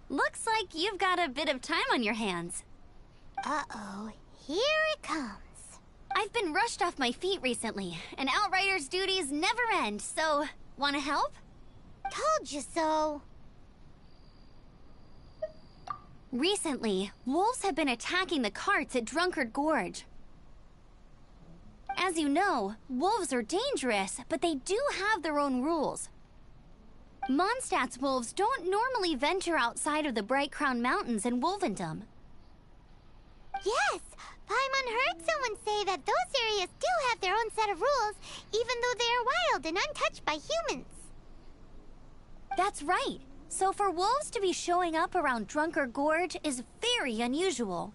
Looks like you've got a bit of time on your hands. Uh-oh. Here it comes. I've been rushed off my feet recently, and Outrider's duties never end, so... wanna help? Told you so. Recently, wolves have been attacking the carts at Drunkard Gorge. As you know, wolves are dangerous, but they do have their own rules. Mondstadt's wolves don't normally venture outside of the Bright Crown Mountains in Wolvendom. Yes, Paimon heard someone say that those areas do have their own set of rules, even though they are wild and untouched by humans. That's right. So for wolves to be showing up around Drunkard Gorge is very unusual.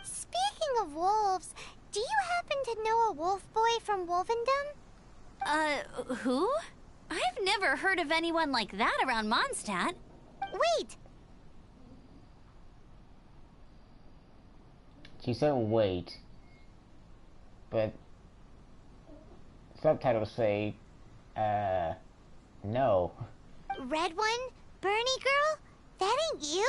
Speaking of wolves, do you happen to know a wolf boy from Wolvendom? Who? I've never heard of anyone like that around Mondstadt. Wait! She said wait. But subtitles say, no. Red one? Bernie girl? That ain't you?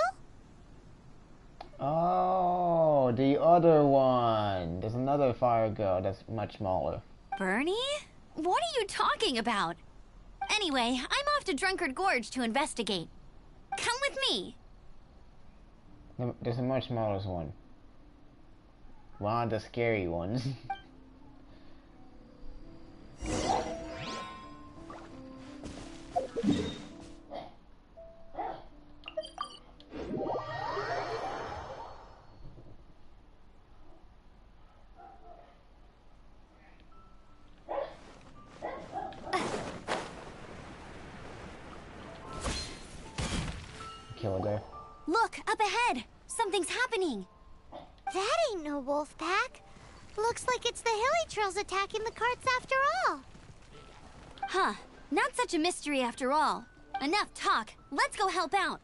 Oh, the other one. There's another fire girl that's much smaller. Bernie? What are you talking about? Anyway, I'm off to Drunkard Gorge to investigate. Come with me. There's a much smaller one. One of the scary ones. Kill her there. Look, up ahead! Something's happening! That ain't no wolf pack. Looks like it's the Hilly Trails attacking the carts after all. Huh. Not such a mystery after all. Enough talk. Let's go help out.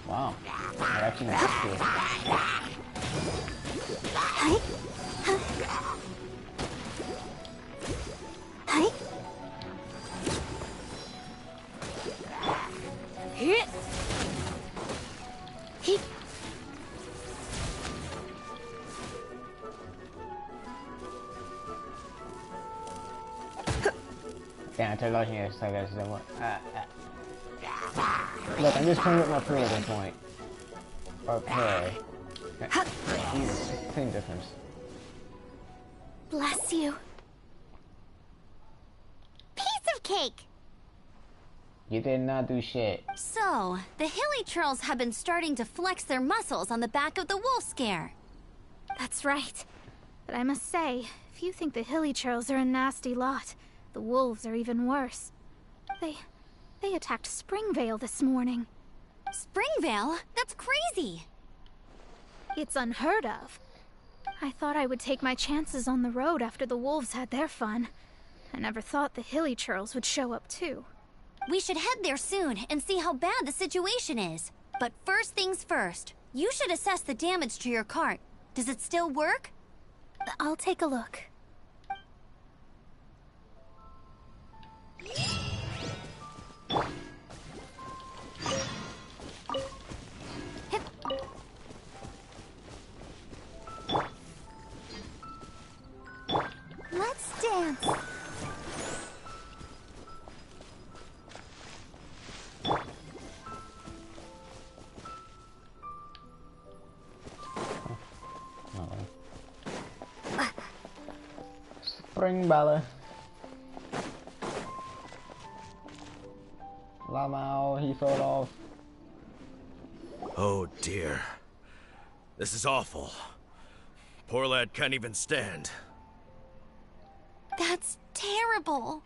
Wow, that actually makes it. Damn, I turned on here, so I guess I want. Look, I'm just playing with my crew at this point. Or play. Same difference. Bless you. Piece of cake! You did not do shit. So, the Hilly Churls have been starting to flex their muscles on the back of the wolf scare. That's right. But I must say, if you think the Hilly Churls are a nasty lot, the wolves are even worse. They attacked Springvale this morning. Springvale? That's crazy! It's unheard of. I thought I would take my chances on the road after the wolves had their fun. I never thought the Hilly Churls would show up too. We should head there soon and see how bad the situation is. But first things first, you should assess the damage to your cart. Does it still work? I'll take a look. Let's dance. Spring Ballet. Lamau, he fell off. Oh dear. This is awful. Poor lad can't even stand. That's terrible.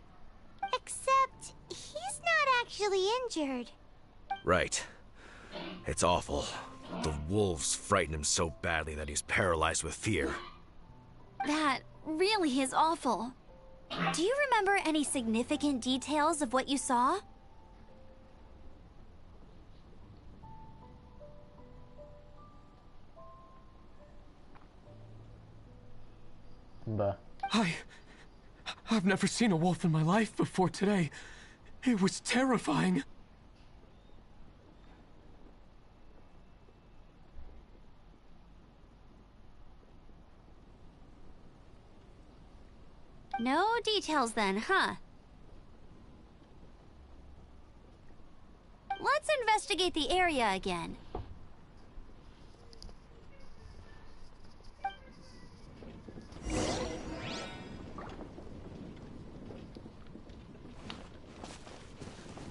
Except, he's not actually injured. Right. It's awful. The wolves frighten him so badly that he's paralyzed with fear. That really is awful. Do you remember any significant details of what you saw? I've never seen a wolf in my life before today. It was terrifying. No details then, huh? Let's investigate the area again.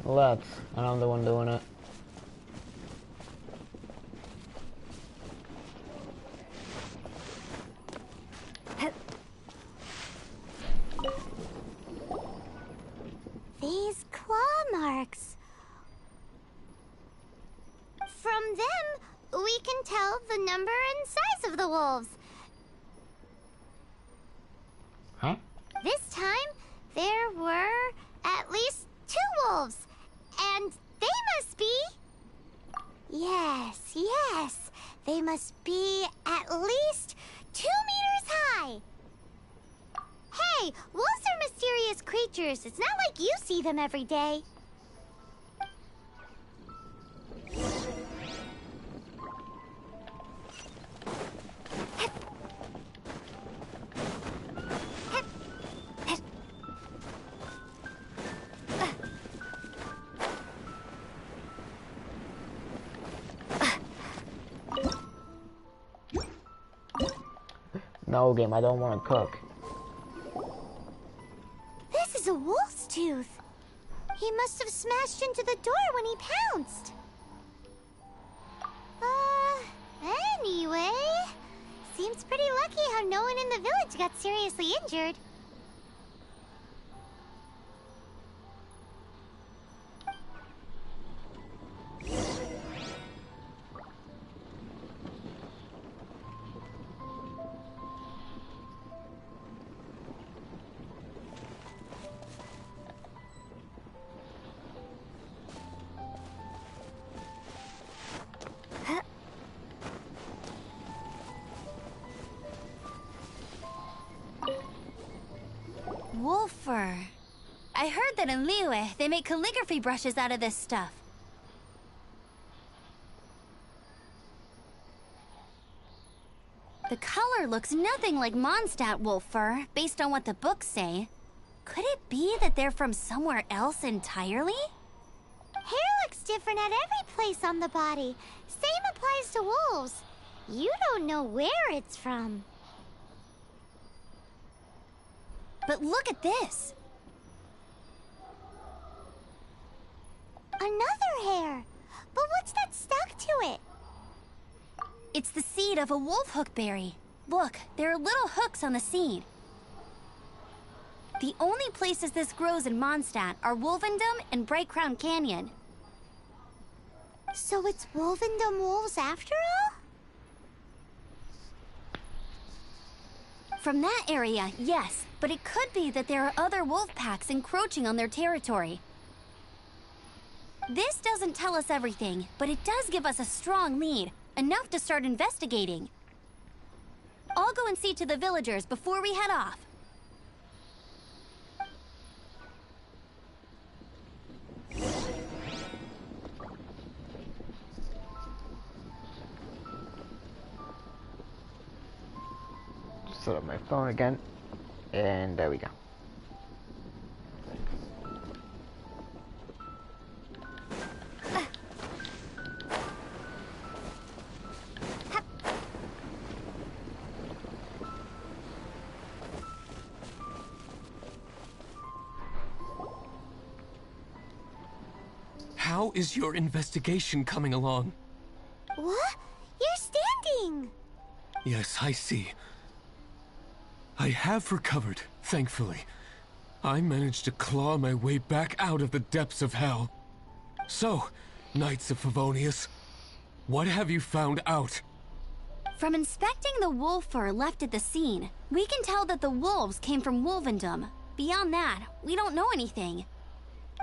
Let's. And I'm the one doing it. These claw marks. From them, we can tell the number and size of the wolves. Huh? This time, there were at least 2 wolves. And they must be... Yes, yes. They must be at least 2 meters high. Hey, wolves are mysterious creatures. It's not like you see them every day. No, game, I don't want to cook. This is a wolf's tooth. He must have smashed into the door when he pounced. Anyway, seems pretty lucky how no one in the village got seriously injured. Wolf fur. I heard that in Liyue, they make calligraphy brushes out of this stuff. The color looks nothing like Mondstadt wolf fur, based on what the books say. Could it be that they're from somewhere else entirely? Hair looks different at every place on the body. Same applies to wolves. You don't know where it's from. But look at this. Another hair. But what's that stuck to it? It's the seed of a wolf hook berry. Look, there are little hooks on the seed. The only places this grows in Mondstadt are Wolvendom and Bright Crown Canyon. So it's Wolvendom wolves after all? From that area, yes, but it could be that there are other wolf packs encroaching on their territory. This doesn't tell us everything, but it does give us a strong lead, enough to start investigating. I'll go and see to the villagers before we head off. Set up my phone again, and there we go. How is your investigation coming along? What? You're standing! Yes, I see. I have recovered, thankfully. I managed to claw my way back out of the depths of hell. So, Knights of Favonius, what have you found out? From inspecting the wolf fur left at the scene, we can tell that the wolves came from Wolvendom. Beyond that, we don't know anything.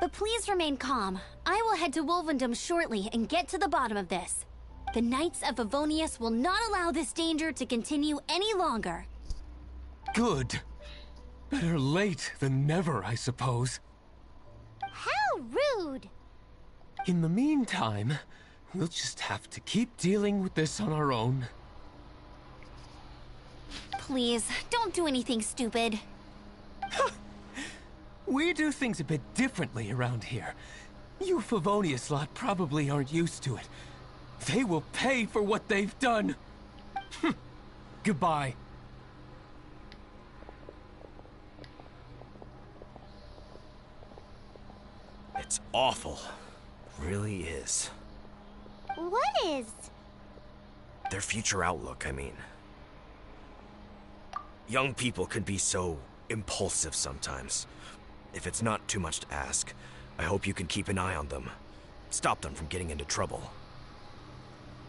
But please remain calm. I will head to Wolvendom shortly and get to the bottom of this. The Knights of Favonius will not allow this danger to continue any longer. Good. Better late than never, I suppose. How rude! In the meantime, we'll just have to keep dealing with this on our own. Please, don't do anything stupid. We do things a bit differently around here. You Favonius lot probably aren't used to it. They will pay for what they've done. Goodbye. It It's awful. Really is. What is? Their future outlook, I mean. Young people can be so impulsive sometimes. If it's not too much to ask, I hope you can keep an eye on them. Stop them from getting into trouble.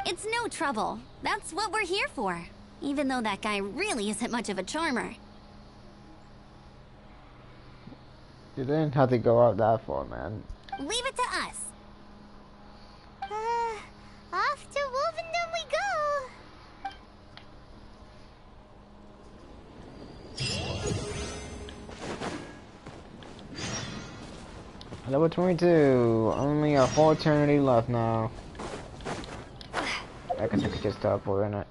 It's no trouble. That's what we're here for. Even though that guy really isn't much of a charmer. You didn't have to go out that far, man. Leave it to us. Off to Wolvendom we go! Level 22. Only a full eternity left now. I guess I could just stop for it.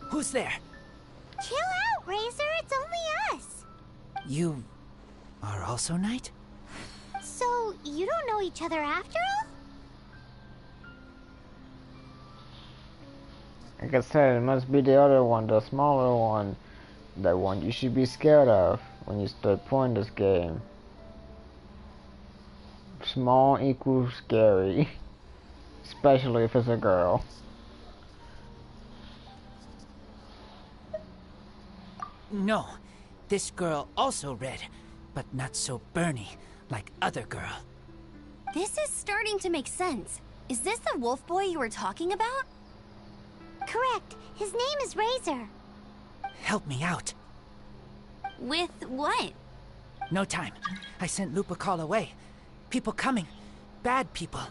Who's there? Chill out, Razor. It's only us. You are also Knight? So, you don't know each other after all? Like I said, it must be the other one, the smaller one. The one you should be scared of when you start playing this game. Small equals scary. Especially if it's a girl. No, this girl also red, but not so burny like other girl. This is starting to make sense. Is this the wolf boy you were talking about? Correct. His name is Razor. Help me out. With what? No time. I sent Lupercal away. People coming. Bad people.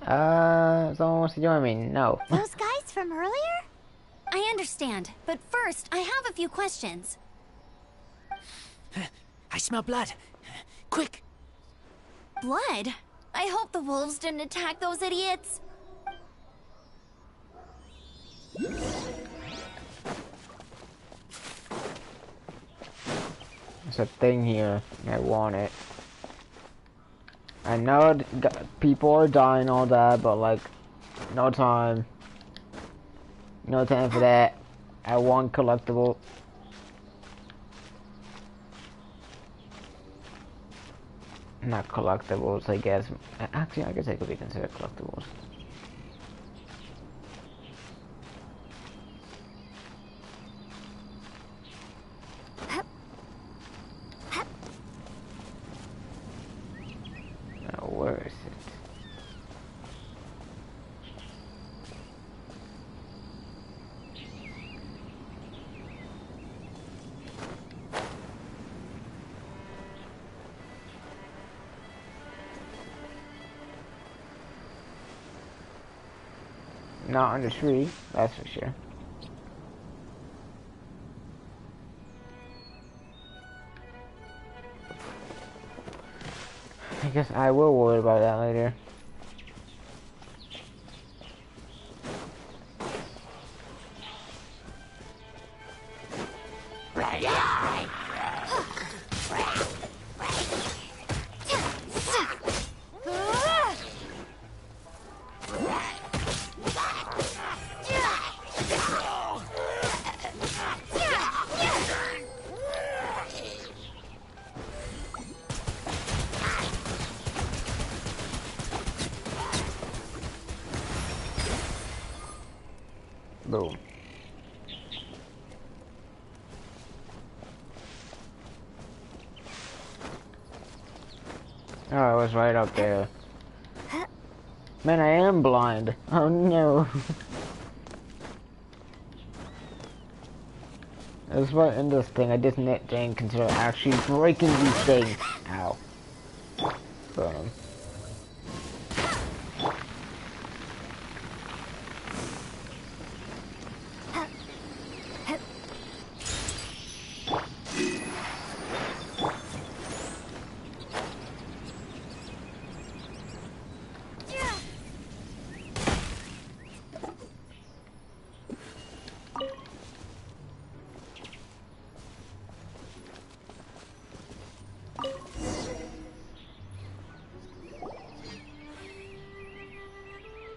Someone wants to join me? No. Those guys from earlier? I understand, but first, I have a few questions. I smell blood. Quick! Blood? I hope the wolves didn't attack those idiots. There's a thing here. I want it. I know people are dying, all that, but like, no time. No time for that. I want collectible. Not collectibles, I guess. Actually, I guess they could be considered collectibles. Now, where is it? Not on the tree, that's for sure. I guess I will worry about that later. Boom. Oh, I was right up there. Man, I am blind. Oh no. That's what in this thing I didn't consider actually breaking these things. Ow. Boom.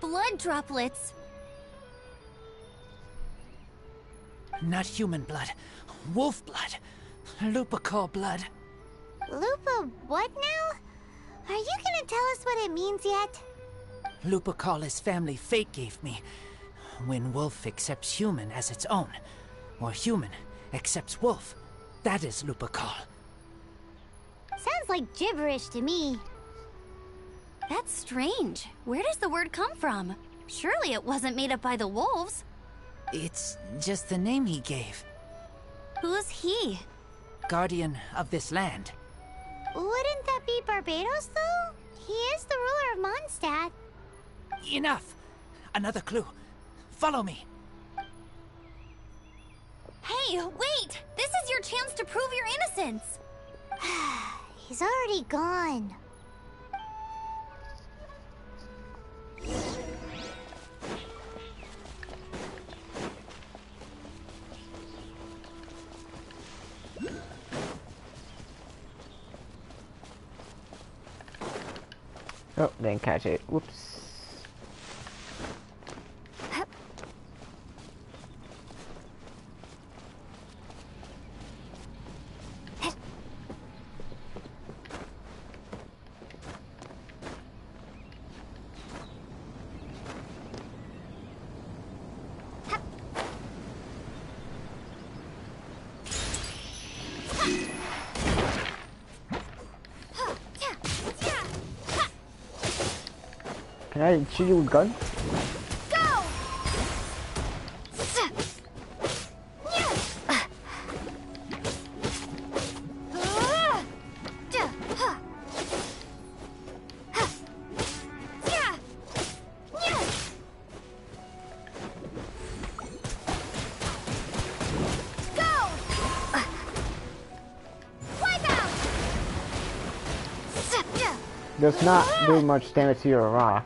blood droplets. Not human blood. Wolf blood. Lupercal blood. Lupa what now? Are you gonna tell us what it means yet? Lupercal is family fate gave me. When wolf accepts human as its own, or human accepts wolf, that is Lupercal. Sounds like gibberish to me. That's strange. Where does the word come from? Surely it wasn't made up by the wolves. It's just the name he gave. Who's he? Guardian of this land. Wouldn't that be Barbatos, though? He is the ruler of Mondstadt. Enough! Another clue. Follow me. Hey, wait! This is your chance to prove your innocence! He's already gone. Oh, didn't catch it. Whoops. Can I shoot you with a gun? Go! Does not do much damage to your rock.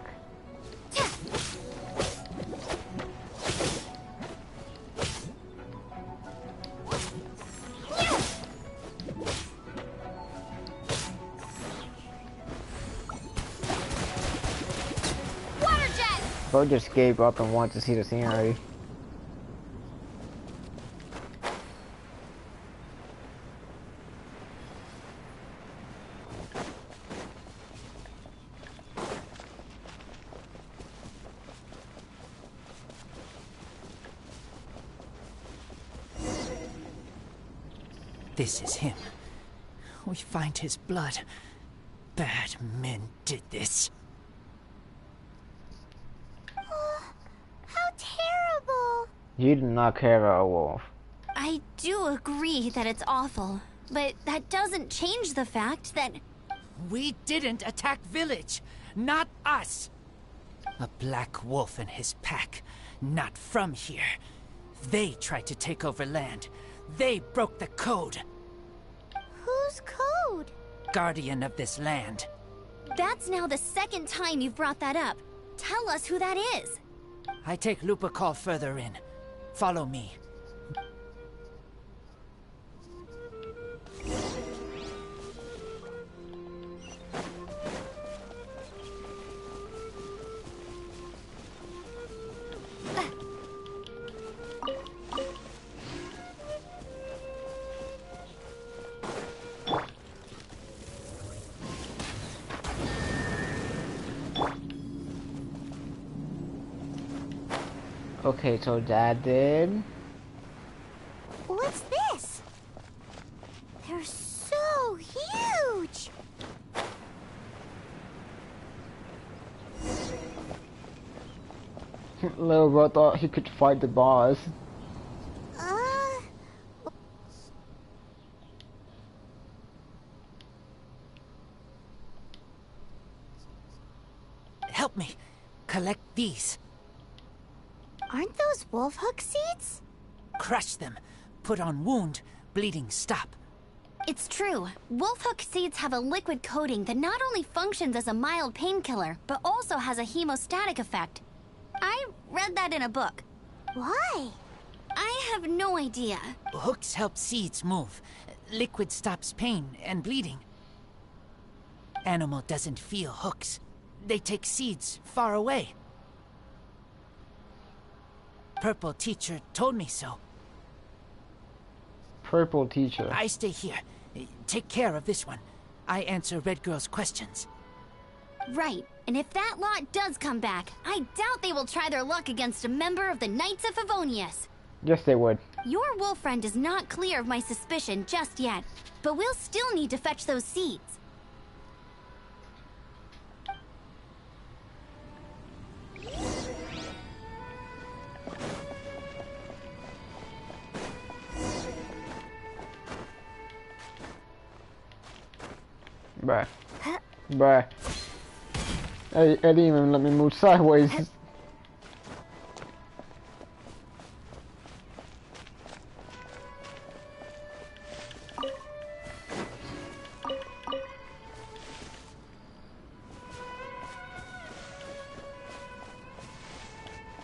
Bo just gave up and wanted to see the scenery. This is him. We find his blood. Bad men did this. How terrible! You do not care about a wolf. I do agree that it's awful, but that doesn't change the fact that... We didn't attack village. Not us. A black wolf and his pack. Not from here. They tried to take over land. They broke the code. Whose code? Guardian of this land. That's now the second time you've brought that up. Tell us who that is. I take Lupercal further in. Follow me. Okay, so Dad did. What's this? They're so huge! Little bro thought he could fight the boss. Help me. Collect these. Aren't those wolf hook seeds? Crush them. Put on wound. Bleeding stop. It's true. Wolfhook seeds have a liquid coating that not only functions as a mild painkiller, but also has a hemostatic effect. I read that in a book. Why? I have no idea. Hooks help seeds move. Liquid stops pain and bleeding. Animal doesn't feel hooks. They take seeds far away. purple teacher told me so. Purple teacher. I stay here. Take care of this one. I answer Red Girl's questions. Right, and if that lot does come back, I doubt they will try their luck against a member of the Knights of Favonius. Yes, they would. Your wolf friend is not clear of my suspicion just yet, but we'll still need to fetch those seeds. Bruh. Bruh. Hey, it didn't even let me move sideways.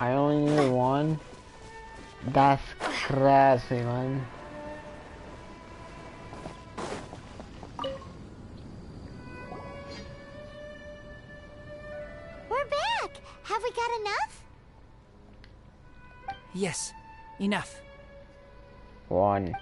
I only need one. That's crazy, man. We're back! Have we got enough? Yes, enough. One.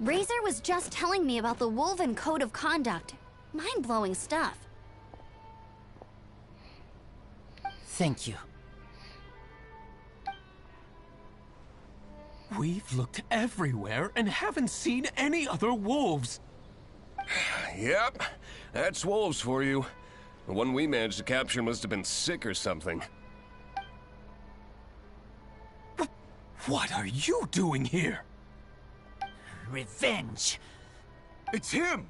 Razor was just telling me about the Wolven Code of Conduct. Mind-blowing stuff. Thank you. We've looked everywhere and haven't seen any other wolves. Yep, that's wolves for you. The one we managed to capture must have been sick or something. What are you doing here? Revenge. It's him!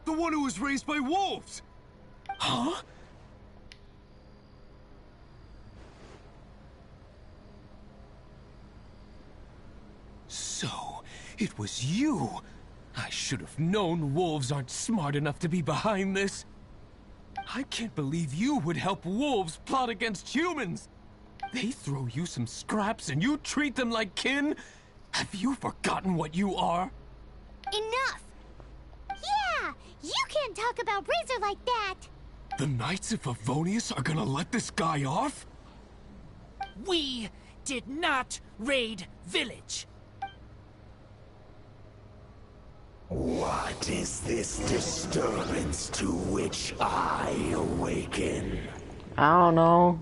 The one who was raised by wolves! Huh? So, it was you! I should have known wolves aren't smart enough to be behind this. I can't believe you would help wolves plot against humans! They throw you some scraps and you treat them like kin? Have you forgotten what you are? Enough! Yeah! You can't talk about Razor like that! The Knights of Favonius are gonna let this guy off? We did not raid village. What is this disturbance to which I awaken? I don't know.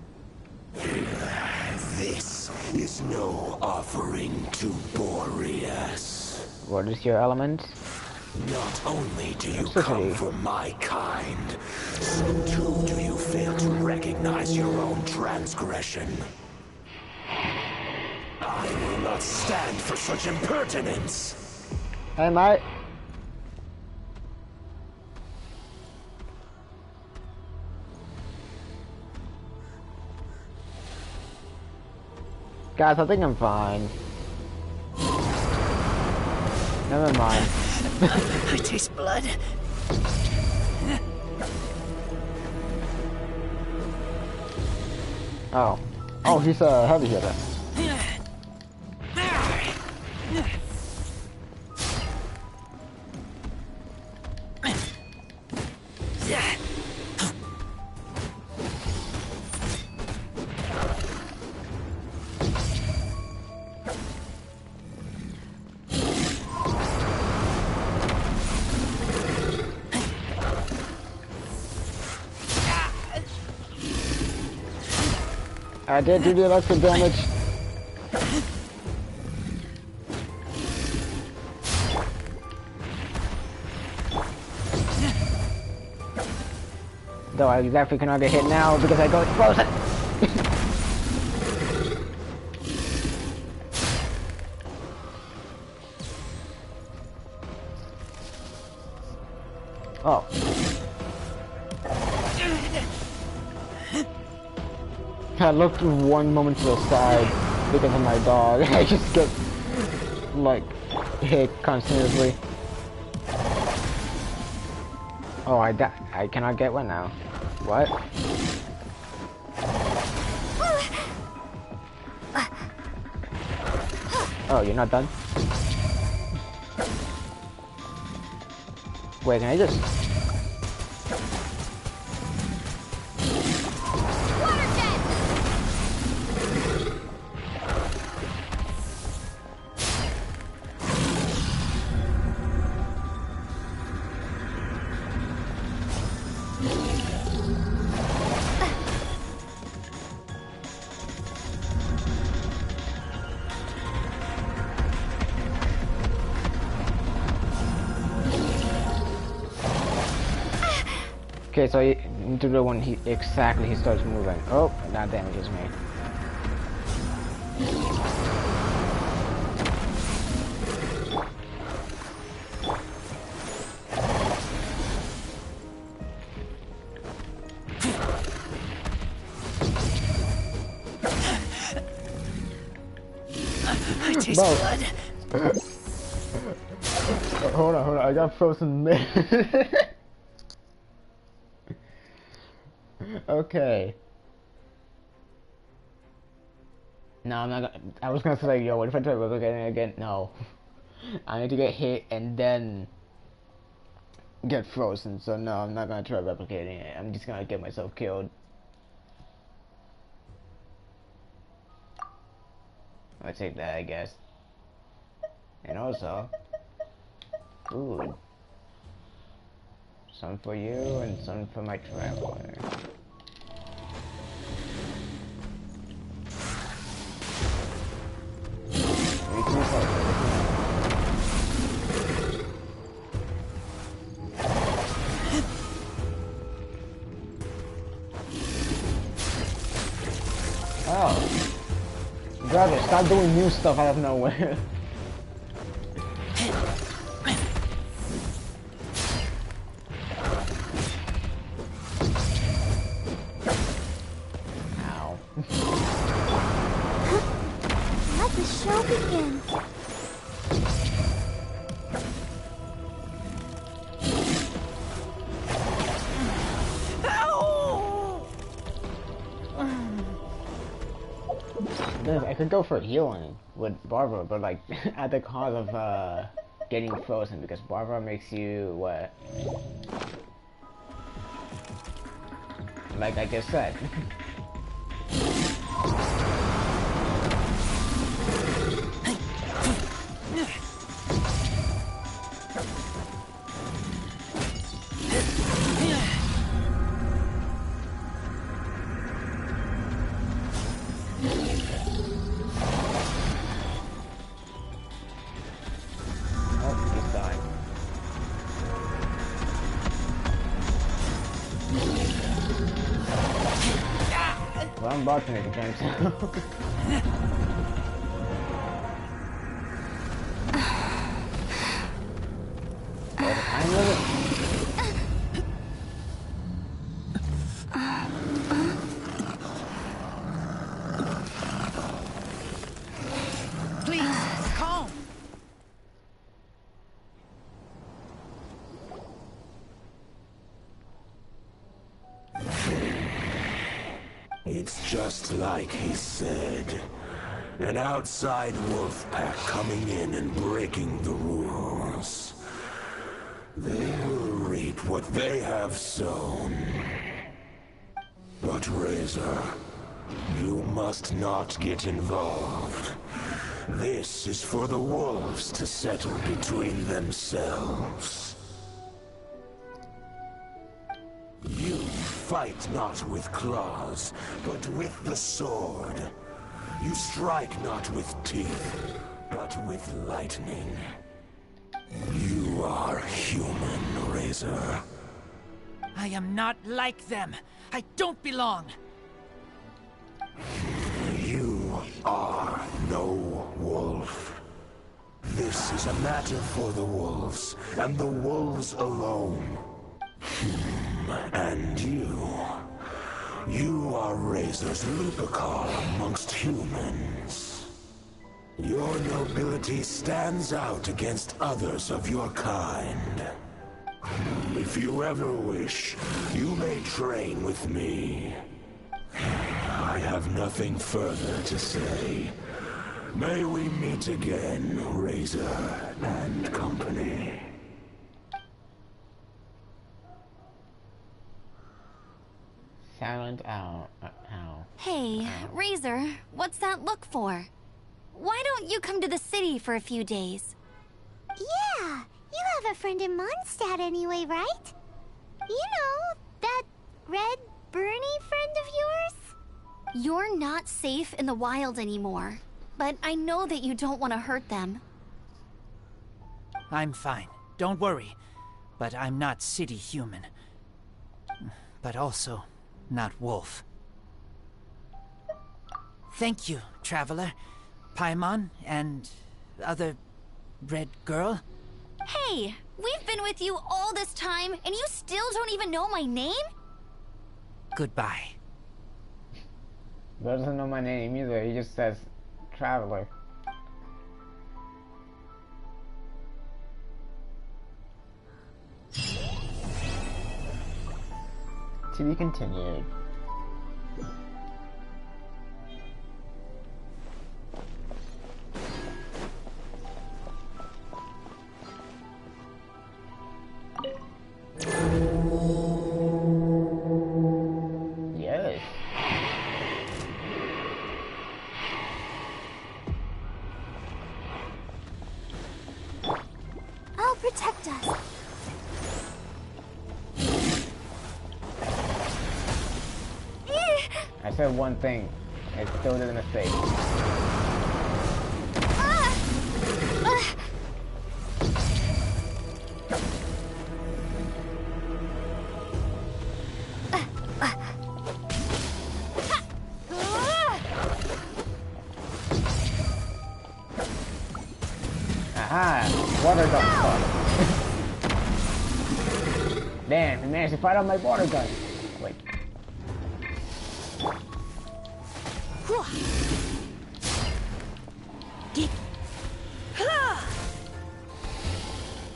This is no offering to Boreas. What is your element? Not only do you come from my kind, so too do you fail to recognize your own transgression. I will not stand for such impertinence. Hey, mate. Guys, I think I'm fine. Never mind. I taste blood. Oh. Oh, he's a heavy hitter. I did do the extra damage. Though I exactly cannot get hit now because I go frozen. Oh. I looked one moment to the side because of my dog. I just get like hit continuously. Oh, I cannot get one now. What? Oh, you're not done? Wait, can I just... Okay, so you need to do when he starts moving. Oh, that damages me. I taste blood. Hold on, I got frozen mid. Okay. No, I'm not gonna... I was gonna say, like, yo, what if I try replicating it again? No. I need to get hit and then get frozen, so no, I'm not gonna try replicating it. I'm just gonna get myself killed. I'll take that, I guess. And also... food. Some for you and some for my traveler. Oh. Brother, stop doing new stuff out of nowhere. Ow. Let the show begin. I could go for healing with Barbara, but like at the cost of getting frozen, because Barbara makes you what? Like I just said. Well, I'm about to make a game, so... I'm living. Please, calm. It's just like he said. An outside wolf pack coming in and breaking the rules. They will reap what they have sown. But Razor, you must not get involved. This is for the wolves to settle between themselves. You fight not with claws, but with the sword. You strike not with teeth, but with lightning. You are human, Razor. I am not like them. I don't belong. You are no wolf. This is a matter for the wolves, and the wolves alone. And you are Razor's Lupercal amongst humans. Your nobility stands out against others of your kind. If you ever wish, you may train with me. I have nothing further to say. May we meet again, Razor and company. Silent Owl. Hey, Razor, what's that look for? Why don't you come to the city for a few days? Yeah, you have a friend in Mondstadt anyway, right? You know, that red Bernie friend of yours? You're not safe in the wild anymore, but I know that you don't want to hurt them. I'm fine. Don't worry. But I'm not city human. But also not wolf. Thank you, Traveler. Paimon and other red girl. Hey, we've been with you all this time and you still don't even know my name? Goodbye. Doesn't know my name either, he just says Traveler. To be continued. Yes. I'll protect us. I said one thing, it still did a mistake. Aha! Water gun fought. Damn, he managed to fight off my water gun. Wait.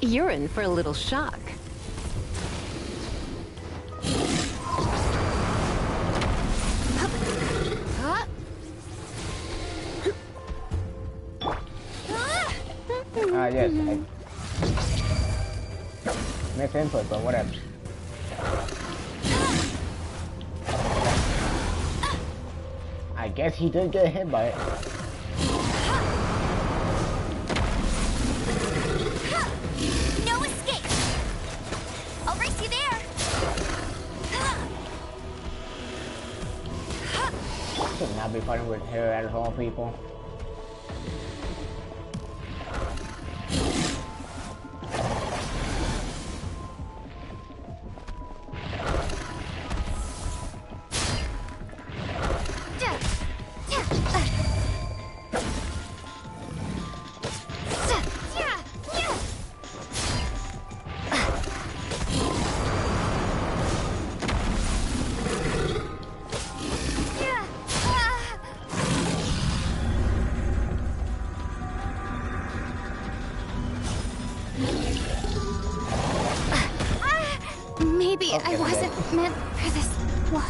You're in for a little shock. Yes, I missed input, but whatever. I guess he did get hit by it. No escape! I'll race you there! Should not be fighting with her out of all people. Maybe I wasn't meant for this world.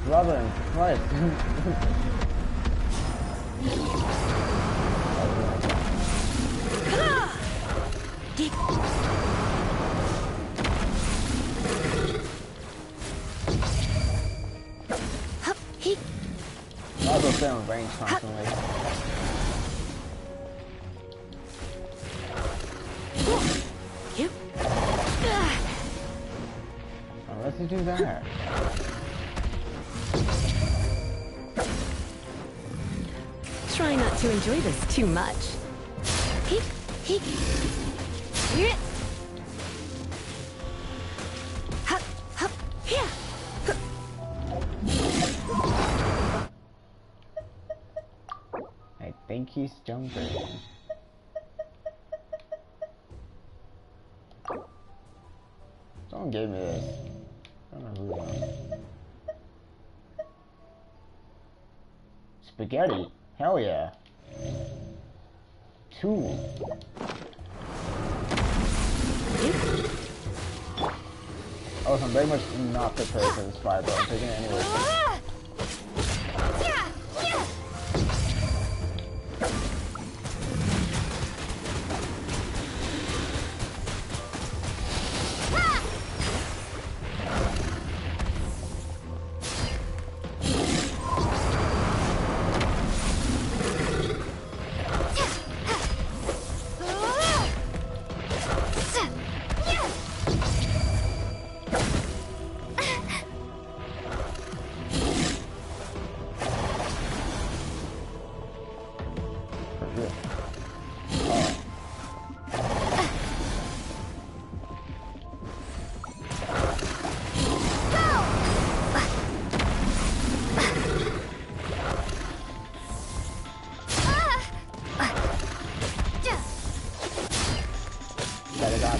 Robin, what? Also stay on range constantly. Oh, let's do that. Try not to enjoy this too much. I think he's jumping. Someone gave me this. I don't know who it was. Spaghetti. Hell yeah. 2. Also, I'm very much not prepared for this fight, but I'm taking it anyway.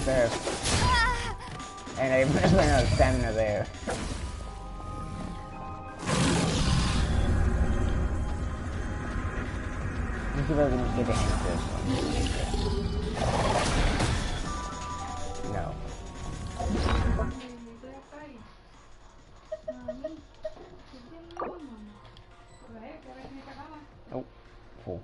There. And I ran out of stamina there. Let's see if I can get the hang of this one. No. Oh, full.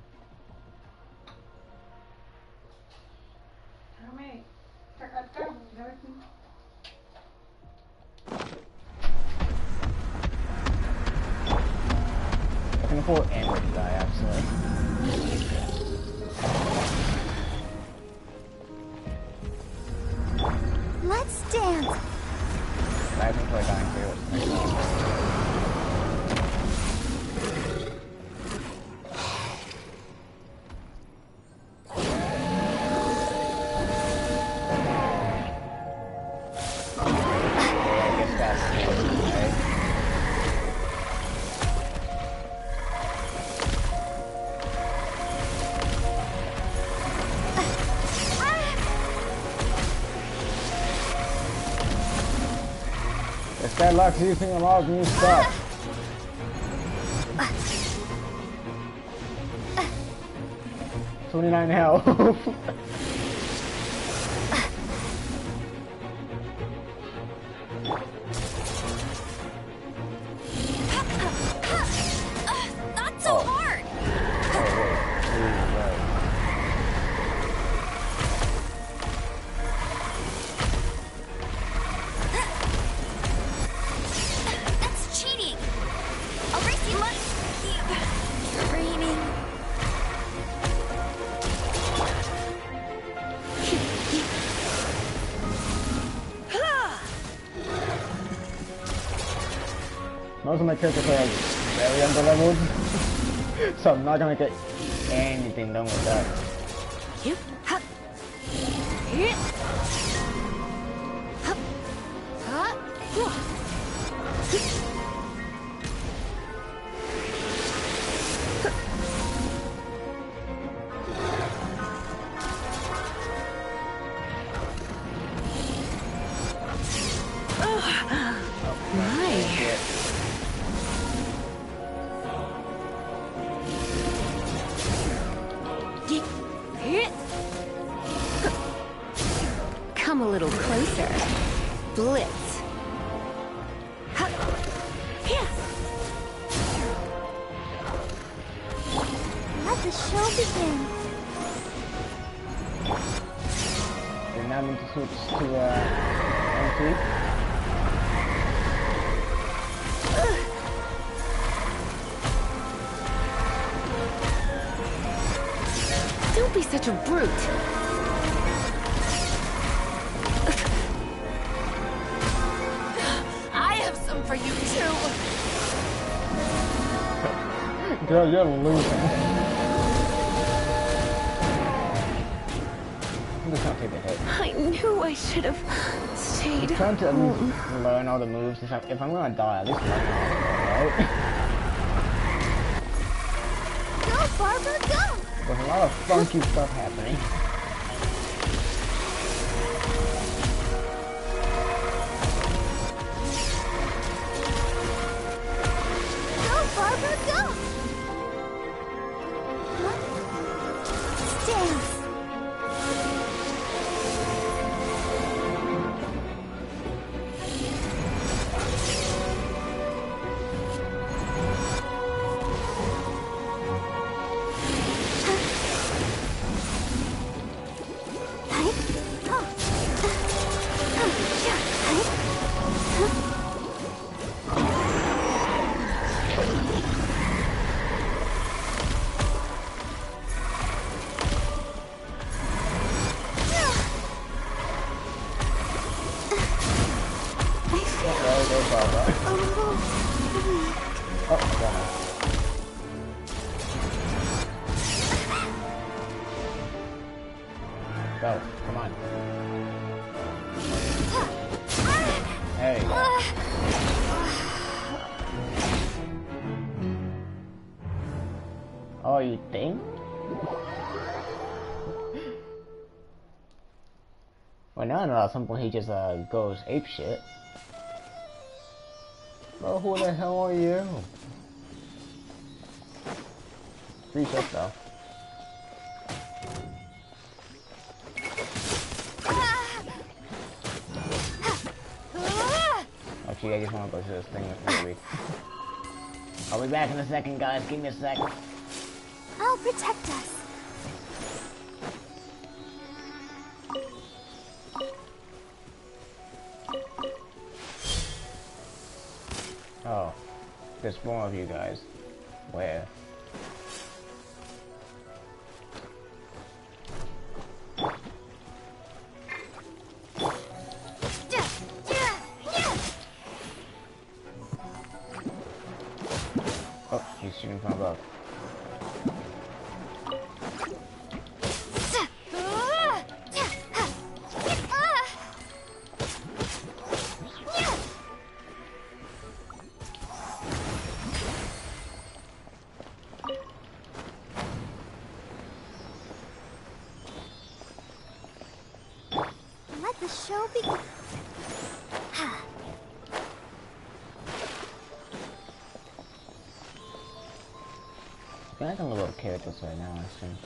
I can afford Amber to die, actually. Let's dance. I think we're dying too. That luck's using a lot of new stuff. $29 health. Not so hard. Most of my characters are very underleveled, so I'm not gonna get anything done with that. Come a little closer. Blitz. Let the show begin. And now I need to switch to MP. Don't be such a brute. For you too. Girl, you're losing. I'm just gonna take the hit. I knew I should have stayed. I'm trying to learn all the moves. If I'm gonna die, at least learn all of them, right? Go, Barbara, go! There's a lot of funky stuff happening. Barbara, go! Dance! Go, come on. There you go. Oh, you think? Well, now I know at some point he just goes ape shit. Bro, who the hell are you? Free shit though. Actually, I just want to go to this thing with me. I'll be back in a second, guys. Give me a sec. I'll protect us. Oh, there's more of you guys. Where? Oh, he's shooting from above. Let the show begin. I can level up characters right now, I think.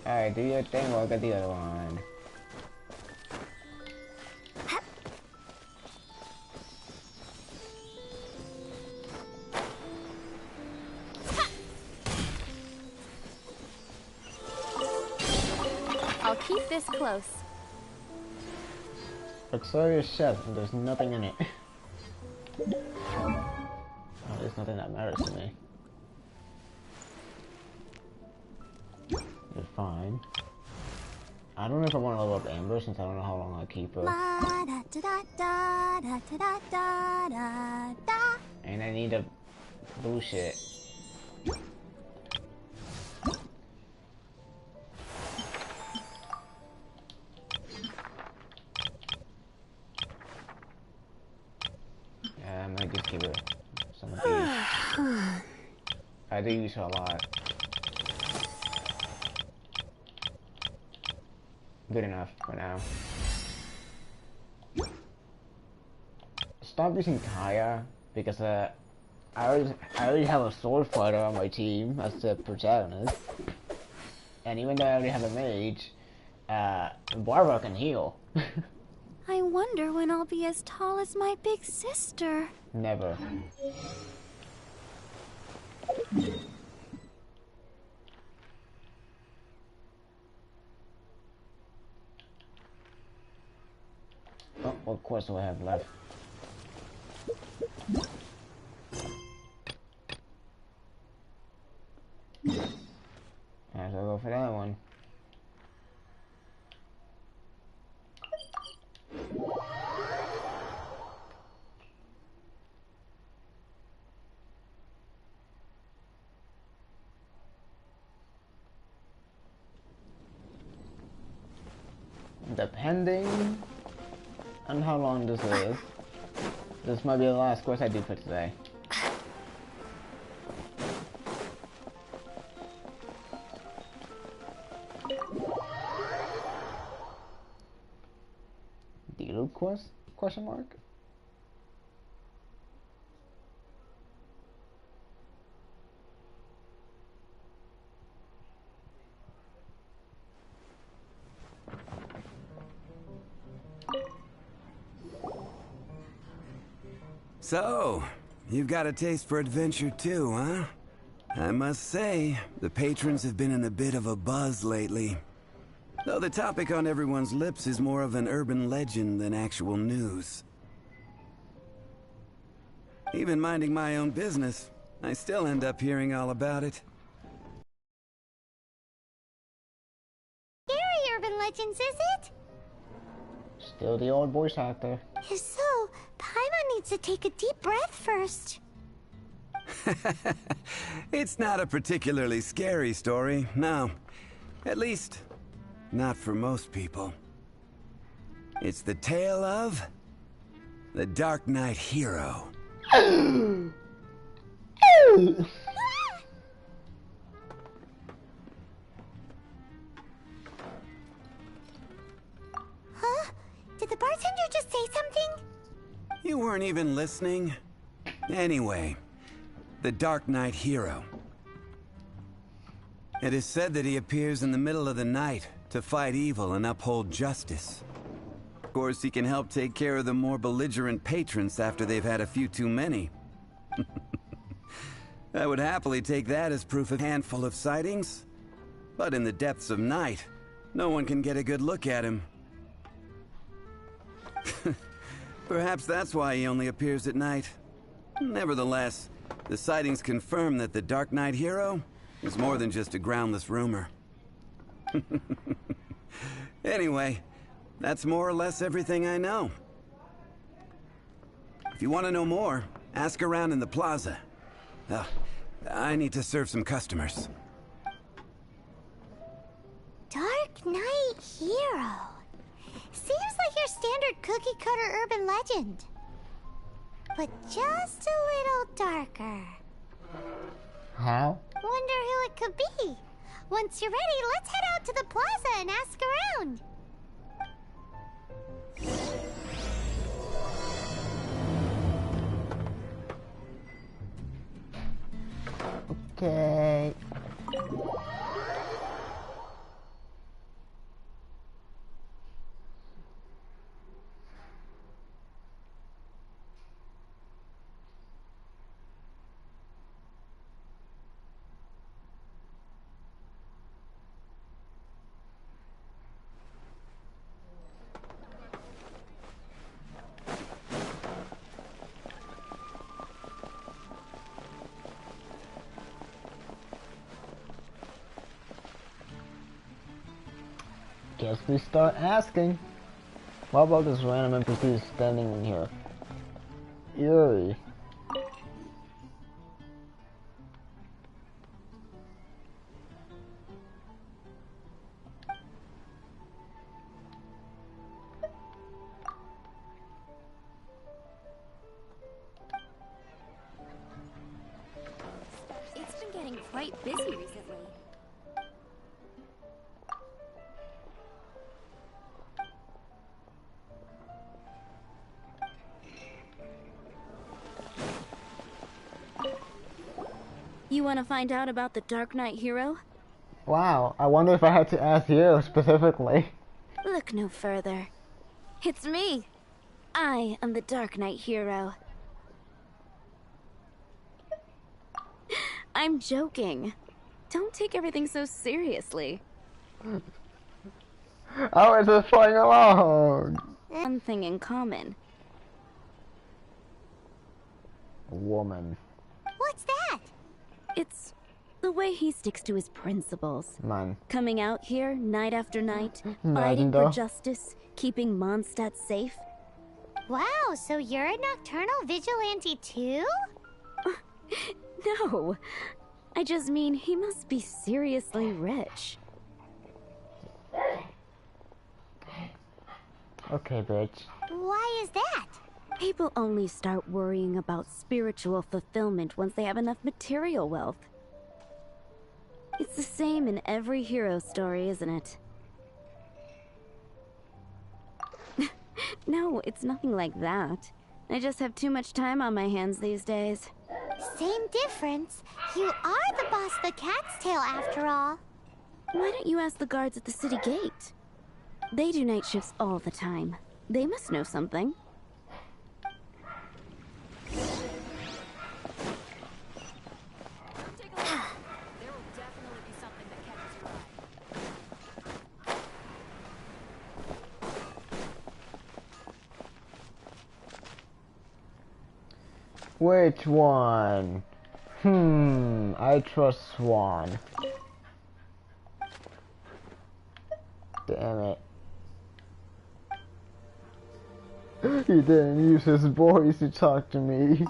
Alright, do your thing while I get the other one. I'll keep this close. Luxurious chef, and there's nothing in it. Oh, there's nothing that matters to me. You're fine. I don't know if I want to level up Amber since I don't know how long I'll keep her. And I need a bullshit. Yeah, I might just give her some of these. I do use her a lot. Good enough for now. Stop using Kaya because I already have a sword fighter on my team as the protagonist, and even though I already have a mage, Barbara can heal. I wonder when I'll be as tall as my big sister. Never. Oh, what quest do I have left? I'll go for that one. Depending on how long this is, this might be the last quest I do for today. Deal quest? Question mark? So, you've got a taste for adventure too, huh? I must say, the patrons have been in a bit of a buzz lately. Though the topic on everyone's lips is more of an urban legend than actual news. Even minding my own business, I still end up hearing all about it. Scary urban legends, is it? Still the old voice actor. If so, Paimon needs to take a deep breath first. It's not a particularly scary story, no. At least, not for most people. It's the tale of the Dark Knight Hero. Huh? Did the bartender just say something? You weren't even listening. Anyway, the Dark Knight Hero. It is said that he appears in the middle of the night to fight evil and uphold justice. Of course, he can help take care of the more belligerent patrons after they've had a few too many. I would happily take that as proof of a handful of sightings. But in the depths of night, no one can get a good look at him. Perhaps that's why he only appears at night. Nevertheless, the sightings confirm that the Dark Knight Hero is more than just a groundless rumor. Anyway, that's more or less everything I know. If you want to know more, ask around in the plaza. I need to serve some customers. Dark Knight Hero. Seems like your standard cookie-cutter urban legend. But just a little darker. How? Wonder who it could be. Once you're ready, let's head out to the plaza and ask around. Okay. Guess we start asking. What about this random NPC standing in here? Eerie. It's been getting quite busy recently. You want to find out about the Dark Knight Hero? Wow, I wonder if I had to ask you specifically. Look no further. It's me. I am the Dark Knight Hero. I'm joking. Don't take everything so seriously. I was just playing along. One thing in common. A woman. What's that? It's the way he sticks to his principles. Man. Coming out here night after night, Imagine fighting for though. justice, keeping Mondstadt safe. Wow, so you're a nocturnal vigilante too? No, I just mean he must be seriously rich. Okay, bitch. Why is that? People only start worrying about spiritual fulfillment once they have enough material wealth. It's the same in every hero story, isn't it? No, it's nothing like that. I just have too much time on my hands these days. Same difference. You are the boss of the Cat's Tail after all. Why don't you ask the guards at the city gate? They do night shifts all the time. They must know something. Which one? I trust Swan. Damn it. He didn't use his voice to talk to me.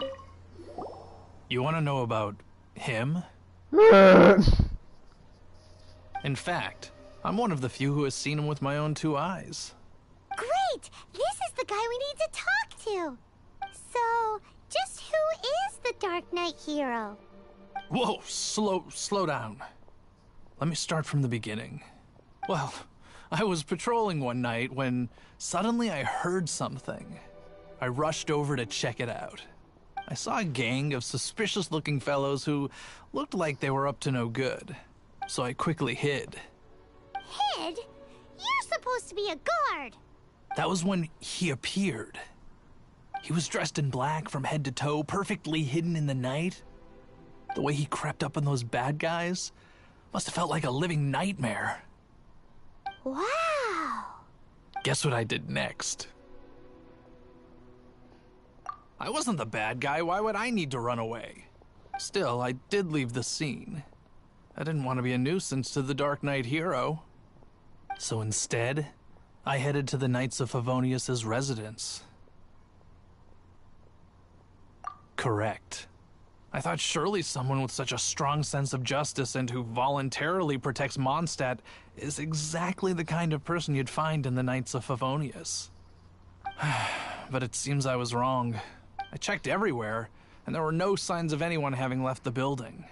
You want to know about him? In fact, I'm one of the few who has seen him with my own 2 eyes. Great! This is the guy we need to talk to! So, just who is the Dark Knight hero? Whoa, slow down. Let me start from the beginning. Well, I was patrolling one night when suddenly I heard something. I rushed over to check it out. I saw a gang of suspicious-looking fellows who looked like they were up to no good, so I quickly hid. Hid? You're supposed to be a guard! That was when he appeared. He was dressed in black from head to toe, perfectly hidden in the night. The way he crept up on those bad guys must have felt like a living nightmare. Wow! Guess what I did next? I wasn't the bad guy, why would I need to run away? Still, I did leave the scene. I didn't want to be a nuisance to the Dark Knight hero. So instead, I headed to the Knights of Favonius' residence. Correct. I thought surely someone with such a strong sense of justice and who voluntarily protects Mondstadt is exactly the kind of person you'd find in the Knights of Favonius. But it seems I was wrong. I checked everywhere, and there were no signs of anyone having left the building.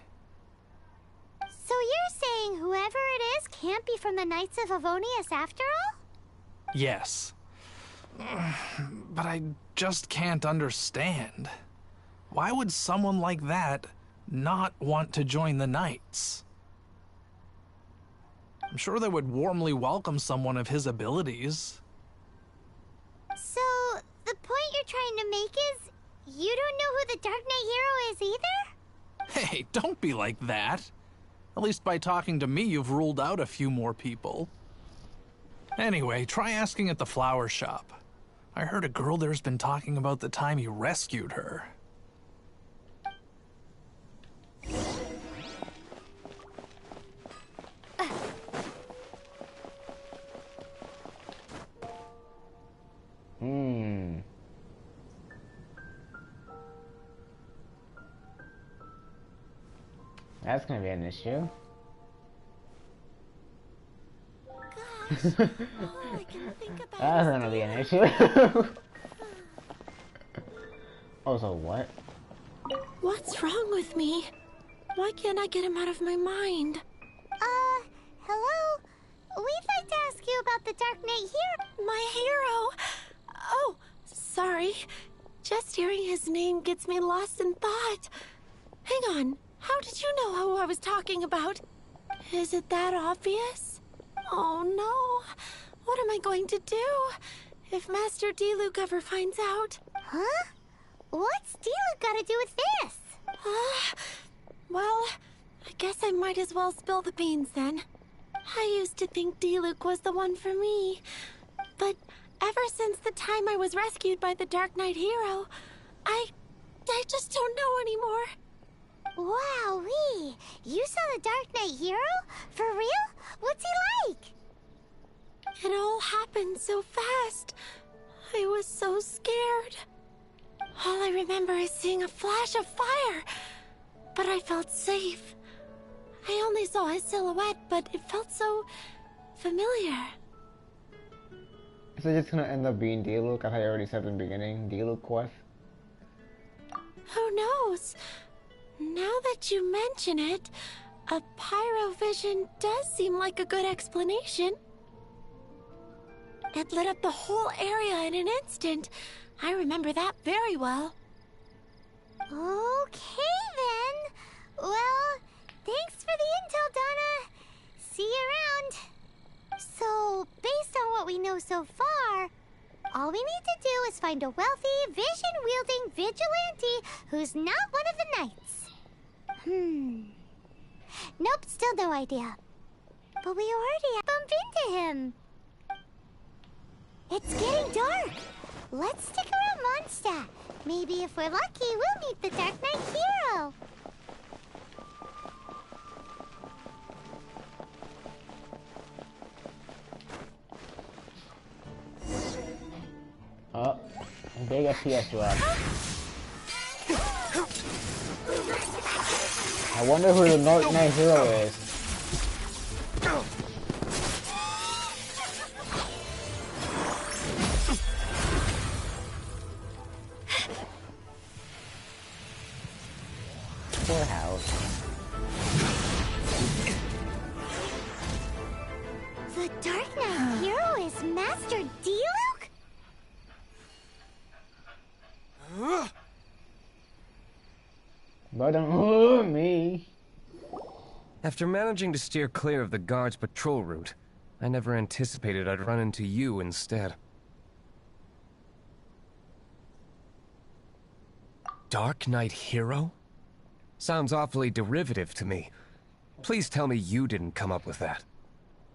So you're saying whoever it is can't be from the Knights of Favonius after all? Yes. But I just can't understand. Why would someone like that not want to join the Knights? I'm sure they would warmly welcome someone of his abilities. So, the point you're trying to make is, you don't know who the Dark Knight hero is either? Hey, don't be like that. At least by talking to me, you've ruled out a few more people. Anyway, try asking at the flower shop. I heard a girl there's been talking about the time he rescued her. That's gonna be an issue. Gosh, all I can think about That's gonna be an issue. Also, what? What's wrong with me? Why can't I get him out of my mind? Hello? We'd like to ask you about the Dark Knight hero. My hero? Oh, sorry. Just hearing his name gets me lost in thought. Hang on. How did you know who I was talking about? Is it that obvious? Oh no. What am I going to do if Master Diluc ever finds out? Huh? What's Diluc got to do with this? Well, I guess I might as well spill the beans then. I used to think Diluc was the one for me. But ever since the time I was rescued by the Dark Knight hero, I just don't know anymore. Wowee! You saw the Dark Knight hero? For real? What's he like? It all happened so fast. I was so scared. All I remember is seeing a flash of fire. But I felt safe. I only saw his silhouette, but it felt so familiar. Is it just gonna end up being Diluc? I thought I already said in the beginning. Diluc was? Who knows? Now that you mention it, a pyrovision does seem like a good explanation. It lit up the whole area in an instant. I remember that very well. Okay then. Well, thanks for the intel, Donna. See you around. So, based on what we know so far, all we need to do is find a wealthy, vision-wielding vigilante who's not one of the knights. Nope, still no idea. But we already bumped into him. It's getting dark. Let's stick around Mondstadt. Maybe if we're lucky, we'll meet the Dark Knight hero. Big FPS drop. I wonder who the Dark Knight hero is. Poor house. The Dark Knight hero is Master Diluc? But don't me. After managing to steer clear of the guard's patrol route, I never anticipated I'd run into you instead. Dark Knight hero? Sounds awfully derivative to me. Please tell me you didn't come up with that.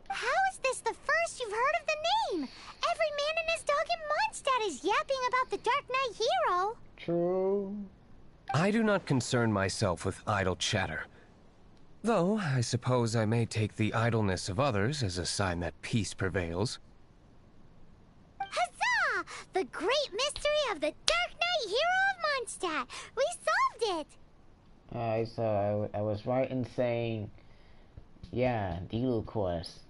How is this the first you've heard of the name? Every man and his dog in Mondstadt is yapping about the Dark Knight hero. True. I do not concern myself with idle chatter. Though, I suppose I may take the idleness of others as a sign that peace prevails. Huzzah! The great mystery of the Dark Knight hero of Mondstadt! We solved it! So I was right in saying, yeah, Diluc quest.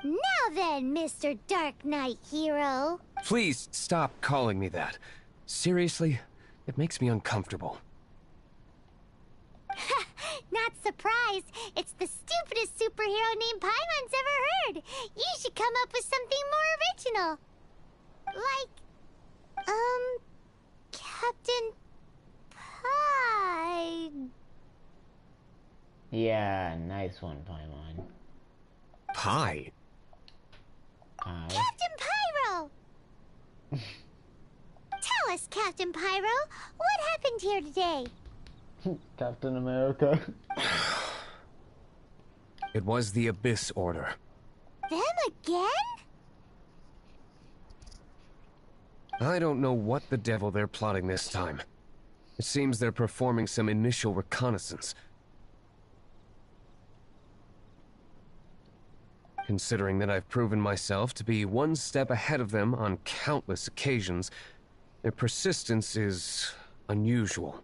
Now then, Mr. Dark Knight hero. Please stop calling me that. Seriously, it makes me uncomfortable. Not surprised. It's the stupidest superhero name Paimon's ever heard. You should come up with something more original. Like, Captain Pie. Yeah, nice one, Paimon. Pie? Pie? Captain Pyro! Tell us, Captain Pyro, what happened here today? Captain America. It was the Abyss Order. Them again? I don't know what the devil they're plotting this time. It seems they're performing some initial reconnaissance. Considering that I've proven myself to be one step ahead of them on countless occasions, their persistence is unusual.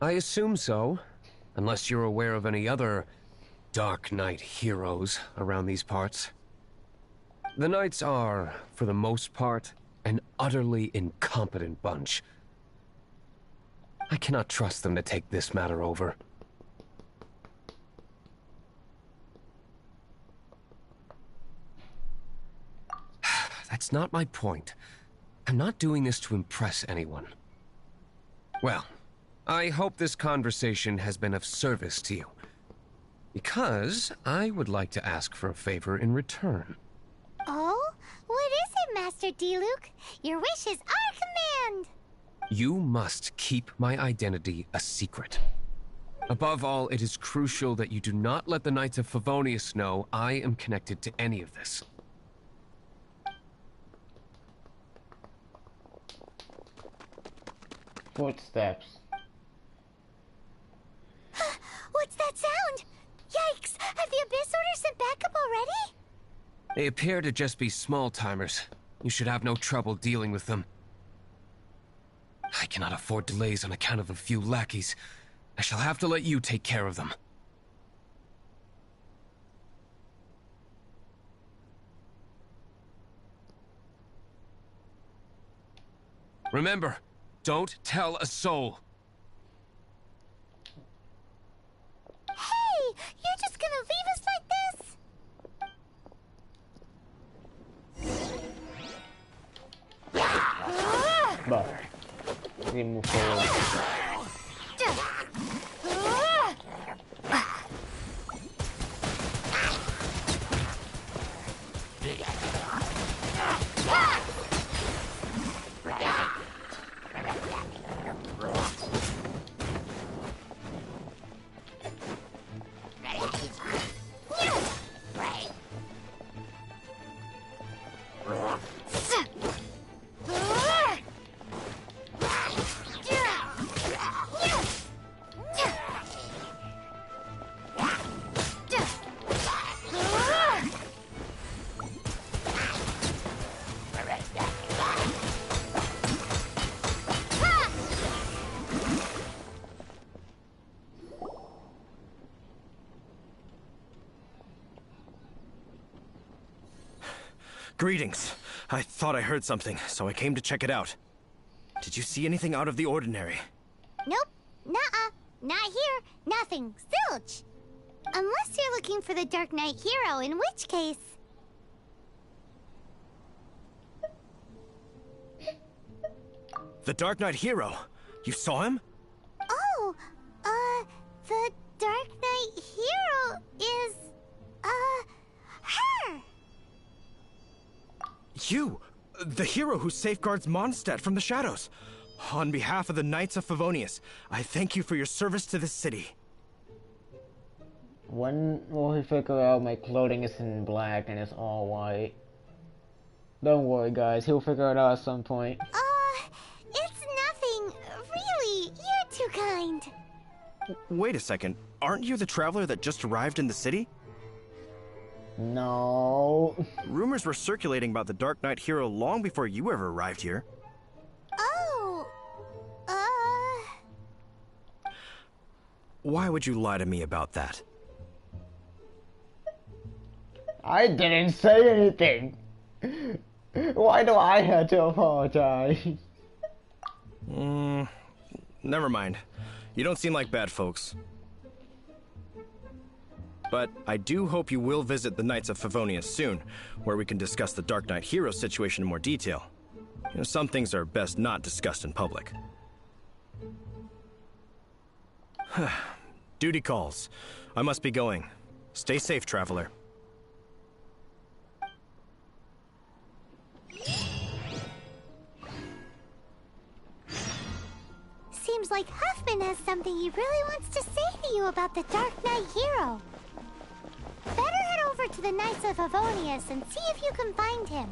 I assume so, unless you're aware of any other Dark Knight heroes around these parts. The Knights are, for the most part, an utterly incompetent bunch. I cannot trust them to take this matter over. That's not my point. I'm not doing this to impress anyone. Well, I hope this conversation has been of service to you. Because I would like to ask for a favor in return. Oh? What is it, Master Diluc? Your wish is our command! You must keep my identity a secret. Above all, it is crucial that you do not let the Knights of Favonius know I am connected to any of this. Footsteps. What's that sound? Yikes! Have the Abyss Order sent backup already? They appear to just be small-timers. You should have no trouble dealing with them. I cannot afford delays on account of a few lackeys. I shall have to let you take care of them. Remember, don't tell a soul. Hey! You're just gonna leave us like this? But we move forward. Greetings. I thought I heard something, so I came to check it out. Did you see anything out of the ordinary? Nope. Nuh-uh. Not here. Nothing. Zilch. Unless you're looking for the Dark Knight hero, in which case... The Dark Knight hero? You saw him? Oh, the Dark Knight hero is, her! You! The hero who safeguards Mondstadt from the shadows. On behalf of the Knights of Favonius, I thank you for your service to this city. When will he figure out my clothing is in black and it's all white? Don't worry, guys. He'll figure it out at some point. It's nothing. Really, you're too kind. Wait a second. Aren't you the traveler that just arrived in the city? No. Rumors were circulating about the Dark Knight hero long before you ever arrived here. Oh, Why would you lie to me about that? I didn't say anything. Why do I have to apologize? Never mind. You don't seem like bad folks. But I do hope you will visit the Knights of Favonius soon, where we can discuss the Dark Knight hero situation in more detail. You know, some things are best not discussed in public. Duty calls. I must be going. Stay safe, traveler. seems like Huffman has something he really wants to say to you about the Dark Knight hero. Better head over to the Knights of Favonius and see if you can find him.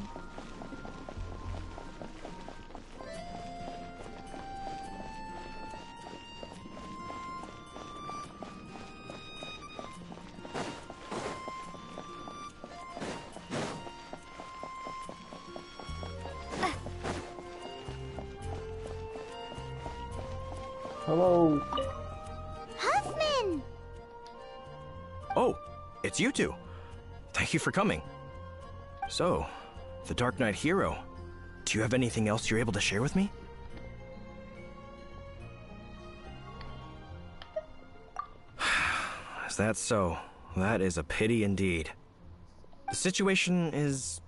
Hello. Huffman! Oh, it's you two. Thank you for coming. So, the Dark Knight hero. Do you have anything else you're able to share with me? Is that so? That is a pity indeed. The situation is...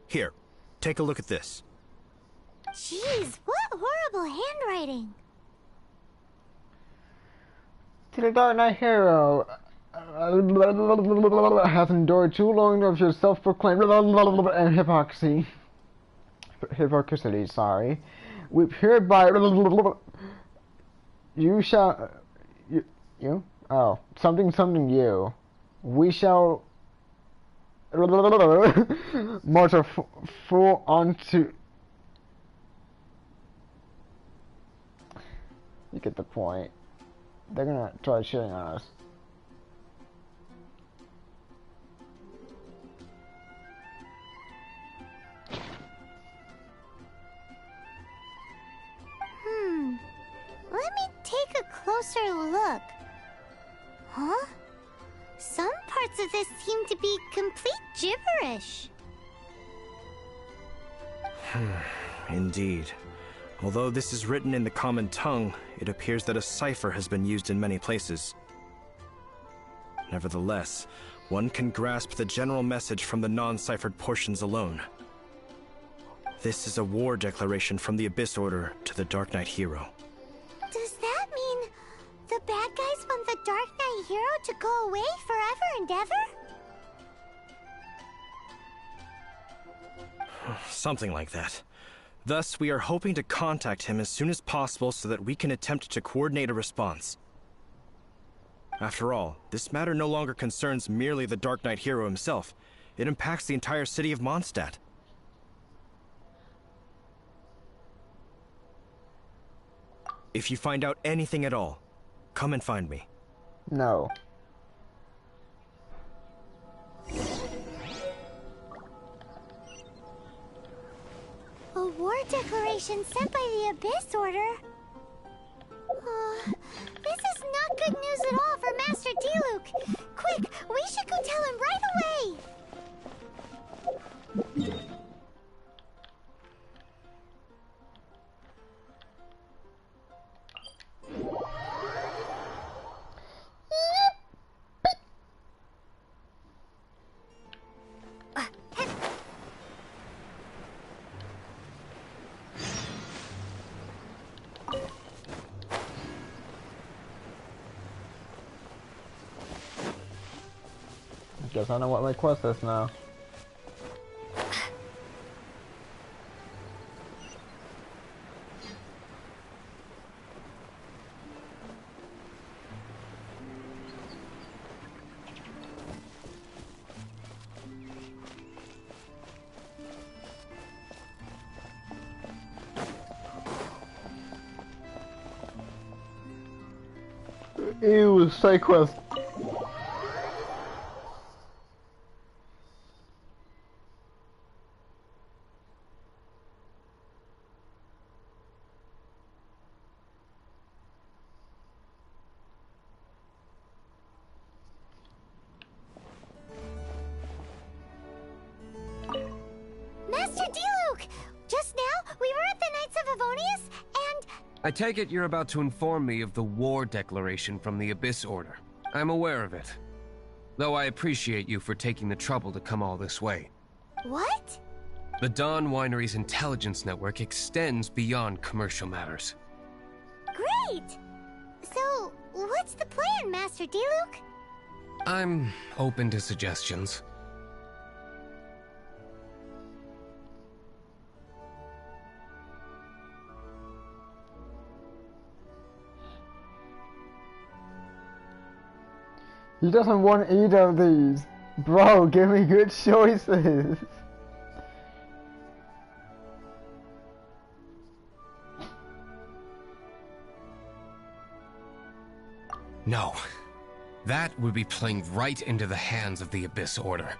Here, take a look at this. Jeez, what horrible handwriting. To the Dark Knight hero, has endured too long of your self-proclaimed and hypocrisy, sorry. We hereby you shall you we shall march full onto. You get the point. They're gonna try shitting on us. Let me take a closer look. Huh? Some parts of this seem to be complete gibberish. Indeed. Although this is written in the common tongue, it appears that a cipher has been used in many places. Nevertheless, one can grasp the general message from the non-ciphered portions alone. This is a war declaration from the Abyss Order to the Dark Knight hero. Does that mean the bad guys want the Dark Knight hero to go away forever and ever? Something like that. Thus, we are hoping to contact him as soon as possible so that we can attempt to coordinate a response. After all, this matter no longer concerns merely the Dark Knight hero himself. It impacts the entire city of Mondstadt. If you find out anything at all, come and find me. No. A war declaration sent by the Abyss Order? This is not good news at all for Master Diluc. Quick, we should go tell him right away! Guess I know what my quest is now. Ew, side quest. Master Diluc! Just now, we were at the Knights of Avonius, and... I take it you're about to inform me of the war declaration from the Abyss Order. I'm aware of it. Though I appreciate you for taking the trouble to come all this way. What? The Dawn Winery's intelligence network extends beyond commercial matters. Great! So, what's the plan, Master Diluc? I'm open to suggestions. He doesn't want either of these. Bro, give me good choices. No. That would be playing right into the hands of the Abyss Order.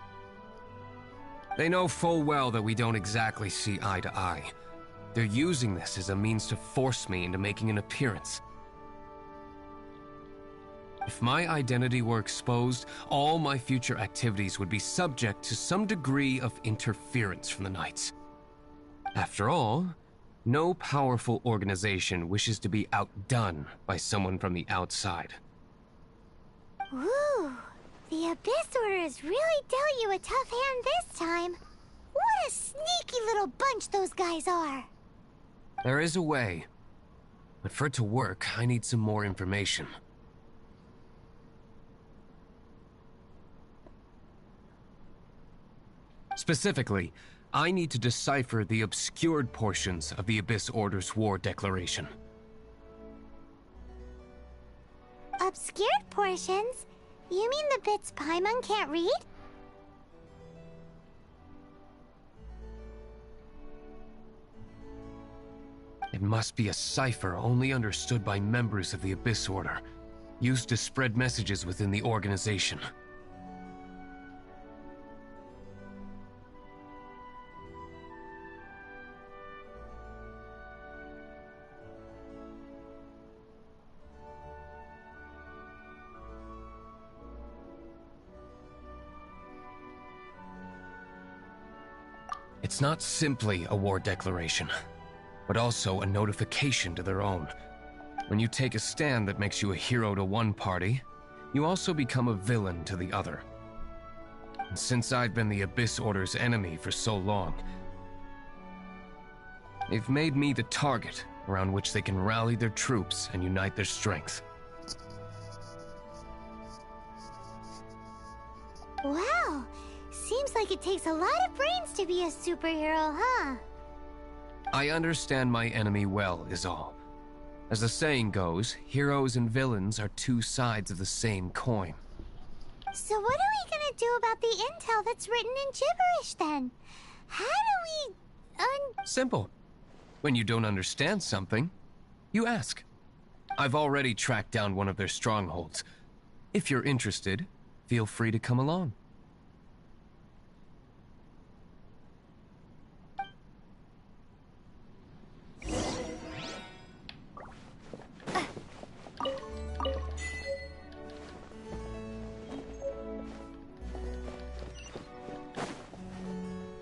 They know full well that we don't exactly see eye to eye. They're using this as a means to force me into making an appearance. If my identity were exposed, all my future activities would be subject to some degree of interference from the Knights. After all, no powerful organization wishes to be outdone by someone from the outside. Ooh, the Abyss Order has really dealt you a tough hand this time. What a sneaky little bunch those guys are. There is a way, but for it to work, I need some more information. Specifically, I need to decipher the obscured portions of the Abyss Order's war declaration. Obscured portions? You mean the bits Paimon can't read? It must be a cipher only understood by members of the Abyss Order, used to spread messages within the organization. It's not simply a war declaration, but also a notification to their own. When you take a stand that makes you a hero to one party, you also become a villain to the other. And since I've been the Abyss Order's enemy for so long, they've made me the target around which they can rally their troops and unite their strength. Wow, seems like it takes a lot of brains to be a superhero, huh? I understand my enemy well, is all. As the saying goes, heroes and villains are two sides of the same coin. So what are we gonna do about the intel that's written in gibberish then? How do we Simple. When you don't understand something, you ask. I've already tracked down one of their strongholds. If you're interested, feel free to come along.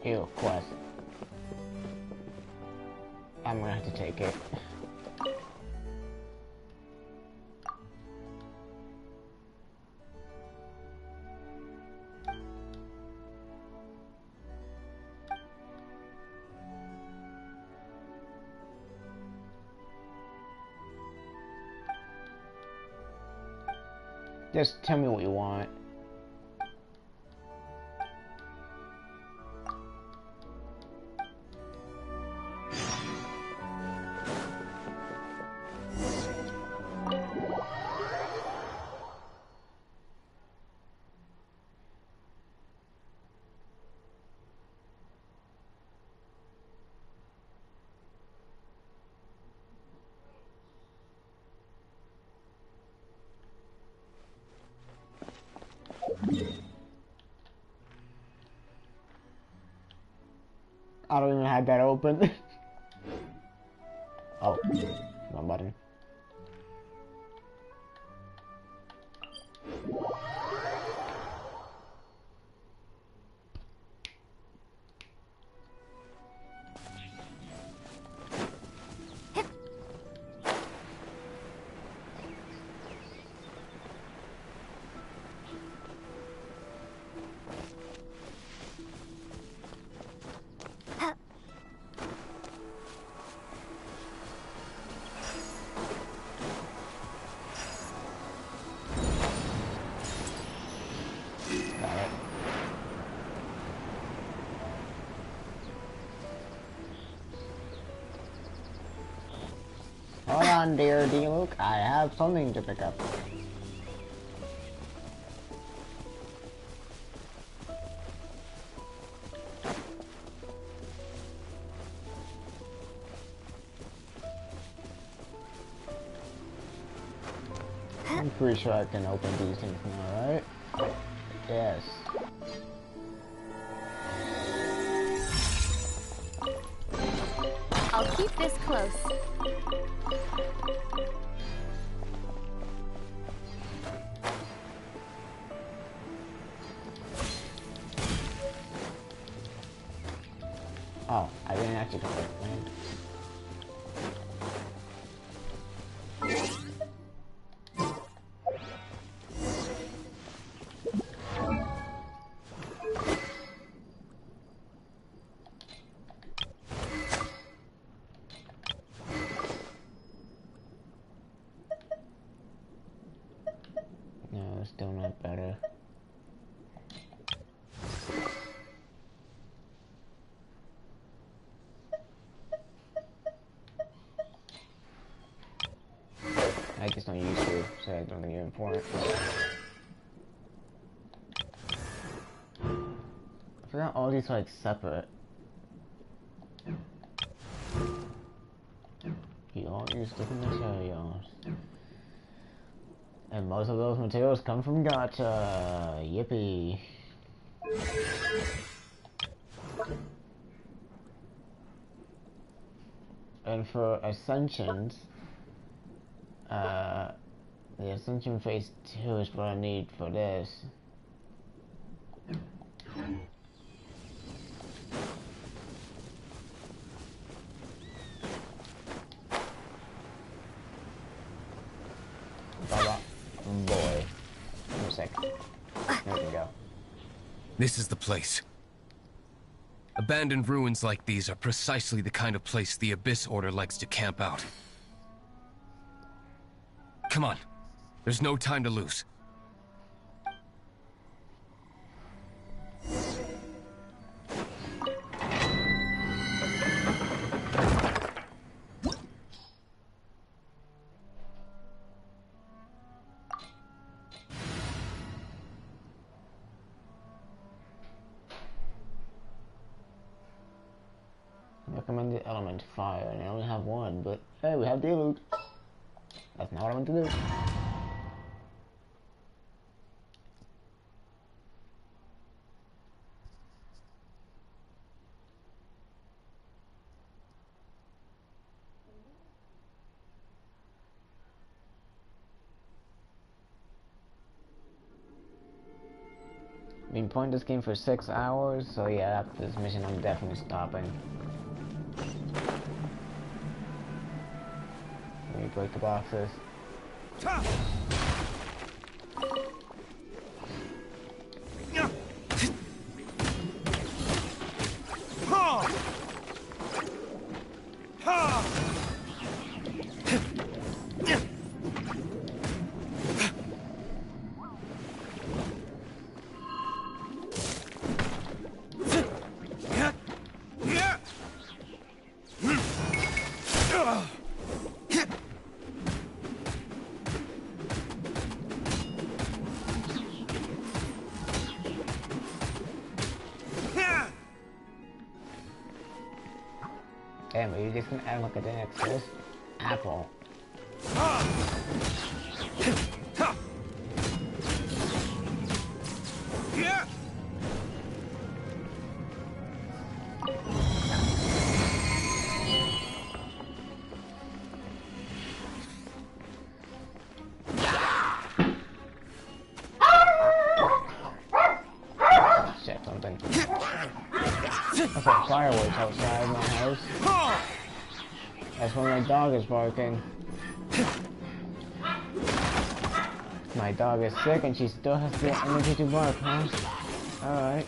Ew, quest. I'm gonna have to take it. Just tell me what you want. I don't even have that open. Oh, wrong button. Hold on, dear D-Luke. I have something to pick up. I'm pretty sure I can open these things now, right? Yes. I'll keep this close. Oh, I didn't actually do it, man. No, it's still not better. I just don't use food, so I don't think it's important. I forgot all these are like separate. You all use different materials. And most of those materials come from Gacha. Yippee. And for Ascensions, the Ascension Phase 2 is what I need for this. Boy. Give me a sec. There we go. This is the place. Abandoned ruins like these are precisely the kind of place the Abyss Order likes to camp out. Come on. There's no time to lose. Recommended element fire, and I only have one, but hey, we have D-Luke. That's not what I meant to do. I've been playing this game for 6 hours, so yeah, after this mission I'm definitely stopping. Let me break the boxes. Damn, are you just gonna act like it didn't exist? Apple. There's some fireworks outside my house. That's when my dog is barking. My dog is sick and she still has the energy to bark, huh? Alright.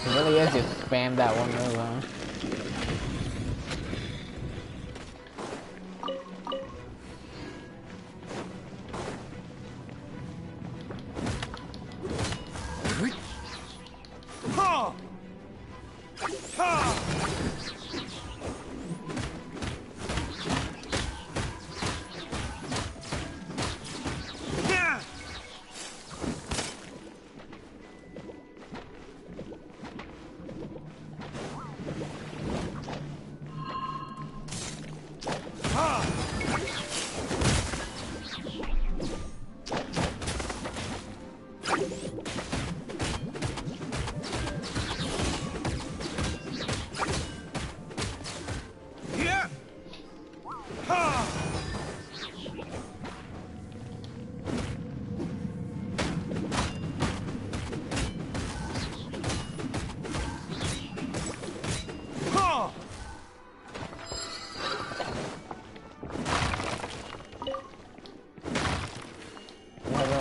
It really is just spam that one move, huh?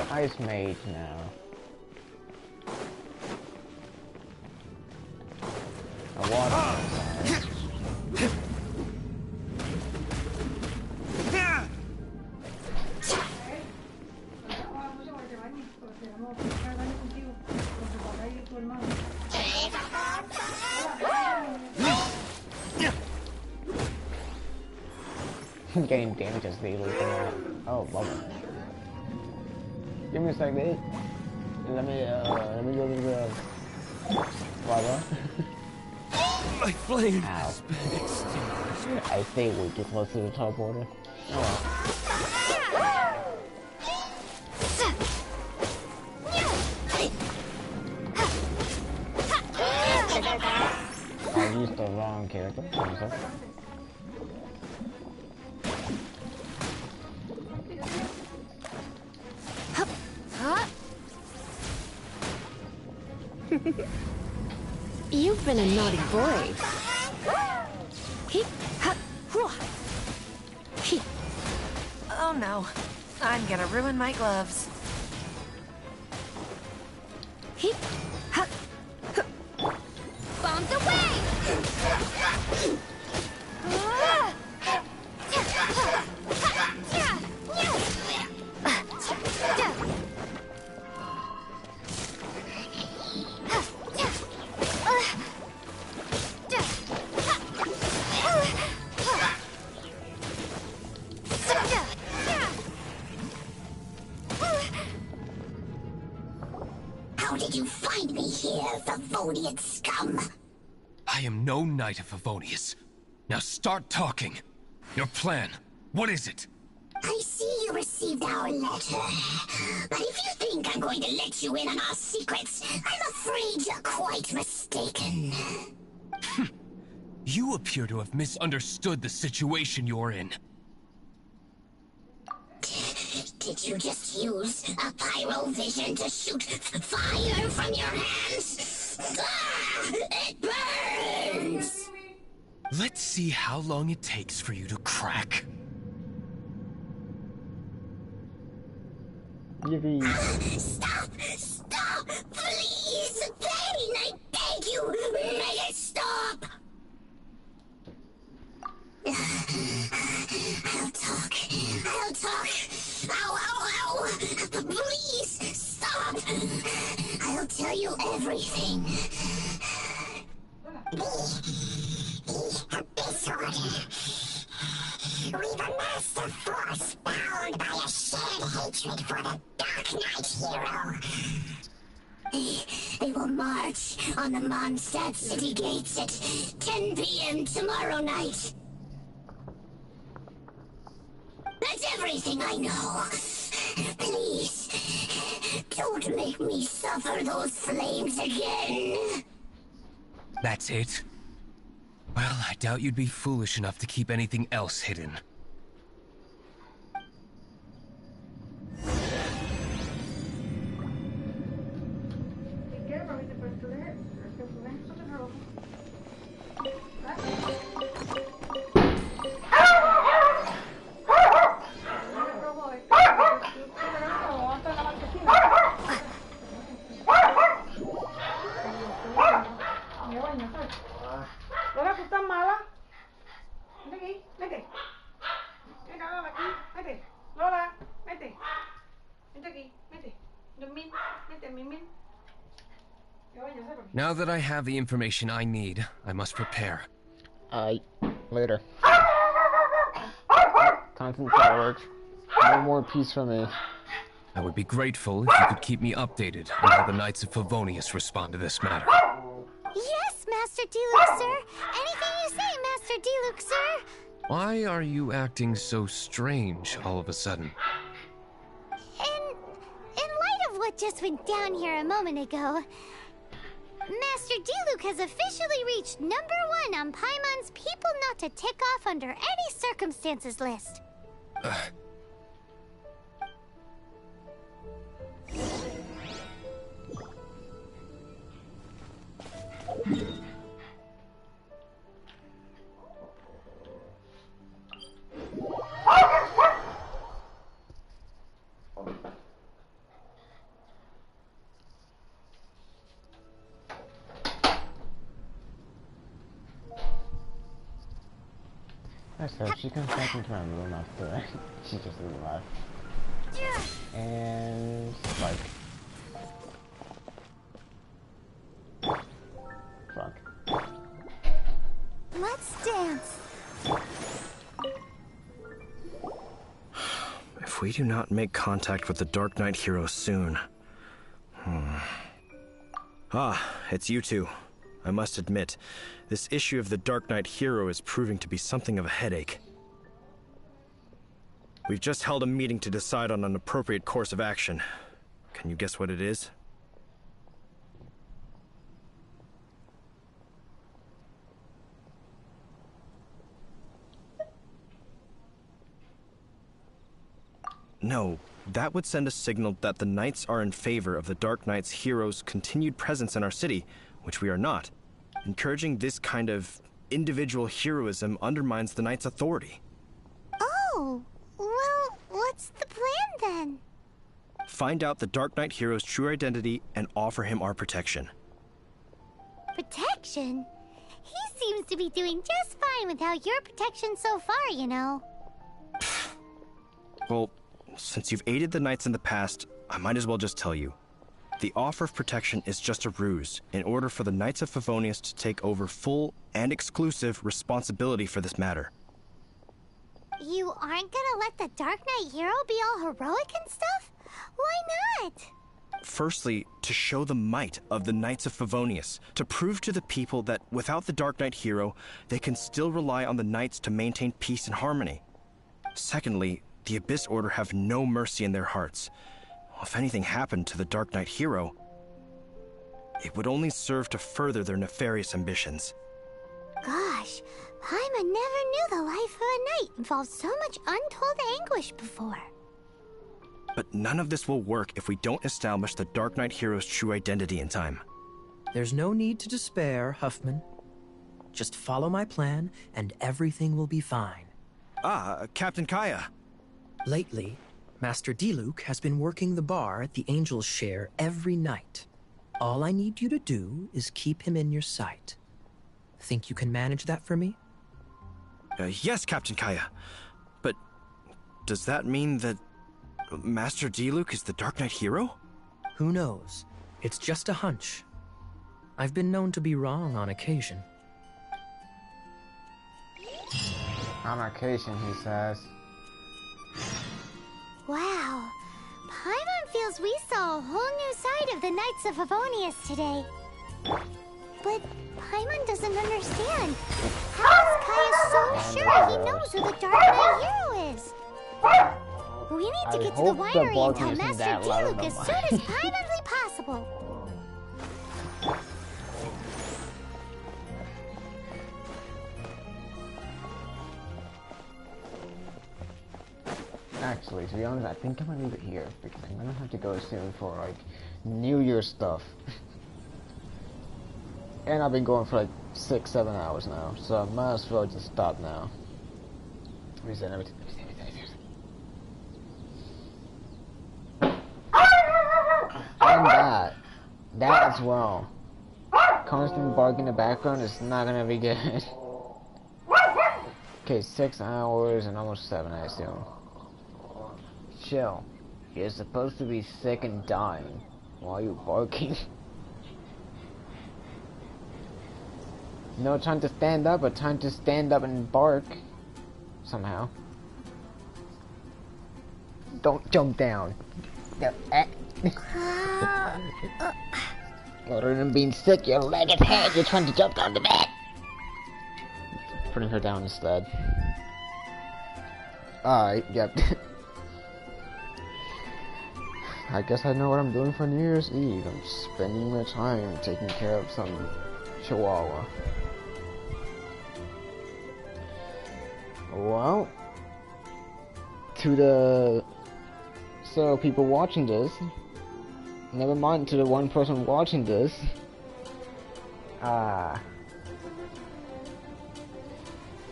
Ice mage now. A water getting damage as they look out. Oh, love it. Give me a sec, dude. Let me go to the lava. My flame. Ow. I think we're too close to the teleporter. Oh well. I used the wrong character. You've been a naughty boy. Oh no, I'm gonna ruin my gloves. Bombs away! How did you find me here, Favonian scum? I am no knight of Favonius. Now start talking. Your plan. What is it? I see you received our letter. But if you think I'm going to let you in on our secrets, I'm afraid you're quite mistaken. You appear to have misunderstood the situation you're in. Did you just use a pyrovision to shoot fire from your hands? Ah, it burns! Let's see how long it takes for you to crack. Yippee. Stop! Stop! Please! Pain! I beg you! Make it stop! I'll talk. I'll talk. Ow, ow, ow! Please! Stop! I'll tell you everything. This order. We've amassed a force bound by a shared hatred for the Dark Knight hero. They will march on the Mondstadt city gates at 10 p.m. tomorrow night. That's everything I know. Please, don't make me suffer those flames again. That's it? Well, I doubt you'd be foolish enough to keep anything else hidden. Lola, ¿tú estás mala? Vente aquí, vete. Venga, Lola, aquí, vete. Lola, vete. Vente aquí, vete. Dormir, vete, Mimin. Now that I have the information I need, I must prepare. Later. Constant fireworks. No more peace for me. I would be grateful if you could keep me updated on how the Knights of Favonius respond to this matter. Yes, Master Diluc, sir. Anything you say, Master Diluc, sir. Why are you acting so strange all of a sudden? In light of what just went down here a moment ago, Master Diluc has officially reached #1 on Paimon's people not to tick off under any circumstances list. So she comes back into my room after she just leaves alive. And like fuck. Let's dance. If we do not make contact with the Dark Knight hero soon... Ah, it's you two. I must admit, this issue of the Dark Knight hero is proving to be something of a headache. We've just held a meeting to decide on an appropriate course of action. Can you guess what it is? No, that would send a signal that the Knights are in favor of the Dark Knight's hero's continued presence in our city, which we are not. Encouraging this kind of individual heroism undermines the Knight's authority. Oh, well, what's the plan then? Find out the Dark Knight hero's true identity and offer him our protection. Protection? He seems to be doing just fine without your protection so far, you know. Well, since you've aided the Knights in the past, I might as well just tell you. The offer of protection is just a ruse in order for the Knights of Favonius to take over full and exclusive responsibility for this matter. You aren't gonna let the Dark Knight hero be all heroic and stuff? Why not? Firstly, to show the might of the Knights of Favonius, to prove to the people that without the Dark Knight hero, they can still rely on the Knights to maintain peace and harmony. Secondly, the Abyss Order have no mercy in their hearts. If anything happened to the Dark Knight hero, it would only serve to further their nefarious ambitions. Gosh, Paimon never knew the life of a knight involved so much untold anguish before. But none of this will work if we don't establish the Dark Knight hero's true identity in time. There's no need to despair, Huffman. Just follow my plan, and everything will be fine. Ah, Captain Kaya. Lately, Master Diluc has been working the bar at the Angel's Share every night. All I need you to do is keep him in your sight. Think you can manage that for me? Yes, Captain Kaya. But does that mean that Master Diluc is the Dark Knight hero? Who knows? It's just a hunch. I've been known to be wrong on occasion. On occasion, he says. Wow. Paimon feels we saw a whole new side of the Knights of Favonius today. But Paimon doesn't understand. How is Kaya so sure he knows who the Dark Knight hero is? We need to get to the winery and tell Master Diluc as soon as Paimonly possible. Actually, to be honest, I think I'm gonna leave it here because I'm gonna have to go soon for like New Year stuff. And I've been going for like 6-7 hours now, so I might as well just stop now. Reset everything. And that as well. Constant bark in the background is not gonna be good. Okay, 6 hours and almost 7, I assume. Chill. You're supposed to be sick and dying. Why are you barking? No time to stand up, but time to stand up and bark. Somehow. Don't jump down. Other than being sick, your leg is hurt. You're trying to jump down the bed. Putting her down instead. Alright, yep. I guess I know what I'm doing for New Year's Eve. I'm spending my time taking care of some chihuahua. Well, to the several people watching this, never mind to the one person watching this, have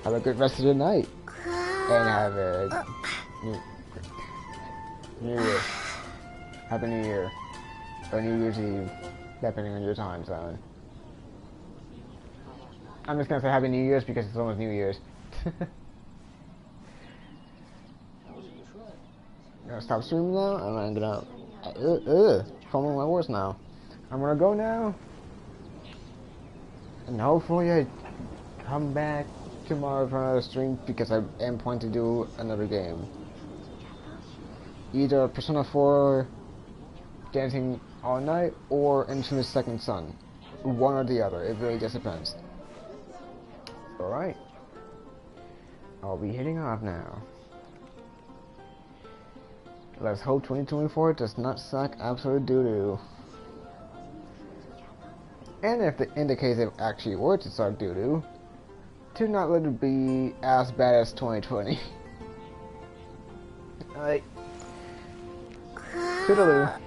a good rest of the night, and have a New Year. Happy New Year, or New Year's Eve, depending on your time zone. I'm just gonna say Happy New Year's because it's almost New Year's. I'm gonna stop streaming now, and I'm gonna following my words now. I'm gonna go now, and hopefully I come back tomorrow for another stream because I am planning to do another game. Either Persona 4 Dancing All Night or Infamous Second Son. One or the other, it really just depends. Alright. I'll be heading off now. Let's hope 2024 does not suck absolute doo-doo. And if in the case it actually were to suck doo-doo, to not let it be as bad as 2020. Alright. Toodaloo.